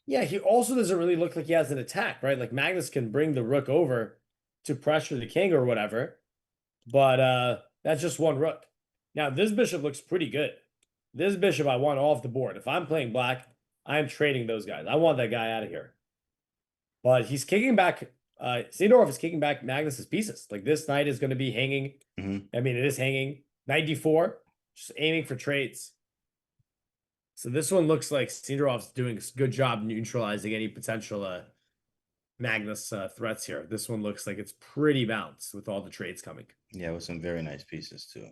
yeah, he also doesn't really look like he has an attack, right? Like Magnus can bring the rook over to pressure the king or whatever. But that's just one rook. Now, this bishop looks pretty good. This bishop I want off the board. If I'm playing black, I'm trading those guys. I want that guy out of here. But he's kicking back. Sidorov is kicking back Magnus's pieces. Like this knight is going to be hanging. I mean, it is hanging. Knight D4, just aiming for trades. So this one looks like Sidorov's doing a good job neutralizing any potential Magnus threats here. This one looks like it's pretty balanced with all the trades coming. Yeah, with some very nice pieces too.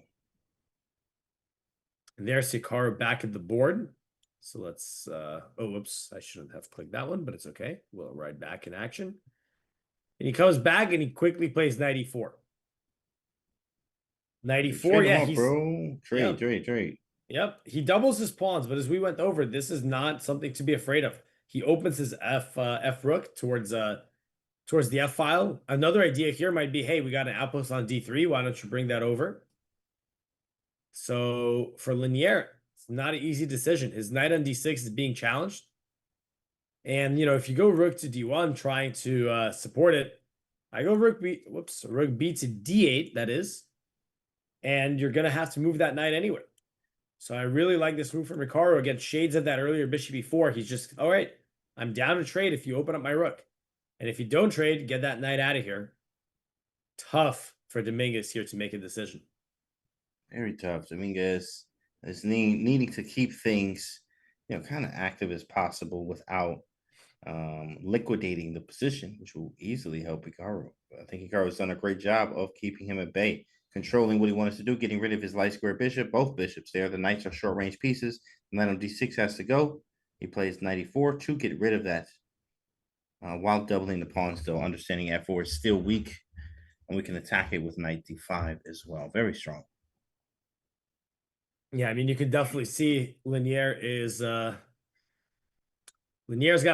And there's Hikaru back at the board. So let's, oh, whoops, I shouldn't have clicked that one, but it's okay. We'll ride back in action. And he comes back and he quickly plays knight e4. Knight e4, yeah, he's bro. Trade. Yep, he doubles his pawns, but as we went over, this is not something to be afraid of. He opens his F rook towards the F file. Another idea here might be, hey, we got an outpost on D3. Why don't you bring that over? So for Lanier, it's not an easy decision. His knight on D6 is being challenged. And, if you go rook to D1 trying to support it, I go rook B to D8, that is. And you're going to have to move that knight anyway. So I really like this move from Hikaru against shades of that earlier bishop e4. He's just, all right, I'm down to trade if you open up my rook. And if you don't trade, get that knight out of here. Tough for Dominguez here to make a decision. Very tough. Dominguez is needing to keep things, kind of active as possible without liquidating the position, which will easily help Hikaru. I think Hikaru has done a great job of keeping him at bay, controlling what he wanted to do, getting rid of his light square bishop, both bishops there. The knights are short range pieces. The knight on d6 has to go. He plays knight e4 to get rid of that while doubling the pawns, though, understanding f4 is still weak, and we can attack it with knight d5 as well. Very strong. Yeah, I mean, you can definitely see Lanier's got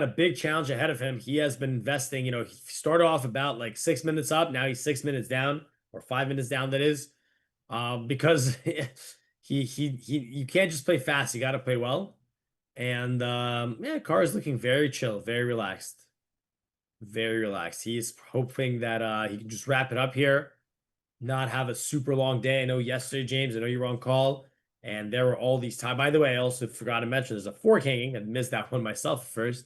a big challenge ahead of him. He has been investing, he started off about like 6 minutes up. Now he's 6 minutes down, or 5 minutes down, that is. Because you can't just play fast, you got to play well. And yeah, Carr is looking very chill, very relaxed. Very relaxed. He's hoping that he can just wrap it up here, not have a super long day. I know yesterday, James, I know you were on call, and there were all these time. By the way, I also forgot to mention there's a fork hanging. I missed that one myself at first.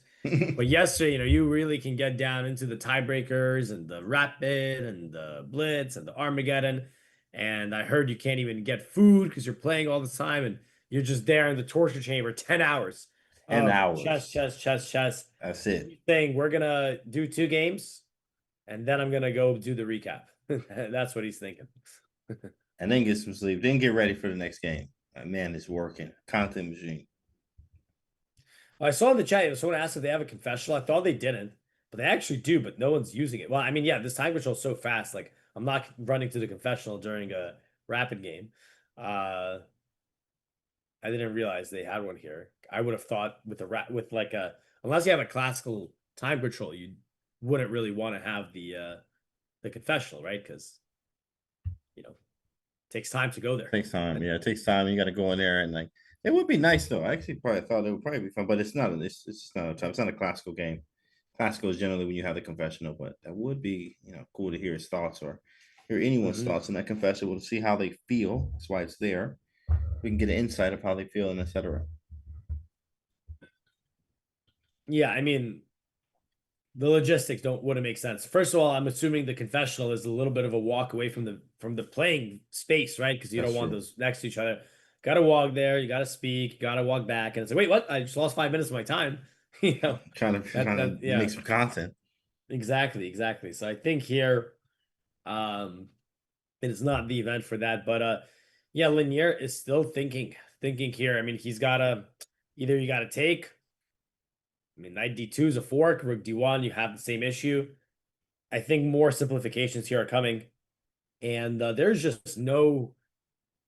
But yesterday, you really can get down into the tiebreakers and the rapid and the blitz and the Armageddon. And I heard you can't even get food because you're playing all the time and you're just there in the torture chamber 10 hours. 10 hours. Chess. That's it. Saying we're gonna do 2 games, and then I'm gonna go do the recap. That's what he's thinking. And then get some sleep. Then get ready for the next game. Man, it's working. Content machine. I saw in the chat, someone asked if they have a confessional. I thought they didn't, but they actually do, but no one's using it. Well, I mean, yeah, this time control is so fast. Like, I'm not running to the confessional during a rapid game. I didn't realize they had one here. I would have thought with unless you have a classical time control, you wouldn't really want to have the confessional, right? Because it takes time to go there. Takes time. Yeah, it takes time. You got to go in there, and like, it would be nice though. I actually probably thought it would probably be fun, but it's not. It's just not a time. It's not a classical game. Classical is generally when you have the confessional, but that would be cool to hear his thoughts or hear anyone's thoughts in that confessional to see how they feel. That's why it's there. We can get an insight of how they feel and etc. Yeah, I mean, the logistics wouldn't make sense. First of all, I'm assuming the confessional is a little bit of a walk away from the playing space, right? Because you don't want those next to each other. Got to walk there. You got to speak. You got to walk back, and it's like, wait, what? I just lost 5 minutes of my time. Trying to make some content. Exactly. So I think here, it is not the event for that, but yeah, Lanier is still thinking here. I mean, he's got to either you got to take. I mean, knight d2 is a fork. Rook d1, you have the same issue. I think more simplifications here are coming, and there's just no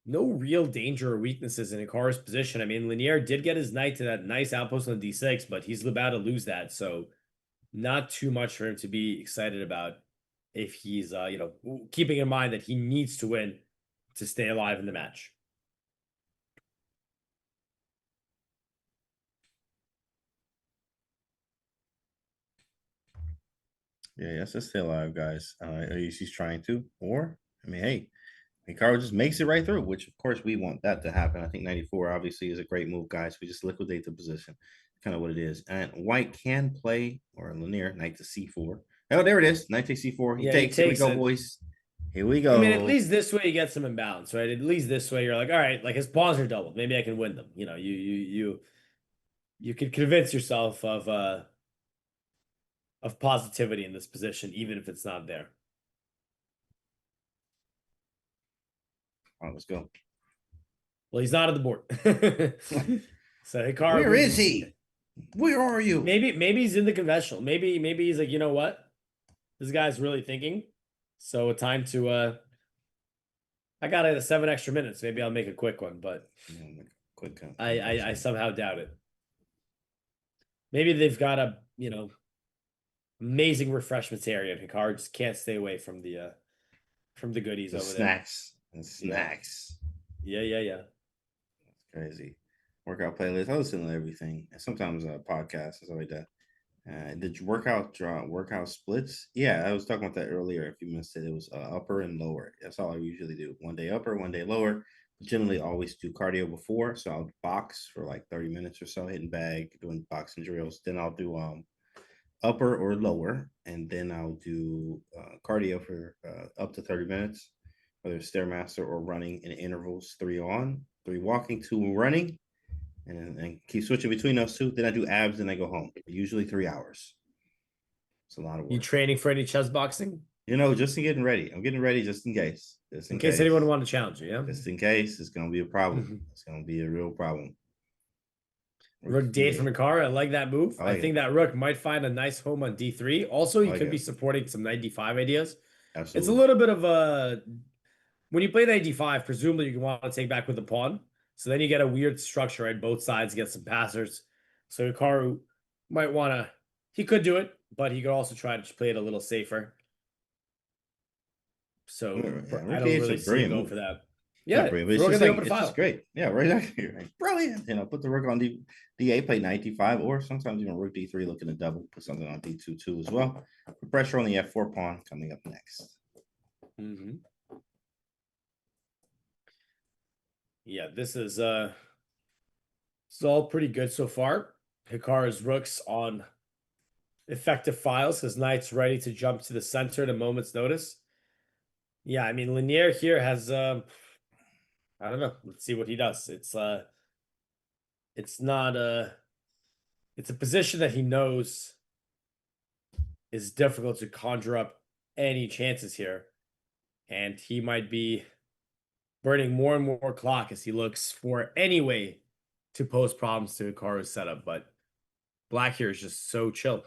real danger or weaknesses in Hikaru's position. I mean, Lanier did get his knight to that nice outpost on d6, but he's about to lose that, so not too much for him to be excited about if he's keeping in mind that he needs to win to stay alive in the match. Yeah, yes, it's still alive, guys. At least he's trying to. Or, I mean, hey, Hikaru just makes it right through, which of course we want that to happen. I think 94 obviously is a great move, guys. We just liquidate the position. Kind of what it is. And white can play, or Lanier, knight to c4. Oh, there it is. Knight takes c4. He takes. Here we go, boys. Here we go. I mean, at least this way you get some imbalance, right? At least this way you're like, all right, like his pawns are doubled. Maybe I can win them. You could convince yourself of positivity in this position, even if it's not there. All right, let's go. Well, he's not on the board. So Hikaru, where is he? Where are you? Maybe he's in the confessional. Maybe he's like, you know what? This guy's really thinking. So time to I got 7 extra minutes. Maybe I'll make a quick one, but I somehow doubt it. Maybe they've got a amazing refreshments area, and Hikaru just can't stay away from the goodies over snacks. And snacks. Yeah. That's crazy. Workout playlist. I listen to everything. And sometimes podcasts and stuff like that. Did you workout splits? Yeah, I was talking about that earlier. A few minutes ago, it was upper and lower. That's all I usually do. One day upper, one day lower. But generally, always do cardio before. So I'll box for like 30 minutes or so, hitting bag, doing boxing drills. Then I'll do upper or lower, and then I'll do cardio for up to 30 minutes, whether it's Stairmaster or running in intervals, 3 on, 3 walking, 2 running, and keep switching between those two. Then I do abs, and I go home. Usually 3 hours. It's a lot of work. You training for any chess boxing? You know, just in getting ready. I'm getting ready just in case. Just In case anyone want to challenge you, yeah? Just in case, it's gonna be a problem. It's gonna be a real problem. Rook d8 from Hikaru. I like that move. Oh, I yeah. think that rook might find a nice home on d3. Also, he Oh, could yeah. be supporting some knight d5 ideas. Absolutely. It's a little bit of a... When you play knight d5, presumably you want to take back with the pawn. So then you get a weird structure, right? Both sides get some passers. So Hikaru might want to... He could do it, but he could also try to play it a little safer. So Yeah, I don't really see him going for that. Yeah, brilliant. It's rook just, in the like, open it's file. just great. Yeah, right out here. Like, brilliant. You know, put the rook on d8, play knight d5, or sometimes even rook d3, looking to double, put something on d2 too as well. Put pressure on the f4 pawn coming up next. Yeah, this is all pretty good so far. Hikaru's rook's on effective files. His knight's ready to jump to the center at a moment's notice. Yeah, I mean, Linier here has I don't know. Let's see what he does. It's not it's a position that he knows is difficult to conjure up any chances here. And he might be burning more and more clock as he looks for any way to pose problems to Hikaru's setup. But black here is just so chill.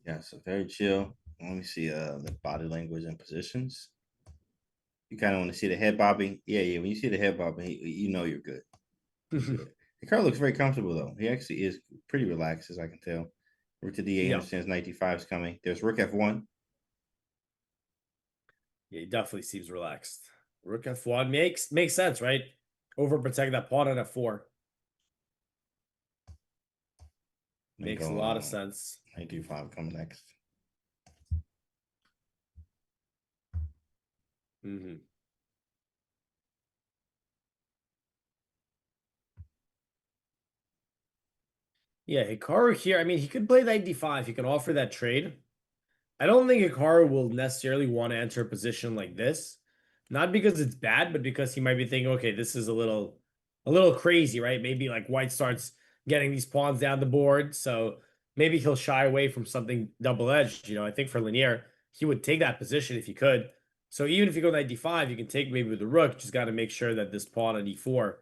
Yeah, so very chill. Let me see the body language and positions. You kind of want to see the head bobbing. Yeah. When you see the head bobbing, you know you're good. The card looks very comfortable though. He actually is pretty relaxed, as I can tell. Rook to d8 understands knight d5 is coming. There's rook f1. Yeah, he definitely seems relaxed. Rook f1 makes sense, right? Overprotect that pawn on f4. Makes a lot of sense. Knight d5 coming next. Yeah, Hikaru here. I mean, he could play knight d5. He can offer that trade. I don't think Hikaru will necessarily want to enter a position like this. Not because it's bad, but because he might be thinking, okay, this is a little crazy, right? Maybe like white starts getting these pawns down the board. So maybe he'll shy away from something double-edged. You know, I think for Linier, he would take that position if he could. So even if you go knight d5, you can take maybe with the rook. Just got to make sure that this pawn on e4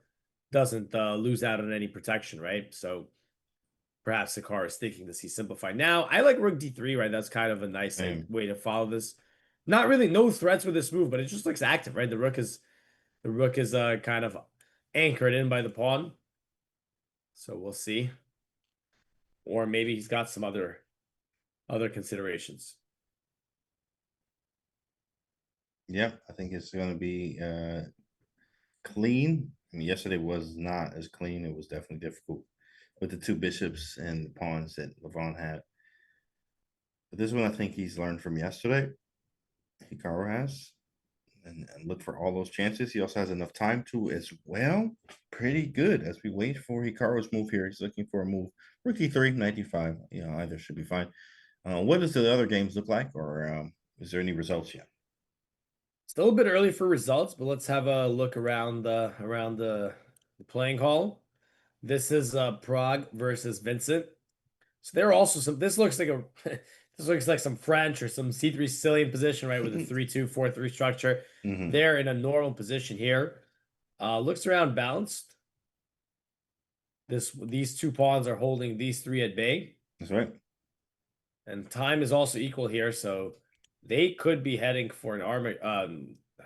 doesn't lose out on any protection, right? So perhaps Hikaru is thinking this. He's simplified. Now, I like rook d3, right? That's kind of a nice way to follow this. Not really no threats with this move, but it just looks active, right? The rook is kind of anchored in by the pawn. So we'll see. Or maybe he's got some other considerations. Yeah, I think it's going to be clean. I mean, yesterday was not as clean. It was definitely difficult with the 2 bishops and the pawns that Levon had. But this one, I think he's learned from yesterday. Hikaru has. And look for all those chances. He also has enough time to as well. Pretty good as we wait for Hikaru's move here. He's looking for a move. Rook e3, knight d5. You know, either should be fine. What does the other games look like? Or is there any results yet? Still a bit early for results, but let's have a look around the playing hall. This is Prague versus Vincent. So there are also some. This looks like a this looks like some French or some C3 Sicilian position, right? With a 3-2, 4-3 structure. They're in a normal position here. Looks around balanced. These 2 pawns are holding these 3 at bay. That's right. And time is also equal here, so they could be heading for an armor.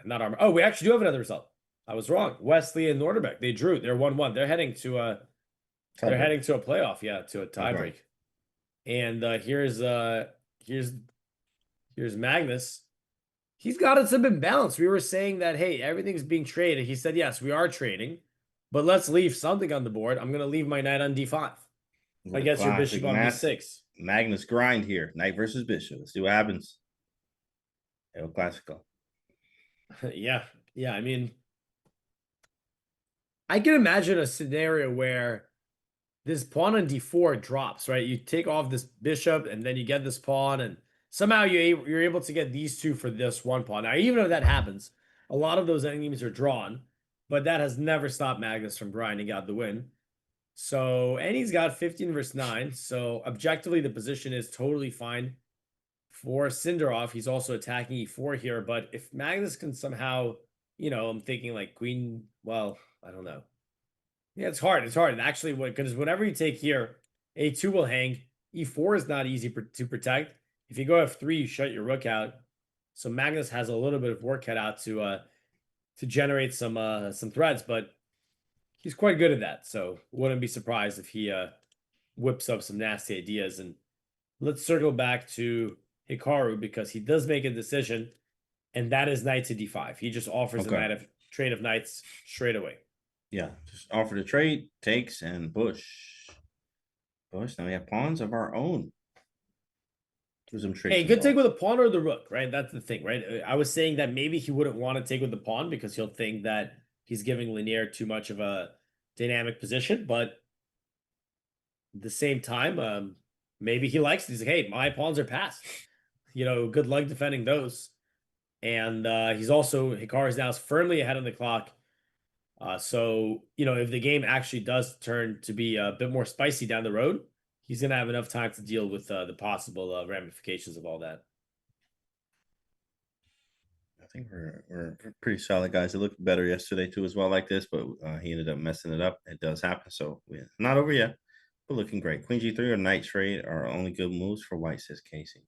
Not armor. Oh, we actually do have another result. I was wrong. Wesley and Norderbeck, they drew. They're 1-1. They're heading to a playoff. Yeah, to a tiebreak. Right. And here's Magnus. He's got it some imbalance. We were saying that, hey, everything's being traded. He said, yes, we are trading, but let's leave something on the board. I'm going to leave my knight on d5. I guess your bishop on b6. Magnus grind here. Knight versus bishop. Let's see what happens. El Clasico. Yeah. I mean, I can imagine a scenario where this pawn on d4 drops, right? You take off this bishop, and then you get this pawn, and somehow you're able to get these two for this one pawn. Now, even if that happens, a lot of those endgames are drawn, but that has never stopped Magnus from grinding out the win. So, and he's got 15 versus 9. So, objectively, the position is totally fine for Sindarov. He's also attacking e4 here, but if Magnus can somehow, you know, I'm thinking like queen, well, I don't know. Yeah, it's hard. It's hard. Actually, because whenever you take here, a2 will hang. e4 is not easy to protect. If you go f3, you shut your rook out. So Magnus has a little bit of work cut out to generate some threats, but he's quite good at that. So wouldn't be surprised if he whips up some nasty ideas. And let's circle back to Hikaru, because he does make a decision, and that is knight to d5. He just offers a trade of knights straight away. Yeah, just offer the trade, takes, and push. Push. Now we have pawns of our own. Do some tricks. Hey, good take with a pawn or the rook, right? That's the thing, right? I was saying that maybe he wouldn't want to take with the pawn because he'll think that he's giving Linier too much of a dynamic position, but at the same time, maybe he likes it. He's like, hey, my pawns are passed. You know, good luck defending those. And he's also, Hikaru is now firmly ahead on the clock. So, you know, if the game actually does turn to be a bit more spicy down the road, he's going to have enough time to deal with the possible ramifications of all that. I think we're pretty solid, guys. It looked better yesterday too as well like this, but he ended up messing it up. It does happen. So we're not over yet, but looking great. Queen g3 or knight trade are only good moves for white, says Casey.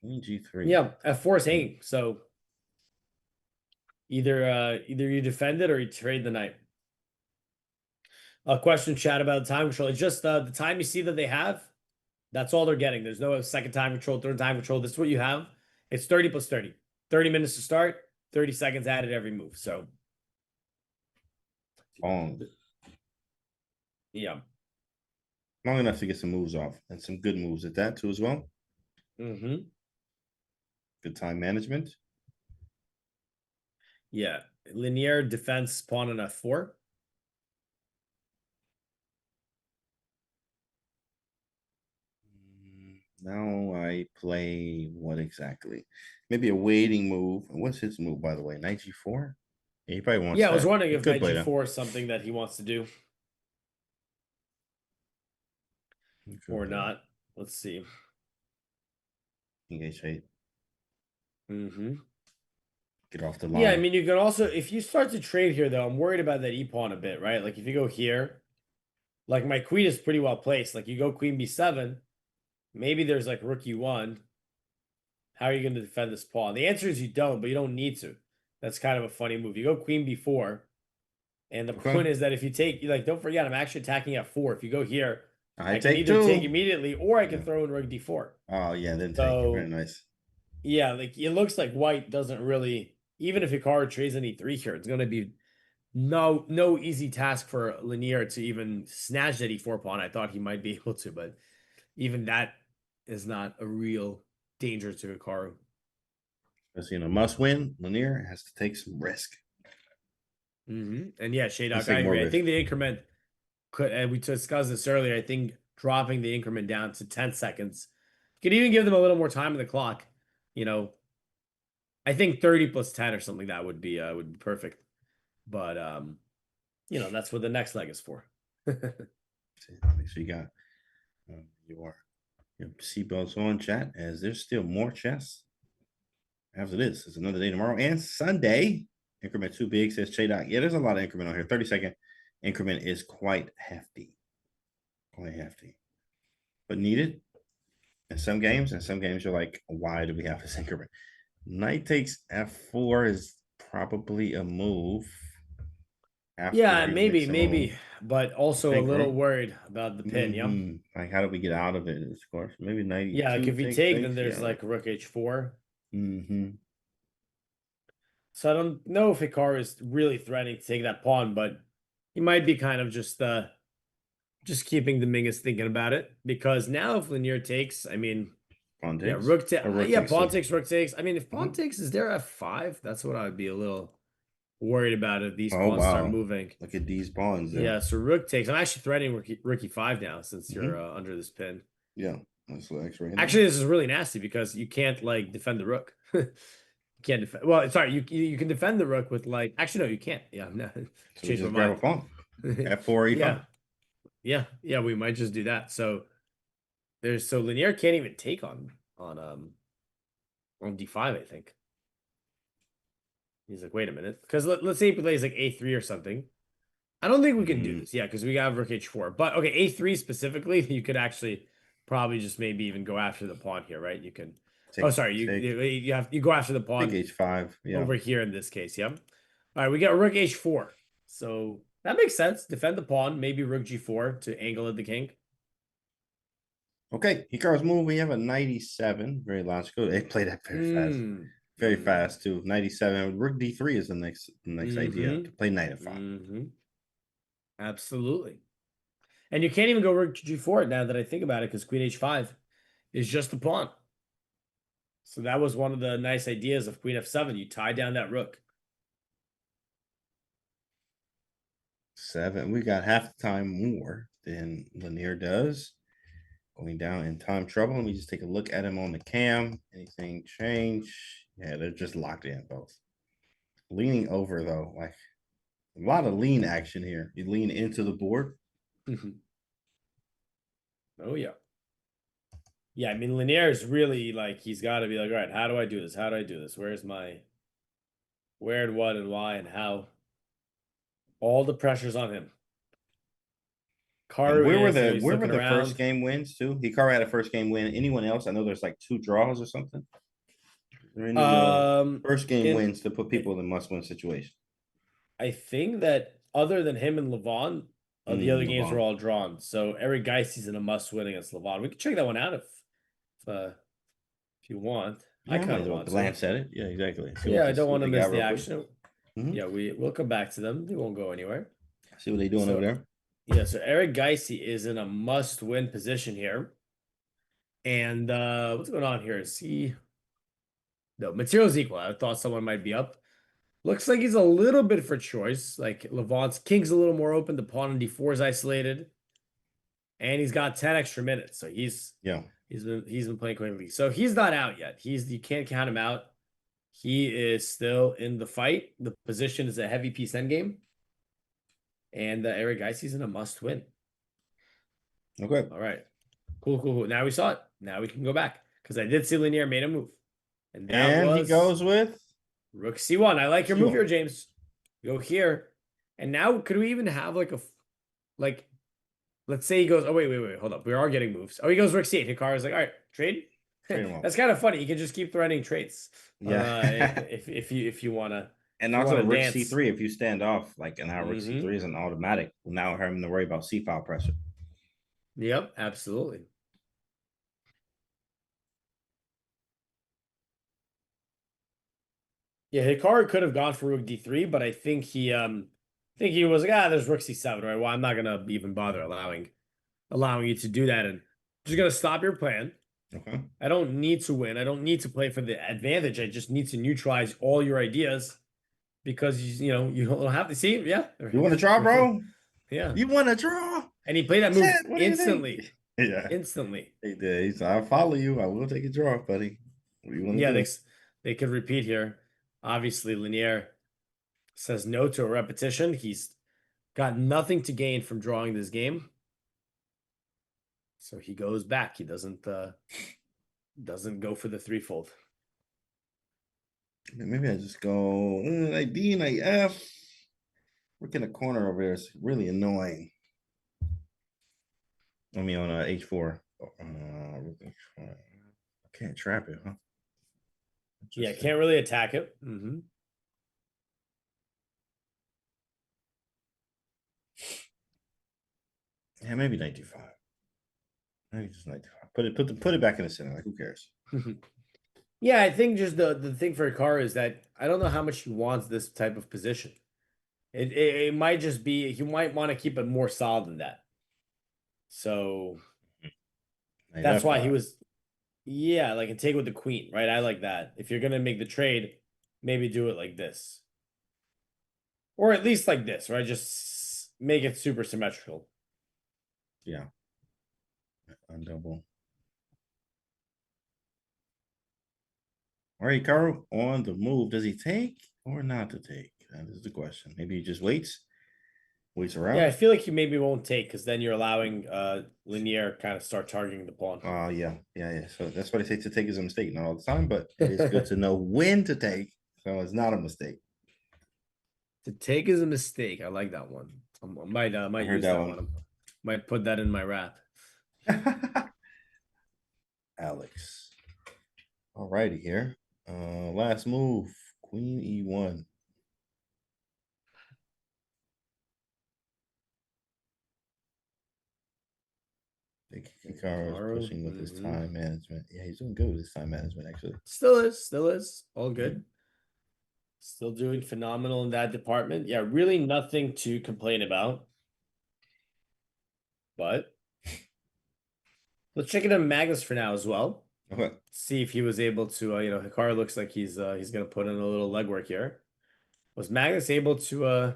Queen g3. Yeah, f4 is hanging. So either you defend it or you trade the knight. A question chat about the time control. It's just the time you see that they have, that's all they're getting. There's no second time control, third time control. This is what you have. It's 30 plus 30. 30 minutes to start, 30 seconds added every move. So long. Yeah. Long enough to get some moves off, and some good moves at that too as well. Mm-hmm. Good time management. Yeah. Linear defense pawn on f4. Now I play what exactly? Maybe a waiting move. What's his move, by the way? Knight g4? Yeah, he probably wants Yeah, I was that. wondering if Good knight play, though. g4 is something that he wants to do. Or not. Let's see. Engage 8. Mm-hmm. Get off the line. Yeah, I mean, you can also, if you start to trade here, though, I'm worried about that e-pawn a bit, right? Like, if you go here, like, my queen is pretty well placed. Like, you go queen b7, maybe there's, like, rook e1. How are you going to defend this pawn? The answer is you don't, but you don't need to. That's kind of a funny move. You go queen b4, and the point is that if you take, like, don't forget, I'm actually attacking at 4. If you go here, I can either take immediately, or I can throw in rook d4. Oh, yeah, then take it. Very nice. Yeah, like, it looks like white doesn't really, even if Hikaru trades an e3 here, it's going to be no easy task for Linier to even snatch that e4 pawn. I thought he might be able to, but even that is not a real danger to Hikaru. Because, you know, must win. Linier has to take some risk. Mm-hmm. And yeah, Shadok, I agree. I think the increment could, and we discussed this earlier, I think dropping the increment down to 10 seconds could even give them a little more time on the clock. You know, I think 30 plus 10 or something that would be perfect. But you know, that's what the next leg is for. So you got your seatbelts on, chat, as there's still more chess after this. It's another day tomorrow and Sunday. Increment too big, says Chaydoc. Yeah, there's a lot of increment on here. 30-second increment is quite hefty. Quite hefty. But needed in some games, and some games you're like, why do we have this increment? Knight takes f4 is probably a move. Yeah, maybe, but also a little worried about the pin. Yeah, like how do we get out of it? Of course, maybe knight. Yeah, like if you take, then there's like rook h4. Mm-hmm. So I don't know if Hikaru is really threatening to take that pawn, but he might be kind of just keeping the Mingus thinking about it, because now if Linier takes, I mean, pawn takes. Yeah, pawn takes, rook takes. I mean, if pawn takes, is there f5? That's what I would be a little worried about if these Oh, pawns start wow. moving. Look at these pawns. Yeah, so rook takes. I'm actually threatening rook e5 now since you're Mm-hmm. under this pin. Yeah, that's what X right Actually, this is really nasty because you can't like defend the rook. You can't defend. Well, sorry, you can defend the rook with like. Actually, no, you can't. Yeah, no. So we Change my just grab a mind. pawn. F4 E5. Yeah. We might just do that. So Linear can't even take on D5. I think he's like, wait a minute, because let's say he plays like A3 or something. I don't think we can do this. Yeah, because we got rook H4. But okay, A3 specifically, you could actually probably just maybe even go after the pawn here, right? You can. You go after the pawn. Take H5. Yeah. Over here in this case. Yep. All right, we got rook H4. So that makes sense. Defend the pawn. Maybe rook G4 to angle at the king. Okay, Hikaru's move. We have a 97. Very logical. They play that very fast. Very fast too. 97. Rook D3 is the next idea to play knight F5. Absolutely. And you can't even go rook G4 now that I think about it, because queen H5 is just a pawn. So that was one of the nice ideas of queen F7. You tie down that rook. 7. We got half the time more than Linear does. Going down in time trouble. Let me just take a look at him on the cam. Anything change? Yeah, they're just locked in both. Leaning over though, like a lot of lean action here. You lean into the board. Oh yeah. Yeah, I mean, Linear is really like, he's got to be like, all right, how do I do this? How do I do this? Where's my, where and what and why and how? All the pressure's on him. And where were the around. first game wins too? Hikaru had a first game win. Anyone else? I know there's like 2 draws or something. There any first game wins to put people in must-win situation? I think that other than him and Levon, the other games were all drawn. So Eric Geissy's in a must-win against Levon. We can check that one out if you want. Yeah, I kind of want glance at it. Yeah, exactly. I don't want to miss the action. Yeah, we'll come back to them. They won't go anywhere. See what they're doing over there. Yeah, so Eric Geissy is in a must-win position here. And what's going on here? Is he... No, material's equal. I thought someone might be up. Looks like he's a little bit for choice. Like Levant's king's a little more open. The pawn on D4 is isolated. And he's got 10 extra minutes. So he's been playing quickly. So he's not out yet. You can't count him out. He is still in the fight. The position is a heavy piece endgame. And Eric Geissy's in a must-win. Okay. All right. Cool. Now we saw it. Now we can go back. Because I did see Linear made a move. And he goes with? Rook C1. I like your move here, James. Go here. And now, could we even have like, let's say he goes, oh, wait, hold up. We are getting moves. Oh, he goes Rook C8. Hikaru's like, all right, trade? That's kind of funny. You can just keep threatening trades. Yeah. if you want to. And also Rook C3, if you stand off, like, and now Rook C3 is an automatic. Now having to worry about C-file pressure. Yep, absolutely. Yeah, Hikaru could have gone for Rook D3, but I think he was like, there's Rook C7, right? Well, I'm not gonna even bother allowing you to do that, and just gonna stop your plan. Okay. I don't need to win. I don't need to play for the advantage. I just need to neutralize all your ideas, because you don't have to see. Yeah. You want to draw, bro? Yeah. You want to draw? And he played that move instantly. Yeah. Instantly. He did. He said, I'll follow you. I will take a draw, buddy. What do you want to do? They could repeat here. Obviously, Linear says no to a repetition. He's got nothing to gain from drawing this game. So he goes back. He doesn't go for the threefold. Maybe I just go knight D, knight F. Look in the corner over there. It's really annoying. I mean, on H4. I can't trap it, huh? Yeah, can't really attack it. Yeah, maybe knight D5. Maybe just knight D5. Put it back in the center. Like, who cares? Yeah, I think just the thing for Hikaru is that I don't know how much he wants this type of position. It might just be, he might want to keep it more solid than that. So that's why he was, like, and take with the queen, right? I like that. If you're gonna make the trade, maybe do it like this. Or at least like this, right? Just make it super symmetrical. Yeah. On double. All right, Hikaru on the move. Does he take or not to take? That is the question. Maybe he just waits. Waits around. Yeah, I feel like you maybe won't take because then you're allowing Linear kind of start targeting the pawn. Oh, yeah. So that's what I say, to take is a mistake. Not all the time, but it is good to know when to take. So it's not a mistake. To take is a mistake. I like that one. I might heard use that that one. one. Might put that in my rap. Alex. All righty here. Last move. Queen E1. I think Hikaru is pushing with his time management. Yeah, he's doing good with his time management, actually. Still is. All good. Still doing phenomenal in that department. Yeah, really nothing to complain about. But let's check it on Magnus for now as well. Okay. See if he was able to, Hikaru looks like he's gonna put in a little legwork here. Was Magnus able to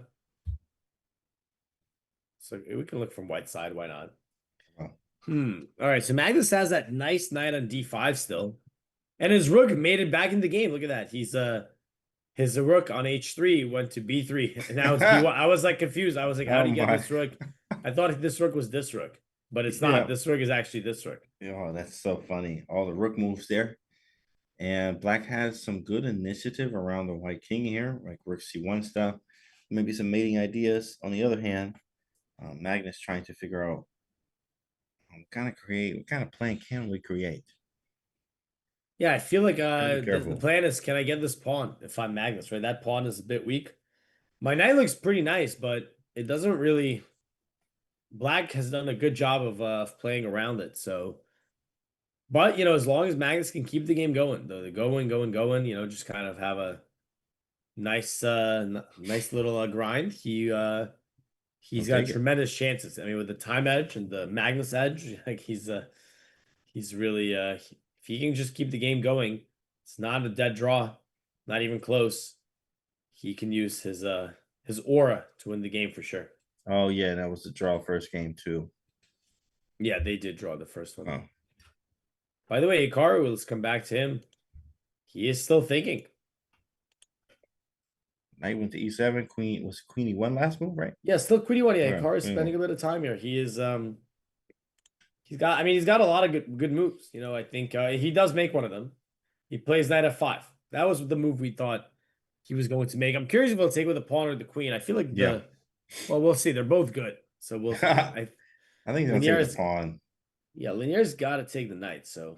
so we can look from white side, why not? All right, so Magnus has that nice knight on d5 still. And his rook made it back in the game. Look at that. He's his rook on h3 went to b3. And now it's b1. I was like confused. I was like, how do you get this rook? I thought this rook was this rook, but it's not. Yeah. This rook is actually this rook. Oh, that's so funny. All the rook moves there. And black has some good initiative around the white king here, like rook c1 stuff. Maybe some mating ideas. On the other hand, Magnus trying to figure out what kind of plan can we create? Yeah, I feel like Gotta be the careful. plan is, can I get this pawn if I'm Magnus, right? That pawn is a bit weak. My knight looks pretty nice, but it doesn't really. Black has done a good job of playing around it. So, but as long as Magnus can keep the game going, going, just kind of have a nice nice little grind. He's I'll got take it. tremendous chances. I mean, with the time edge and the Magnus edge, like he's really if he can just keep the game going, it's not a dead draw, not even close. He can use his aura to win the game for sure. Oh yeah, that was the draw first game too. Yeah, they did draw the first one. Oh. By the way, Hikaru, let's come back to him. He is still thinking. Knight went to e7. Queen e1 last move, right? Yeah, still Queen E1. Yeah, Right, Hikaru is spending a bit of time here. He is he's got a lot of good moves. I think he does make one of them. He plays knight f5. That was the move we thought he was going to make. I'm curious if he'll take with the pawn or the queen. I feel like well, we'll see. They're both good. So we'll see. I think he'll take the pawn. Yeah, Linier's got to take the knight, so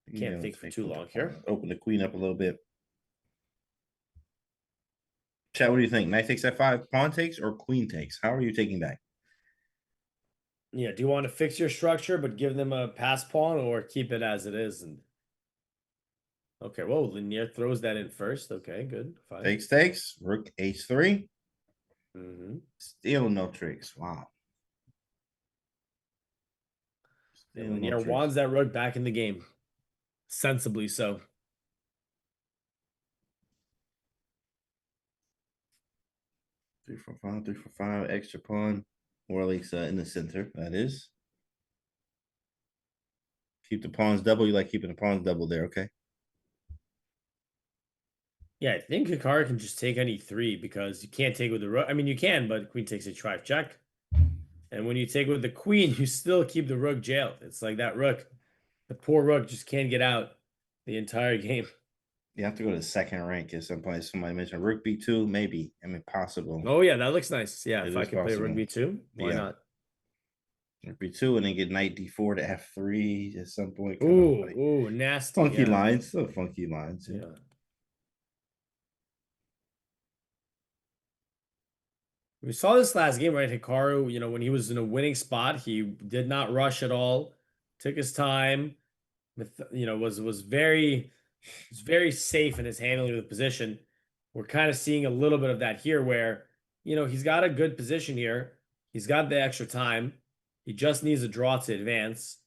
I can't think for too long here. Open the queen up a little bit. Chat, what do you think? Knight takes f5, pawn takes, or queen takes? How are you taking back? Yeah, do you want to fix your structure but give them a pass pawn, or keep it as it is? And okay, whoa, Linier throws that in first. Okay, good. Fine. Takes, rook h3. Still no tricks. Wow. And Linier wants that rook back in the game. Sensibly so. Three for five, extra pawn, or at least in the center, that is. Keep the pawns double. You like keeping the pawns double there, okay? Yeah, I think Hikaru can just take any three because you can't take with the rook. I mean, you can, but queen takes h5 check. And when you take with the queen, you still keep the rook jailed. It's like that rook, the poor rook just can't get out the entire game. You have to go to the second rank at some point. Somebody mentioned rook b2, maybe. I mean, possible. Oh, yeah, that looks nice. Yeah, if I can play possible. rook b2, why not? Rook b2 and then get knight d4 to f3 at some point. Ooh, nasty. Funky lines. So funky lines. Yeah. We saw this last game, right? Hikaru, when he was in a winning spot, he did not rush at all. Took his time. Was very safe in his handling of the position. We're kind of seeing a little bit of that here where, he's got a good position here. He's got the extra time. He just needs a draw to advance.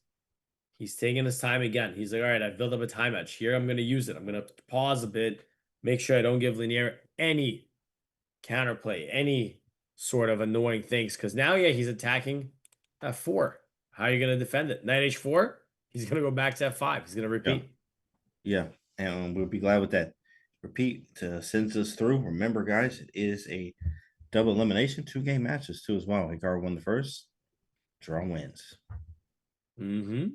He's taking his time again. He's like, all right, I've built up a time edge. Here I'm going to use it. I'm going to pause a bit, make sure I don't give Linier any counterplay any sort of annoying things. Because now, yeah, he's attacking f4. How are you going to defend it? Knight h4. He's going to go back to f5. He's going to repeat. Yeah, and we'll be glad with that. Repeat sends us through. Remember, guys, it is a double elimination, 2-game matches too as well. Hikaru won the first, draw wins. Mm-hmm.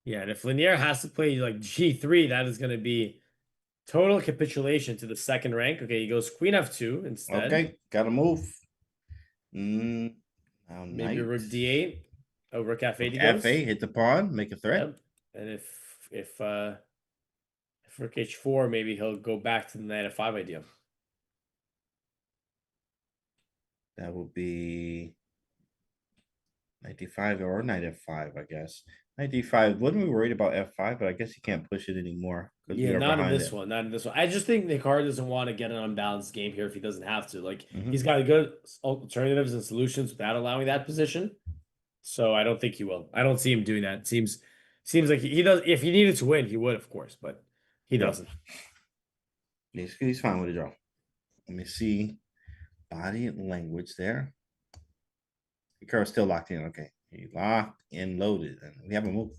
Yeah, and if Lanier has to play like g3, that is going to be total capitulation to the second rank. Okay, he goes queen f2 instead. Okay, gotta move. Now Maybe knight. rook d8. Oh, rook f8 he F8, goes. hit the pawn, make a threat. Yep. And if rook h4, maybe he'll go back to the knight f5 idea. That would be knight d5 or knight f5, I guess. Knight d5. Wasn't we worried about f5? But I guess you can't push it anymore. Yeah, not in this one. Not in this one. I just think Hikaru doesn't want to get an unbalanced game here if he doesn't have to. Like he's got good alternatives and solutions without allowing that position. So I don't think he will. I don't see him doing that. Seems like he does. If he needed to win, he would, of course, but he doesn't. He's fine with a draw. Let me see. Body language there. Hikaru's still locked in. Okay. He locked and loaded. And we have a move.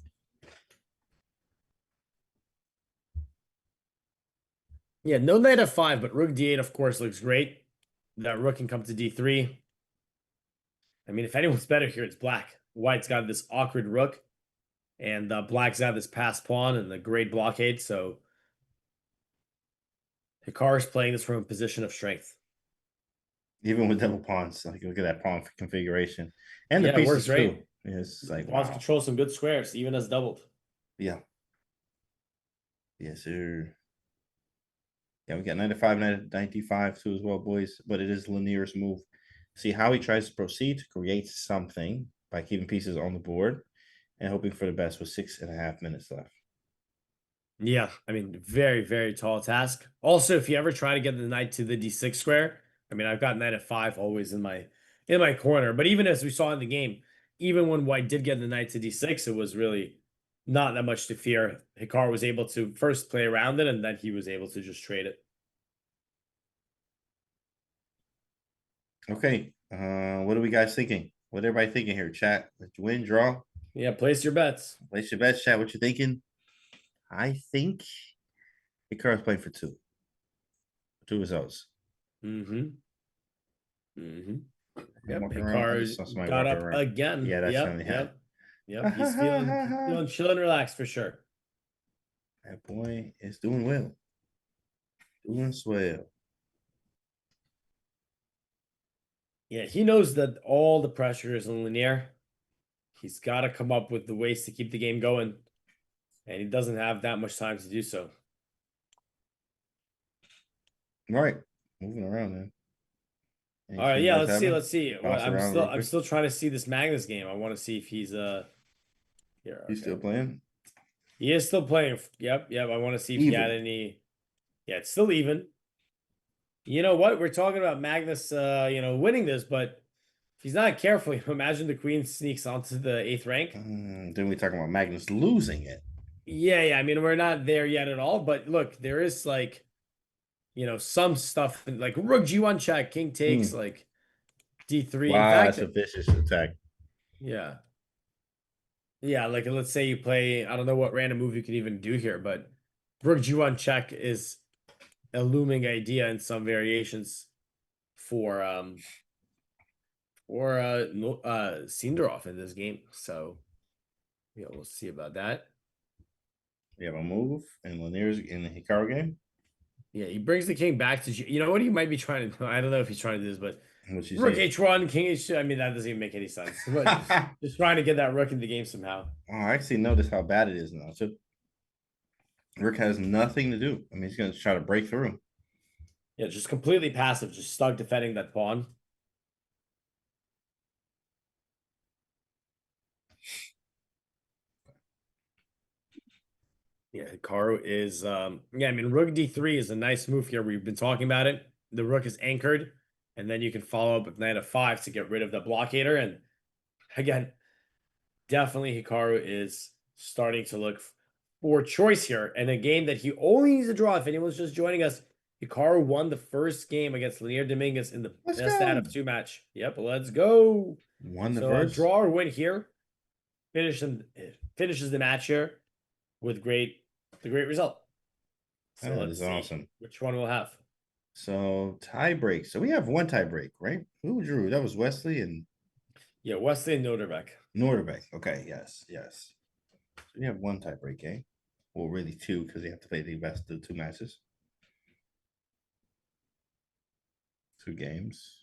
Yeah, no knight f5, but rook d8, of course, looks great. That rook can come to d3. I mean, if anyone's better here, it's black. White's got this awkward rook, and black's got this passed pawn and the great blockade. So Hikaru's playing this from a position of strength. Even with double pawns, like look at that pawn configuration. And the Yeah, it pieces works great. too. It's like Pawns wow. control some good squares, even as doubled. Yeah. Yes, sir. Yeah, we got 95, 95 too as well, boys. But it is Lanier's move. See how he tries to proceed to create something by keeping pieces on the board and hoping for the best with 6.5 minutes left. Yeah, I mean, very, very tall task. Also, if you ever try to get the knight to the d6 square, I mean, I've got knight f5 always in my corner. But even as we saw in the game, even when White did get the knight to d6, it was really not that much to fear. Hikaru was able to first play around it, and then he was able to just trade it. Okay, what are we guys thinking? What everybody thinking here? Chat, win, draw. Yeah, place your bets. Place your bets, chat. What you thinking? I think Hikaru's playing for 2. 2 results. Mm-hmm. Mm-hmm. Yep, Walking around, I just saw Hikaru somebody got walking up around. again. Yeah, that's yep, only yep. Yep, he's feeling chill and relaxed for sure. That boy is doing well. Doing swell. Yeah, he knows that all the pressure is on Lanier. He's got to come up with the ways to keep the game going. And he doesn't have that much time to do so. All right. Moving around, man. All right, yeah, let's see. Well, Bounce around real I'm quick. still trying to see this Magnus game. I want to see if he's here. He's still playing? He is still playing. Yep. I want to see if he had any. Yeah, it's still even. You know what? We're talking about Magnus winning this, but if he's not careful, imagine the queen sneaks onto the 8th rank. Then we talking about Magnus losing it. Yeah. I mean, we're not there yet at all, but look, there is like, some stuff like rook g1 check, king takes, like d3. Wow, In fact, that's a vicious attack. Yeah. Yeah, like let's say you play, I don't know what random move you can even do here, but rook g1 check is a looming idea in some variations for Sindarov in this game. So yeah, we'll see about that. We have a move and Lanier's in the Hikaru game. Yeah, he brings the king back to you know what he might be trying to do. I don't know if he's trying to do this, but rook h1, king h2. I mean, that doesn't even make any sense. But just trying to get that rook in the game somehow. Oh, I actually noticed how bad it is now. So Rook has nothing to do. I mean, he's going to try to break through. Yeah, just completely passive, just stuck defending that pawn. Yeah, Hikaru is I mean, rook d3 is a nice move here. We've been talking about it. The rook is anchored, and then you can follow up with knight f5 to get rid of the blockader. And again, definitely Hikaru is starting to look for choice here. And a game that he only needs to draw, if anyone's just joining us, Hikaru won the first game against Lanier Dominguez in the Let's best go. out of 2 match. Yep, let's go. Won the So first. a draw or win here finishes the match here with the great result. So That let's is see awesome. which one we'll have. So tie break. So we have one tie break, right? Who drew? That was Wesley and Yeah, Wesley and Noderbeck. Norderbeck. Okay, yes, yes. So we have one tie break game. Well, really two, because they have to play the best of the 2 matches. 2 games.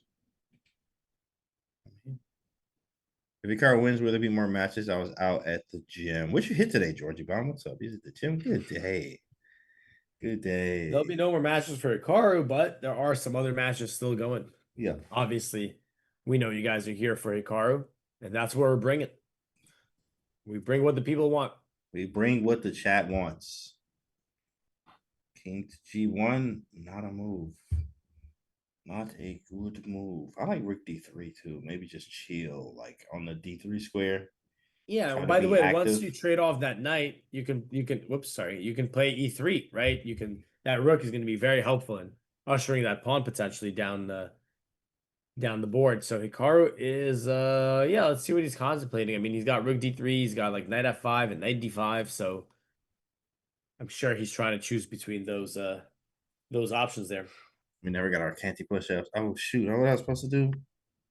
If Hikaru wins, will there be more matches? I was out at the gym. What you hit today, Georgie Bond? What's up? He's at the gym. Good day. Good day. There'll be no more matches for Hikaru, but there are some other matches still going. Yeah. Obviously, we know you guys are here for Hikaru, and that's where we're bringing. We bring what the people want. We bring what the chat wants. King to G1, not a move. Not a good move. I like Rook D3 too. Maybe just chill, like on the D3 square. Yeah. Try to By the be way, once active. you trade off that knight, you can. Whoops, sorry. You can play E3, right? You can. That rook is going to be very helpful in ushering that pawn potentially down the board. So Hikaru is yeah. Let's see what he's contemplating. I mean, he's got Rook D3. He's got like Knight F5 and Knight D5. So I'm sure he's trying to choose between those options there. We never got our canty push-ups. Oh shoot! What I was supposed to do?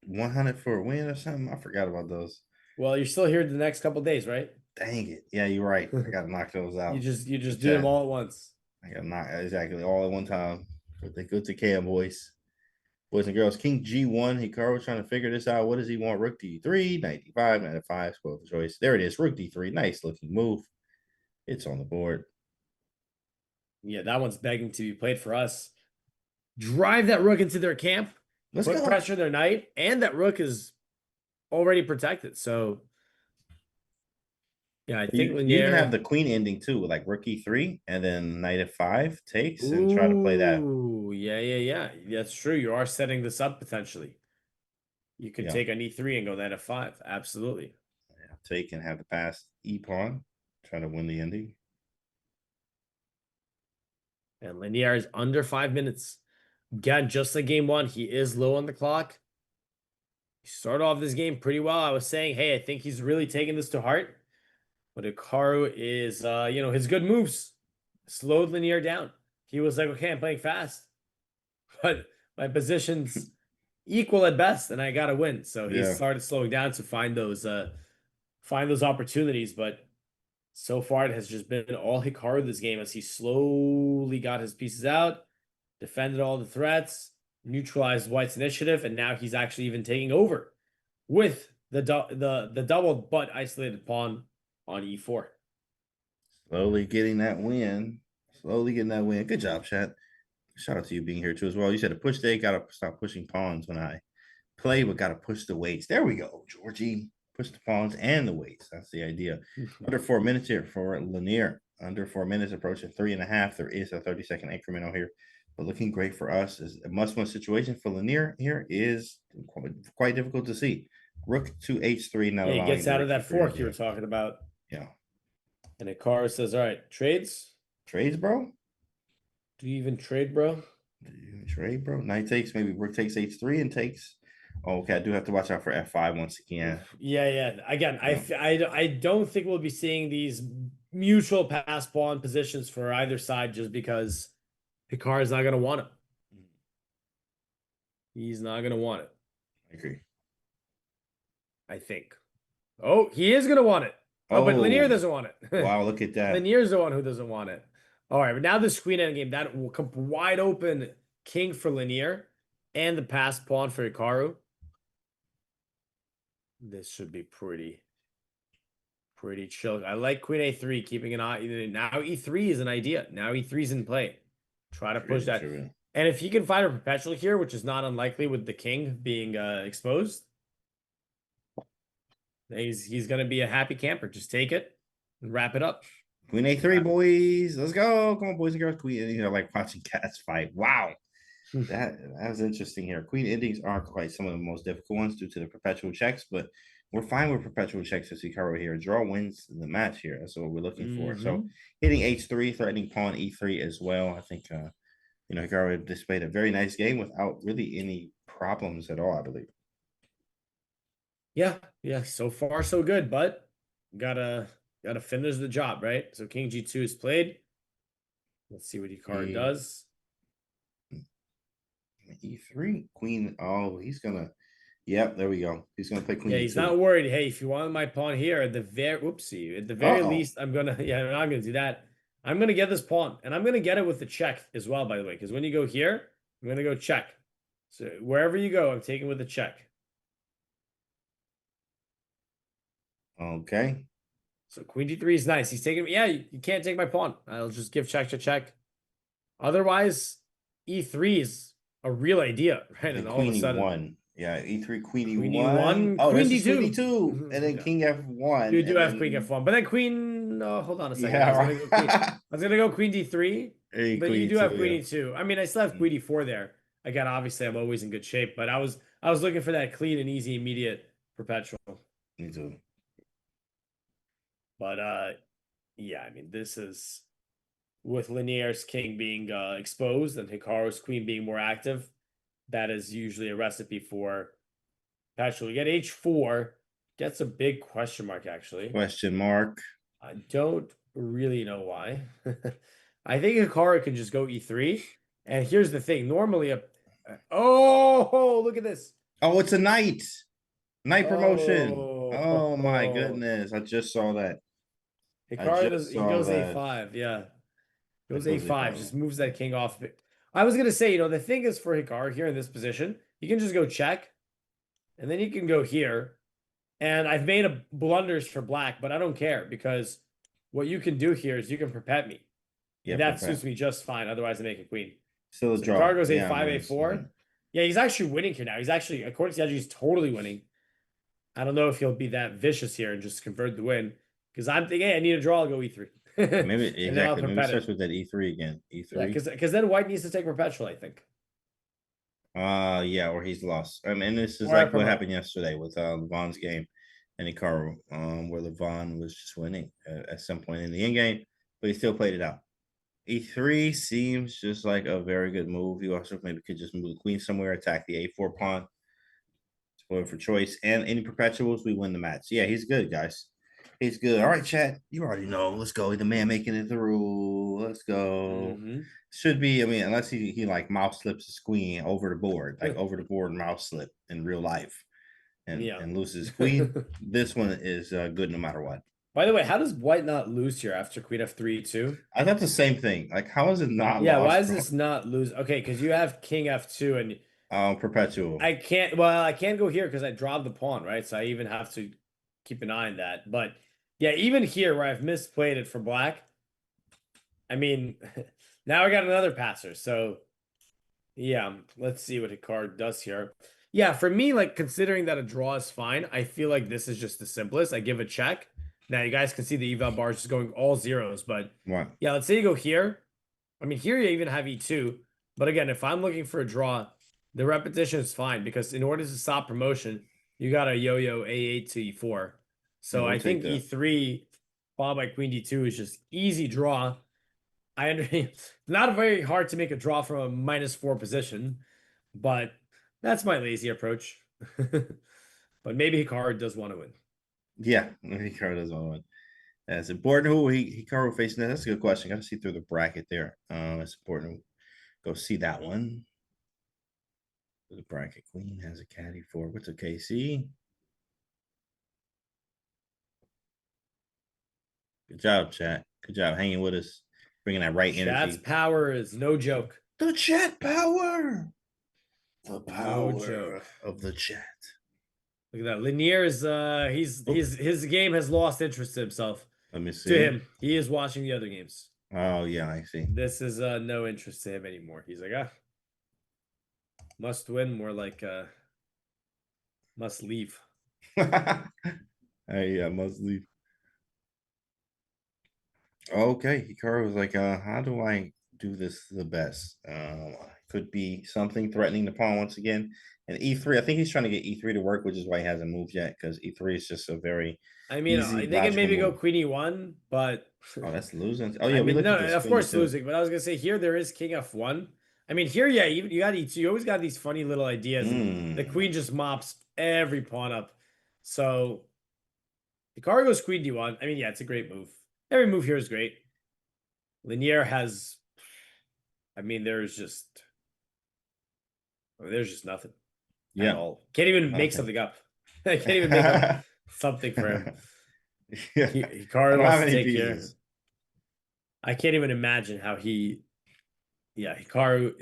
100 for a win or something? I forgot about those. Well, you're still here the next couple days, right? Dang it! Yeah, you're right. I gotta knock those out. You just do them all at once. I gotta knock exactly all at one time. But they go to Cam, boys. Boys and girls. King G1. Hikaru trying to figure this out. What does he want? Rook D3, Knight D5, Knight F5. Spoil the choice. There it is. Rook D3. Nice looking move. It's on the board. Yeah, that one's begging to be played for us. Drive that rook into their camp. Let's put go. pressure on their knight, and that rook is already protected. So yeah, I think You Lanier even have the queen ending too, with like Rook E3 and then Knight F5 takes and try to play that. Ooh, yeah. That's true. You are setting this up potentially. You can Yeah. take on E3 and go Knight F5. Absolutely. Take and have the pass E pawn. Try to win the ending. And Lanier is under 5 minutes. Again, just like game 1, he is low on the clock. He started off this game pretty well. I was saying, hey, I think he's really taking this to heart. But Hikaru is, his good moves slowed Lanier down. He was like, okay, I'm playing fast, but my position's equal at best, and I got to win. So he started slowing down to find those opportunities. But so far, it has just been all Hikaru this game as he slowly got his pieces out, defended all the threats, neutralized White's initiative, and now he's actually even taking over with the double but isolated pawn on E4. Slowly getting that win. Good job, chat. Shout out to you being here too as well. You said a push day, gotta stop pushing pawns when I play, but gotta push the weights. There we go, Georgie. Push the pawns and the weights. That's the idea. Under 4 minutes here for Lanier. Under 4 minutes, approaching 3.5. There is a 30-second incremental here, but looking great for us. Is a must-win situation for Lanier here is quite difficult to see. Rook to H3 now. He gets out of that fork you were talking about. Yeah. And Hikaru says, all right, trades? Trades, bro? Do you even trade, bro? Trade, bro? Knight takes, maybe Rook takes H3 and takes. Oh, okay, I do have to watch out for F5 once again. Yeah. Again, I don't think we'll be seeing these mutual pass pawn positions for either side just because Hikaru's not going to want it. He's not going to want it. I agree. I think. Oh, he is going to want it. Oh, but Lanier doesn't want it. Wow, look at that. Lanier's the one who doesn't want it. All right, but now this queen endgame, that will come wide open king for Lanier and the pass pawn for Hikaru. This should be pretty chill. I like queen A3, keeping an eye. Now E3 is an idea. Now E3 is in play. Try to push that. True. And if he can find a perpetual here, which is not unlikely with the king being exposed, he's going to be a happy camper. Just take it and wrap it up. Queen A3, boys. Let's go. Come on, boys and girls. Queen, like watching cats fight. Wow. That was interesting here. Queen endings are quite some of the most difficult ones due to the perpetual checks, but we're fine with perpetual checks as Hikaru here. Draw wins the match here. That's what we're looking for. So hitting H3, threatening pawn E3 as well. I think You know, Hikaru displayed a very nice game without really any problems at all, I believe. Yeah, so far so good, but gotta finish the job, right? So King G2 is played. Let's see what Hikaru does. E3, Queen. Oh, he's gonna. Yep, there we go. He's gonna play Queen. Yeah, he's E2. not worried. Hey, if you want my pawn here, at the very whoopsie, at the very least, I'm gonna I'm not gonna do that. I'm gonna get this pawn, and I'm gonna get it with the check as well, by the way, because when you go here, I'm gonna go check. So wherever you go, I'm taking with the check. Okay. So Queen D3 is nice. He's taking. Yeah, you can't take my pawn. I'll just give check to check. Otherwise, E3 is a real idea, right? And all of a Queen sudden, E1. Yeah, E3, Queen E1. Queen E1, Oh, Queen this is Queen D2. E2. And then King F1. You do and have then- Queen F1, but then Queen. Oh, hold on a second. Yeah, I was gonna go Queen D3, Hey, but Queen you do have E2, Queen yeah. E2. I mean, I still have Queen E4 there. Again, obviously, I'm always in good shape, but I was looking for that clean and easy, immediate perpetual. Me too. But yeah, I mean, this is with Lineare's king being exposed and Hikaru's queen being more active. That is usually a recipe for perpetual. You get H4, gets a big question mark actually. Question mark. I don't really know why. I think Hikaru can just go E3. And here's the thing: normally oh, look at this. Oh, it's a knight. Knight promotion. Oh. Oh my goodness. I just saw that. Hikaru does, he goes A5, yeah. Goes A5, just moves that king off. I was gonna say, the thing is for Hikaru here in this position, you can just go check, and then you can go here. And I've made a blunders for black, but I don't care because what you can do here is you can perpet me. Yeah, And that perpet. suits me just fine. Otherwise, I make a queen. Still a So draw. Hikaru goes Yeah, A5, nice, A4. yeah. Yeah, he's actually winning here now. He's actually, according to the edge, he's totally winning. I don't know if he'll be that vicious here and just convert the win. Because I'm thinking, hey, I need a draw, I'll go E3. Maybe And then I'll exactly. Maybe perpet starts it. with that E3 again. E3. Yeah, because then white needs to take perpetual, I think. Yeah, or he's lost. I mean, this is Or I like what promote. happened yesterday with Levon's game and Hikaru, where Levon was just winning at some point in the end game, but he still played it out. E3 seems just like a very good move. You also maybe could just move the queen somewhere, attack the A4 pawn, spoil for choice, and any perpetuals, we win the match. Yeah, he's good, guys. He's good. All right, chat. You already know. Let's go. The man making it through. Let's go. Should be. I mean, unless he like mouse slips his queen over the board, like over the board mouse slip in real life, and loses queen. This one is good no matter what. By the way, how does white not lose here after queen F3 too? I thought the same thing. Like, how is it not? Yeah, lost why is from- this not lose? Okay, because you have king F2 and perpetual? I can't. Well, I can't go here because I dropped the pawn, right? So I even have to keep an eye on that. But yeah, even here where I've misplayed it for black, I mean, now I got another passer. So yeah, let's see what Hikaru does here. Yeah, for me, like considering that a draw is fine, I feel like this is just the simplest. I give a check. Now you guys can see the eval bar is just going all zeros, but Right. yeah, let's say you go here. I mean, here you even have E2. But again, if I'm looking for a draw, the repetition is fine because in order to stop promotion, you got to yo-yo A8 to E4. So We'll I think take that. E3 followed by Queen D2 is just easy draw. It's not very hard to make a draw from a -4 position, but that's my lazy approach. But maybe Hikaru does want to win. Yeah, Hikaru does want to win. That's important. Who Hikaru facing that? That's a good question. Got to see through the bracket there. It's important to go see that one. The bracket queen has a caddy for what's a KC. Good job, chat. Good job hanging with us, bringing that right Chat's energy. power is no joke. The chat power. The No power joke. of the chat. Look at that. Lanier is his game has lost interest to himself. Let me see. To him. He is watching the other games. Oh yeah, I see. This is no interest to him anymore. He's like, must win, more like must leave. Hey, yeah, must leave. Okay, Hikaru was like, how do I do this the best? Could be something threatening the pawn once again. And E3, I think he's trying to get E3 to work, which is why he hasn't moved yet, because E3 is just a very I mean, easy, they can maybe logical go move. Queen E1, but Oh, that's losing. Oh yeah, I we mean, looked no, at this. of Queen course E2. losing. But I was gonna say here there is King F1. I mean, here, yeah, you got E2. You always got these funny little ideas. And the Mm. queen just mops every pawn up. So Hikaru goes queen D1. I mean, yeah, it's a great move. Every move here is great. Linier has, I mean, there's just nothing Yeah. at all. Can't even make Nothing. something up. I can't even make up something for him. Yeah. I Hikaru don't wants have to any take here. pieces. I can't even imagine how he. Yeah, Hikaru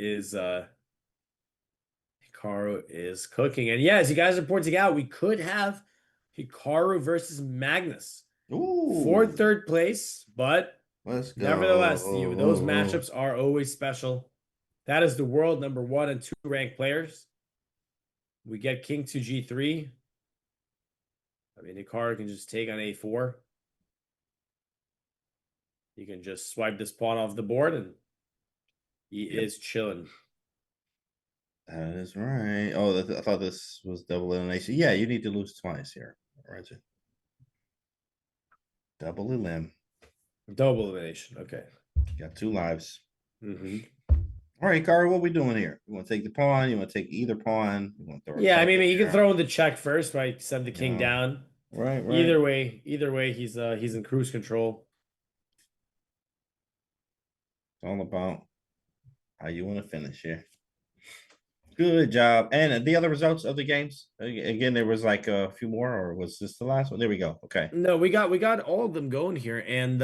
is cooking, and yeah, as you guys are pointing out, we could have Hikaru versus Magnus for Ooh. third place, but Let's nevertheless, those go. matchups are always special. That is the world number 1 and 2 ranked players. We get King to G3. I mean, Hikaru can just take on A4. You can just swipe this pawn off the board, and he is chilling. That is right. Oh, I thought this was double elimination. Yeah, you need to lose twice here, Roger. Double elim. Double elimination. Okay. Got 2 lives. Mm-hmm. All right, Hikaru, what we doing here? You want to take the pawn? You want to take either pawn? You want to throw a Yeah, I check mean, in you can there? throw in the check first, right? Send the king Yeah. down. Right. Either way, he's in cruise control. It's all about how you want to finish here. Good job. And the other results of the games? Again, there was like a few more, or was this the last one? There we go. Okay. No, we got all of them going here, and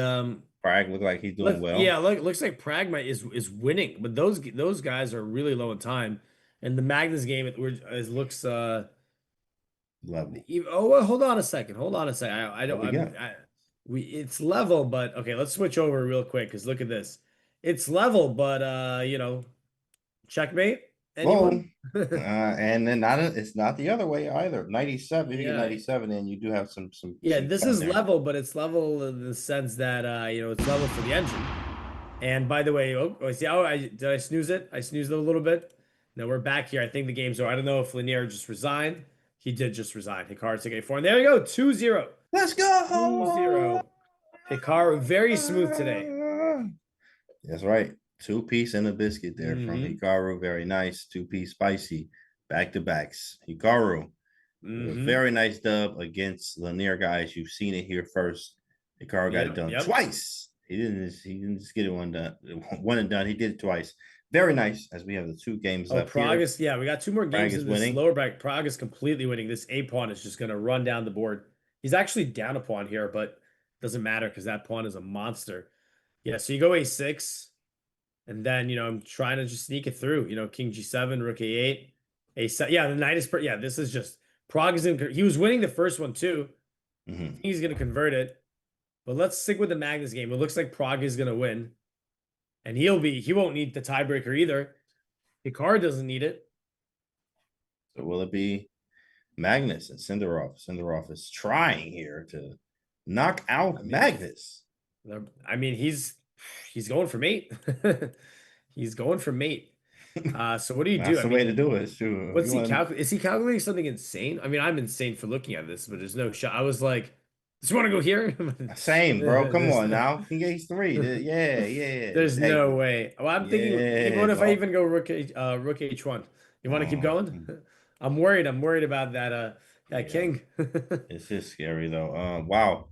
Prague look like he's doing well. looks like Pragma is winning, but those guys are really low in time, and the Magnus game it looks level. Oh, well, hold on a second. I don't. What we got? It's level, but okay. Let's switch over real quick because look at this. It's level, but checkmate. Anyone? And then it's not the other way either. 97, if you get Yeah. 97 in, you do have some Yeah, some this fun is there. level, but it's level in the sense that it's level for the engine. And by the way, did I snooze it? I snoozed it a little bit. No, we're back here. I think the game's over. I don't know if Linier just resigned. He did just resign. Hikaru took A4. And there you go, 2-0. Let's go. 2-0. Hikaru, very smooth today. That's right. 2-piece and a biscuit there from Mhm. Hikaru. Very nice. 2-piece spicy. Back to backs. Hikaru. A Mhm. very nice dub against Lanier, guys. You've seen it here first. Hikaru got it done twice. He didn't just get it one and done. He did it twice. Very nice. As we have the 2 games left Prague here. is, we got 2 more games in this winning. lower bracket. Prague is completely winning. This A pawn is just going to run down the board. He's actually down a pawn here, but doesn't matter because that pawn is a monster. Yeah, so you go A6, and then, I'm trying to just sneak it through. King G7, Rook A8, A7. Yeah, the knight is, this is just, Prague is he was winning the first one too. He's going to convert it. But let's stick with the Magnus game. It looks like Prague is going to win. And he won't need the tiebreaker either. Hikaru doesn't need it. So will it be Magnus and Sindarov? Sindarov is trying here to knock out Magnus. I mean, he's going for mate. He's going for mate. So what do you do? That's the way to do it. Sure. What's he calculating? Is he calculating something insane? I mean, I'm insane for looking at this, but there's no shot. I was like, just want to go here. Same, bro. Come on now. King H3. Yeah. There's no way. Well, I'm thinking, what if I even go Rook H1? You want to keep going? I'm worried. I'm worried about that king. It's just scary though. Wow.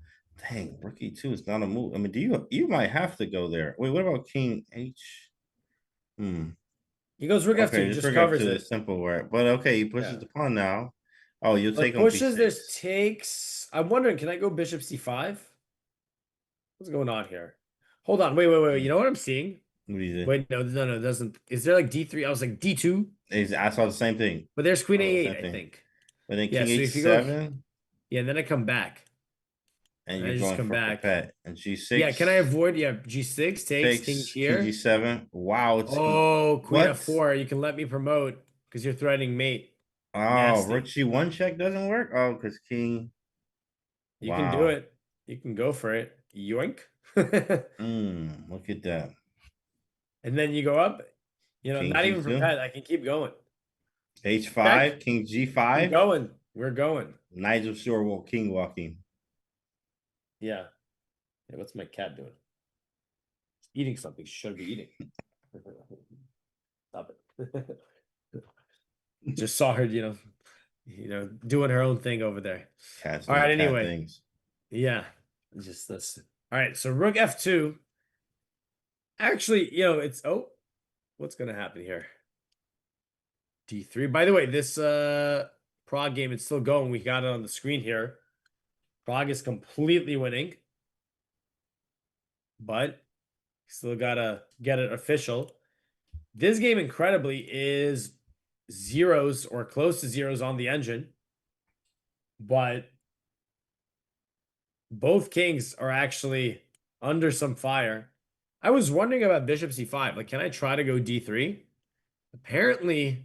Dang, Rook E2 is not a move. I mean, you might have to go there. Wait, what about King H? He goes Rook F2, just covers it. Simple work. But okay, he pushes the pawn now. Oh, you'll take on pushes. B6. There's takes. I'm wondering, can I go Bishop C5? What's going on here? Hold on. Wait. You know what I'm seeing? Wait, no, it doesn't. Is there like D3? I was like D2. I saw the same thing. But there's Queen A8, I think. But then King H7. Yeah, and then I come back. And you're going for pet and G6. Yeah, can I avoid? Yeah, G6 takes King here. King G7. Wow. Queen F4. You can let me promote because you're threatening mate. Oh, Rook G1 check doesn't work. Oh, because King. You can do it. You can go for it. Yoink. Look at that. And then you go up. King not even G2. for pet. I can keep going. H5, Check. King G5. We're going. Nigel Shore king walking. Yeah. Hey, what's my cat doing? Eating something. She should be eating. Stop Just saw her, doing her own thing over there. Cats All doing right, cat anyway. things. Yeah, just this. All right, so rook f2. Actually, it's what's gonna happen here? D3. By the way, this Prague game is still going. We got it on the screen here. Prague is completely winning, but still gotta get it official. This game, incredibly, is zeros or close to zeros on the engine, but both kings are actually under some fire. I was wondering about bishop c5. Like, can I try to go d3? Apparently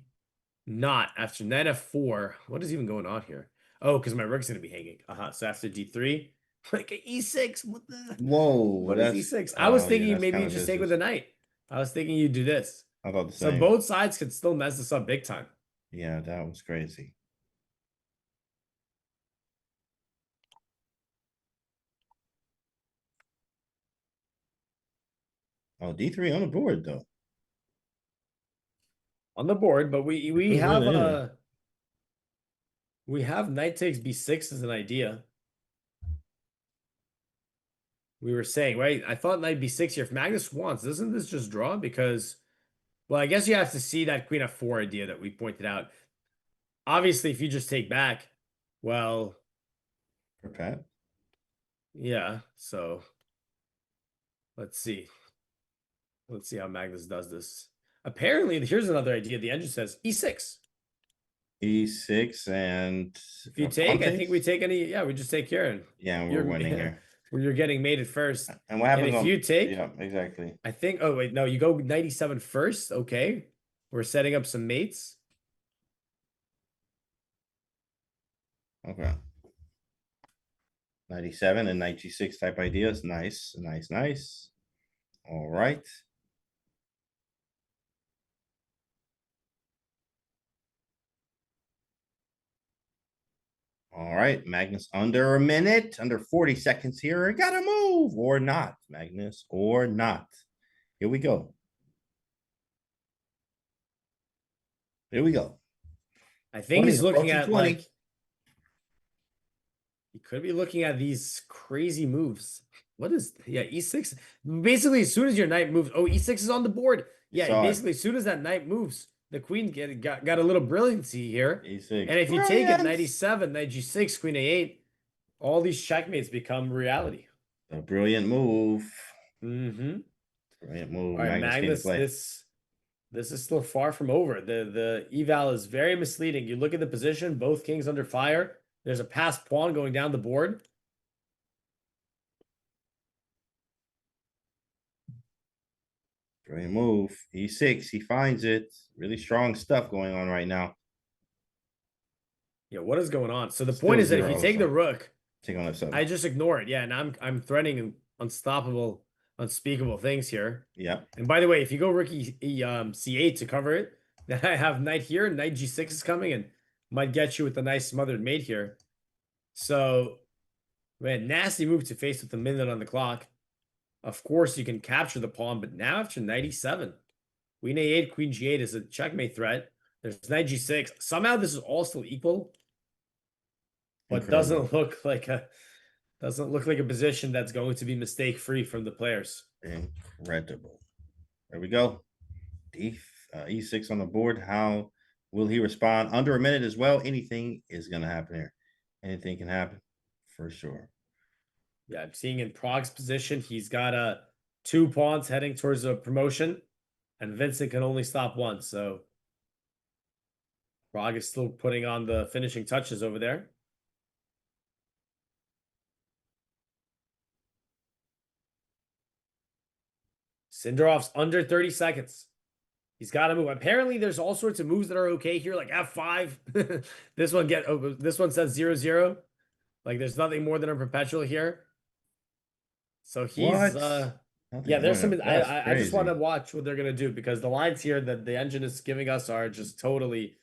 not. After knight f4, what is even going on here? Oh, because my rook's going to be hanging. So after d3, like e6. What the? Whoa. What is e6? I was thinking maybe you just take with a knight. I was thinking you do this. I thought the So same. both sides could still mess this up big time. Yeah, that was crazy. Oh, D3 on the board though. On the board, but we Who's have winning? we have knight takes b6 as an idea. We were saying, right? I thought knight b6 here. If Magnus wants, doesn't this just draw? Because, well, I guess you have to see that queen f4 idea that we pointed out. Obviously, if you just take back, well, For Pat. yeah. So let's see. Let's see how Magnus does this. Apparently, here's another idea. The engine says e6. E6 and if you take, I think we take any. Yeah, we just take here. And yeah, we're winning here. Where you're getting mated first. And what happens if you take? Yeah, exactly. I think. Oh wait, no, you go knight e7 first. Okay, we're setting up some mates. Okay. 97 and knight g6 type ideas. Nice, nice, nice. All right. All right, Magnus under a minute, under 40 seconds here. Gotta move or not, Magnus, or not. Here we go. Here we go. I think he's looking approaching at 20. like. He could be looking at these crazy moves. What is e6? Basically, as soon as your knight moves, e6 is on the board. Yeah, basically, as soon as that knight moves, the queen got a little brilliancy here. E6. And if you take it, knight e7, knight g6, queen a8, all these checkmates become reality. A brilliant move. Mm-hmm. Brilliant move. All right, Magnus, this is still far from over. The eval is very misleading. You look at the position, both kings under fire. There's a passed pawn going down the board. Brilliant move. E6, he finds it. Really strong stuff going on right now. Yeah, what is going on? So the point is that if you take the rook, take on f7. I just ignore it. Yeah, and I'm threatening unstoppable, unspeakable things here. Yeah. And by the way, if you go rook c8 to cover it, then I have knight here, knight g6 is coming and might get you with a nice smothered mate here. So, man, nasty move to face with a minute on the clock. Of course, you can capture the pawn, but now after knight e7, queen a8, queen g8 is a checkmate threat. There's knight g6. Somehow this is all still equal, but doesn't look like a position that's going to be mistake free from the players. Incredible. There we go. E6 on the board. How will he respond? Under a minute as well. Anything is going to happen here. Anything can happen for sure. Yeah, I'm seeing in Prague's position, he's got 2 pawns heading towards a promotion, and Vincent can only stop one. So Prague is still putting on the finishing touches over there. Sindarov's under 30 seconds. He's got to move. Apparently, there's all sorts of moves that are okay here, like F5. this one says 0-0. Like there's nothing more than a perpetual here. So he's yeah, there's some. I just want to watch what they're gonna do because the lines here that the engine is giving us are just totally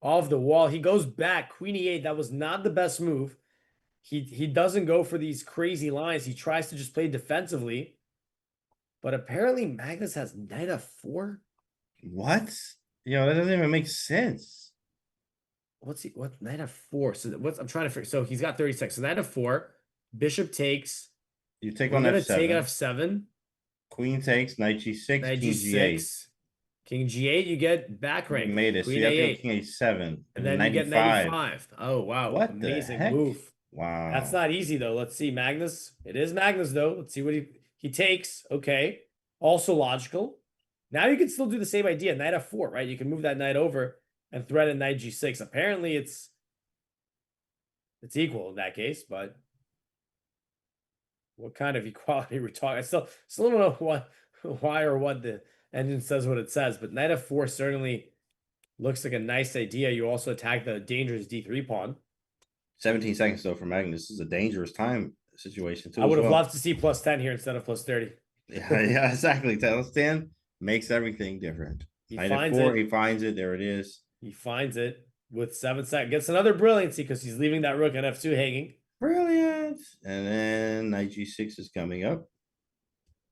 off the wall. He goes back, queen e8. That was not the best move. He doesn't go for these crazy lines. He tries to just play defensively. But apparently Magnus has knight f4. What? That doesn't even make sense. What's he? What knight f4? So what's I'm trying to figure. So he's got 30 seconds. So knight f4, bishop takes. You take We're on gonna f7. take f7. Queen takes, knight g6, Knight king g8. g6. King g8, you get back rank. You made it. So Queen you have to go a8. king a7. And then you get 95. Oh, wow. What Amazing the heck? move. Wow. That's not easy, though. Let's see. Magnus. It is Magnus, though. Let's see what he takes. Okay. Also logical. Now you can still do the same idea. Knight f4, right? You can move that knight over and threaten knight g6. Apparently, it's equal in that case, but what kind of equality we're talking? I still don't know why or what the engine says what it says, but knight f4 certainly looks like a nice idea. You also attack the dangerous d3 pawn. 17 seconds though for Magnus. This is a dangerous time situation too. I would have loved to see +10 here instead of +30. Yeah, exactly. Plus 10 makes everything different. Knight f4, he finds it. There it is. He finds it with 7 seconds. Gets another brilliancy because he's leaving that rook at f2 hanging. Brilliant. And then knight g6 is coming up.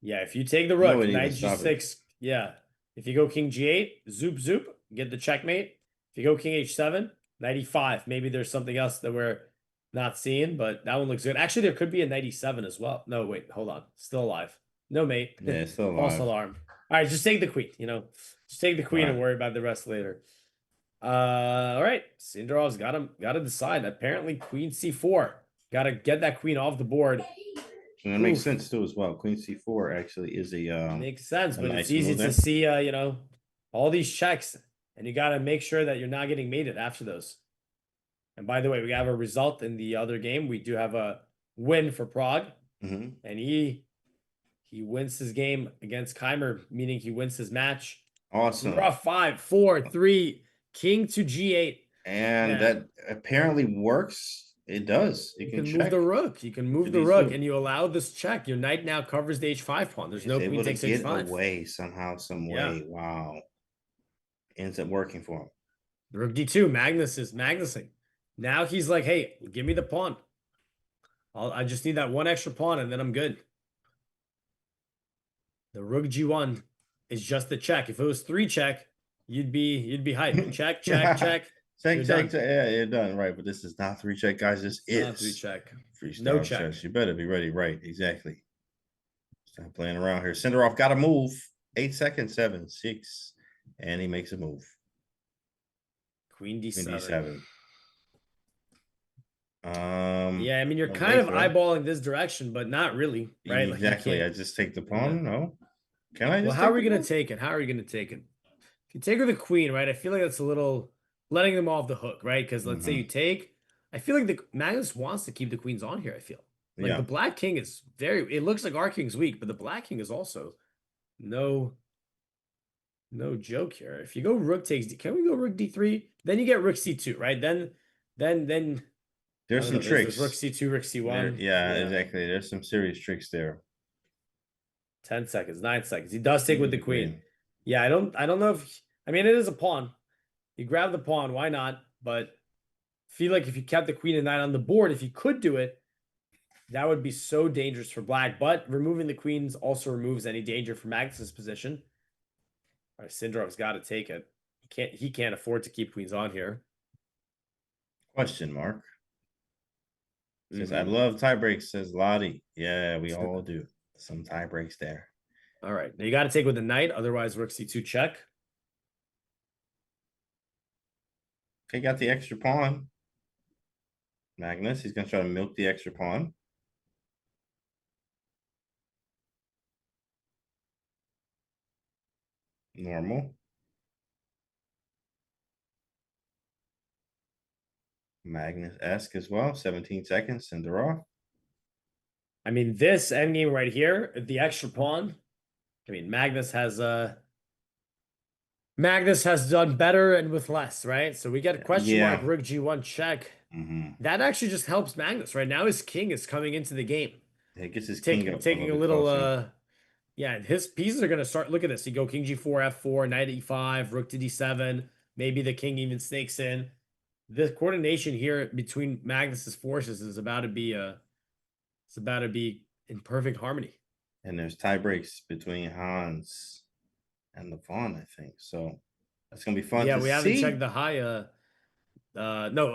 Yeah, if you take the rook, knight g6, yeah. If you go king g8, zoop zoop, get the checkmate. If you go king h7, knight e5. Maybe there's something else that we're not seeing, but that one looks good. Actually, there could be a knight e7 as well. No, wait, hold on. Still alive. No mate. Yeah, still alive. False alarm. All right, just take the queen, Just take the queen and worry about the rest later. All right. Sindarov's gotta decide. Apparently, queen c4. Gotta get that queen off the board. And that makes sense too as well. Queen c4 actually is a makes sense, but nice it's easy move to there. see all these checks, and you gotta make sure that you're not getting mated after those. And by the way, we have a result in the other game. We do have a win for Prague, and he wins his game against Keimer, meaning he wins his match. Awesome. Draw 5, 4, 3, king to g8. And that apparently works. It does. You can move the rook. You can move the rook, and you allow this check. Your knight now covers the h5 pawn. There's no queen takes h5. Get away somehow, some way. Wow. Ends up working for him. Rook d2. Magnus is Magnusing. Now he's like, hey, give me the pawn. I just need that one extra pawn, and then I'm good. The rook g1 is just the check. If it was 3 check, you'd be hyped. Check, check, check. Check. Yeah, you're done. Right, but this is not 3 check, guys. This is not 3 check. Freestyle No check. chess. You better be ready. Right, exactly. Stop playing around here. Sindarov got to move. 8 seconds, 7, 6, and he makes a move. Queen d7. Queen d7. Yeah, I mean, you're kind of eyeballing this direction, but not really, right? Exactly. I just take the pawn. No, can I? Well, how are we gonna take it? How are you gonna take it? If you take her the queen, right? I feel like that's a little letting them off the hook, right? Because let's say you take, I feel like the Magnus wants to keep the queens on here. I feel like the black king is it looks like our king's weak, but the black king is also no joke here. If you go rook takes, can we go rook d3? Then you get rook c2, right? Then there's some tricks. There's rook c2, rook c1. Yeah, exactly. There's some serious tricks there. 10 seconds, 9 seconds. He does take with the queen. Yeah, I don't know if, I mean, it is a pawn. You grab the pawn, why not? But I feel like if you kept the queen and knight on the board, if you could do it, that would be so dangerous for black. But removing the queens also removes any danger for Magnus's position. All right, Sindarov's got to take it. He can't afford to keep queens on here. Question mark. Says, I love tie breaks, says Lottie. Yeah, we all do. Some tie breaks there. All right. Now you got to take with the knight, otherwise rook c2 check. Okay, got the extra pawn. Magnus, he's going to try to milk the extra pawn. Normal. Magnus-esque as well. 17 seconds in the raw. I mean, this endgame right here, the extra pawn. I mean, Magnus has done better and with less, right? So we get a question mark, rook g1 check. That actually just helps Magnus, right? Now his king is coming into the game. It gets his king up taking a little yeah, his pieces are gonna start. Look at this. You go king g4, f4, knight e5, rook to d7. Maybe the king even snakes in. The coordination here between Magnus's forces is about to be in perfect harmony. And there's tie breaks between Hans and the pawn, I think. So That's gonna be fun Yeah, to we haven't see. checked the high. Levon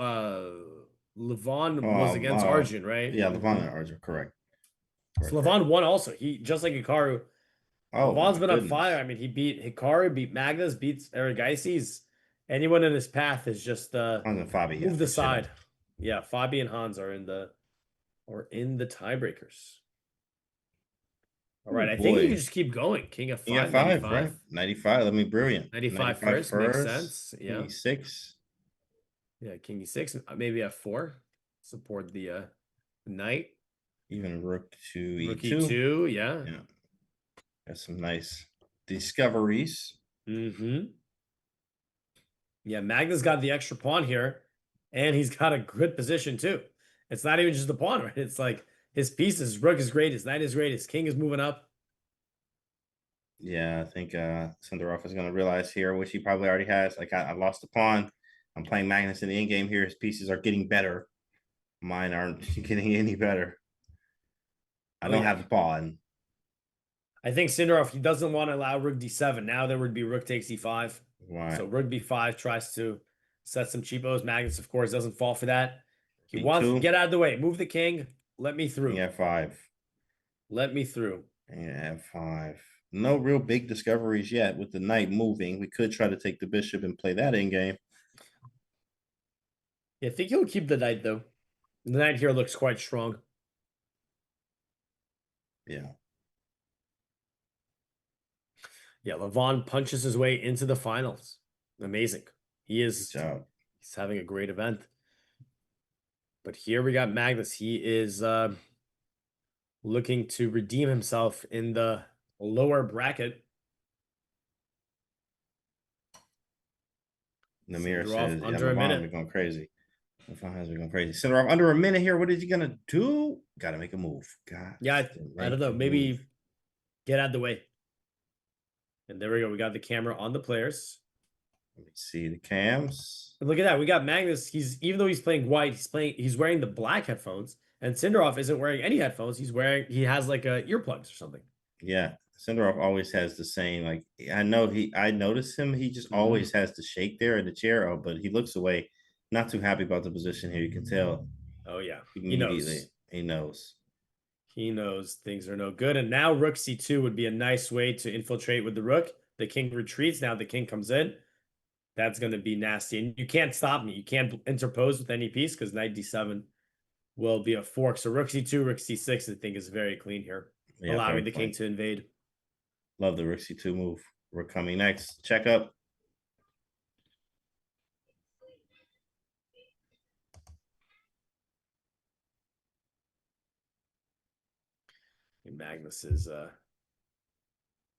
Oh, was against Arjun, right? Yeah, Levon and Arjun, correct. So Levon won also. He just like Hikaru. Oh, Levon's my been on goodness. fire. I mean, he beat Hikaru, beat Magnus, beats Eric Ices. Anyone in his path is just Hans and Fabi, yeah, moved for aside. sure. Yeah, Fabi and Hans are in the tiebreakers. All right, Oh, I think you boy. can just keep going. King of King of 5, five, 95. right? 95. Let me brilliant. 95 first, makes sense. Yeah. E6. Yeah, King E6, maybe F4. Support the knight. Even rook to Rook E2. E2, yeah. Yeah. That's some nice discoveries. Mm-hmm. Yeah, Magnus got the extra pawn here, and he's got a good position too. It's not even just the pawn, right? It's like his pieces, rook is great, his knight is great, his king is moving up. Yeah, I think Sindarov is going to realize here, which he probably already has. Like, I lost the pawn. I'm playing Magnus in the end game here. His pieces are getting better. Mine aren't getting any better. I don't have the pawn. I think Sindarov, he doesn't want to allow rook d7. Now there would be rook takes e5. Right. So rook b5 tries to set some cheapos. Magnus, of course, doesn't fall for that. He B2. wants to get out of the way. Move the king. Let me through. Yeah, F5. Let me through. Yeah, F5. No real big discoveries yet with the knight moving. We could try to take the bishop and play that in game. Yeah, I think he'll keep the knight, though. The knight here looks quite strong. Yeah. Yeah, Levon punches his way into the finals. Amazing. He's having a great event. But here we got Magnus. He is looking to redeem himself in the lower bracket. Namir Sindarov says, under yeah, a minute. We're going crazy. Levon has been going crazy. Sindarov under a minute here. What is he going to do? Got to make a move. God. Yeah, I don't know. Maybe get out of the way. And there we go. We got the camera on the players. Let me see the cams. And look at that. We got Magnus. Even though he's playing white, he's wearing the black headphones. And Sindarov isn't wearing any headphones. He has like earplugs or something. Yeah. Sindarov always has the same, like, I notice him. He just always has to shake there in the chair, but he looks away. Not too happy about the position here. You can tell. Oh, yeah. Immediately. He knows. He knows things are no good. And now rook c2 would be a nice way to infiltrate with the rook. The king retreats. Now the king comes in. That's going to be nasty. And you can't stop me. You can't interpose with any piece because knight d7 will be a fork. So rook c2, rook c6, I think is very clean here. Yeah, allowing the king to invade. Love the rook c2 move. We're coming next. Check up. Magnus is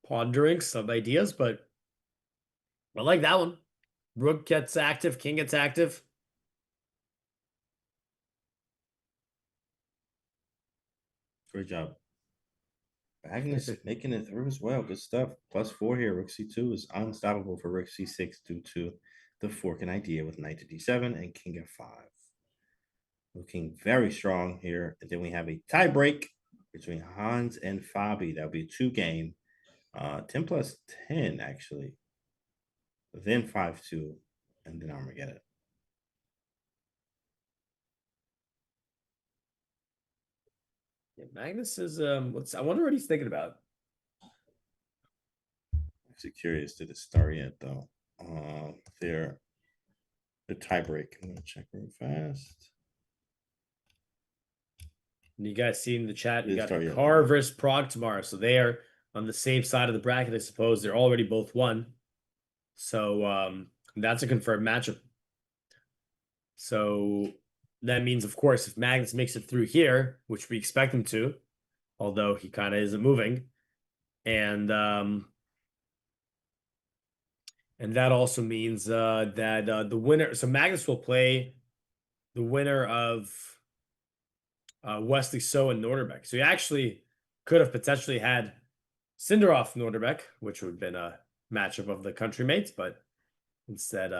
pondering some ideas, but I like that one. Rook gets active, king gets active. Great job. Magnus making it through as well. Good stuff. +4 here. Rook c2 is unstoppable for rook c6 due to the forking idea with knight to d7 and king f5. Looking very strong here. And then we have a tie break between Hans and Fabi. That'll be a 2-game. 10 plus 10, actually. Then 5-2, and then Armageddon. Yeah, Magnus is I wonder what he's thinking about. Actually curious, did it start yet though? The tie break. I'm gonna check real fast. And you guys see in the chat, you got start yet. Hikaru versus Prague tomorrow. So they are on the same side of the bracket, I suppose. They're already both won. So that's a confirmed matchup. So that means, of course, if Magnus makes it through here, which we expect him to, although he kind of isn't moving, and that also means that the winner, so Magnus will play the winner of Wesley So and Norderbeck. So he actually could have potentially had Sindarov Norderbeck, which would have been a matchup of the country mates, but instead,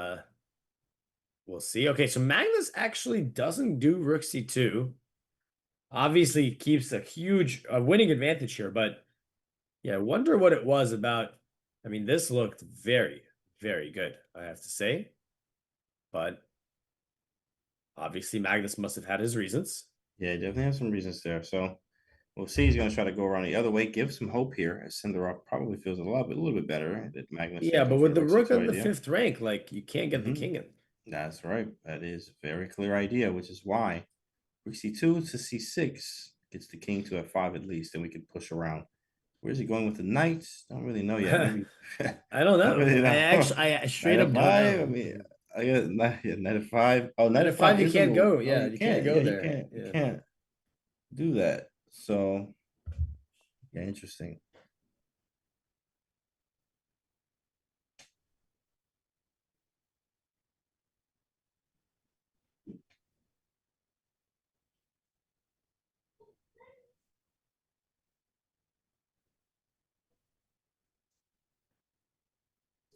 we'll see. Okay, so Magnus actually doesn't do rook c2. Obviously keeps a huge winning advantage here, but yeah, I wonder what it was about. I mean, this looked very, very good, I have to say. But obviously Magnus must have had his reasons. Yeah, definitely have some reasons there. So we'll see. He's going to try to go around the other way, give some hope here. As Cinderov probably feels a little bit better that Magnus. Yeah, but with the rook on the idea. 5th rank, like you can't get the king in. That's right. That is a very clear idea, which is why rook c2 to c6 gets the king to f5 at least, and we can push around. Where's he going with the knight? Don't really know yet. Maybe I don't know. really I straight up don't know. I mean, I got knight f5. Oh, Knight knight f5 f5 you is a can't move. go. Oh, Yeah, you can't go there. You can't do that. So yeah, interesting.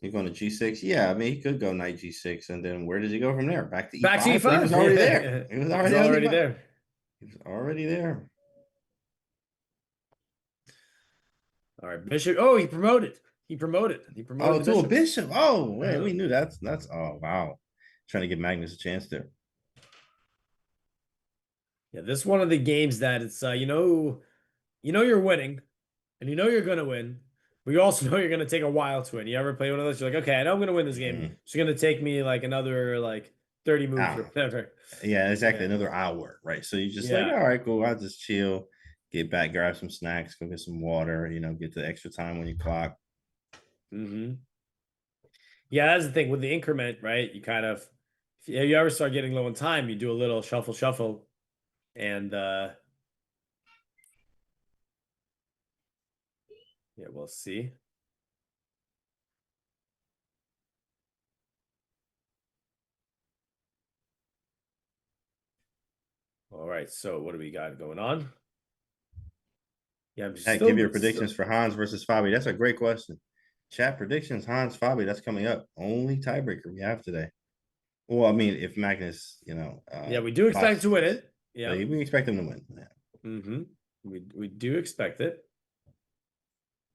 You're going to g6. Yeah, I mean, he could go knight g6, and then where does he go from there? Back to e5. Back to e5. He was already there. He was already there. He was already there. All right, bishop. Oh, he promoted. He promoted. Oh, the to a bishop. Oh, wait, Yeah. we knew that's. Oh, wow. Trying to give Magnus a chance there. Yeah, this is one of the games that it's you know you're winning, and you know you're gonna win. But you also know you're gonna take a while to win. You ever play one of those? You're like, okay, I know I'm gonna win this game. It's gonna take me like another 30 moves or whatever. Yeah, exactly. Yeah. Another hour, right? So you just Yeah. like, all right, cool. I'll just chill, get back, grab some snacks, go get some water. Get the extra time when you clock. Yeah, that's the thing with the increment, right? You kind of, if you ever start getting low on time, you do a little shuffle, and yeah, we'll see. All right, so what do we got going on? Yeah, Give your predictions for Hans versus Fabi. That's a great question. Chat predictions, Hans, Fabi. That's coming up. Only tiebreaker we have today. Well, I mean, if Magnus, yeah, we do expect to win it. Yeah, we expect him to win. Yeah. We do expect it.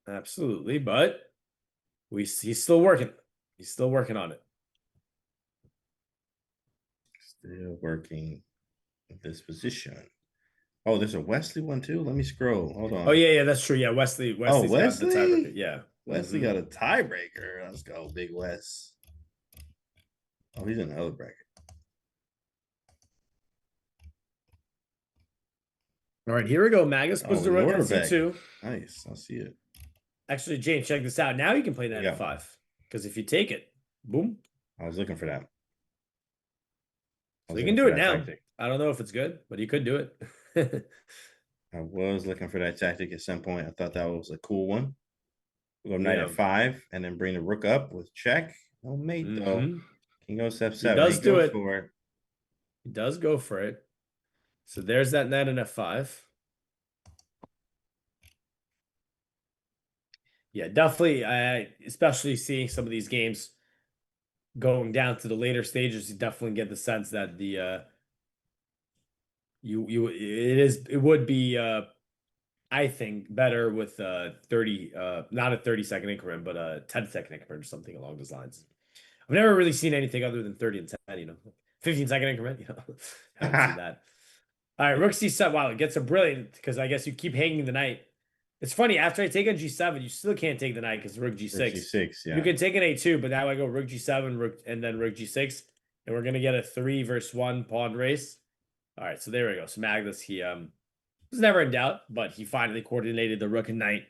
Absolutely, but he's still working. He's still working on it. Still working this position. Oh, there's a Wesley one too. Let me scroll. Hold on. Oh yeah, that's true. Yeah, Wesley's got the tiebreaker. Yeah, Wesley got a tiebreaker. Let's go, Big Wes. Oh, he's in the other bracket. All right, here we go. Magnus puts the rook on c2. Nice, I see it. Actually, James, check this out. Now you can play that at 5 because if you take it, boom. I was looking for that. So you can do it now. Tactic. I don't know if it's good, but you could do it. I was looking for that tactic at some point. I thought that was a cool one. We'll go knight at 5 and then bring the rook up with check. No mate though. King goes f7. He does do it. For it. He does go for it. So there's that knight in f5. Yeah, definitely. Especially seeing some of these games going down to the later stages, you definitely get the sense that the it would be I think better with 30 not a 30-second increment, but a 10-second increment or something along those lines. I've never really seen anything other than 30 and 10, 15-second increment, I haven't seen that. All right, rook c7. Wow, it gets a brilliant because I guess you keep hanging the knight. It's funny, after I take on g7, you still can't take the knight because rook g6. Rook g6, yeah. You can take an a2, but now I go rook g7, and then rook g6, and we're gonna get a 3 versus 1 pawn race. All right, so there we go. So Magnus, he was never in doubt, but he finally coordinated the rook and knight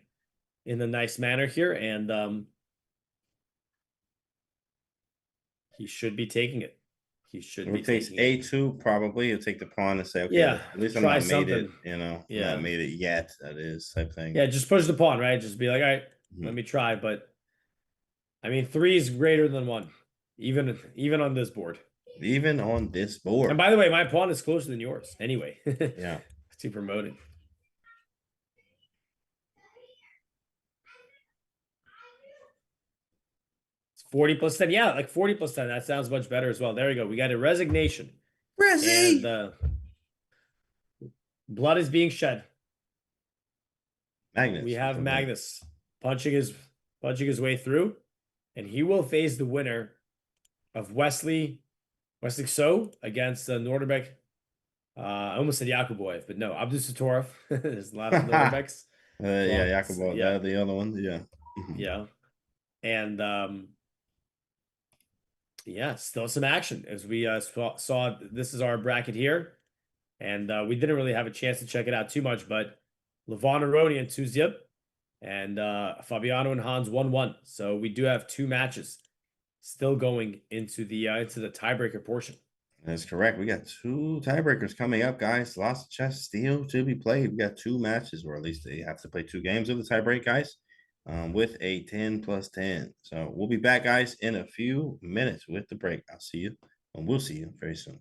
in a nice manner here, and he should be taking it. He should be taking a2 probably. You'll take the pawn and say, okay, yeah, at least I'm not made it, Yeah, not made it yet. That is type thing. Yeah, just push the pawn, right? Just be like, all right, let me try. But I mean, 3 is greater than 1, even on this board. Even on this board. And by the way, my pawn is closer than yours anyway. Yeah. To promote it. It's 40 plus 10. Yeah, like 40 plus 10. That sounds much better as well. There we go. We got a resignation. And blood is being shed. Magnus. We have Magnus punching his way through. And he will face the winner of Wesley So against Norderbeck. I almost said Yakuboyev, but no, Abdusatorov. There's a lot of Norderbecks. Yeah, Yakubo, yeah. the other one, yeah. Yeah. And yeah, still some action as we saw. This is our bracket here, and we didn't really have a chance to check it out too much, but Levon Aroni and Tuzip and Fabiano and Hans 1-1. So we do have 2 matches still going into the tiebreaker portion. That's correct. We got 2 tiebreakers coming up, guys. Lots of chess still to be played. We got 2 matches, or at least they have to play 2 games of the tiebreak, guys, with a 10+10. So we'll be back, guys, in a few minutes with the break. I'll see you, and we'll see you very soon.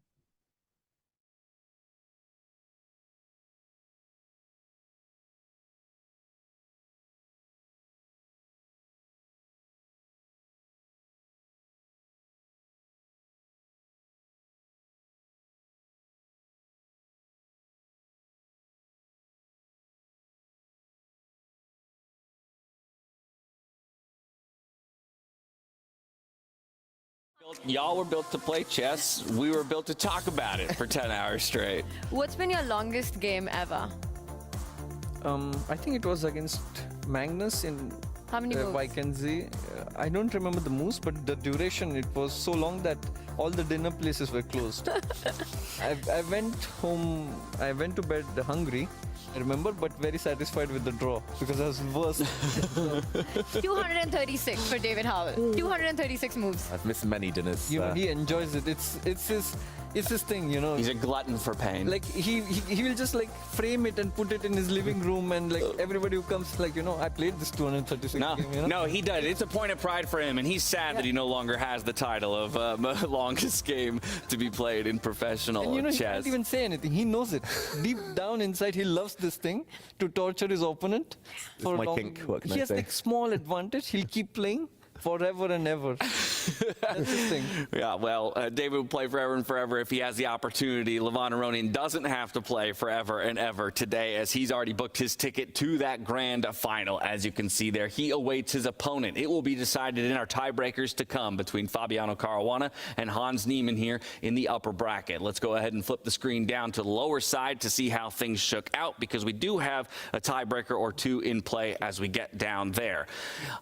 Y'all were built to play chess. We were built to talk about it for 10 hours straight. What's been your longest game ever? I think it was against Magnus in How many moves? Vikenzi. I don't remember the moves, but the duration, it was so long that all the dinner places were closed. I went home, I went to bed hungry, I remember, but very satisfied with the draw because I was worse. 236 for David Howell. 236 moves. I've missed many dinners. You know, he enjoys it. It's his thing, you know. He's a glutton for pain. Like he will just like frame it and put it in his living room, and like everybody who comes, like, you know, I played this 236 game, you know? No, he does. It's a point of pride for him, and he's sad that he no longer has the title of longest game to be played in professional and, you know, chess. he can't even say anything. He knows it. Deep down inside, he loves this thing to torture his opponent. For my long. kink, what can I he has say? like small advantage. He'll keep playing forever and ever. That's his thing. Yeah, well, David will play forever and forever if he has the opportunity. Levon Aronian doesn't have to play forever and ever today, as he's already booked his ticket to that grand final. As you can see there, he awaits his opponent. It will be decided in our tiebreakers to come between Fabiano Caruana and Hans Niemann here in the upper bracket. Let's go ahead and flip the screen down to the lower side to see how things shook out, because we do have a tiebreaker or 2 in play as we get down there.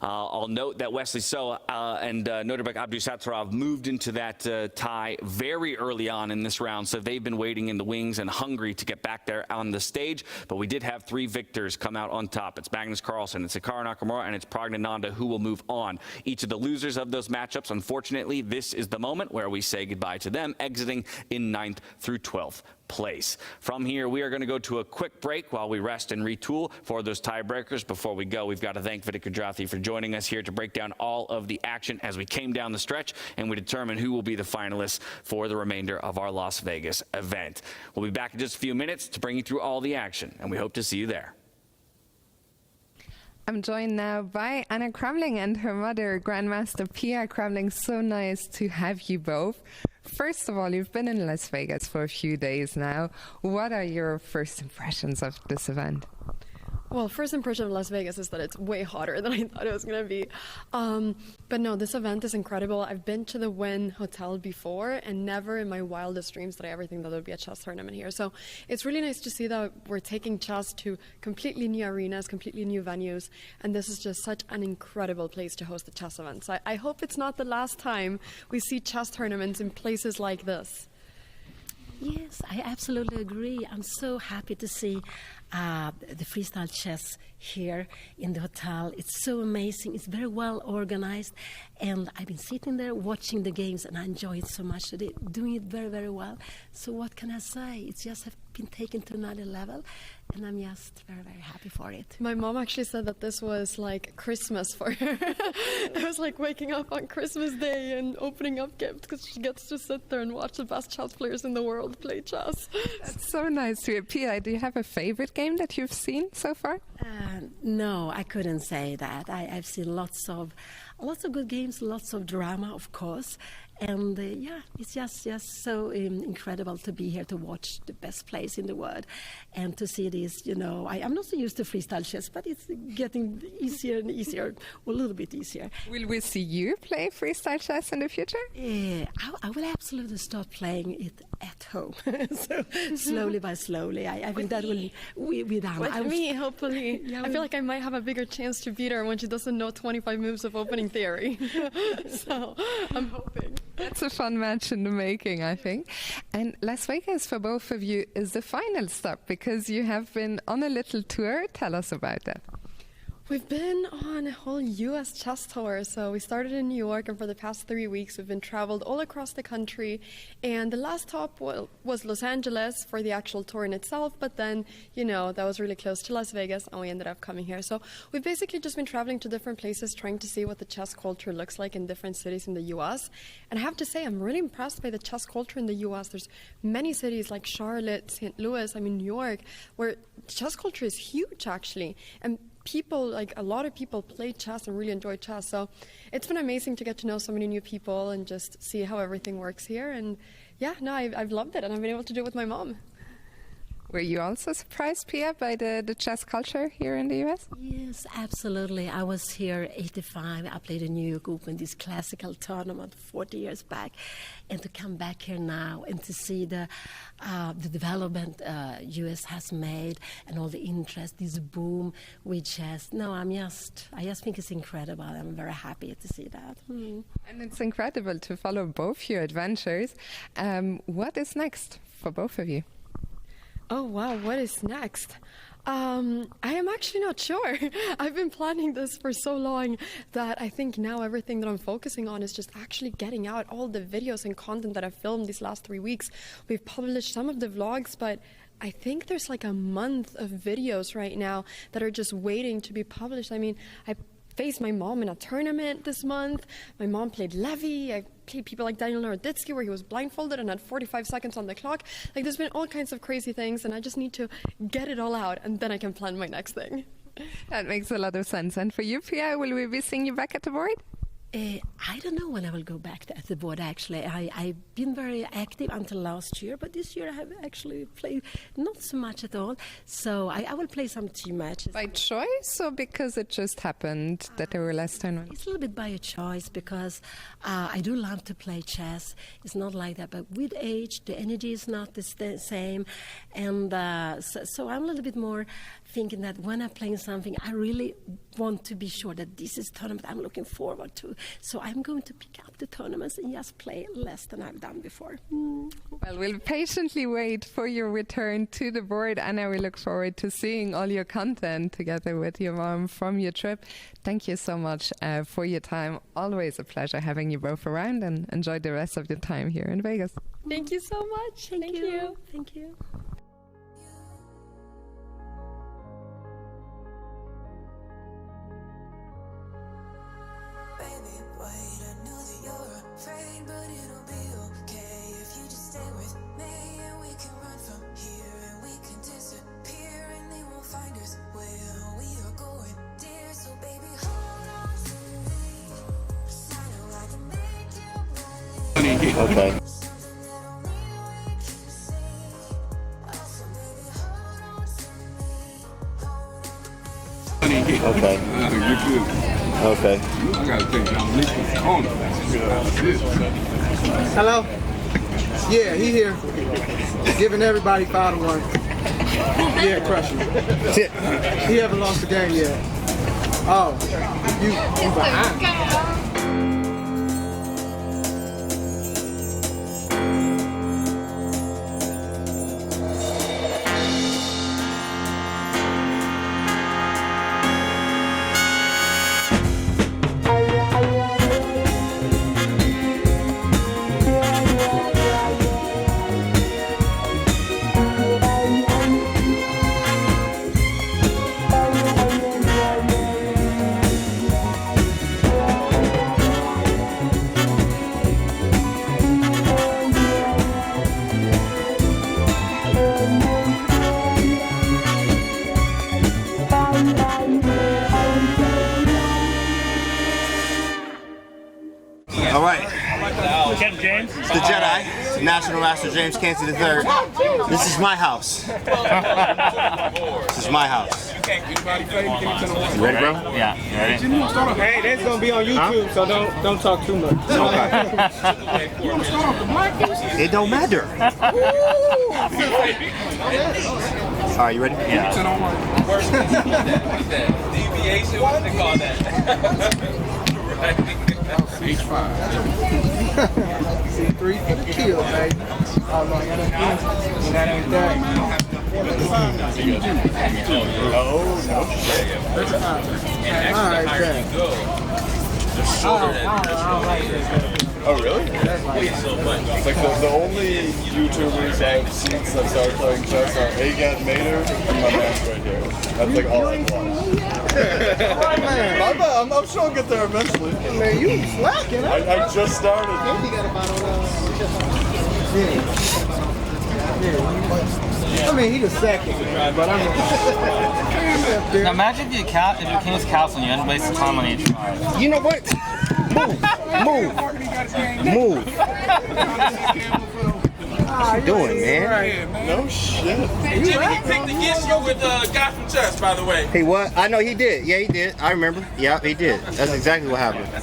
I'll note that Wesley So and Norderbeck Abdusatorov moved into that tie very early on in this round, so they've been waiting in the wings and hungry to get back there on the stage. But we did have 3 victors come out on top. It's Magnus Carlsen, it's Hikaru Nakamura, and it's Pragnananda who will move on. Each of the losers of those matchups, unfortunately, this is the moment where we say goodbye to them, exiting in 9th through 12th place. From here, we are going to go to a quick break while we rest and retool for those tiebreakers. Before we go, we've got to thank Vidya Kudrathi for joining us here to break down all of the action as we came down the stretch and we determine who will be the finalists for the remainder of our Las Vegas event. We'll be back in just a few minutes to bring you through all the action, and we hope to see you there. I'm joined now by Anna Kramling and her mother, Grandmaster Pia Kramling. So nice to have you both. First of all, you've been in Las Vegas for a few days now. What are your first impressions of this event? Well, first impression of Las Vegas is that it's way hotter than I thought it was going to be. But no, this event is incredible. I've been to the Wynn Hotel before, and never in my wildest dreams did I ever think that there would be a chess tournament here. So it's really nice to see that we're taking chess to completely new arenas, completely new venues, and this is just such an incredible place to host a chess event. So I hope it's not the last time we see chess tournaments in places like this. Yes, I absolutely agree. I'm so happy to see the freestyle chess here in the hotel. It's so amazing. It's very well organized. And I've been sitting there watching the games, and I enjoy it so much. They're doing it very, very well. So what can I say? It's just have been taken to another level, and I'm just very, very happy for it. My mom actually said that this was like Christmas for her. It was like waking up on Christmas Day and opening up gifts because she gets to sit there and watch the best chess players in the world play chess. That's so nice to hear. Pia, do you have a favorite game that you've seen so far? No, I couldn't say that. I've seen lots of good games, lots of drama, of course, And yeah, it's just so incredible to be here to watch the best players in the world and to see this. I'm not so used to freestyle chess, but it's getting easier and easier, a little bit easier. Will we see you play freestyle chess in the future? I will absolutely start playing it at home. So slowly by slowly, I think that will be done. With me, hopefully. Yeah, I feel like I might have a bigger chance to beat her when she doesn't know 25 moves of opening theory. So I'm hoping. That's a fun match in the making, I think. And Las Vegas for both of you is the final stop because you have been on a little tour. Tell us about that. We've been on a whole U.S. chess tour. So we started in New York, and for the past 3 weeks, we've been traveled all across the country. And the last stop was Los Angeles for the actual tour in itself. But then, that was really close to Las Vegas, and we ended up coming here. So we've basically just been traveling to different places, trying to see what the chess culture looks like in different cities in the U.S. And I have to say, I'm really impressed by the chess culture in the U.S. There's many cities like Charlotte, St. Louis, New York, where chess culture is huge, actually. And a lot of people play chess and really enjoy chess. So it's been amazing to get to know so many new people and just see how everything works here. And yeah, no, I've loved it, and I've been able to do it with my mom. Were you also surprised, Pia, by the chess culture here in the US? Yes, absolutely. I was here 85. I played in New York Open, this classical tournament 40 years back. And to come back here now and to see the development US has made and all the interest, this boom with chess. No, I just think it's incredible. I'm very happy to see that. And it's incredible to follow both your adventures. What is next for both of you? Oh, wow. What is next? I am actually not sure. I've been planning this for so long that I think now everything that I'm focusing on is just actually getting out all the videos and content that I've filmed these last 3 weeks. We've published some of the vlogs, but I think there's like a month of videos right now that are just waiting to be published. I faced my mom in a tournament this month. My mom played Levy. I played people like Daniel Naroditsky where he was blindfolded and had 45 seconds on the clock. There's been all kinds of crazy things, and I just need to get it all out, and then I can plan my next thing. That makes a lot of sense. And for you, Pia, will we be seeing you back at the board? I don't know when I will go back at the board, actually. I've been very active until last year, but this year I have actually played not so much at all. So I will play some team matches. By choice or because it just happened that there were less tournaments? It's a little bit by a choice because I do love to play chess. It's not like that, but with age, the energy is not the same. And so I'm a little bit more thinking that when I'm playing something, I really want to be sure that this is a tournament I'm looking forward to. So I'm going to pick up the tournaments and just play less than I've done before. Well, we'll patiently wait for your return to the board, and we look forward to seeing all your content together with your mom from your trip. Thank you so much for your time. Always a pleasure having you both around, and enjoy the rest of your time here in Vegas. Thank you so much. Thank you. Thank you. Okay. Okay. Okay. Hello? Yeah, he here. Giving everybody 5-1. Yeah, crushing. He haven't lost the game yet. Oh, you behind. National Master James Canty III. This is my house. This is my house. You ready, bro? Yeah, you ready? Hey, that's gonna be on YouTube, so don't talk too much. Okay. It don't matter. All right, you ready? Yeah. Deviation, what they call that? H5. C3 for the kill, baby. Oh, no, that ain't that. Oh, no. All right, bet. Oh, really? It's like the only YouTubers I've seen since I started playing chess are endgames and my man's right here. That's like all I've watched. I'm sure I'll get there eventually. Man, you slacking, huh? I just started. I mean, he the second, but I'm. Now imagine if you came as castle and you hadn't wasted time on H5. You know what? Move. What you doing, man? No shit. Hey, Jimmy, he picked against you with the guy from chess, by the way. Hey, what? I know he did. Yeah, he did. I remember. Yeah, he did. That's exactly what happened. All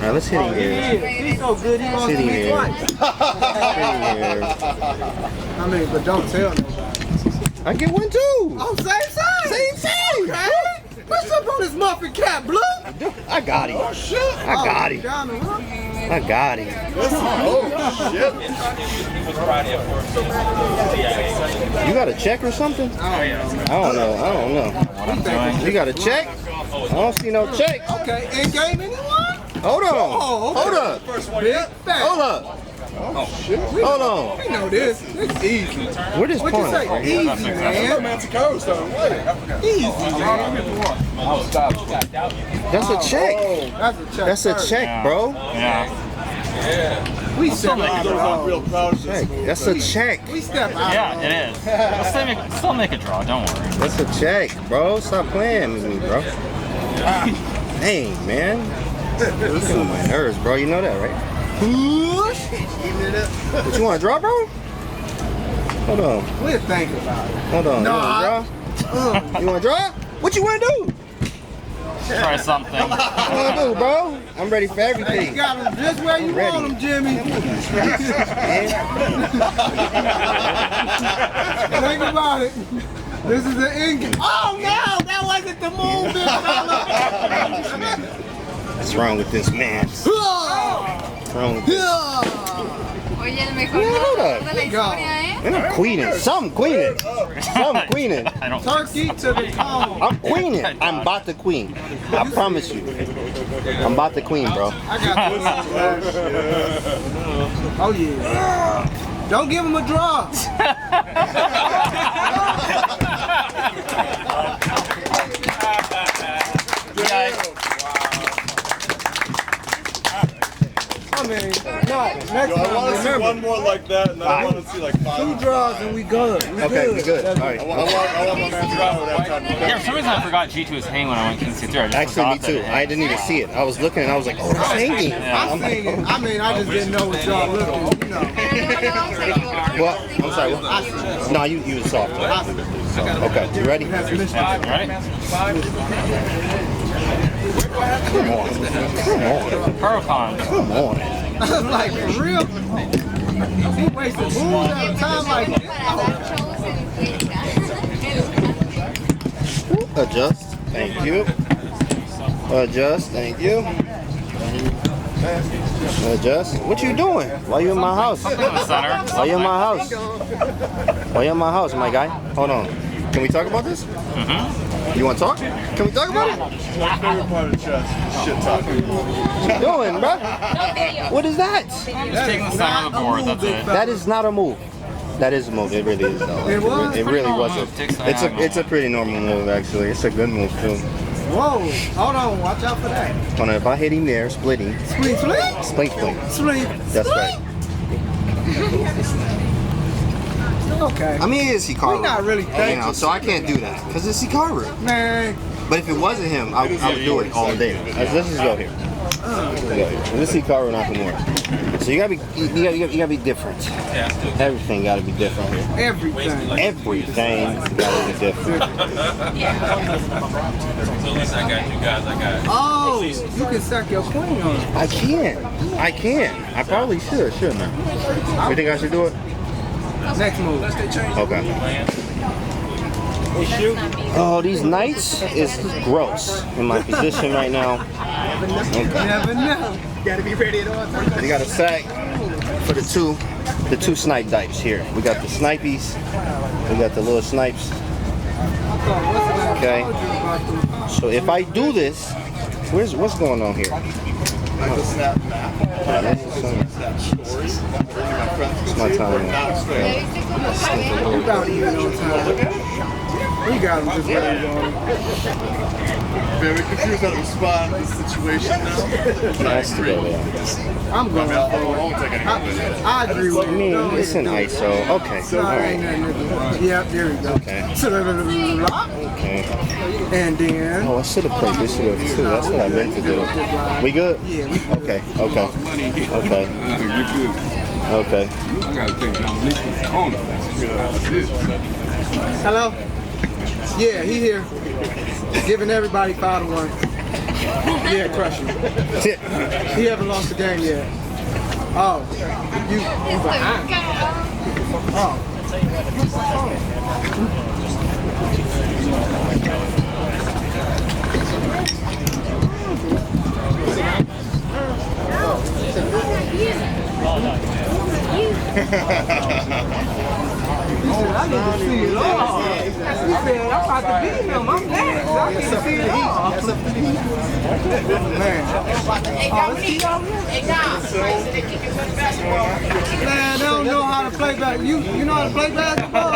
right, let's hit him here. He's so good, he wants to Sitting be here. twice. I mean, but don't tell nobody. I get one too. Oh, same side. Okay. What's up on this muffin cap, Blue? I got him. Oh, shit. I got him. I got him. Oh, shit. You got a check or something? I don't know. You got a check? I don't see no check. Okay, endgame anyone? Hold on. Oh, okay. Hold up. Big fat. Hold up. Oh, shit. Hold on. We know this. It's easy. Where this What'd you pawn say? at? Easy, man. Easy, man. That's a check. That's a check. That's a check, bro. Yeah. We step out of Check. That's a check. We step out. Yeah, it is. Still make a draw, don't worry. That's a check, bro. Stop playing with me, bro. Dang, man. You get on my nerves, bro. You know that, right? What you want to draw, bro? Hold on. We'll think about it. Hold on. No, You want to draw? You want to draw? What you want to do? Try something. What you want to do, bro? I'm ready for Hey, you everything. got him just where you ready. want him, Jimmy. Think about it. This is the end game. Oh, no, that wasn't the move, big fella. What's wrong with this man? What's wrong with this? Oye, el mejor Hold jugador up. de la historia, ¿eh? And I'm queening. Some queening. Some queening. Turkey to the cone. I'm queening. I'm about to queen. I promise you. I'm about to queen, bro. I got this. Oh, yeah. Don't give him a draw. I mean, not next Yo, I time. want to see Remember, one more like that, and then I want to see like 5. 2 draws and we good. Okay, we good. All right. I want my man to draw that time. Yeah, for some reason I forgot G2 was hanging when I went King C3. I just Actually, me forgot too. that it I didn't even see it. I was looking and I was like, oh, that's hanging. I'm thinking, I mean, I just didn't know what y'all looking, you know. What? I'm sorry. What? No, you was soft. Okay, you ready? Right? Come on. Come on. Huracan. Come on. I'm like, for real? He wasted moves at a time like this. Adjust. Thank you. Adjust. Thank you. Adjust. What you doing? Why you in my house? Why you in my house? Why you in my house, my guy? Hold on. Can we talk about this? You want to talk? Can we talk about it? My favorite part of chess. Shit talking. What you doing, bro? What is that? Just taking the center of the board, that's it. That is not a move. That is a move. It really is, though. It was? It really wasn't. Takes It's a pretty normal move, actually. It's a good move, too. Whoa, hold on, watch out for that. Hold on, if I hit him there, splitting. Split, split? Split, split. Split. That's right. Okay. I mean, it's Hikaru. We not really You thinking. know, so I can't do that because it's Hikaru. Man. But if it wasn't him, I would do it all day. Let's just go here. This is Hikaru Nakamura. So you gotta be different. Everything gotta be different here. Everything gotta be different. Oh, you can sack your queen on it. I can. I probably should, shouldn't I? You think I should do it? Next move. Okay. Oh, these knights is gross in my position right now. Okay. Never know. Gotta be ready at all times. We got a sack for the two snipe dipes here. We got the snipies. We got the little snipes. Okay. So if I do this, what's going on here? It's my time. About even on time. We got him just where he's going. Very confused how to respond to this situation now. Nice to go there. I'm going forward. I agree with you. It's an ISO. Okay. All right. Yep, there we go. Okay. Okay. And then. Oh, I should have played this too. That's what I meant to do. We good? Yeah. Okay. Okay. Okay. Okay. Hello? Yeah, he here. Giving everybody 5-1. Yeah, crushing. He haven't lost a game yet. Oh, you behind. Oh. He said, I need to see it all. He said, I'm about to beat him. I'm next. I need to see it all. Man. Man, they don't know how to play basketball. You know how to play basketball?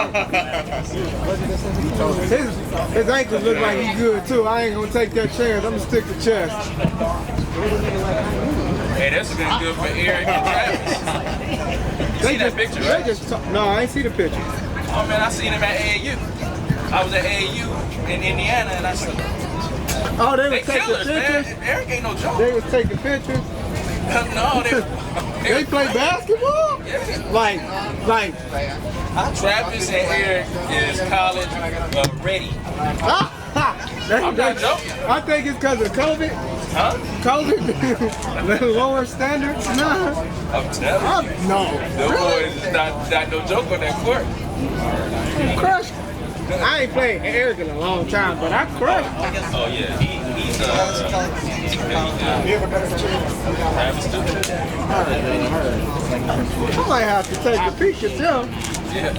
His ankles look like he's good too. I ain't gonna take that chance. I'm gonna stick to chest. Hey, that's been good for Eric and Travis. See that picture, right? No, I ain't see the picture. Oh man, I seen him at AAU. I was at AAU in Indiana, and I said, "Oh, they was taking killers, pictures. Man. Eric ain't no joke. They was taking pictures. No, they play basketball. Yeah. Like. Travis and Eric is college ready. I'm not joking. I think it's because of COVID. Huh? COVID? Lower standards? Nah. I'm telling you. No. The boy is not no joke on that court. Crushed. I ain't played Eric in a long time, but I crushed. Oh yeah, he's I might have to take a peek at them. Yeah.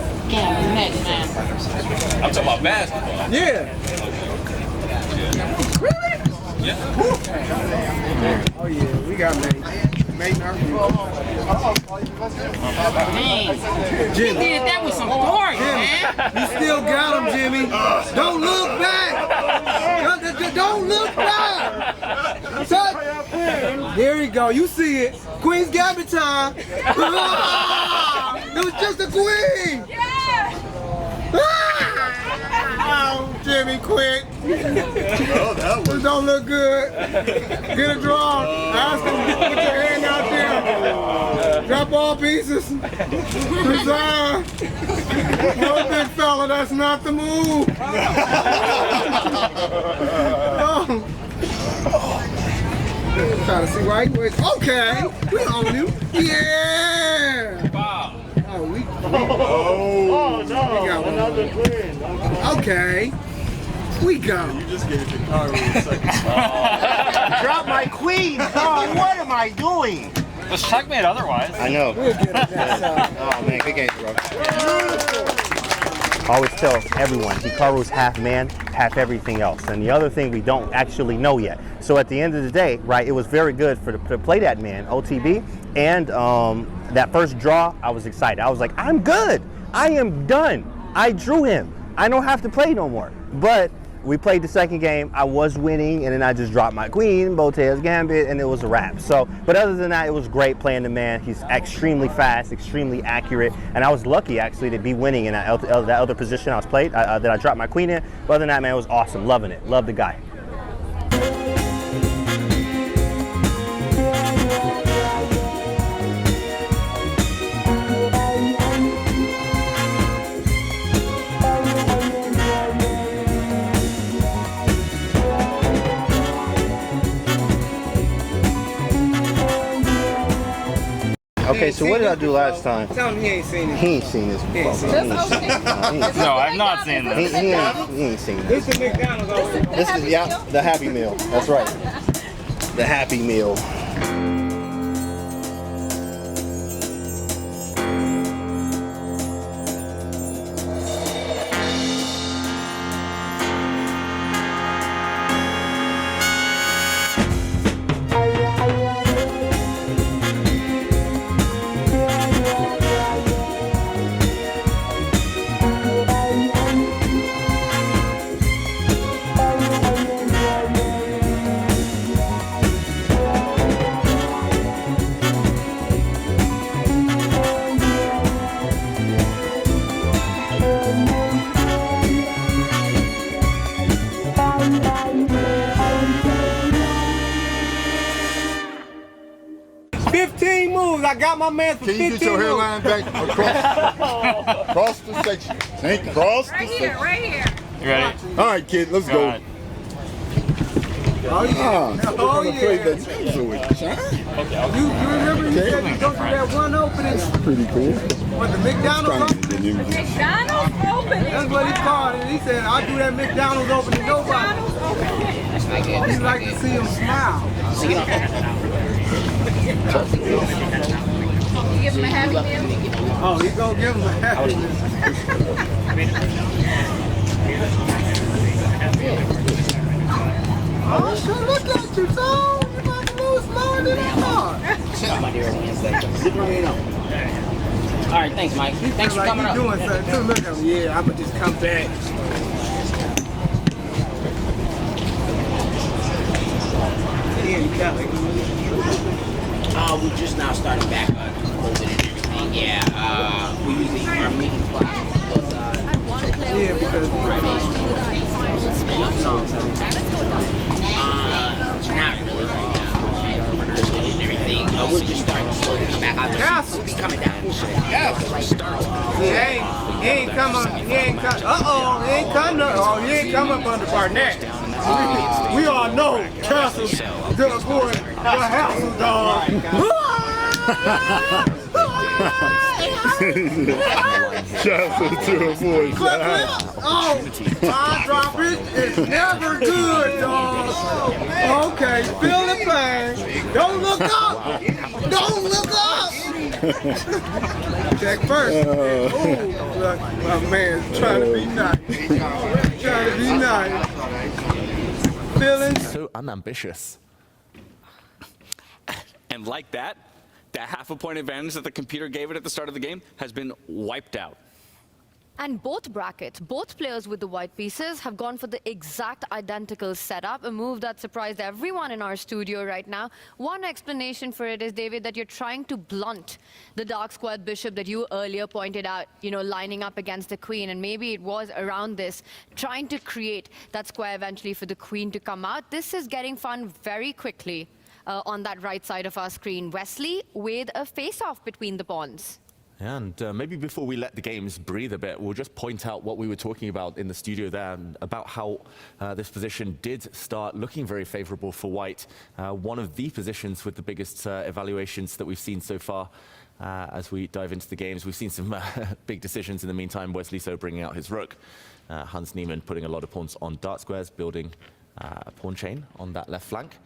I'm talking about basketball. Yeah. Really? Yeah. Oh yeah, we got Nate. Nate Jimmy. He did that with some force, man. You still got him, Jimmy. Don't look back. Don't look back. There you go. You see it. Queen's Gambit time. It was just a queen. Oh, Jimmy, quit. Oh, that was. Don't look good. Get a draw. Ask him to put your hand out there. Drop all pieces. Resign. No, big fella, that's not the move. Oh. Trying to see why he was. Okay. We own you. Yeah. Wow. Oh, we Oh, no. We got one. Another queen. Okay. We go. You just gave it to Hikaru in a second. Drop my queen, dog. What am I doing? Just checkmate otherwise. I know. We'll get it next time. Oh man, good game, bro. I always tell everyone, Hikaru's half man, half everything else. And the other thing we don't actually know yet. So at the end of the day, right, it was very good to play that man, OTB. And that first draw, I was excited. I was like, I'm good. I am done. I drew him. I don't have to play no more. But we played the second game. I was winning, and then I just dropped my queen, Botea's Gambit, and it was a wrap. So, but other than that, it was great playing the man. He's extremely fast, extremely accurate, and I was lucky actually to be winning in that other position I was played that I dropped my queen in. But other than that, man, it was awesome. Loving it. Love the guy. Okay, so what did I do last time? Tell him he ain't seen it. He ain't seen this before. No, I've not seen He this. ain't seen this. This is McDonald's over here. This is, yeah, the Happy Meal. That's right. The Happy Meal. I got my man for 15 Can you get your hairline back across the section? Across the section. Right here. You ready? All right, kid, let's go. Right. Oh yeah. Oh yeah. You remember you said you go to that one opening? Pretty cool. What, the McDonald's opening? McDonald's opening. That's what he called it. He said, I'll do that McDonald's opening nobody. He'd like to see him smile. You give him a Happy Meal? Oh, he gonna give him a Happy Meal. Oh, sure, look at you, son. You're about to lose more than I thought. All right, thanks, Mike. Thanks for coming up. Doing something too. Look at him. Yeah, I'm gonna just come back. We just now started back closing and everything. Yeah, we usually our meeting spot was not really right now. And everything. We're just starting to slowly come back out. We'll be coming down. He ain't come up. He ain't come. Uh-oh, he ain't come up. Oh, he ain't come up under Barnett. We all know Castle's good boy, the Hassel dog. Castle to avoid. Oh, my drop it is never good, dog. Okay, feel the pain. Don't look up. Don't look up. Check first. Look, my man's trying to be nice. Trying to be nice. Feeling so unambitious. And like that half a point advantage that the computer gave it at the start of the game has been wiped out. And both brackets, both players with the white pieces have gone for the exact identical setup, a move that surprised everyone in our studio right now. One explanation for it is, David, that you're trying to blunt the dark squared bishop that you earlier pointed out, you know, lining up against the queen. And maybe it was around this, trying to create that square eventually for the queen to come out. This is getting fun very quickly on that right side of our screen. Wesley with a face-off between the pawns. And maybe before we let the games breathe a bit, we'll just point out what we were talking about in the studio there, and about how this position did start looking very favorable for white. One of the positions with the biggest evaluations that we've seen so far. As we dive into the games, we've seen some big decisions in the meantime. Wesley So bringing out his rook. Hans Niemann putting a lot of pawns on dark squares, building a pawn chain on that left flank.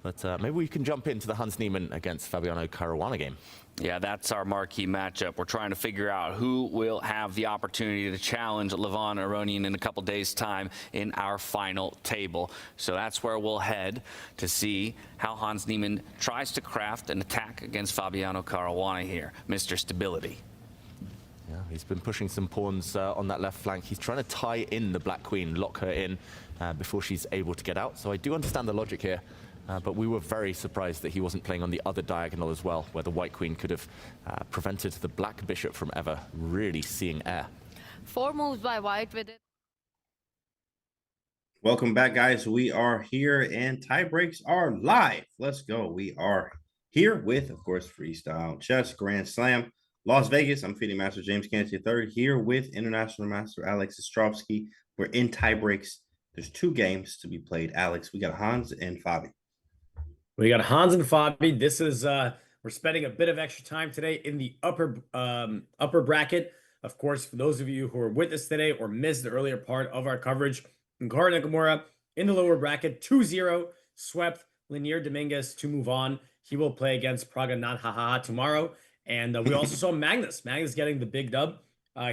But maybe we can jump into the Hans Niemann against Fabiano Caruana game. Yeah, that's our marquee matchup. We're trying to figure out who will have the opportunity to challenge Levon Aronian in a couple days' time in our final table. So that's where we'll head to see how Hans Niemann tries to craft an attack against Fabiano Caruana here, Mr. Stability. Yeah, he's been pushing some pawns on that left flank. He's trying to tie in the black queen, lock her in before she's able to get out. So I do understand the logic here. But we were very surprised that he wasn't playing on the other diagonal as well, where the white queen could have prevented the black bishop from ever really seeing air. 4 moves by white with it. Welcome back, guys. We are here and tie breaks are live. Let's go. We are here with, of course, Freestyle Chess Grand Slam Las Vegas. I'm Feeding Master James Canty III here with International Master Alex Ostrovsky. We're in tie breaks. There's 2 games to be played. Alex, we got Hans and Fabi. We got Hans and Fabi. This is we're We're spending a bit of extra time today in the upper bracket. Of course, for those of you who are with us today or missed the earlier part of our coverage, Hikaru Nakamura in the lower bracket, 2-0, swept Linier Dominguez to move on. He will play against Praga Nanhaha tomorrow. And we also saw Magnus getting the big dub.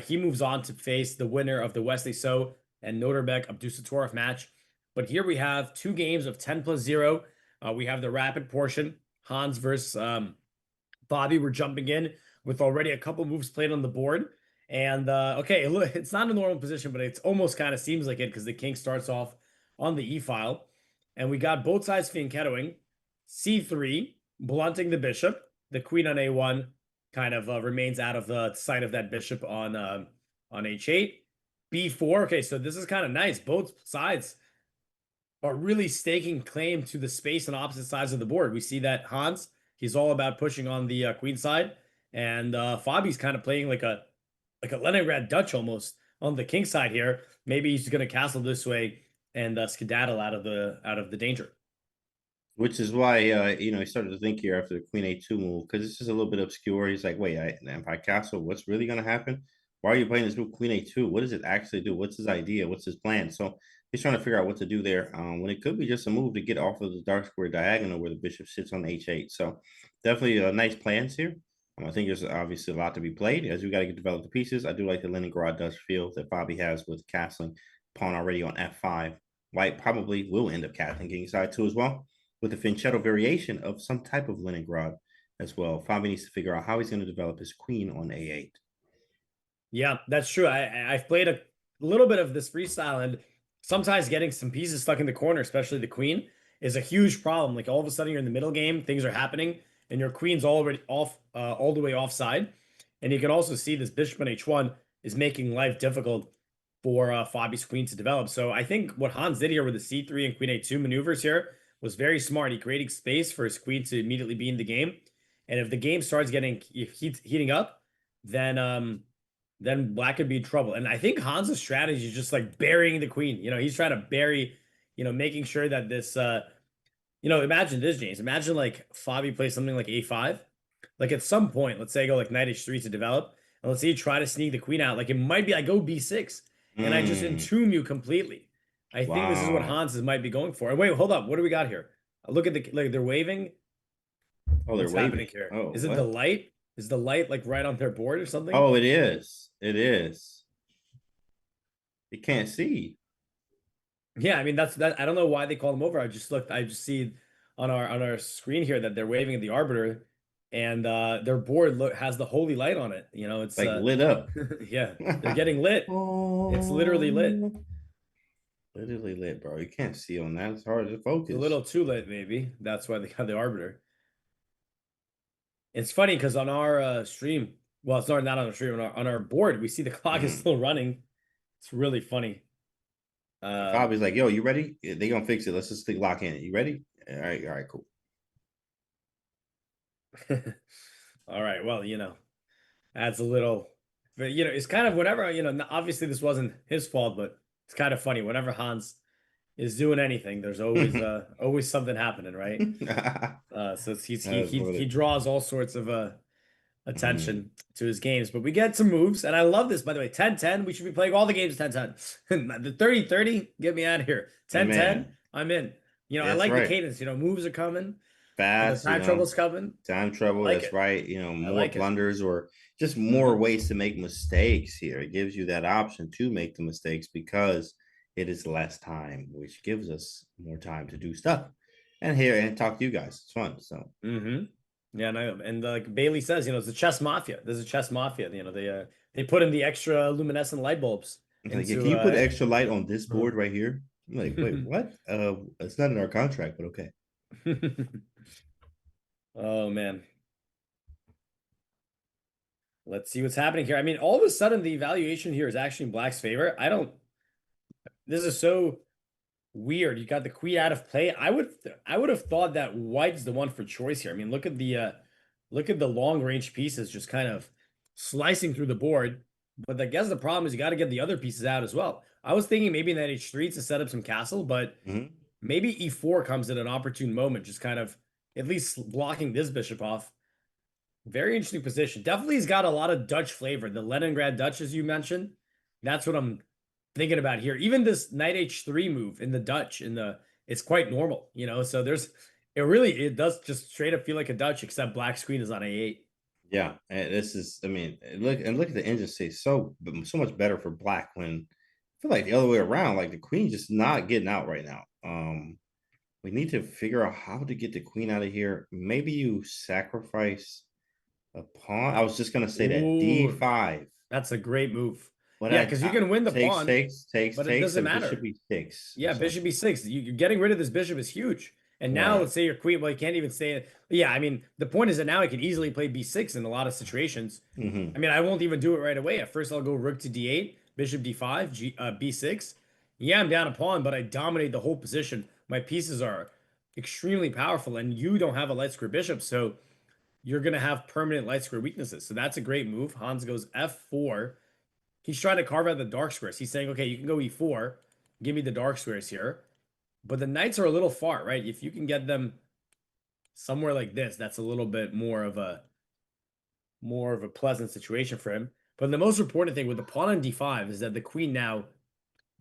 He moves on to face the winner of the Wesley So and Noterbeck Abdusatorov match. But here we have 2 games of 10+0. We have the rapid portion, Hans versus Bobby. We're jumping in with already a couple moves played on the board. And okay, look, it's not a normal position, but it's almost kind of seems like it because the king starts off on the e-file. And we got both sides fianchettoing. C3, blunting the bishop. The queen on a1 kind of remains out of the sight of that bishop on h8. b4, okay, so this is kind of nice. Both sides are really staking claim to the space on opposite sides of the board. We see that Hans, he's all about pushing on the queen side, and Fabi's kind of playing like a Leningrad Dutch almost on the king side here. Maybe he's going to castle this way and skedaddle out of the danger. Which is why he started to think here after the queen a2 move, because it's just a little bit obscure. He's like, wait, if I castle, what's really going to happen? Why are you playing this move queen a2? What does it actually do? What's his idea? What's his plan? So he's trying to figure out what to do there, when it could be just a move to get off of the dark square diagonal where the bishop sits on h8. So definitely nice plans here. I think there's obviously a lot to be played as we got to develop the pieces. I do like the Leningrad Dutch feel that Bobby has with castling pawn already on f5. White probably will end up castling king side too as well, with the fianchetto variation of some type of Leningrad as well. Fabi needs to figure out how he's going to develop his queen on a8. Yeah, that's true. I've played a little bit of this freestyle, and sometimes getting some pieces stuck in the corner, especially the queen, is a huge problem. Like all of a sudden you're in the middle game, things are happening, and your queen's already off, all the way offside. And you can also see this bishop on h1 is making life difficult for Fabi's queen to develop. So I think what Hans did here with the c3 and queen a2 maneuvers here was very smart. He created space for his queen to immediately be in the game. And if the game starts getting heating up, then black could be in trouble. And I think Hans' strategy is just like burying the queen. He's trying to bury, making sure that this, imagine this, James. Imagine like Fabi plays something like a5. Like at some point, let's say I go like knight h3 to develop. And let's say you try to sneak the queen out. Like it might be I go b6 and I just entomb you completely. I think this is what Hans might be going for. And wait, hold up. What do we got here? Look at they're waving. Oh, they're What's waving happening here? Oh, is it what? the light? Is the light like right on their board or something? Oh, it is. It is. You can't see. Yeah, I mean that's that. I don't know why they call them over. I just see on our screen here that they're waving at the arbiter, and their board has the holy light on it. It's like lit up. Yeah, they're getting lit. It's literally lit. Literally lit, bro. You can't see on that. It's hard to focus. It's a little too lit, maybe. That's why they got the arbiter. It's funny because on our stream, well, it's not on our stream, on our board, we see the clock is still running. It's really funny. Bobby's like, yo, you ready? They gonna fix it. Let's just lock in. You ready? All right, cool. All right, well, adds a little, but it's kind of whenever, obviously this wasn't his fault, but it's kind of funny. Whenever Hans is doing anything, there's always always something happening, right? So he draws all sorts of attention to his games. But we get some moves, and I love this, by the way. 10-10, we should be playing all the games 10-10. The 30-30, get me out of here. 10-10, I'm in. I like the cadence. Moves are coming. Fast. The time trouble's coming. Time trouble, that's right. More blunders or just more ways to make mistakes here. It gives you that option to make the mistakes because it is less time, which gives us more time to do stuff and talk to you guys. It's fun. So yeah, and like Bailey says, it's the chess mafia. There's a chess mafia. They put in the extra luminescent light bulbs. Can you put extra light on this board right here? I'm like, wait, what? It's not in our contract, but okay. Oh man. Let's see what's happening here. I mean, all of a sudden the evaluation here is actually in black's favor. This is so weird. You got the queen out of play. I would have thought that white's the one for choice here. I mean, look at the long range pieces just kind of slicing through the board. But I guess the problem is you got to get the other pieces out as well. I was thinking maybe in that h3 to set up some castle, but maybe e4 comes at an opportune moment, just kind of at least blocking this bishop off. Very interesting position. Definitely has got a lot of Dutch flavor. The Leningrad Dutch, as you mentioned, that's what I'm thinking about here. Even this knight h3 move in the Dutch, it's quite normal, you know. So it does just straight up feel like a Dutch, except black screen is on a8. Yeah, and this is, I mean, look at the engine state, so much better for black when I feel like the other way around, like the queen just not getting out right now. We need to figure out how to get the queen out of here. Maybe you sacrifice a pawn. I was just gonna say that Ooh, d5. that's a great move. But Yeah, because you can win the pawn, but it doesn't and matter. bishop e6. Yeah, So, bishop b6. You're getting rid of this bishop is huge. And now right. let's say your queen, well, you can't even say it. Yeah, I mean, the point is that now I can easily play b6 in a lot of situations. Mhm. I mean, I won't even do it right away. At first, I'll go rook to d8, bishop d5, b6. Yeah, I'm down a pawn, but I dominate the whole position. My pieces are extremely powerful, and you don't have a light square bishop, so you're going to have permanent light square weaknesses. So that's a great move. Hans goes f4. He's trying to carve out the dark squares. He's saying, okay, you can go e4, give me the dark squares here. But the knights are a little far, right? If you can get them somewhere like this, that's a little bit more of a pleasant situation for him. But the most important thing with the pawn on d5 is that the queen now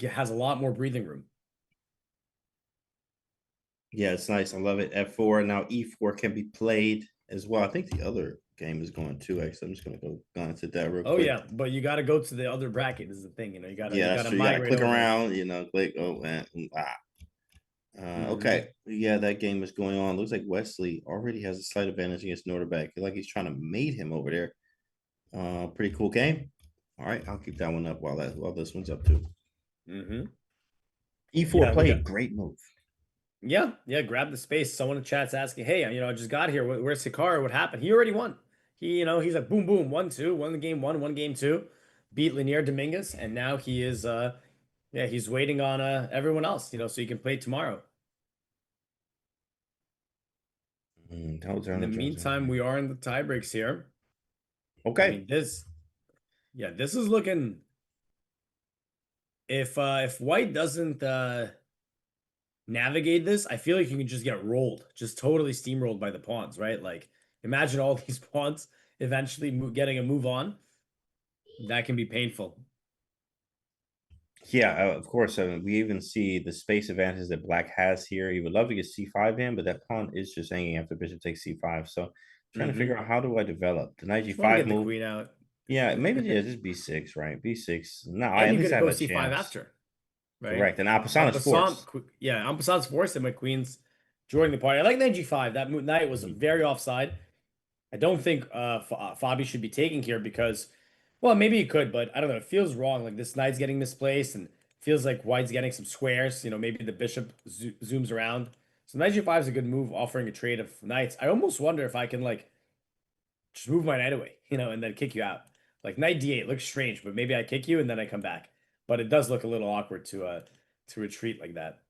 has a lot more breathing room. Yeah, it's nice. I love it. F4. Now E4 can be played as well. I think the other game is going 2x. I'm just gonna go into that real quick. Oh yeah, but you got to go to the other bracket is the thing. You know, you got to Yeah, you got to you gotta migrate click over. around, click okay. Yeah, that game is going on. Looks like Wesley already has a slight advantage against Norderbeck. Like he's trying to mate him over there. Pretty cool game. All right, I'll keep that one up while this one's up too. Mm-hmm. E4 played, great move. Yeah, grab the space. Someone in the chat's asking, hey, I just got here. Where's Hikaru? What happened? He already won. He's like boom, boom, 1-2, won the game one, won game two, beat Linier Dominguez, and now he is he's waiting on everyone else, so he can play tomorrow. In the meantime, we are in the tie breaks here. Okay. I mean, this is looking. If White doesn't navigate this, I feel like you can just get rolled, just totally steamrolled by the pawns, right? Like, imagine all these pawns eventually getting a move on. That can be painful. Yeah, of course. We even see the space advantage that black has here. He would love to get c5 in, but that pawn is just hanging after bishop takes c5. So trying to figure out how do I develop the knight g5 move. The queen out. Yeah, maybe just b6, right? B6. No, And at you least could I go have a c5 chance. after. Right? Correct. And en passant is forced. Yeah, en passant's forced, and my queen's joining the party. I like knight g5. That knight was very offside. I don't think Fabi should be taking here because, well, maybe he could, but I don't know. It feels wrong. Like this knight's getting misplaced, and feels like White's getting some squares. Maybe the bishop zooms around. So knight g5 is a good move, offering a trade of knights. I almost wonder if I can just move my knight away, and then kick you out. Like knight d8 looks strange, but maybe I kick you and then I come back. But it does look a little awkward to retreat like that.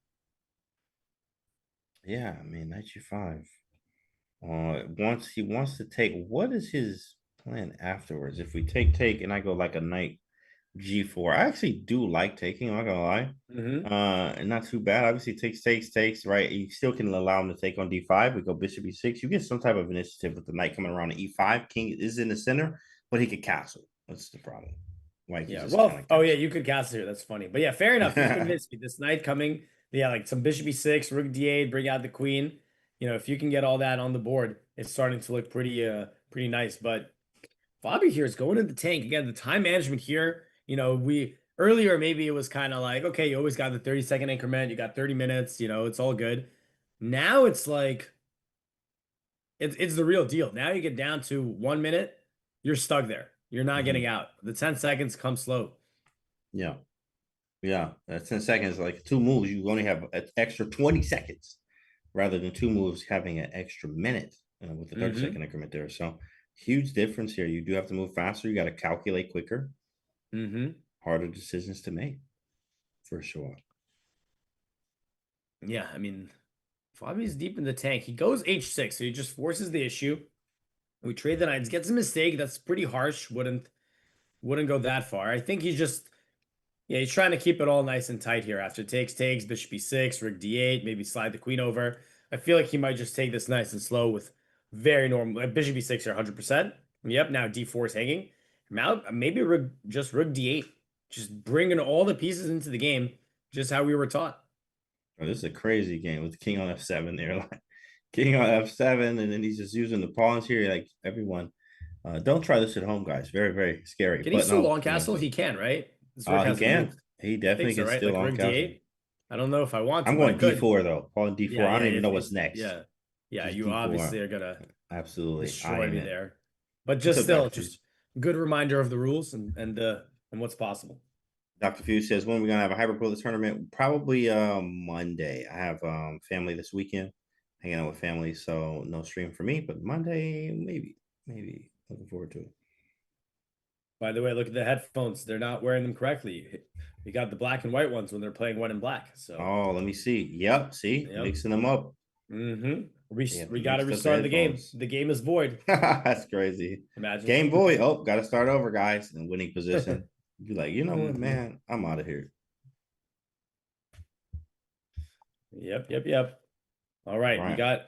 Yeah, I mean knight g5. Once he wants to take, what is his plan afterwards? If we take and I go like a knight g4, I actually do like taking. I'm not gonna lie. And not too bad. Obviously, takes. Right, you still can allow him to take on d5. We go bishop e6. You get some type of initiative with the knight coming around to e5. King is in the center, but he could castle. That's the problem. Like yeah, well, yeah, you could castle here. That's funny, but yeah, fair enough. You convinced me. This knight coming, yeah, like some bishop e6, rook d8, bring out the queen. If you can get all that on the board, it's starting to look pretty nice. But Fabi here is going in the tank again. The time management here, we earlier maybe it was kind of like, okay, you always got the 30-second increment, you got 30 minutes, it's all good. Now it's like it's the real deal. Now you get down to 1 minute, you're stuck there. You're not getting out. The 10 seconds come slow. Yeah. That's 10 seconds. Like 2 moves, you only have an extra 20 seconds rather than 2 moves having an extra minute with the 30-second increment there. So huge difference here. You do have to move faster. You got to calculate quicker. Harder decisions to make, for sure. Yeah, I mean, Fabi's deep in the tank. He goes h6, so he just forces the issue. We trade the knights. Gets a mistake. That's pretty harsh. Wouldn't go that far. I think he's just, he's trying to keep it all nice and tight here. After takes, bishop e6, rook d8, maybe slide the queen over. I feel like he might just take this nice and slow with Very normal. Bishop b6 here, 100%. Yep, now d4 is hanging. Now, maybe just rook d8. Just bringing all the pieces into the game, just how we were taught. Oh, this is a crazy game with king on f7 there. Like king on f7, and then he's just using the pawns here. Like everyone, don't try this at home, guys. Very, very scary. Can but he still no, long castle? He can, right? This rook he hasn't can. moved. He I definitely think so, can right? still Like long rook castle. d8. I don't know if I want to. I'm but I going could. d4 though. Pawn d4. Yeah, I don't yeah, even know if- what's next. Yeah, yeah. Just You d4. obviously are gonna Absolutely destroy eyeing me it. there, but What's just up, still, Dr. just good reminder of the rules and what's possible. Dr. Fuse says, when are we gonna have a hybrid bullet tournament? Probably Monday. I have family this weekend, hanging out with family, so no stream for me. But Monday, maybe. Looking forward to it. By the way, look at the headphones. They're not wearing them correctly. You got the black and white ones when they're playing white and black. So Oh, let me see. Yep, see, Yep. mixing them up. we Yeah, we got to mixed up the restart the game. headphones. The game is void. That's crazy. Imagine Game Boy. Oh, got to start over, guys. In winning position. Be like, you know what, Mhm. man? I'm out of here. Yep. All right, we Right. got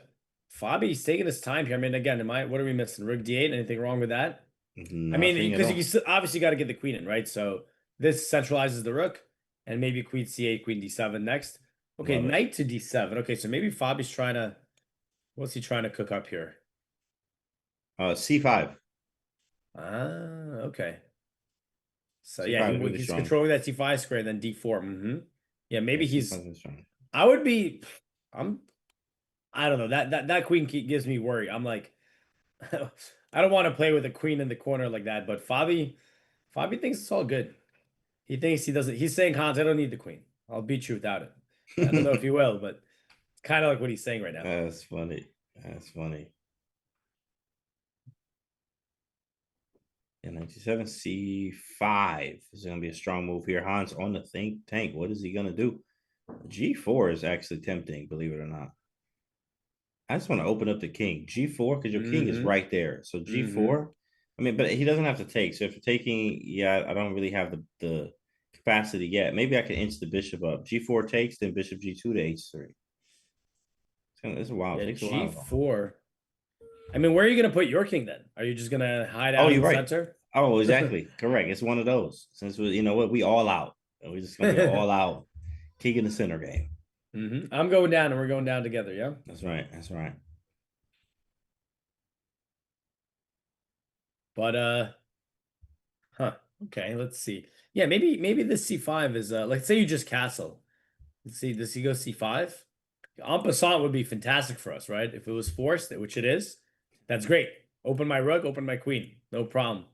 Fabi's taking his time here. I mean, again, what are we missing? Rook d8. Anything wrong with that? I mean, Nothing at because all. you still, obviously got to get the queen in, right? So this centralizes the rook, and maybe queen c8, queen d7 next. Okay, Love it. knight to d7. Okay, so maybe Fabi's trying to. What's he trying to cook up here? C5. Ah, okay. So C5 yeah, is really he's strong. controlling that c5 square, then d4. Yeah, maybe Yeah, he's. C5 is strong. I would be. I don't know. That queen gives me worry. I'm like, I don't want to play with a queen in the corner like that. But Fabi thinks it's all good. He thinks he doesn't. He's saying, Hans, I don't need the queen. I'll beat you without it. I don't know if he will, but kind of like what he's saying right now. That's funny. That's funny. And 97 C5 is going to be a strong move here. Hans on the tank. What is he going to do? G4 is actually tempting, believe it or not. I just want to open up the king. G4, because your king is right there. So G4, I mean, but he doesn't have to take. So if you're taking, yeah, I don't really have the capacity yet. Maybe I can inch the bishop up. G4 takes, then bishop G2 to H3. It's a while. Yeah, It takes a while. G4. I mean, where are you going to put your king then? Are you just going to hide out in you're the right. center? Oh, exactly. Correct. It's one of those. Since we, you know what, we all out. We're just going to be all out. King in the center game. I'm going down and we're going down together, yeah? That's right. That's right. But okay, let's see. Yeah, maybe this c5 is like, say you just castle. Let's see, does he go c5? En passant would be fantastic for us, right? If it was forced, which it is, that's great. Open my rook, open my queen, no problem.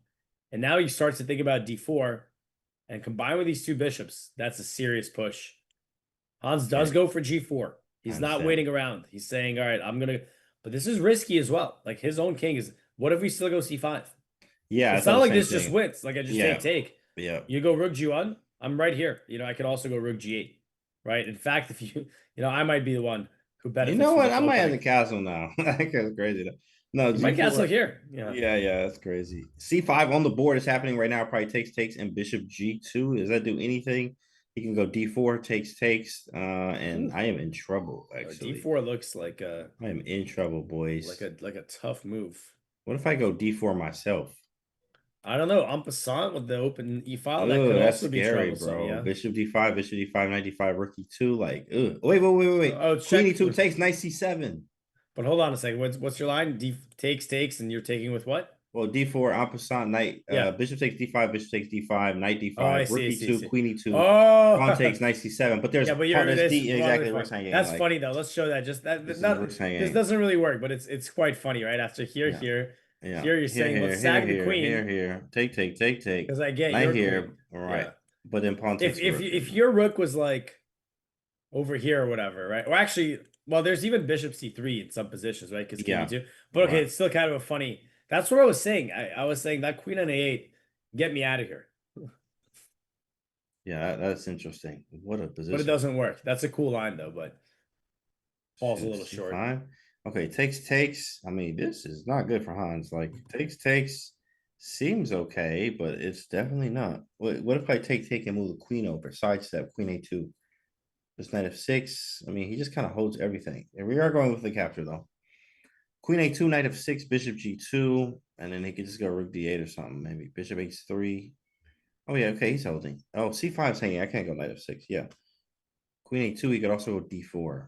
And now he starts to think about d4, and combined with these two bishops, that's a serious push. Hans does go for g4. He's not waiting around. He's saying, all right, I'm gonna, but this is risky as well. Like his own king is, what if we still go c5? Yeah, It's not like this just wins. Like I just take. Yeah. You go rook g1, I'm right here. You know, I could also go rook g8. Right. In fact, if you I might be the one who benefits. You know what? from I the might have opening. the castle now. That's crazy. No, You might G4 castle here. Yeah. Yeah, that's crazy. C5 on the board is happening right now. Probably takes, and bishop G2. Does that do anything? He can go D4, takes, and I am in trouble, actually. D4 looks like I am in trouble, boys. like a tough move. What if I go D4 myself? I don't know. En passant with the open E file, that Ugh, could that's also be scary, troublesome. bro. Yeah. Bishop D5, bishop D5, knight D5, rook E2. Like, ugh. Wait. Oh, Queen check. E2 takes, knight C7. But hold on a second. What's your line? D takes, and you're taking with what? Well, D4, en passant, knight. Yeah. Bishop takes D5, bishop takes D5, knight D5, Oh, I rook see, E2, queen E2. Oh, Pawn takes, knight C7. But there's yeah, but there's D, exactly. Rook's hanging. That's like, funny though. Let's show that. Just that. This is Not, rook's this hanging. doesn't really work, but it's quite funny, right? After here, Yeah. here you're saying let's sack the queen. Here. Take. Because I get Knight your here. queen. All right. Yeah. But then pawn takes If your rook was like over here or whatever, right? Or actually, well, there's even bishop c3 in some positions, right? Because Yeah. too. But okay, it's still kind of a funny. That's what I was saying. I was saying that queen on a8, get me out of here. Yeah, that's interesting. What a position. But it doesn't work. That's a cool line though, but falls a little short. C5. Okay, takes. I mean, this is not good for Hans. Like takes seems okay, but it's definitely not. What if I take and move the queen over, sidestep, queen A2, this knight F6? I mean, he just kind of holds everything. And we are going with the capture though. Queen A2, knight F6, bishop G2, and then he could just go rook D8 or something, maybe. Bishop H3. Oh, yeah, okay, he's holding. Oh, C5 is hanging. I can't go knight F6, yeah. Queen A2, he could also go D4.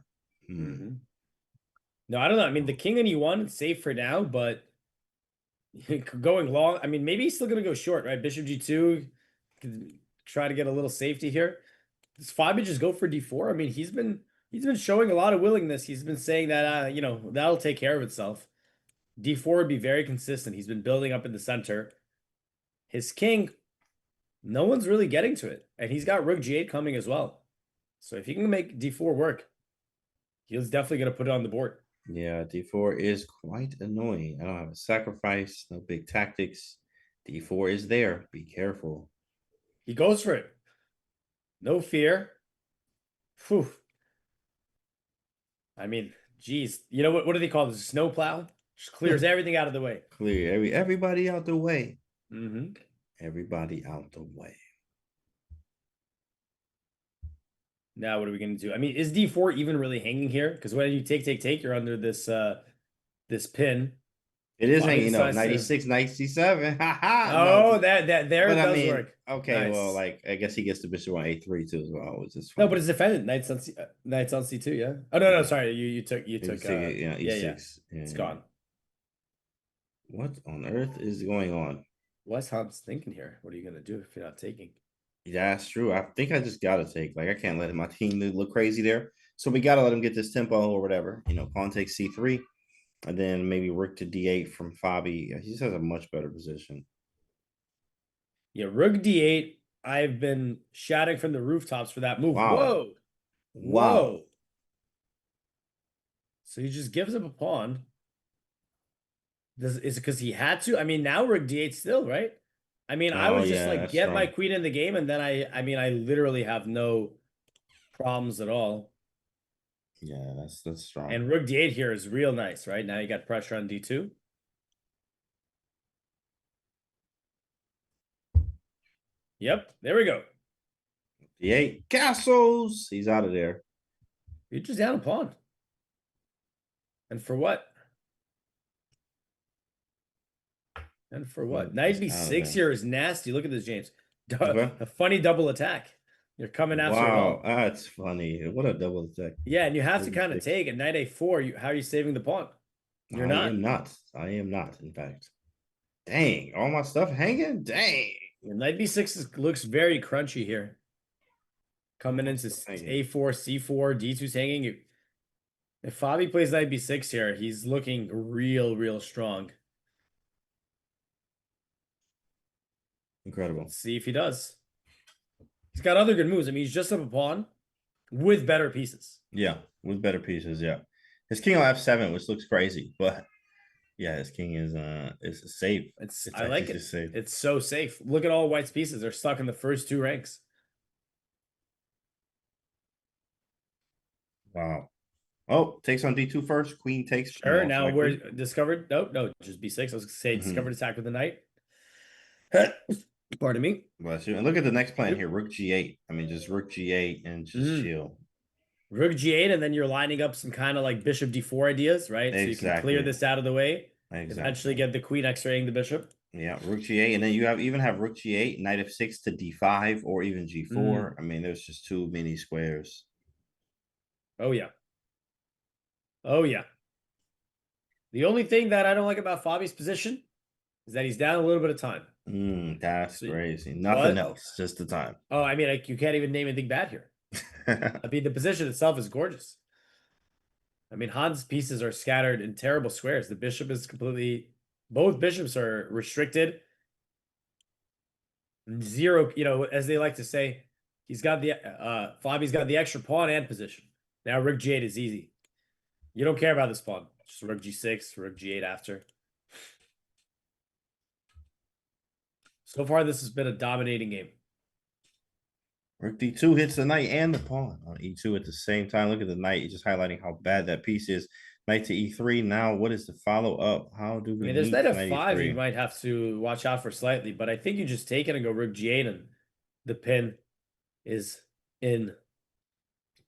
No, I don't know. I mean, the king and E1 is safe for now, but going long, I mean, maybe he's still going to go short, right? Bishop G2, could try to get a little safety here. Does Fabi just go for D4? I mean, he's been showing a lot of willingness. He's been saying that, that'll take care of itself. D4 would be very consistent. He's been building up in the center. His king, no one's really getting to it. And he's got rook G8 coming as well. So if he can make D4 work, he's definitely going to put it on the board. Yeah, D4 is quite annoying. I don't have a sacrifice, no big tactics. D4 is there. Be careful. He goes for it. No fear. Whew. I mean, geez. You know what do they call this? Snow plow? Just clears everything out of the way. Clear everybody out the way. Mm-hmm. Everybody out the way. Now what are we going to do? I mean, is D4 even really hanging here? Because when you take, you're under this this pin. It is hanging up. 96, 97. Oh, that there but does work. Okay, Nice. well, like I guess he gets the bishop on A3 too as well, which is No, fine. but it's defended. Knights on C2, yeah. Oh no, sorry. You took Yeah, yeah, E6. It's gone. What on earth is going on? What's Hans thinking here? What are you gonna do if you're not taking? Yeah, that's true. I think I just gotta take. Like I can't let my team look crazy there. So we gotta let him get this tempo or whatever. Pawn takes C3. And then maybe rook to D8 from Fabi. Yeah, he just has a much better position. Yeah, rook D8. I've been shouting from the rooftops for that move. Wow. Whoa. Wow. Whoa. So he just gives up a pawn. Is it because he had to? I mean, now rook D8 still, right? I mean, I was just like, get my queen in the game, and then I literally have no problems at all. Yeah, that's strong. And rook D8 here is real nice, right? Now you got pressure on D2. Yep, there we go. D8 castles. He's out of there. You're just down a pawn. And for what? And for what? Knight B6 here is nasty. Look at this, James. A funny double attack. You're coming after it all. Wow, that's funny. What a double attack. Yeah, and you have to kind of take it. Knight A4, how are you saving the pawn? You're not. I am not, in fact. Dang, all my stuff hanging? Dang. Knight B6 looks very crunchy here. Coming into A4, C4, D2's hanging. If Fabi plays Knight B6 here, he's looking real strong. Incredible. Let's see if he does. He's got other good moves. I mean, he's just up a pawn with better pieces. Yeah, with better pieces, yeah. His king on F7, which looks crazy, but yeah, his king is safe. I like it. Safe. It's so safe. Look at all White's pieces. They're stuck in the first two ranks. Wow. Oh, takes on D2 first. Queen takes. Sure. Now we're discovered. Nope, just B6. I was gonna say discovered attack with the knight. Pardon me. Bless you. And look at the next plan here. Rook G8. I mean, just Rook G8 and just chill. Rook G8, and then you're lining up some kind of like Bishop D4 ideas, right? So you can clear this out of the way. Eventually get the queen X-raying the bishop. Yeah, Rook G8, and then you even have Rook G8, Knight F6 to D5, or even G4. I mean, there's just too many squares. Oh yeah. Oh yeah. The only thing that I don't like about Fabi's position is that he's down a little bit of time. That's crazy. Nothing else, just the time. Oh, I mean, you can't even name anything bad here. I mean, the position itself is gorgeous. I mean, Hans' pieces are scattered in terrible squares. The bishop is both bishops are restricted. Zero, as they like to say, he's got Fabi's got the extra pawn and position. Now Rook G8 is easy. You don't care about this pawn. Just Rook G6, Rook G8 after. So far, this has been a dominating game. Rook D2 hits the knight and the pawn on E2 at the same time. Look at the knight. He's just highlighting how bad that piece is. Knight to E3. Now, what is the follow-up? How do we there's knight F5 you might have to watch out for slightly, but I think you just take it and go Rook G8, and the pin is in.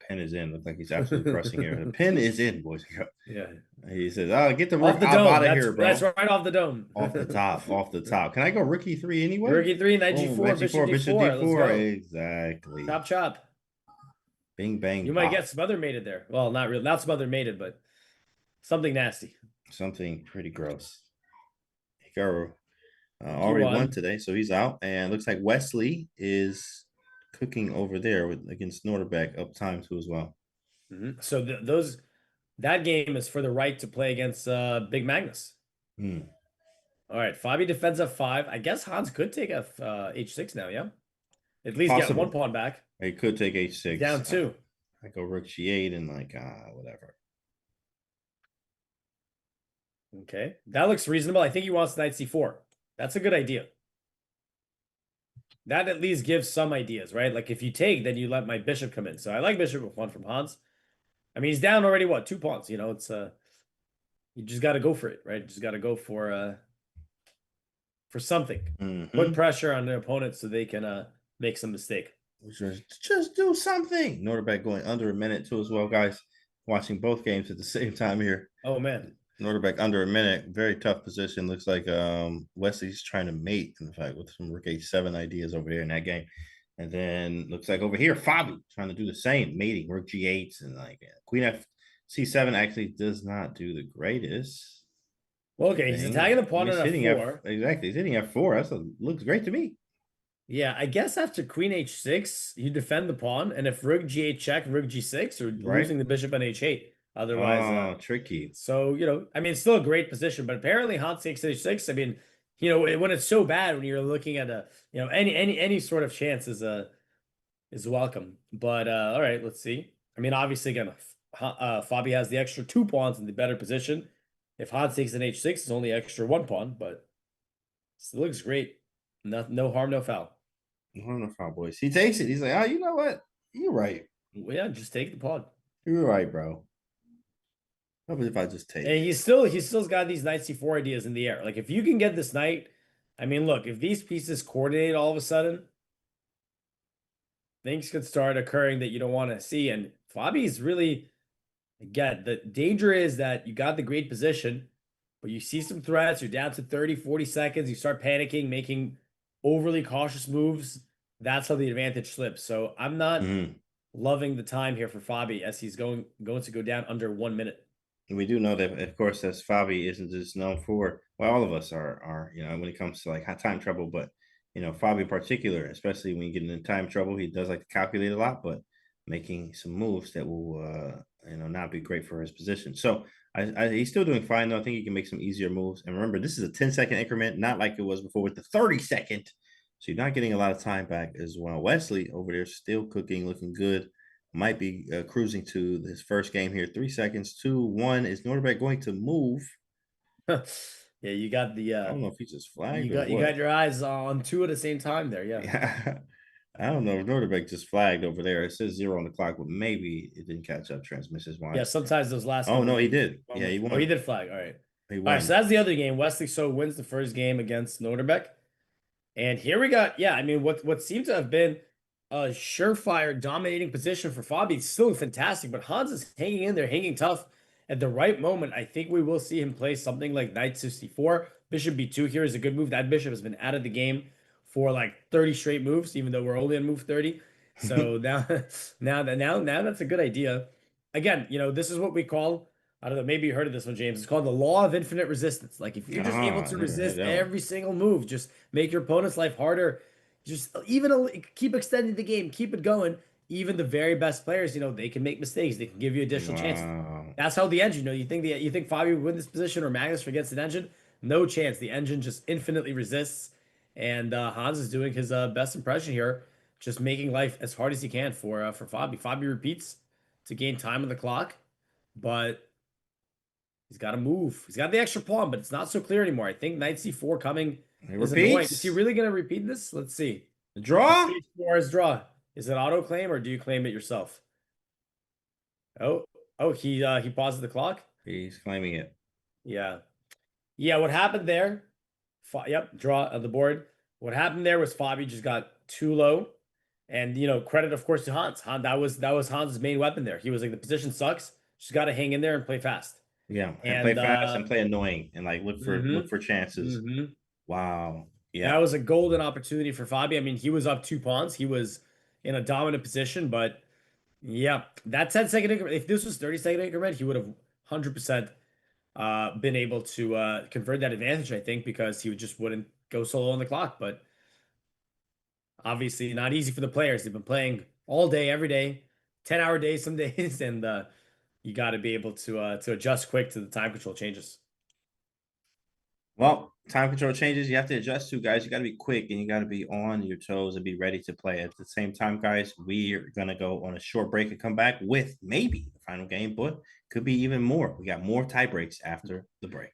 pin is in. Looks like he's absolutely crushing here. The pin is in, boys. Yeah. He says, "Oh, get the Off rook the out dome. of here, bro." That's right off the dome. Off the top, off the top. Can I go rook E3 anyway? Rook E3, knight Boom, G4, knight bishop bishop D4. Let's D4. go. Exactly. Chop, chop. Bing, bang, You might bop. get smother mated there. Well, not real, not smother mated, but something nasty. Something pretty gross. Hikaru already won today, so he's out. And looks like Wesley is cooking over there against Norderbeck up time too as well. So that game is for the right to play against Big Magnus. All right, Fabi defends F5. I guess Hans could take H6 now, yeah? At least get one pawn back. He could take H6. Down 2. I go rook G8 and like whatever. Okay, that looks reasonable. I think he wants knight C4. That's a good idea. That at least gives some ideas, right? Like if you take, then you let my bishop come in. So I like bishop with 1 from Hans. I mean, he's down already, what, 2 pawns? You know, it's you just got to go for it, right? You just got to go for something. Put pressure on the opponent so they can make some mistake. Just do something. Norderbeck going under a minute too as well, guys. Watching both games at the same time here. Oh man. Norderbeck under a minute. Very tough position. Looks like Wesley's trying to mate, in fact, with some rook H7 ideas over here in that game. And then looks like over here, Fabi trying to do the same, mating, rook G8s, and like Queen F C7 actually does not do the greatest. Well, okay, he's attacking the pawn on F4. Exactly, he's hitting F4. That looks great to me. Yeah, I guess after Queen H6, you defend the pawn, and if rook G8 check, rook G6, or losing the bishop on H8. Otherwise, tricky. So, you know, I mean, it's still a great position, but apparently Hans takes H6. I mean, you know, when it's so bad, when you're looking at any sort of chance is welcome. But all right, let's see. I mean, obviously, again, Fabi has the extra 2 pawns in the better position. If Hans takes an H6, it's only extra 1 pawn, but it still looks great. No harm, no foul. No harm, no foul, boys. He takes it. He's like, oh, you know what? You're right. Well, yeah, just take the pawn. You're right, bro. How about if I just take? And he's still got these knight C4 ideas in the air. Like if you can get this knight, I mean, look, if these pieces coordinate all of a sudden, things could start occurring that you don't want to see. And Fabi's really, again, the danger is that you got the great position, but you see some threats, you're down to 30, 40 seconds, you start panicking, making overly cautious moves. That's how the advantage slips. So I'm not loving the time here for Fabi as he's going to go down under 1 minute. We do know that, of course, as Fabi isn't just known for, well, all of us are, you know, when it comes to like high time trouble, but, you know, Fabi in particular, especially when you get into time trouble, he does like to calculate a lot, but making some moves that will, you know, not be great for his position. So he's still doing fine, though. I think he can make some easier moves. And remember, this is a 10-second increment, not like it was before with the 30-second. So you're not getting a lot of time back as well. Wesley over there still cooking, looking good. Might be cruising to his first game here. 3 seconds, 2, 1. Is Norderbeck going to move? Yeah, you got the. I don't know if he just flagged. You got your eyes on 2 at the same time there. Yeah. I don't know if Norderbeck just flagged over there. It says 0 on the clock, but maybe it didn't catch up transmissions wise. Yeah, sometimes those last. Oh no, he did. Yeah, he won. Oh, he did flag. All right. He won. All right, so that's the other game. Wesley So wins the first game against Norderbeck, and here we got. Yeah, I mean, what seemed to have been a surefire dominating position for Fabi. It's still fantastic, but Hans is hanging in there, hanging tough. At the right moment, I think we will see him play something like knight 64. Bishop b2 here is a good move. That bishop has been out of the game for like 30 straight moves, even though we're only on move 30. So now that's a good idea. Again, you know, this is what we call, I don't know, maybe you heard of this one, James. It's called the law of infinite resistance. Like if you're just able to resist every single move, just make your opponent's life harder. Just keep extending the game, keep it going. Even the very best players, you know, they can make mistakes. They can give you additional chances. That's how the engine, you know, you think Fabi would win this position or Magnus forgets an engine? No chance. The engine just infinitely resists. And Hans is doing his best impression here, just making life as hard as he can for Fabi. Fabi repeats to gain time on the clock, but he's got to move. He's got the extra pawn, but it's not so clear anymore. I think knight c4 coming is annoying. Is he really going to repeat this? Let's see. Draw? H4 is draw. Is it auto claim or do you claim it yourself? Oh, he pauses the clock. He's claiming it. Yeah. What happened there? Yep, draw on the board. What happened there was Fabi just got too low, And credit of course to Hans. That was Hans's main weapon there. He was like, the position sucks. Just got to hang in there and play fast. Yeah, and And play fast and play annoying and like look for chances. Mhm. Wow. Yeah. That was a golden opportunity for Fabi. I mean, he was up 2 pawns. He was in a dominant position, but yeah, that 10-second increment. If this was 30-second increment, he would have 100% been able to convert that advantage, I think, because he just wouldn't go solo on the clock. But obviously not easy for the players. They've been playing all day, every day, 10-hour days some days, and you got to be able to adjust quick to the time control changes. Well, time control changes. You have to adjust to, guys. You got to be quick and you got to be on your toes and be ready to play. At the same time, guys, we are going to go on a short break and come back with maybe the final game, but could be even more. We got more tie breaks after the break.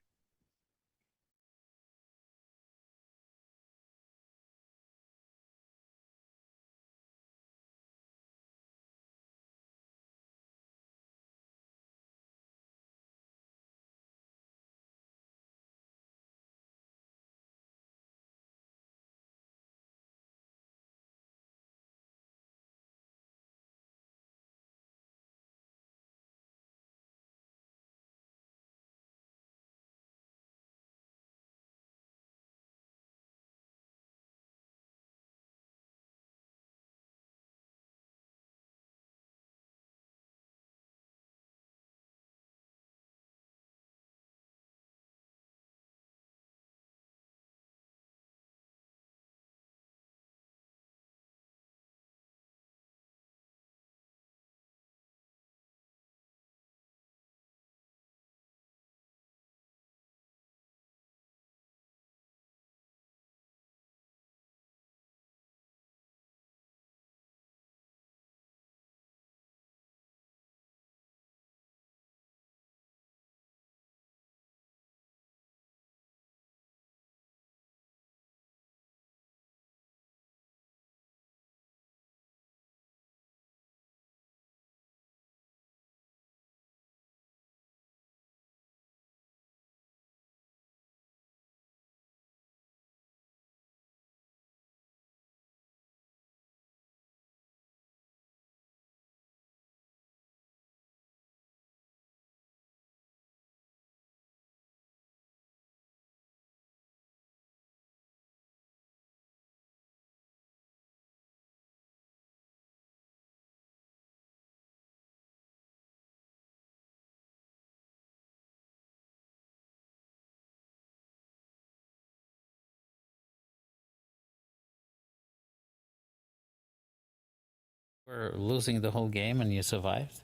We're losing the whole game and you survived.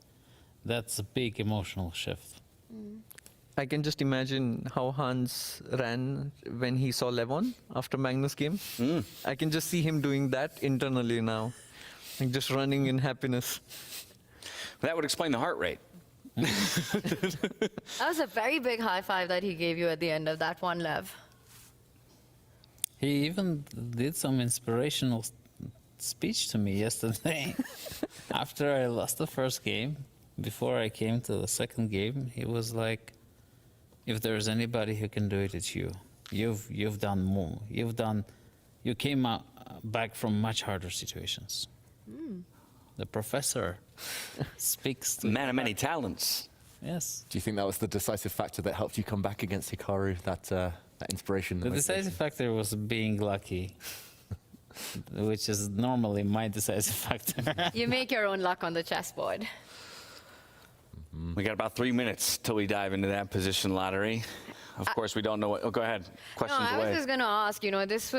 That's a big emotional shift. I can just imagine how Hans ran when he saw Levon after Magnus game. I can just see him doing that internally now, like just running in happiness. That would explain the heart rate. That was a very big high five that he gave you at the end of that one, Lev. He even did some inspirational speech to me yesterday. After I lost the first game, before I came to the second game, he was like, if there's anybody who can do it, it's you. You've done more. You came back from much harder situations. The professor speaks to man of many talents. Yes. Do you think that was the decisive factor that helped you come back against Hikaru, that inspiration? The decisive factor was being lucky, which is normally my decisive factor. You make your own luck on the chessboard. We got about 3 minutes till we dive into that position lottery. Of course, we don't know what. Oh, go ahead. Questions I away. was just going to ask, this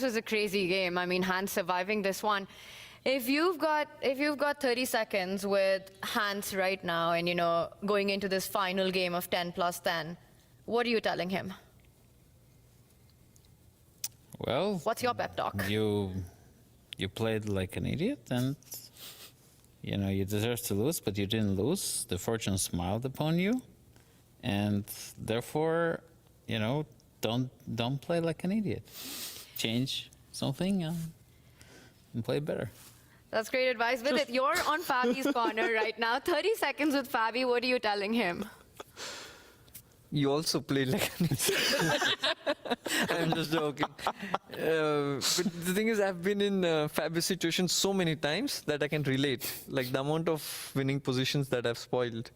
was a crazy game. I mean, Hans surviving this one. If you've got 30 seconds with Hans right now and, going into this final game of 10 plus 10, what are you telling him? Well, what's your pep talk? You played like an idiot, and you deserve to lose, but you didn't lose. The fortune smiled upon you, and therefore, don't play like an idiot. Change something and play better. That's great advice. Vidit, you're on Fabi's corner right now. 30 seconds with Fabi. What are you telling him? You also play like an I'm just joking. But the thing is, I've been in Fab's situations so many times that I can relate. Like the amount of winning positions that I've spoiled.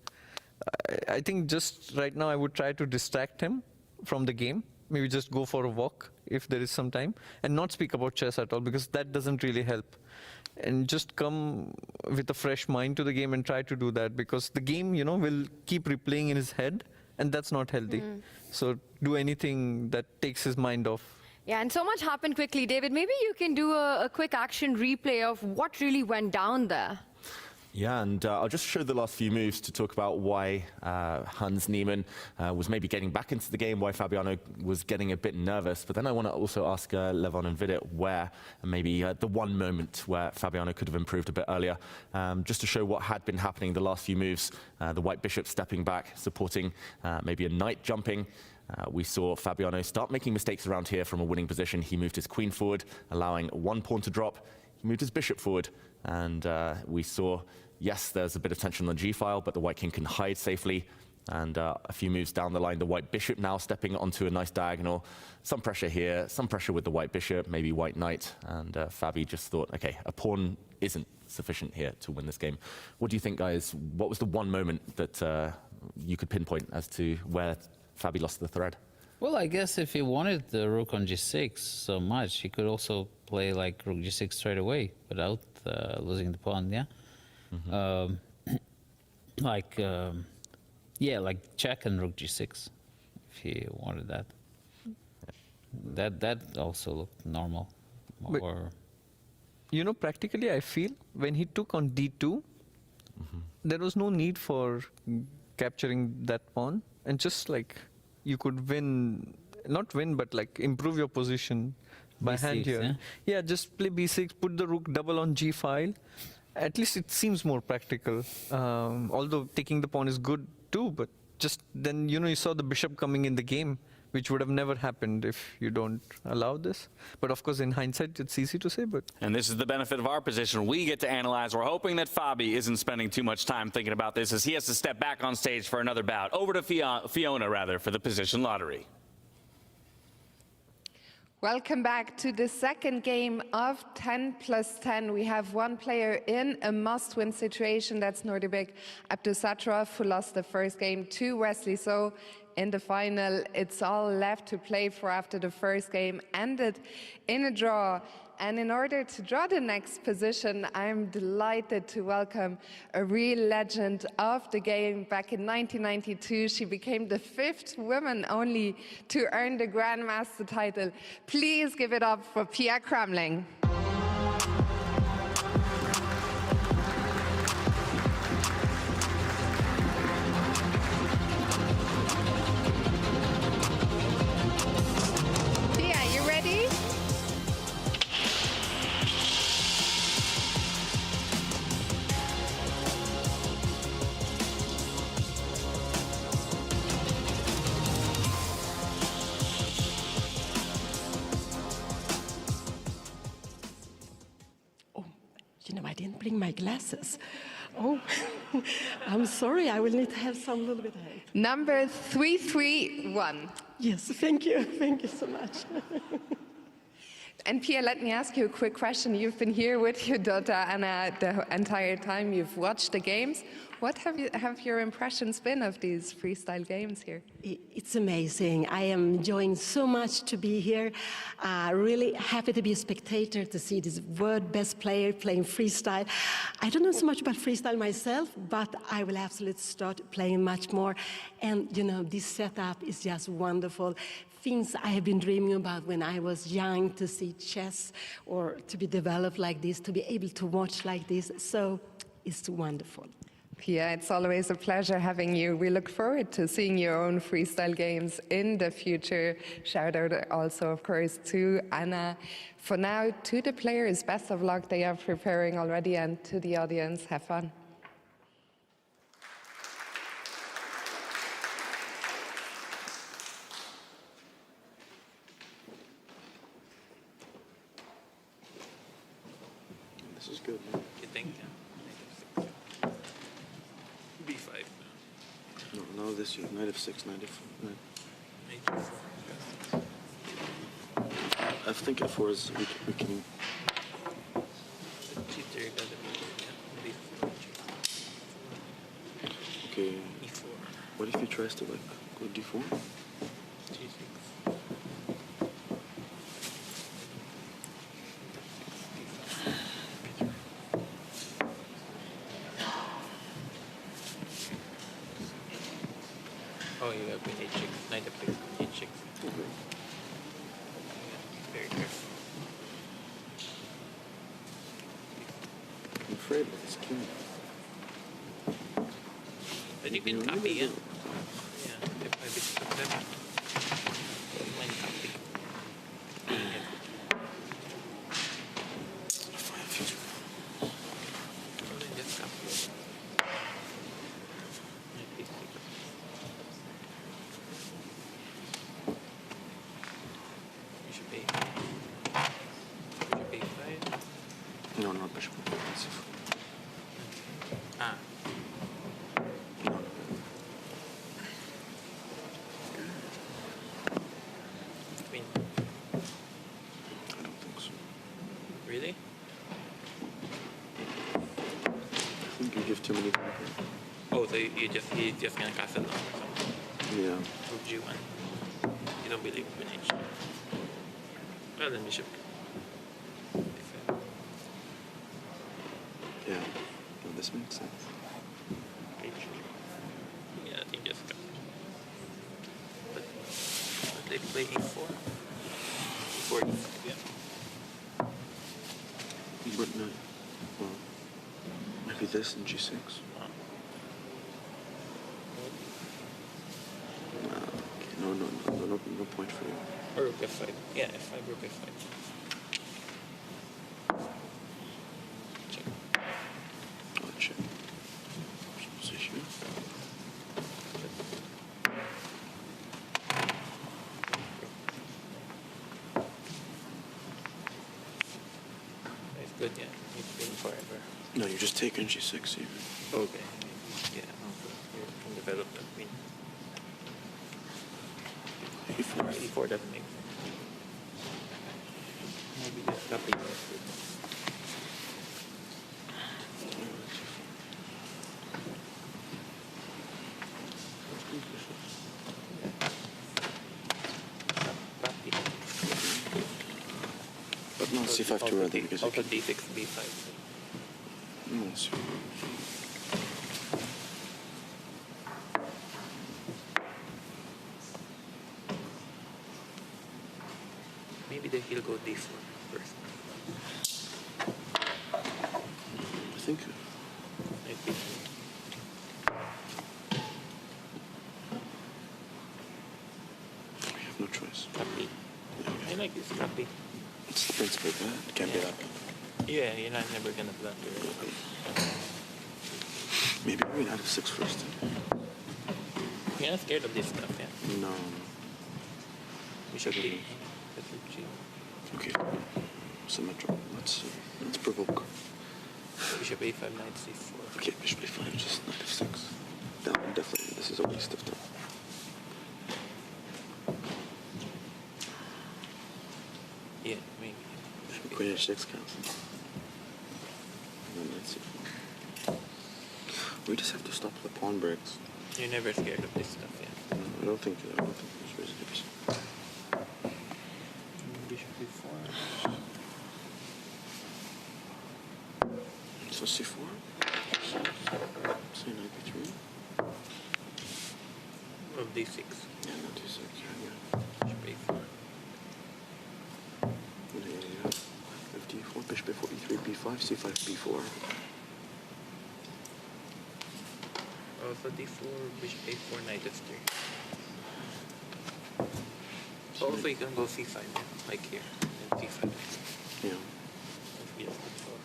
I think just right now I would try to distract him from the game. Maybe just go for a walk if there is some time, and not speak about chess at all, because that doesn't really help. And just come with a fresh mind to the game and try to do that, because the game, you know, will keep replaying in his head, and that's not healthy. So do anything that takes his mind off. Yeah, and so much happened quickly. David, maybe you can do a quick action replay of what really went down there. Yeah, and I'll just show the last few moves to talk about why Hans Niemann was maybe getting back into the game, why Fabiano was getting a bit nervous. But then I want to also ask Levon and Vidit where maybe the one moment where Fabiano could have improved a bit earlier, just to show what had been happening the last few moves. The white bishop stepping back, supporting maybe a knight jumping. We saw Fabiano start making mistakes around here from a winning position. He moved his queen forward, allowing one pawn to drop. He moved his bishop forward, and we saw, yes, there's a bit of tension on the g-file, but the white king can hide safely. And a few moves down the line, the white bishop now stepping onto a nice diagonal. Some pressure here, some pressure with the white bishop, maybe white knight. And Fabi just thought, okay, a pawn isn't sufficient here to win this game. What do you think, guys? What was the one moment that you could pinpoint as to where Fabi lost the thread? Well, I guess if he wanted the rook on g6 so much, he could also play like rook g6 straight away without losing the pawn, yeah? Yeah, like check and rook g6, if he wanted that. That also looked normal. Or you know, practically, I feel when he took on d2, there was no need for capturing that pawn, and just like you could win, not win, but like improve your position by B6, hand here. Yeah, just play b6, put the rook double on g-file. At least it seems more practical. Although taking the pawn is good too, but just then, you know, you saw the bishop coming in the game, which would have never happened if you don't allow this. But of course, in hindsight, it's easy to say, but... And this is the benefit of our position. We get to analyze. We're hoping that Fabi isn't spending too much time thinking about this, as he has to step back on stage for another bout. Over to Fiona, for the position lottery. Welcome back to the second game of 10+10. We have one player in a must-win situation. That's Nordibek Abdusattorov, who lost the first game to Wesley So. In the final, it's all left to play for after the first game ended in a draw. And in order to draw the next position, I'm delighted to welcome a real legend of the game. Back in 1992, she became the 5th woman only to earn the Grandmaster title. Please give it up for Pia Kramling. You know, I didn't bring my glasses. Oh, I'm sorry. I will need to have some little bit of help. Number 331. Yes, thank you. Thank you so much. And Pia, let me ask you a quick question. You've been here with your daughter Anna the entire time. You've watched the games. What have your impressions been of these freestyle games here? It's amazing. I am enjoying so much to be here. Really happy to be a spectator, to see this world best player playing freestyle. I don't know so much about freestyle myself, but I will absolutely start playing much more. And, you know, this setup is just wonderful. Things I have been dreaming about when I was young, to see chess or to be developed like this, to be able to watch like this. So it's wonderful. Pia, it's always a pleasure having you. We look forward to seeing your own freestyle games in the future. Shout out also, of course, to Anna. For now, to the players, best of luck. They are preparing already, and to the audience, have fun. This is good. You think? B5. No, this year. Knight f6, knight f4. I think f4 is weakening. Okay. What if he tries to like go d4? Oh, you have queen h6, knight f6, h6. Very careful. I'm afraid of this king. But you can copy, yeah. Yeah, if I be successful. Don't mind copy. Well, then just copy. Bishop a5. Bishop a5. No, not bishop. That's f4. Ah. Queen. I don't think so. Really? I think you give too many people. Oh, so he's just gonna castle down or something. Yeah. Rook g1. You don't believe in h. Well then bishop. Yeah. No, this makes sense. H. Yeah, I think just got. But they play e4. E4, e5, yeah. But no. Well, maybe this and g6. Okay. No point for you. Or rook f5. Yeah, f5, rook f5. Check. Oh, check. Position. It's good, yeah. It's been forever. No, you just take g6 even. Okay. Yeah, you can develop that queen. E4 doesn't make sense. Maybe just copy that. But not c5 too early because also d6, b5. No, it's Maybe he'll go d4 first. I think. Maybe. We have no choice. Copy. I like this copy. It's the principle, but it can't be that bad. Yeah, you're not never gonna blunder it. Maybe we have 6 first. You're not scared of this stuff, yeah? No. Bishop d. G. Okay. Symmetrical. Let's provoke. Bishop a5, knight c4. Okay, bishop a5, just knight f6. No, definitely. This is a waste of time. Yeah, maybe. Queen h6 counts. And then knight c4. We just have to stop the pawn breaks. You're never scared of this stuff, yeah? No, I don't think there's reason to be scared. Bishop b4. So c4. Say knight b3. Well, d6. Yeah, no d6. Yeah. Bishop a4. Yeah. Fd4, bishop a4, e3, b5, c5, b4. Also d4, bishop a4, knight f3. Also you can go c5, yeah? Like here. And c5. Yeah. Yes, before.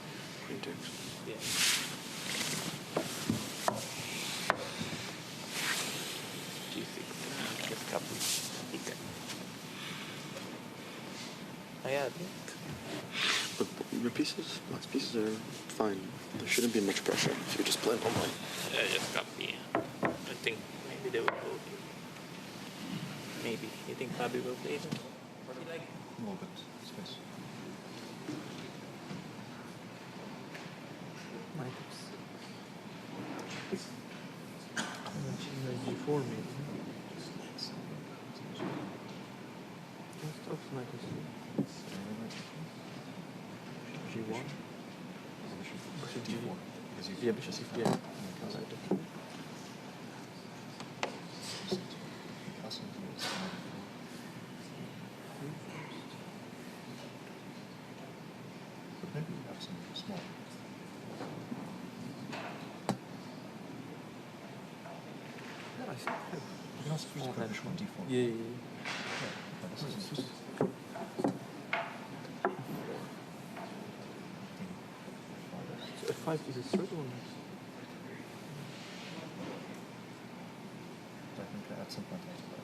Queen takes. Yeah. G6. Just copy. Okay. Oh yeah, I think. But your pieces, last pieces are fine. There shouldn't be much pressure if you just play normally. Yeah, just copy. I think maybe Maybe. You think Fabi will play them? A little bit. Space. Knights. G4 maybe. Just off knights. G1. Bishop D4. Yeah, bishop C4. Yeah. Maybe you have some small. Yeah, I think You can also freeze play bishop on D4. Yeah. But this is So F5 is a third one. I think at some point I have to play.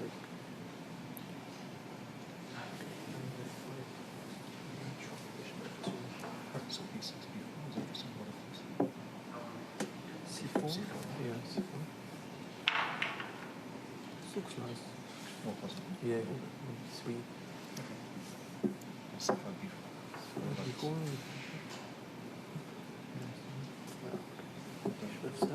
Like, So B6, B4 is interesting. What if C4? C4. Yeah, C4. This looks nice. More positive? Yeah, 3. C5, B4. Before Bishop F7.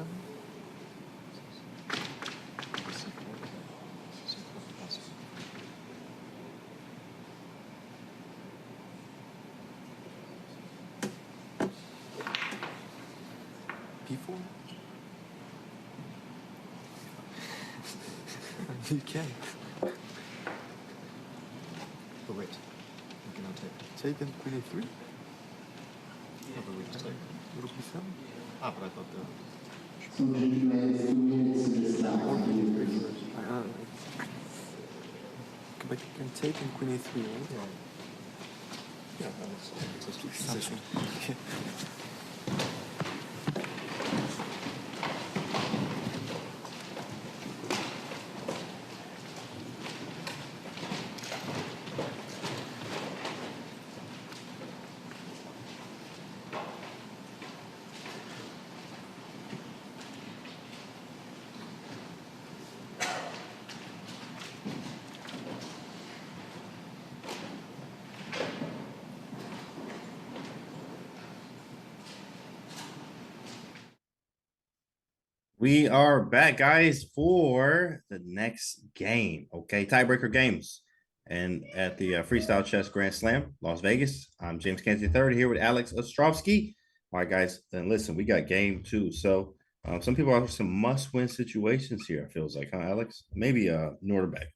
P4? You can. But wait, we cannot take. Take and queen A3? No, but we just take. Rook B7? Ah, but I thought the. Or queen A3 first. But you can take and queen A3, right? Yeah, that's a stupid Something. position. We are back, guys, for the next game. Okay, tiebreaker games. And at the Freestyle Chess Grand Slam, Las Vegas, I'm James Canty III here with Alex Ostrovsky. All right, guys, then listen, we got game 2. So some people have some must-win situations here, it feels like, huh, Alex? Maybe Norderbeck.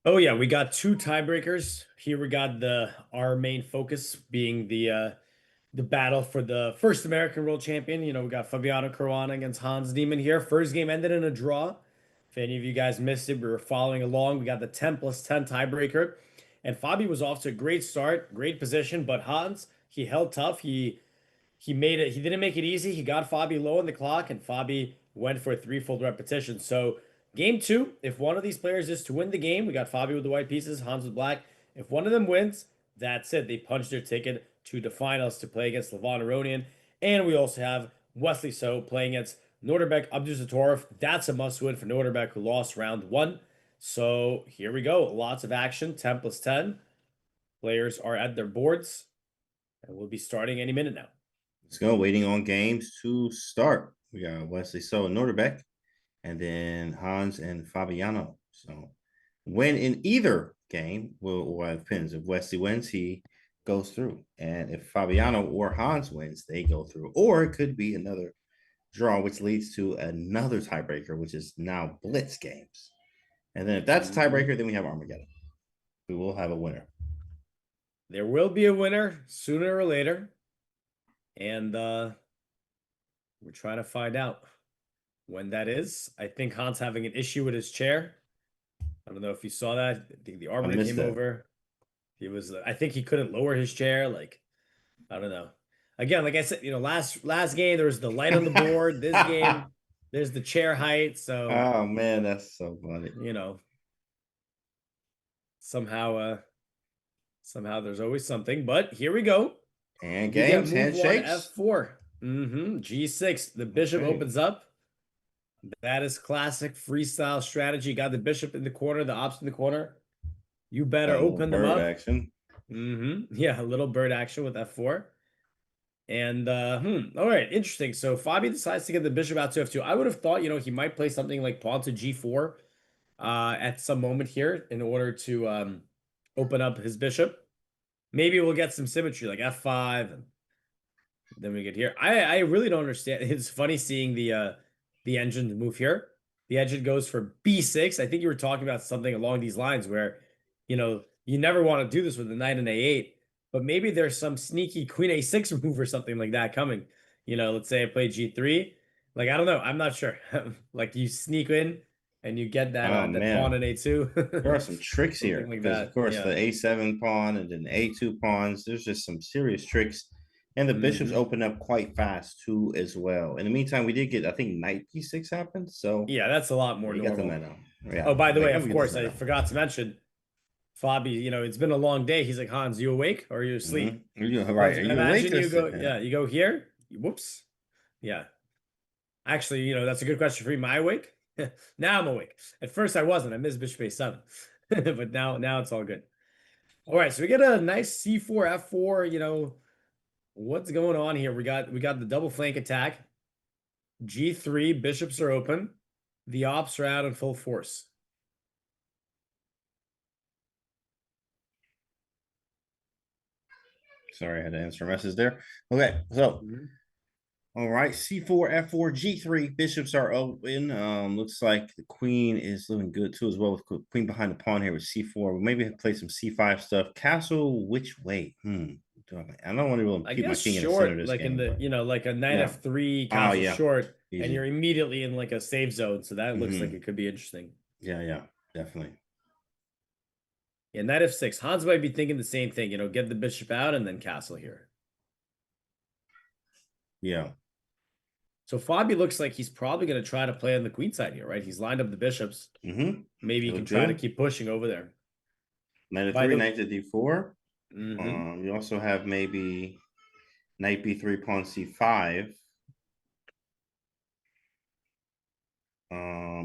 Oh yeah, we got 2 tiebreakers. Here we got our main focus being the battle for the first American World Champion. You know, we got Fabiano Caruana against Hans Niemann here. First game ended in a draw. If any of you guys missed it, we were following along. We got the 10+10 tiebreaker. And Fabi was off to a great start, great position, but Hans, he held tough. He made it, he didn't make it easy. He got Fabi low on the clock, and Fabi went for a 3-fold repetition. So game 2, if one of these players is to win the game, we got Fabi with the white pieces, Hans with black. If one of them wins, that's it. They punch their ticket to the finals to play against Levon Aronian. And we also have Wesley So playing against Norderbeck Abdusattorov. That's a must-win for Norderbeck, who lost round 1. So here we go. Lots of action. 10+10. Players are at their boards. And we'll be starting any minute now. Let's go. Waiting on games to start. We got Wesley So and Norderbeck, and then Hans and Fabiano. So win in either game will have pins. If Wesley wins, he goes through. And if Fabiano or Hans wins, they go through. Or it could be another draw, which leads to another tiebreaker, which is now blitz games. And then if that's a tiebreaker, then we have Armageddon. We will have a winner. There will be a winner sooner or later. And we're trying to find out when that is. I think Hans having an issue with his chair. I don't know if you saw that. I think the arbiter came over. He was, I think he couldn't lower his chair. Like, I don't know. Again, like I said, you know, last game there was the light on the board. This game, there's the chair height. So, oh man, that's so funny. You know, somehow there's always something. But here we go. And games, handshakes. F4. G6. The bishop opens up. That is classic freestyle strategy. Got the bishop in the corner, the ops in the corner. You better Got a little open them bird up. action. Yeah, a little bird action with f4. And all right, interesting. So Fabi decides to get the bishop out to f2. I would have thought, he might play something like pawn to g4 at some moment here in order to open up his bishop. Maybe we'll get some symmetry like f5 and then we get here. I really don't understand. It's funny seeing the engine move here. The engine goes for b6. I think you were talking about something along these lines where, you never want to do this with the knight and a8, but maybe there's some sneaky queen a6 move or something like that coming. Let's say I play g3. Like, I don't know. I'm not sure. Like you sneak in and you get that Oh, that man. pawn in a2. There are some tricks here Something like because, that, of course, yeah. the a7 pawn and then a2 pawns. There's just some serious tricks, and the bishops open up quite fast too, as well. In the meantime, we did get, I think, knight b6 happened. So Yeah, that's a lot more you got the normal. knight out. Yeah. Oh, by the Like, way, let of me get course, this knight I out. forgot to mention, Fabi, it's been a long day. He's like, Hans, you awake or are you asleep? Are you right? Are you awake? Imagine you go, Listen, yeah, you go here. Whoops. Yeah. Actually, that's a good question for you. Am I awake? Now I'm awake. At first I wasn't. I missed bishop a7. But now it's all good. All right, so we get a nice c4, f4, what's going on here? We got the double flank attack. G3, bishops are open. The ops are out in full force. Sorry, I had to answer a message there. Okay, so all right, c4, f4, g3. Bishops are open. Looks like the queen is looking good too, as well with queen behind the pawn here with c4. We maybe play some c5 stuff. Castle, which way? I don't want to really I keep my guess king in the short, center of this like game. in the, like a knight Yeah. f3, Oh, castle yeah. short, Easy. and you're immediately in like a safe zone. So that looks like it could be interesting. Yeah, definitely. Yeah, knight f6. Hans might be thinking the same thing, get the bishop out and then castle here. Yeah. So Fabi looks like he's probably going to try to play on the queen side here, right? He's lined up the bishops. Maybe you can try to keep pushing over there. Knight f3, knight to d4. You also have maybe knight b3, pawn c5.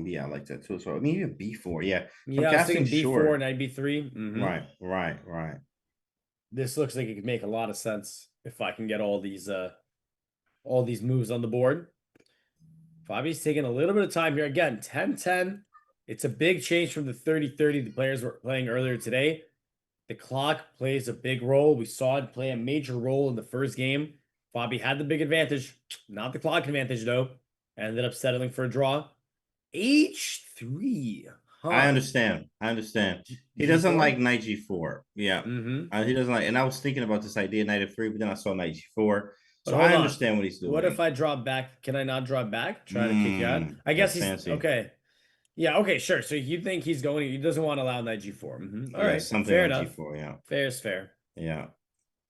Yeah, I like that too. So I mean, even b4, yeah. So Yeah, I was thinking b4, short. knight b3. Right. This looks like it could make a lot of sense if I can get all these moves on the board. Fabi's taking a little bit of time here. Again, 10-10. It's a big change from the 30-30 the players were playing earlier today. The clock plays a big role. We saw it play a major role in the first game. Fabi had the big advantage, not the clock advantage though. Ended up settling for a draw. H3. I understand. He doesn't like knight g4. Yeah. He doesn't like, and I was thinking about this idea, knight f3, but then I saw knight g4. So I understand what he's doing. What if I draw back? Can I not draw back? Try to kick you out? I guess he's fancy. okay. Yeah, okay, sure. So you think he doesn't want to allow knight g4. All right, something fair like enough. g4, yeah. Fair is fair. Yeah.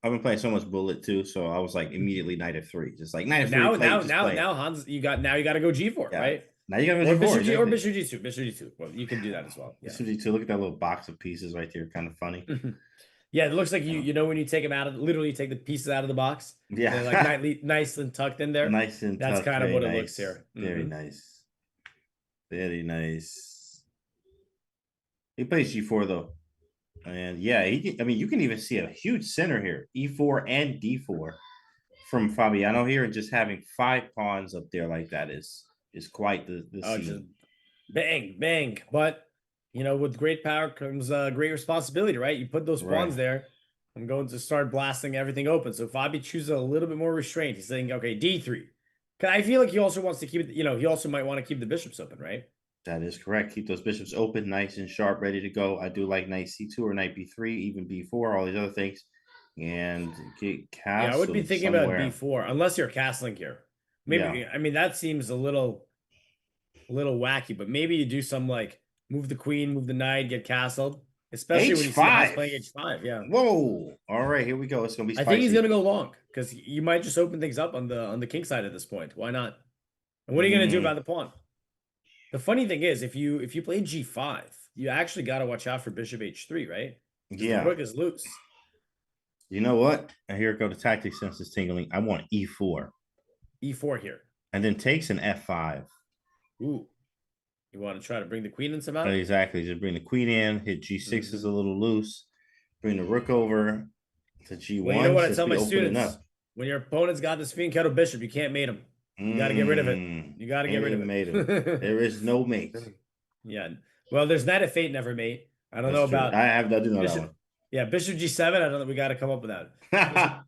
I've been playing so much bullet too, so I was like immediately knight f3. Just like knight f3. Now Hans, you got to go g4, right? Now you gotta go g4. Or bishop g2. Bishop g2. Well, you can do that as well. Yeah. Bishop g2. Look at that little box of pieces right there. Kind of funny. Yeah, it looks like you know when you take them out of literally take the pieces out of the box. Yeah, they're like nice and tucked in there. Nice and that's tucked, kind of what nice. It looks here. Very nice. Very nice. He plays g4 though, and yeah, I mean, you can even see a huge center here, e4 and d4 from Fabiano here, and just having 5 pawns up there like that is quite the scene. Just bang. But with great power comes great responsibility, right? You put those pawns there. I'm going to start blasting everything open. So Fabi chooses a little bit more restraint. He's saying, okay, d3. I feel like he also wants to keep it, he also might want to keep the bishops open, right? That is correct. Keep those bishops open, nice and sharp, ready to go. I do like knight c2 or knight b3, even b4, all these other things. And get castled. Yeah, I would be thinking about b4, unless you're castling here. Maybe, I mean, that seems a little wacky, but maybe you do some like move the queen, move the knight, get castled. Especially when you see Hans playing h5, yeah. Whoa! All right, here we go. It's gonna be spicy. I think he's gonna go long because you might just open things up on the king side at this point. Why not? And what are you gonna do about the pawn? The funny thing is, if you play g5, you actually got to watch out for bishop h3, right? Yeah, the rook is loose. You know what? And here go the tactic sense is tingling. I want e4. E4 here, and then takes an f5. Ooh. You want to try to bring the queen in somehow? Exactly. Just bring the queen in. Hit G6 is a little loose. Bring the rook over to G1. Well, you know what I tell my opening students? up. When your opponent's got this fiend kettle bishop, you can't mate him. You got to get rid of it. You got to get rid of it. Mate him. There is no mate. Yeah. Well, there's Knight of Fate never mate. I don't know That's true. about. I do know Bishop, that one. Yeah, Bishop G7. I don't know. We got to come up with that.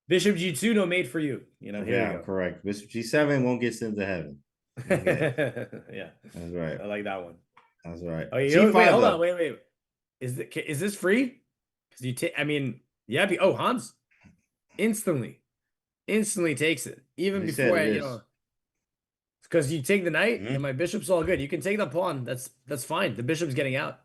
Bishop G2, no mate for you. You know, here Yeah, you go. correct. Bishop G7 won't get sent to heaven. Okay. Yeah, that's right. I like that one. That's right. Oh, you know, wait, hold on, wait. Is this free? Because you take. I mean, yeah. Hans instantly takes it even before you know. Because you take the knight and my bishop's all good. You can take the pawn. That's fine. The bishop's getting out.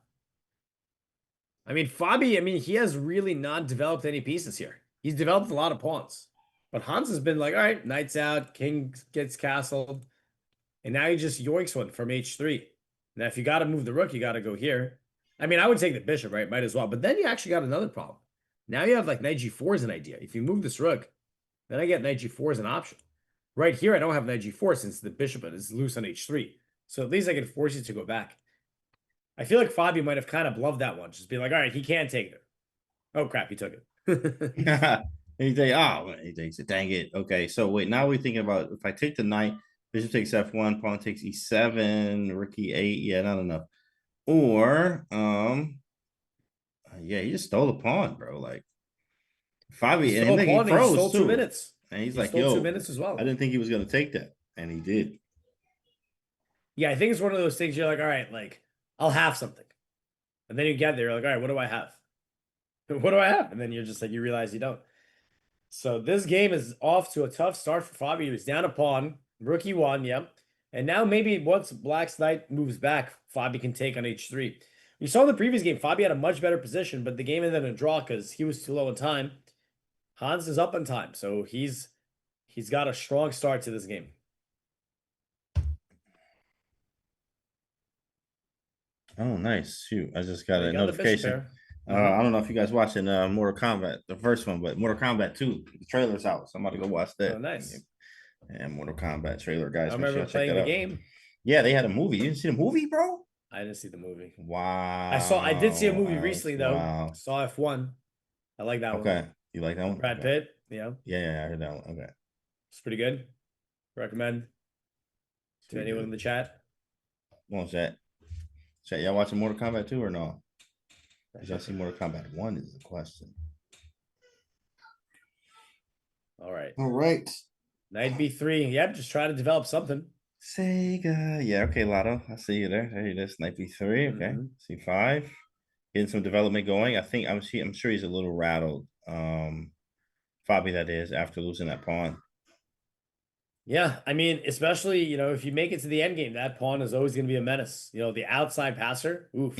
I mean, Fabi. I mean, he has really not developed any pieces here. He's developed a lot of pawns, but Hans has been like, all right, knight's out, king gets castled, and now he just yoinks one from h3. Now, if you got to move the rook, you got to go here. I mean, I would take the bishop, right? Might as well. But then you actually got another problem. Now you have like knight g4 as an idea. If you move this rook, then I get knight g4 as an option. Right here, I don't have knight g4 since the bishop is loose on h3. So at least I can force you to go back. I feel like Fabi might have kind of bluffed that one. Just be like, all right, he can't take it. Oh, crap, he took it. He takes it. Dang it. Okay, so wait, now we're thinking about if I take the knight, bishop takes f1, pawn takes e7, rook e8. Yeah, not enough. Or yeah, he just stole the pawn, bro. Like Fabi, and he froze stole too. 2 minutes. And he's he like, stole yo, 2 minutes as well. I didn't think he was gonna take that, and he did. Yeah, I think it's one of those things you're like, all right, like I'll have something, and then you get there, you're like, all right, what do I have? What do I have? And then you're just like, you realize you don't. So this game is off to a tough start for Fabi. He was down a pawn, rook e1, yep. And now maybe once Black's knight moves back, Fabi can take on h3. We saw in the previous game, Fabi had a much better position, but the game ended in a draw because he was too low in time. Hans is up in time, so he's got a strong start to this game. Oh, nice. Shoot, I just got a notification. Mm-hmm. I don't know if you guys watching Mortal Kombat, the first one, but Mortal Kombat 2, the trailer's out. So I'm about to go watch that. Oh, nice. And Mortal Kombat trailer, guys. I remember playing the game. Yeah, they had a movie. You didn't see the movie, bro? I didn't see the movie. Wow. I did see a movie recently though. Wow. Saw F1. I like that one. Okay. You like that one? Brad Pitt, yeah. Yeah, I heard that one. Okay. It's pretty good. Recommend to anyone in the chat. Come on, chat. Chat, y'all watching Mortal Kombat 2 or no? Did y'all see Mortal Kombat 1 is the question. All right. All right. Knight B3. Yep, just try to develop something. Sega. Yeah, okay, Lotto. I see you there. There it is. Knight B3. Okay. C5. Getting some development going. I'm sure he's a little rattled. Fabi, that is, after losing that pawn. Yeah, I mean, especially, you know, if you make it to the end game, that pawn is always going to be a menace. You know, the outside passer. Oof.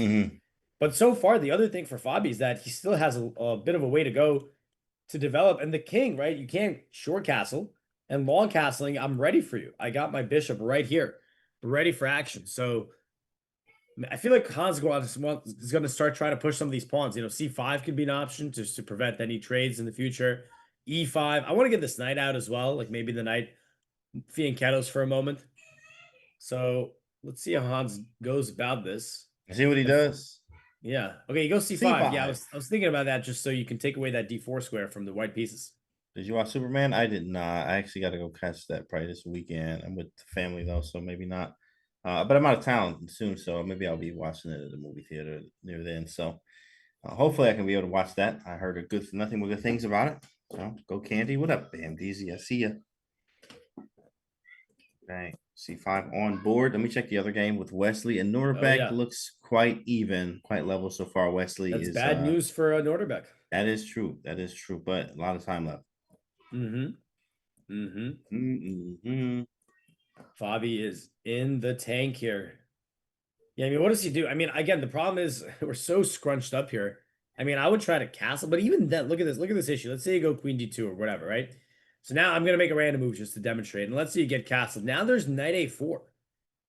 But so far, the other thing for Fabi is that he still has a bit of a way to go to develop. And the king, right? You can't short castle and long castling. I'm ready for you. I got my bishop right here, ready for action. So I feel like Hans is going to start trying to push some of these pawns. You know, C5 could be an option just to prevent any trades in the future. E5. I want to get this knight out as well. Like maybe the knight fianchettos for a moment. So let's see how Hans goes about this. See what he does. Yeah. Okay, you go C5. Yeah, I was thinking about that just so you can take away that D4 square from the white pieces. Did you watch Superman? I did not. I actually got to go catch that probably this weekend. I'm with the family though, so maybe not. But I'm out of town soon, so maybe I'll be watching it at the movie theater near then. So hopefully I can be able to watch that. I heard nothing but good things about it. So go Candy. What up, Bam DZ? I see ya. Okay, C5 on board. Let me check the other game with Wesley and Norderbeck. Looks quite even, quite level so far. Wesley That's is bad news for Norderbeck. That is true. That is true, but a lot of time left. Fabi is in the tank here. Yeah, I mean, what does he do? I mean, again, the problem is we're so scrunched up here. I mean, I would try to castle, but even then, look at this issue. Let's say you go queen d2 or whatever, right? So now I'm going to make a random move just to demonstrate. And let's say you get castled. Now there's knight a4.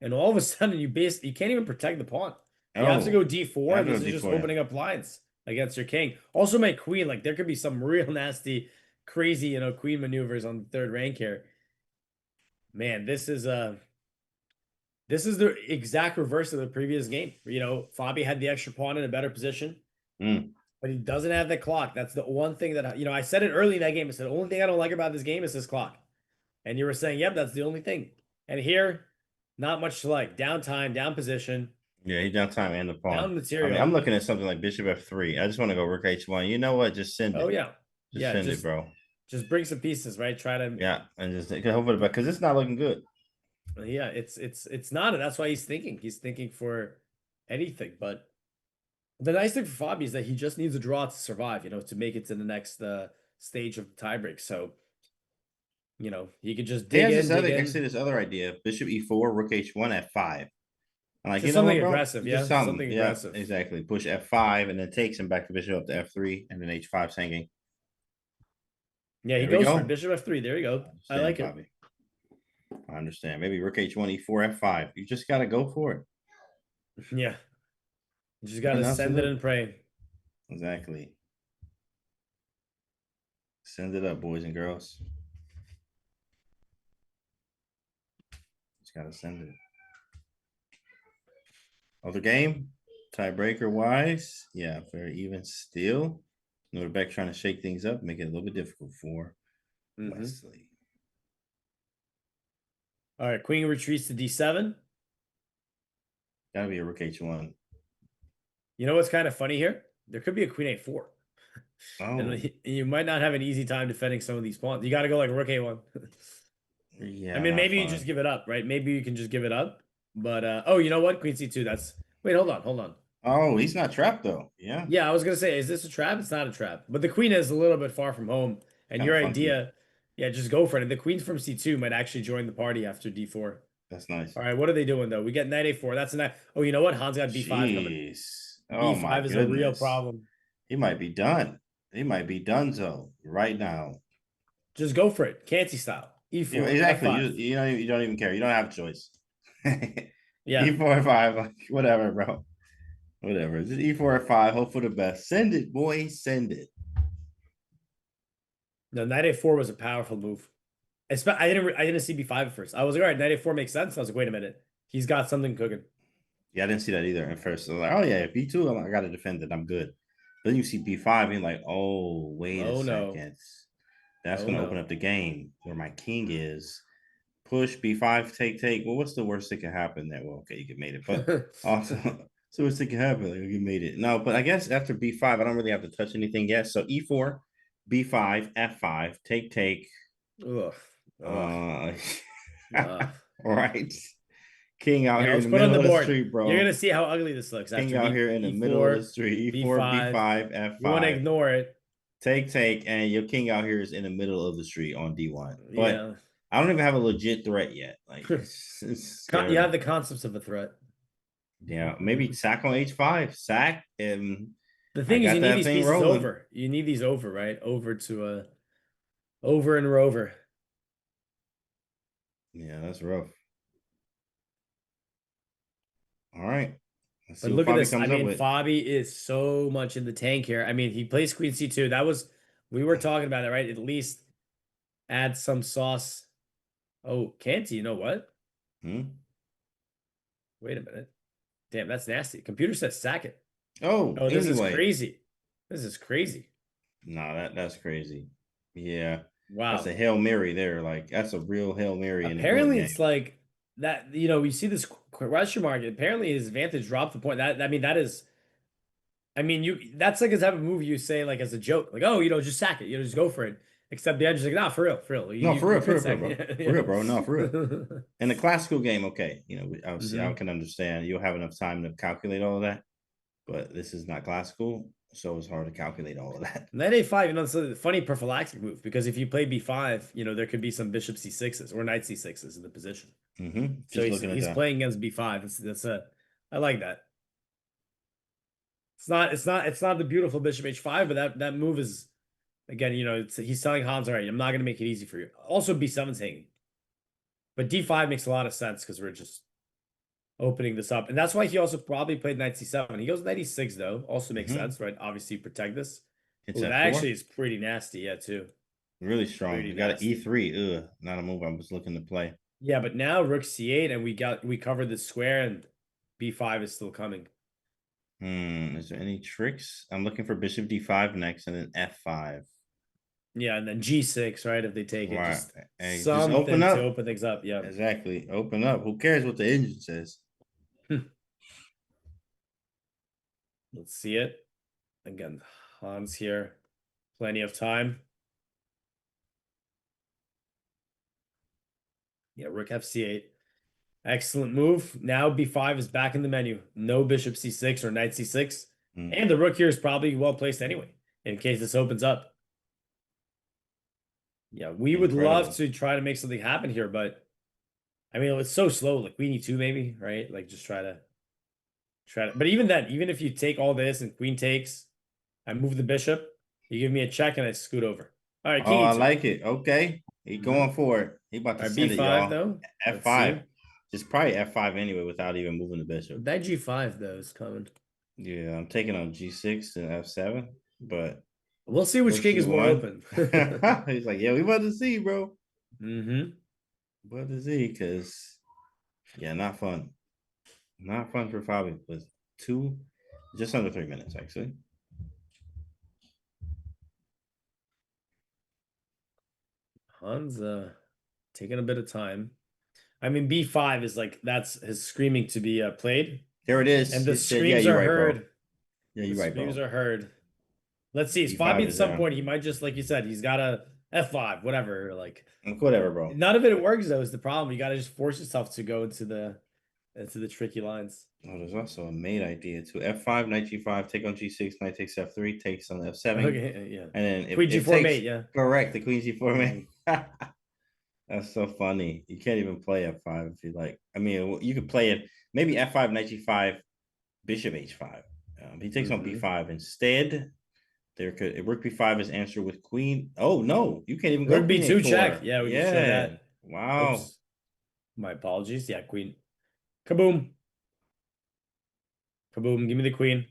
And all of a sudden, you can't even protect the pawn. You have to go d4. And this is just opening up lines against your king. Also, my queen, like there could be some real nasty, crazy, queen maneuvers on the third rank here. Man, this is This is the exact reverse of the previous game. You know, Fabi had the extra pawn in a better position, but he doesn't have the clock. That's the one thing that, you know, I said it early in that game. I said, the only thing I don't like about this game is this clock. And you were saying, yep, that's the only thing. And here, not much to like. Down time, down position. Yeah, he down time and the pawn. Down material. I mean, I'm looking at something like bishop f3. I just want to go rook h1. You know what? Just send it. Oh, yeah. Just send it, bro. Just bring some pieces, right? Try to. Yeah, and just hopefully, because it's not looking good. Yeah, it's not. That's why he's thinking. He's thinking for anything. But the nice thing for Fabi is that he just needs a draw to survive, you know, to make it to the next stage of the tiebreak. So, you know, he could just dig in. Actually, this other idea: bishop e4, rook h1, f5. I'm like, just you know something what, bro? aggressive, yeah. Something aggressive. Exactly. Push f5 and then takes him back to bishop up to f3 and then h5's hanging. Yeah, he goes for bishop f3. There you go. I like it. I understand. Maybe rook h1, e4, f5. You just got to go for it. Yeah. You just got to send it and pray. Exactly. Send it up, boys and girls. Just got to send it. Other game? Tiebreaker wise? Yeah, very even still. Beck trying to shake things up, make it a little bit difficult for Wesley. All right, queen retreats to d7. Gotta be a rook h1. You know what's kind of funny here? There could be a queen a4. Oh. And you might not have an easy time defending some of these pawns. You got to go like rook a1. Yeah. I mean, maybe you just give it up, right? Maybe you can just give it up. But oh, you know what? Queen c2. That's wait, hold on. Oh, he's not trapped though. Yeah. Yeah, I was gonna say, is this a trap? It's not a trap. But the queen is a little bit far from home. And your idea, yeah, just go for it. And the queen from c2 might actually join the party after d4. That's nice. All right, what are they doing though? We get knight a4. That's a nice. Oh, you know what? Hans got b5 coming. Oh, b5 is a real problem. He might be done. He might be donezo right now. Just go for it, Canty style. E4. Yeah, exactly. You don't even care. You don't have a choice. Yeah. E4 5, like whatever, bro. Whatever. Just E4 5. Hope for the best. Send it, boy. Send it. No, knight a4 was a powerful move. I didn't see b5 at first. I was like, all right, knight a4 makes sense. I was like, wait a minute, he's got something cooking. Yeah, I didn't see that either at first. I was like, oh yeah, b2, I got to defend it. I'm good. Then you see b5, and you're like, oh wait a second. That's gonna open up the game where my king is. Push b5, take. Well, what's the worst that can happen there? Well, okay, you can made it, but also, so what's that can happen? Like, you made it. No, but I guess after b5, I don't really have to touch anything yet. So e4, b5, f5, take. Ugh. Right. King out here in the put middle on the of board. the street, bro. You're gonna see how ugly this looks. King out here in the middle of the street. E4, b5, f5. You want to ignore it. Take, and your king out here is in the middle of the street on d1. But I don't even have a legit threat yet. Like it's you have the concepts of a threat. Yeah, maybe sack on h5. Sack and the thing is, you need these pieces over. You need these over, right? Over to over and rover. Yeah, that's rough. All right. But look at this. I mean, Fabi is so much in the tank here. I mean, he plays queen c2. We were talking about it, right? At least add some sauce. Oh, Canty, you know what? Wait a minute. Damn, that's nasty. Computer says sack it. Oh, this is crazy. This is crazy. No, that's crazy. Yeah. Wow. That's a Hail Mary there. Like, that's a real Hail Mary. Apparently, it's like that, you know, we see this question mark. Apparently, his advantage dropped the point. That's like a type of move you say, like, as a joke. Like, oh, you know, just sack it. You know, just go for it. Except the edge is like, nah, for real. For real, bro. For real, bro. No, for real. In a classical game, okay. You know, obviously, I can understand. You'll have enough time to calculate all of that. But this is not classical, so it's hard to calculate all of that. Knight a5, you know, it's a funny prophylactic move because if you play b5, you know, there could be some bishop c6s or knight c6s in the position. So he's playing against b5. I like that. It's not the beautiful bishop h5, but that move is, again, you know, he's telling Hans, all right, I'm not going to make it easy for you. Also, b7's hanging. But d5 makes a lot of sense because we're just opening this up. And that's why he also probably played knight c7. He goes knight e6, though. Also makes sense, right? Obviously, protect this. That actually is pretty nasty, yeah, too. Really strong. You got an e3. Ugh, not a move I was looking to play. Yeah, but now rook c8 and we covered the square and b5 is still coming. Is there any tricks? I'm looking for bishop d5 next and then f5. Yeah, and then g6, right? If they take it, Right. just Hey, just something open to up. open things up. Yeah. Exactly. Open up. Who cares what the engine says? Let's see it. Again, Hans here. Plenty of time. Yeah, rook f8. Excellent move. Now b5 is back in the menu. No bishop c6 or knight c6. And the rook here is probably well placed anyway, in case this opens up. Yeah, we would love to try to make something happen here, but I mean, it's so slow. Like queen e2 maybe, right? Like just try to. But even then, even if you take all this and queen takes, I move the bishop, you give me a check and I scoot over. All right, king Oh, I e2. like it. Okay. He going for it. He about to All right, send it, b5 y'all. though. F5. Just probably F5 anyway without even moving the bishop. That g5 though is coming. Yeah, I'm taking on g6 and f7, but we'll see which king is more open. He's like, yeah, we about to see, bro. Mm-hmm. About to see, because yeah, not fun. Not fun for Fabi. But just under 3 minutes, actually. Hans taking a bit of time. I mean, b5 is like that's his screaming to be played. There it is. And the screams are heard. Bro. Yeah, you're right, bro. Screams are heard. Let's see. It's B5 Fabi at is some there. point. He might just, like you said, he's got a f5, whatever. Like whatever, bro. None of it works though. Is the problem? You got to just force yourself to go into the tricky lines. Oh, there's also a mate idea too. F5, knight g5, take on g6, knight takes f3, takes on f7. Okay, yeah. And then Queen g4 mate, yeah. Correct, the queen g4 mate. That's so funny. You can't even play f5 if you like. I mean, you could play it maybe f5, knight g5, bishop h5. He takes on b5 instead. There could rook b5 is answered with queen. Oh no, you can't even go rook b2 check. Yeah, we can show that. Wow. Oops. My apologies. Yeah, queen. Kaboom. Kaboom. Give me the queen.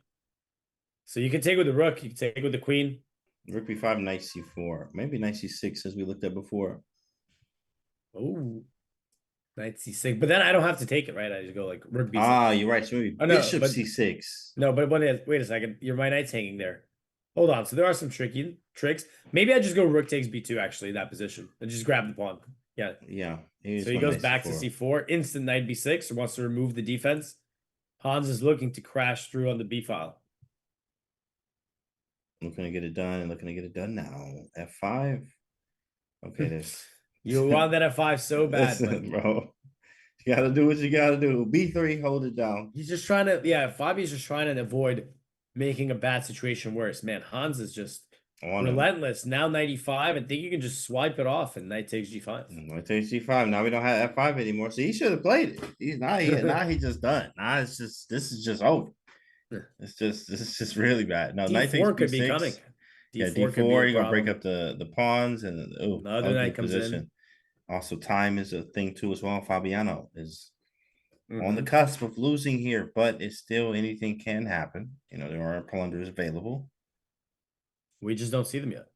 So you can take with the rook. You can take with the queen. Rook b5, knight c4. Maybe knight c6 as we looked at before. Oh, knight c6. But then I don't have to take it, right? I just go like rook b6. Ah, you're right. So maybe bishop c6. No, but wait a second. My knight's hanging there. Hold on. So there are some tricky tricks. Maybe I just go rook takes b2 actually in that position and just grab the pawn. Yeah. Yeah. So he goes back to c4. Instant knight b6 or wants to remove the defense. Hans is looking to crash through on the b file. Looking to get it done and looking to get it done now. F5. Okay, this. You want that f5 so bad, listen, bro. You gotta do what you gotta do. B3, hold it down. He's just trying to, Fabi's just trying to avoid making a bad situation worse. Man, Hans is just relentless. Now 95, I think you can just swipe it off and knight takes g5. Knight takes g5. Now we don't have f5 anymore. So he should have played it. He's not here. Now he's just done. Now this is just over. This is just really bad. No, knight takes d4 could be b6. coming. Yeah, d4, you're gonna break up the pawns and another knight comes in. Also, time is a thing too as well. Fabiano is on the cusp of losing here, but it's still anything can happen. You know, there are plunders available. We just don't see them yet.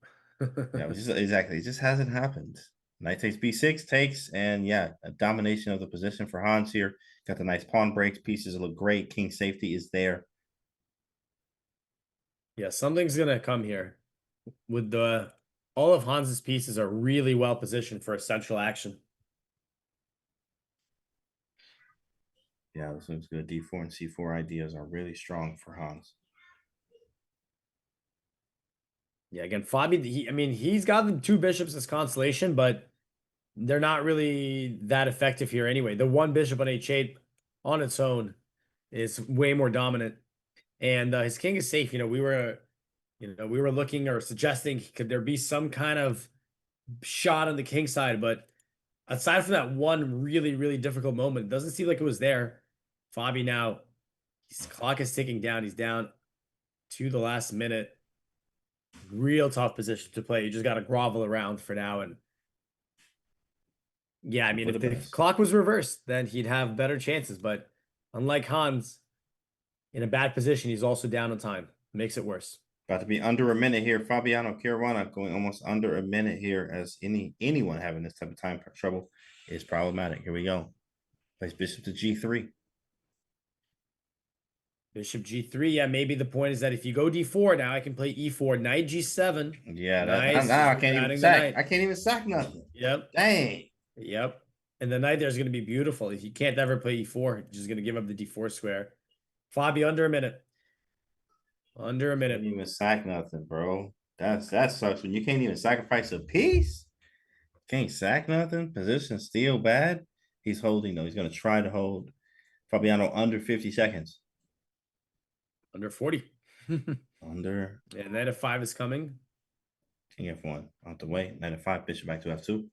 Yeah, exactly. It just hasn't happened. Knight takes b6 takes, and yeah, a domination of the position for Hans here. Got the nice pawn breaks. Pieces look great. King safety is there. Yeah, something's gonna come here. With all of Hans's pieces are really well positioned for a central action. Yeah, this looks good. D4 and C4 ideas are really strong for Hans. Yeah, again, Fabi, he's got the two bishops as consolation, but they're not really that effective here anyway. The one bishop on h8 on its own is way more dominant. And his king is safe. We were looking or suggesting could there be some kind of shot on the king side, but aside from that one really, really difficult moment, it doesn't seem like it was there. Fabi now, his clock is ticking down. He's down to the last minute. Real tough position to play. You just got to grovel around for now. And yeah, if the clock was reversed, then he'd have better chances. But unlike Hans, in a bad position, he's also down on time. Makes it worse. About to be under a minute here. Fabiano Caruana going almost under a minute here as anyone having this type of time trouble. is problematic. Here we go. Plays bishop to g3. Bishop g3. Yeah, maybe the point is that if you go d4, now I can play e4, knight g7. Yeah, nice. now I can't even Adding the sack. knight. I can't even sack nothing. Yep. Dang. Yep. And the knight there is going to be beautiful. If you can't ever play e4, you're just going to give up the d4 square. Fabi, under a minute. Under a minute. Can't even sack nothing, bro. That sucks when you can't even sacrifice a piece. Can't sack nothing. Position still bad. He's holding though. He's gonna try to hold Fabiano under 50 seconds. Under 40. Under. Yeah, knight f5 is coming. King f1 out the way. Knight f5. Bishop back to f2.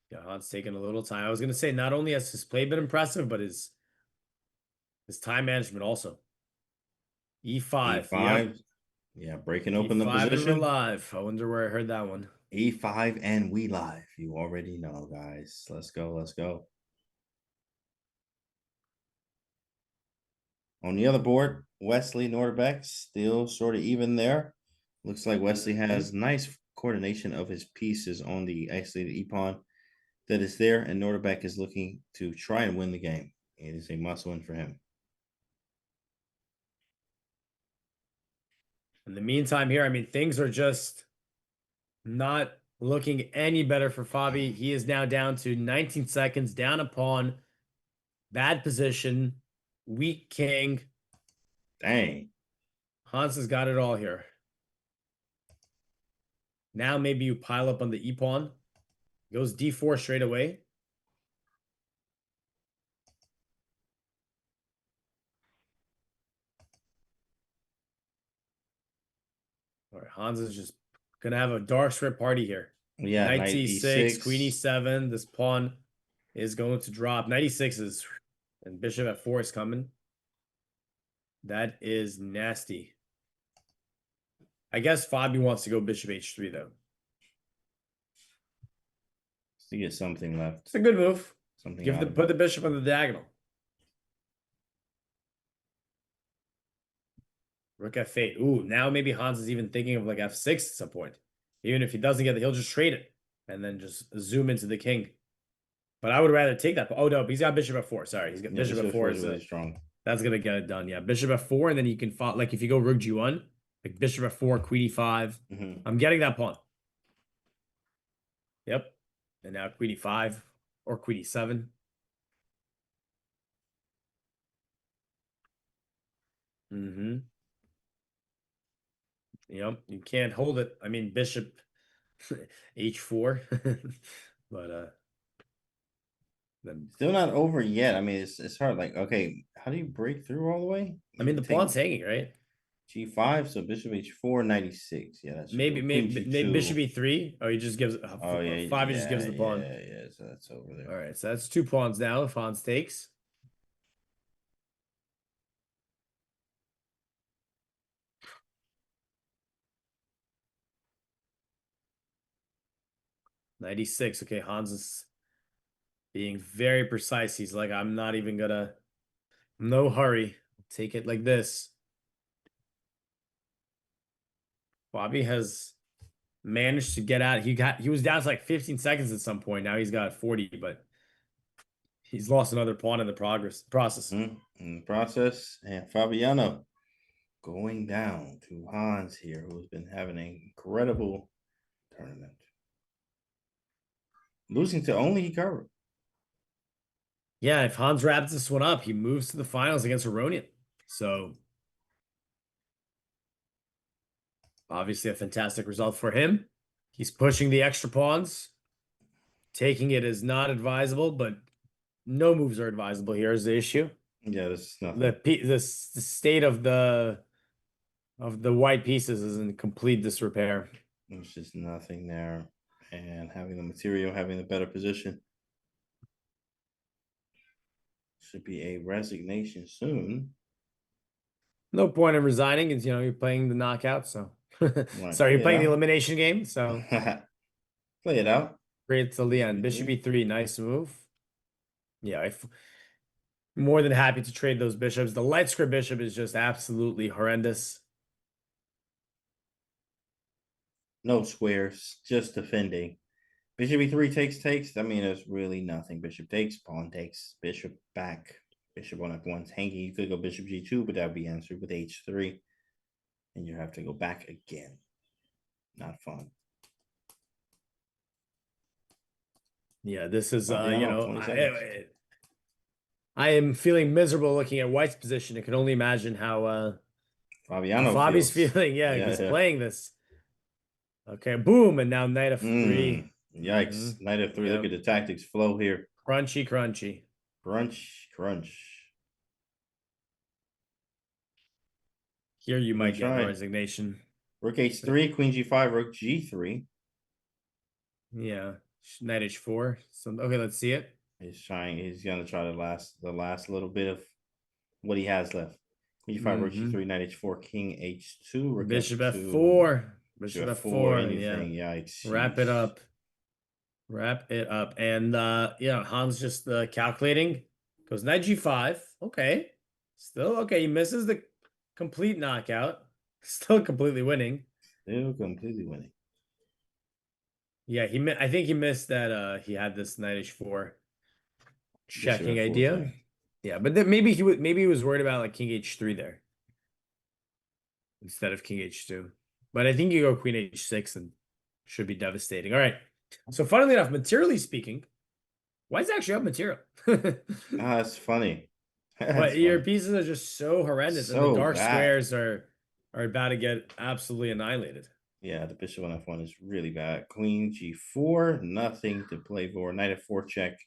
Yeah, Han's taking a little time. I was gonna say not only has his play been impressive, but his time management also. E5. E5. Yep. Yeah, breaking open the E5 and position. we're live. I wonder where I heard that one. E5 and we live. You already know, guys. Let's go. Let's go. On the other board, Wesley Norbeck still sort of even there. Looks like Wesley has nice coordination of his pieces on the e-pawn that is there, and Norderbeck is looking to try and win the game. It is a must win for him. In the meantime here, I mean, things are just not looking any better for Fabi. He is now down to 19 seconds, down a pawn, bad position, weak king. Dang. Hans has got it all here. Now maybe you pile up on the e-pawn. Goes d4 straight away. All right, Hans is just gonna have a dark script party here. Yeah, knight e6, queen e7. This pawn is going to drop. Knight e6 is, and bishop f4 is coming. That is nasty. I guess Fabi wants to go bishop h3 though. To get something left. It's a good move. Something. Put the bishop on the diagonal. Rook f8. Ooh, now maybe Hans is even thinking of like f6 at some point. Even if he doesn't get it, he'll just trade it and then just zoom into the king. But I would rather take that. Oh no, he's got bishop f4. Sorry, he's got bishop f4 is really strong. That's gonna get it done. Yeah, bishop f4, and then you can fight like if you go rook g1, like bishop f4, queen e5. I'm getting that pawn. Yep. And now queen e5 or queen e7. Yep, you can't hold it. I mean, bishop h4, but then still not over yet. I mean, it's hard. Like, okay, how do you break through all the way? I mean, the pawn's hanging, right? G5, so bishop h4, 96. Yeah, that's maybe bishop e3. Oh, he just gives. Oh yeah, Fabi just gives the pawn. Yeah. So that's over there. All right, so that's 2 pawns now. If Hans takes. .96. Okay, Hans is being very precise. He's like, I'm not even gonna. No hurry. Take it like this. Bobby has managed to get out. He was down to like 15 seconds at some point. Now he's got 40, but he's lost another pawn in the process. In the process, and Fabiano going down to Hans here, who's been having an incredible tournament. Losing to only Hikaru. Yeah, if Hans wraps this one up, he moves to the finals against Aronian. So obviously a fantastic result for him. He's pushing the extra pawns. Taking it is not advisable, but no moves are advisable here is the issue. Yeah, this is nothing. The state of the white pieces is in complete disrepair. There's just nothing there. And having the material, having the better position. Should be a resignation soon. No point in resigning. It's, you're playing the knockout, so sorry, you're playing the elimination game, so play it out. Great till the end. Bishop e3, nice move. Yeah, More than happy to trade those bishops. The light square bishop is just absolutely horrendous. No squares, just defending. Bishop e3 takes. I mean, there's really nothing. Bishop takes, pawn takes, bishop back, bishop on f1's hanging. You could go bishop g2, but that would be answered with h3. And you have to go back again. Not fun. Yeah, this is, Fabiano, 20 seconds. I am feeling miserable looking at White's position. I can only imagine how Fabiano Fabi's feels. feeling. Yeah, he's playing this. Okay, boom, and now knight of 3. Yikes. Knight of 3. Look at the tactics flow here. Crunchy, crunchy. Crunch. Here you might get a resignation. Rook h3, queen g5, rook g3. Yeah, knight h4. So okay, let's see it. He's gonna try the last little bit of what he has left. Queen g5, rook g3, knight h4, king h2, rook bishop f2, f4. Bishop f4. Anything. Yikes. Wrap it up. And yeah, Hans just calculating. Goes knight g5. Okay. Still okay. He misses the complete knockout. Still completely winning. Yeah, I think he missed that he had this knight h4 checking idea. Yeah, but then maybe he was worried about like king h3 there instead of king h2. But I think you go queen h6 and should be devastating. All right. So funnily enough, materially speaking, White's actually up material. That's funny. But your pieces are just so horrendous, and the dark bad. squares are about to get absolutely annihilated. Yeah, the bishop on f1 is really bad. Queen g4, nothing to play for. Knight f4 check.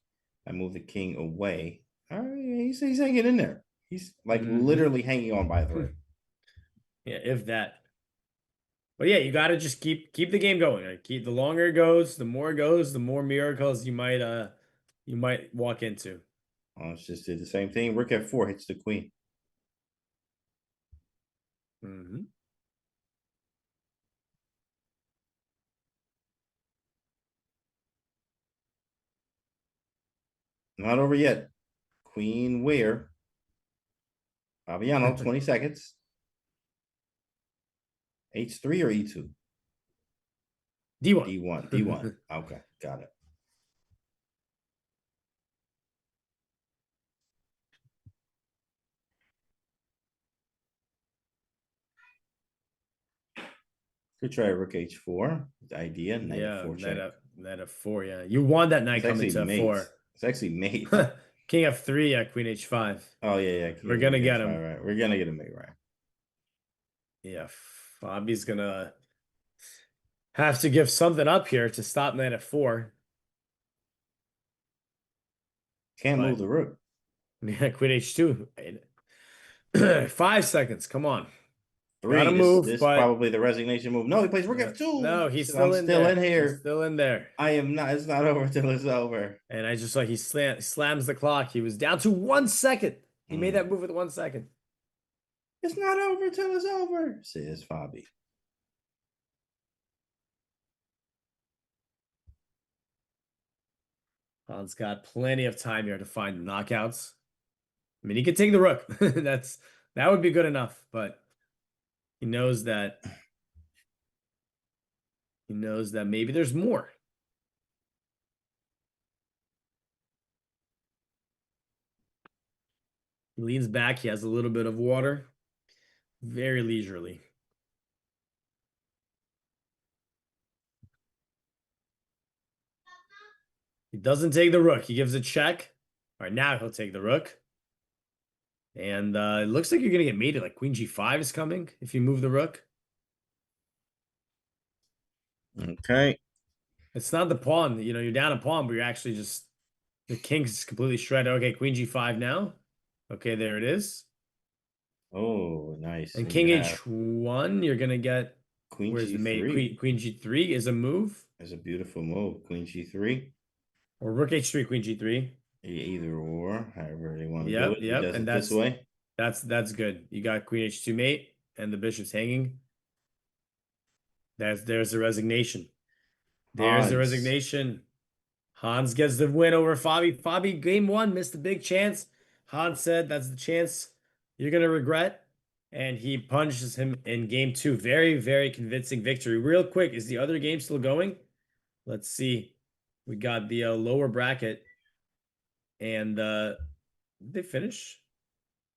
I move the king away. All right, he's hanging in there. He's like literally hanging on by a thread. Yeah, if that. But yeah, you got to just keep the game going. Right? Keep the longer it goes, the more miracles you might walk into. Oh, it's just did the same thing. Rook f4 hits the queen. Not over yet. Queen where? Fabiano, 20 seconds. H3 or E2? D1. D1. Okay, got it. Could try rook h4. The idea, knight f4 check. Knight f4, yeah. You want that knight coming to f4. It's actually mate. King f3, yeah, queen h5. Oh, yeah. We're going to get him. Right. We're going to get a mate, right? Yeah, Fabi's going to have to give something up here to stop knight f4. Can't move the rook. Yeah, queen h2. 5 seconds, come on. 3. Gotta move, this is but probably the resignation move. No, he plays rook f2. No, he's still in here. He's still in there. I am not. It's not over till it's over. And I just saw he slams the clock. He was down to 1 second. He made that move with 1 second. It's not over till it's over, says Fabi. Hans got plenty of time here to find the knockouts. I mean, he could take the rook. That would be good enough, but he knows that maybe there's more. He leans back. He has a little bit of water. Very leisurely. He doesn't take the rook. He gives a check. All right, now he'll take the rook. And it looks like you're going to get mated. Like queen g5 is coming if you move the rook. Okay. It's not the pawn. You know, you're down a pawn, but you're actually just... The king's completely shredded. Okay, queen g5 now. Okay, there it is. Oh, nice. And king h1, you're going to get... Queen Where's g3. the mate? Queen g3 is a move. It's a beautiful move. Queen g3. Or rook h3, queen g3. Either or, however they want to do it. Yep, and that's this way. That's good. You got queen h2 mate, and the bishop's hanging. There's the resignation. There's the resignation. Hans gets the win over Fabi. Fabi, game 1, missed a big chance. Hans said that's the chance you're gonna regret. And he punishes him in game 2. Very, very convincing victory. Real quick, is the other game still going? Let's see. We got the lower bracket. And did they finish?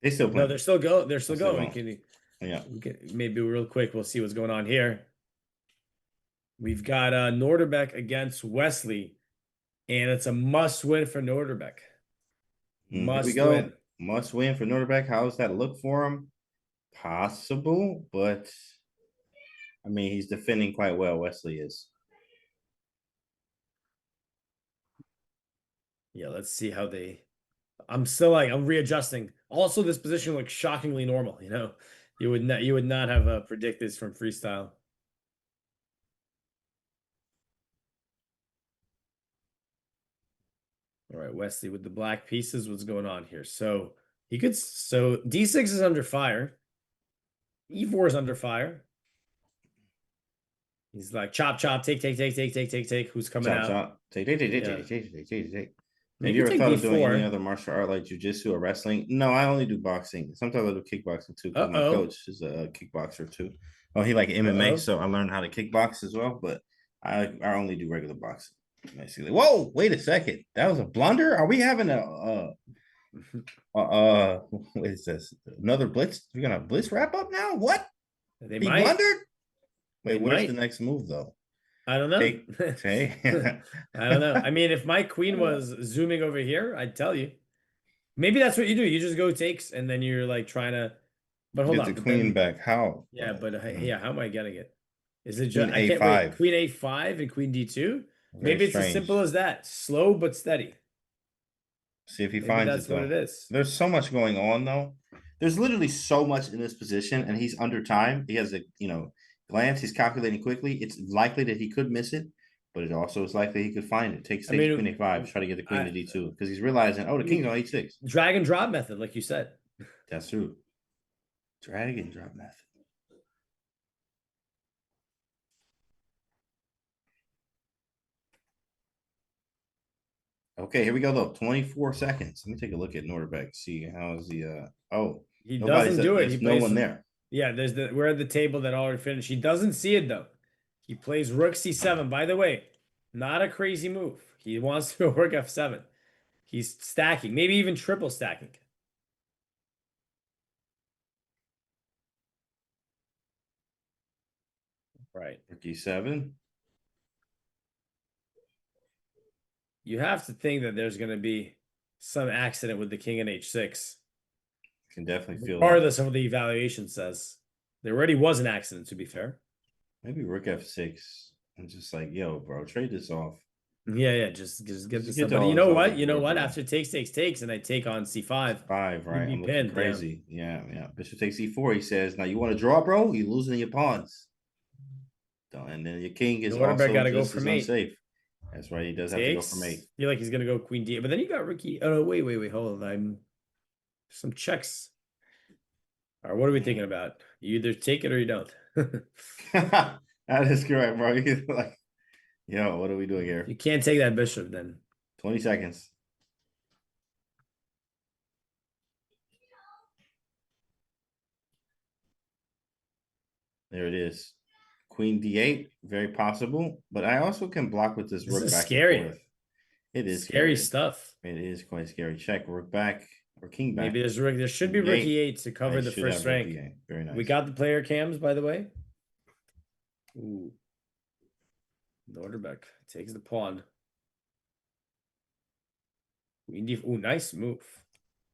They still play. No, they're still going. They're still They're still going. going. Yeah. We can, maybe real quick, we'll see what's going on here. We've got Norderbeck against Wesley. And it's a must win for Norderbeck. Here we go. Must win for Norderbeck. How does that look for him? Possible, but I mean, he's defending quite well. Wesley is. Yeah, let's see how they. I'm still like I'm readjusting. Also, this position looks shockingly normal. You know, you would not have predicted this from freestyle. All right, Wesley with the black pieces. What's going on here? So he could. So D6 is under fire. E4 is under fire. He's like chop, chop, take. Who's coming Chop, out? chop. Take. Have Maybe you ever take thought of doing D4. any other martial art like jujitsu or wrestling? No, I only do boxing. Sometimes I do kickboxing too. Because my coach is a kickboxer too. Oh, he like MMA, so I learned how to kickbox as well. But I only do regular boxing. Basically. Whoa! Wait a second. That was a blunder. Are we having what is this? Another blitz? We're gonna blitz wrap up now? What? They He might. blundered? Wait, They where's might. the next move though? I don't know. Okay. I don't know. I mean, if my queen was zooming over here, I'd tell you. Maybe that's what you do. You just go takes, and then you're like trying to. But hold Get on. the but queen then- back. How? Yeah, but yeah, how am I getting it? Is it Queen just I can't wait? A5. Queen A5 and Queen D2. Very Maybe it's as strange. simple as that. Slow but steady. See if he Maybe finds that's it though. what it is. There's so much going on though. There's literally so much in this position, and he's under time. He has a glance. He's calculating quickly. It's likely that he could miss it, but it also is likely he could find it. Take Queen A5, try to get the queen to D2 because he's realizing, oh, the king's on H6. Drag and drop method, like you said. That's true. Drag and drop method. Okay, here we go though. 24 seconds. Let me take a look at Norderbeck. See how is the He nobody's doesn't do it. there's He no plays one there. Yeah, we're at the table that already finished. He doesn't see it though. He plays Rook C7. By the way, not a crazy move. He wants to go Rook F7. He's stacking, maybe even triple stacking. Right. Rook E7. You have to think that there's going to be some accident with the king and H6. Can definitely feel Regardless of what the evaluation says. There already was an accident, to be fair. Maybe Rook F6. I'm just like, yo, bro, trade this off. Yeah, just get this. get But all you this know off what? the You know board, what? bro. After takes, and I take on C5. Right. You'd be I'm looking pinned, yeah. crazy. Yeah. Bishop takes E4. He says, now you want to draw, bro? You're losing your pawns. And then your king is Norderbeck also gotta go just for as mate. unsafe. That's right. He does have to go for mate. Feel like he's gonna go Queen D, but then you got Ricky. Oh no, wait, hold on. Some checks. All right, what are we thinking about? You either take it or you don't. That is correct, bro. He's like, yo, what are we doing here? You can't take that bishop then. 20 seconds. There it is. Queen D8, very possible. But I also can block with this This rook is back scary. and forth. It is Scary stuff. It is quite scary. Check rook back or king back. Maybe there's Rick. There should be King Rook eight. E8 to cover I the should first have rook rank. E8. Very nice. We got the player cams, by the way. Ooh. Norderbeck takes the pawn. Ooh, nice move.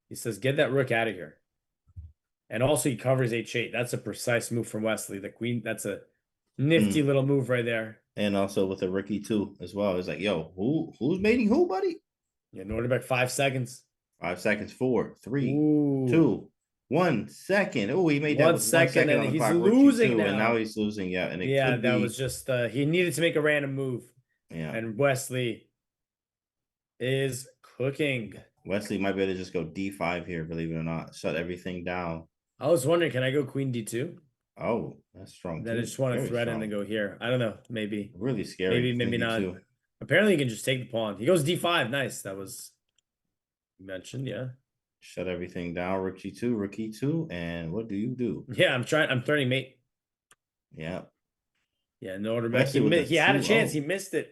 He says, get that rook out of here. And also he covers H8. That's a precise move from Wesley. The queen, that's a nifty little move right there. And also with a rook E2 as well. It's like, yo, who's mating who, buddy? Yeah, Norderbeck 5 seconds. 5 seconds. 4, 3, Ooh. 2, 1 second. Oh, he made that 1 with second, 1 second on and the he's clock. Rook losing G2, now. And now he's losing. Yeah, and it Yeah, could that be, was just he needed to make a random move. Yeah. And Wesley is cooking. Wesley might be able to just go D5 here, believe it or not. Shut everything down. I was wondering, can I go Queen D2? Oh, that's strong. Then I too. just want to Very threaten strong. and go here. I don't know. Maybe. Really scary. Maybe Queen not. D2. Apparently, you can just take the pawn. He goes D5. Nice. That was mentioned. Yeah. Shut everything down. Rookie two. And what do you do? Yeah, I'm turning mate. Yeah. Yeah, no order back. Wesley with the He had a chance. 2-0. He missed it.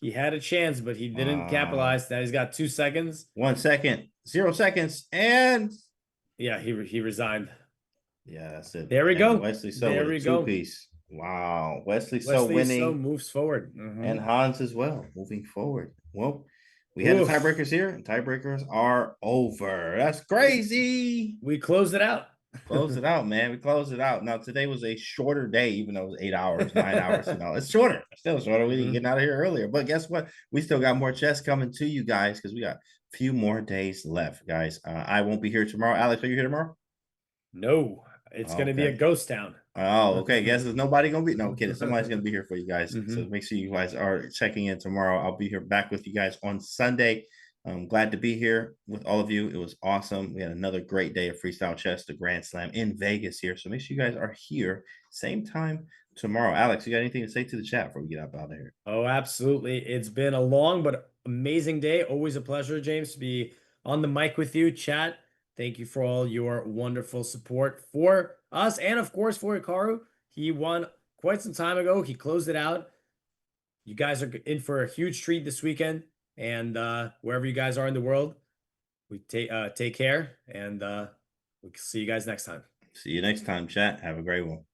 He had a chance, but he didn't capitalize. Now he's got 2 seconds. 1 second. 0 seconds. And yeah, he resigned. Yeah, that's it. There we And go. Wesley So There with we a go. two-piece. Wow. Wesley So Wesley winning. So moves forward. And Hans as well, moving forward. Well, we had the tiebreakers here, and tiebreakers are over. That's crazy. We closed it out. Closed it out, man. We closed it out. Now, today was a shorter day, even though it was 8 hours, 9 hours. It's shorter. Still shorter. We didn't get out of here earlier. But guess what? We still got more chess coming to you guys because we got a few more days left, guys. I won't be here tomorrow. Alex, are you here tomorrow? No, it's going to be a ghost town. Oh, okay. Guess there's nobody gonna be. No, I'm kidding. Somebody's gonna be here for you guys. So make sure you guys are checking in tomorrow. I'll be here back with you guys on Sunday. I'm glad to be here with all of you. It was awesome. We had another great day of freestyle chess, the Grand Slam in Vegas here. So make sure you guys are here same time tomorrow. Alex, you got anything to say to the chat before we get up out of here? Oh, absolutely. It's been a long but amazing day. Always a pleasure, James, to be on the mic with you. Chat. Thank you for all your wonderful support for us and, of course, for Hikaru. He won quite some time ago. He closed it out. You guys are in for a huge treat this weekend. And wherever you guys are in the world, we take care. And we'll see you guys next time. See you next time, chat. Have a great one.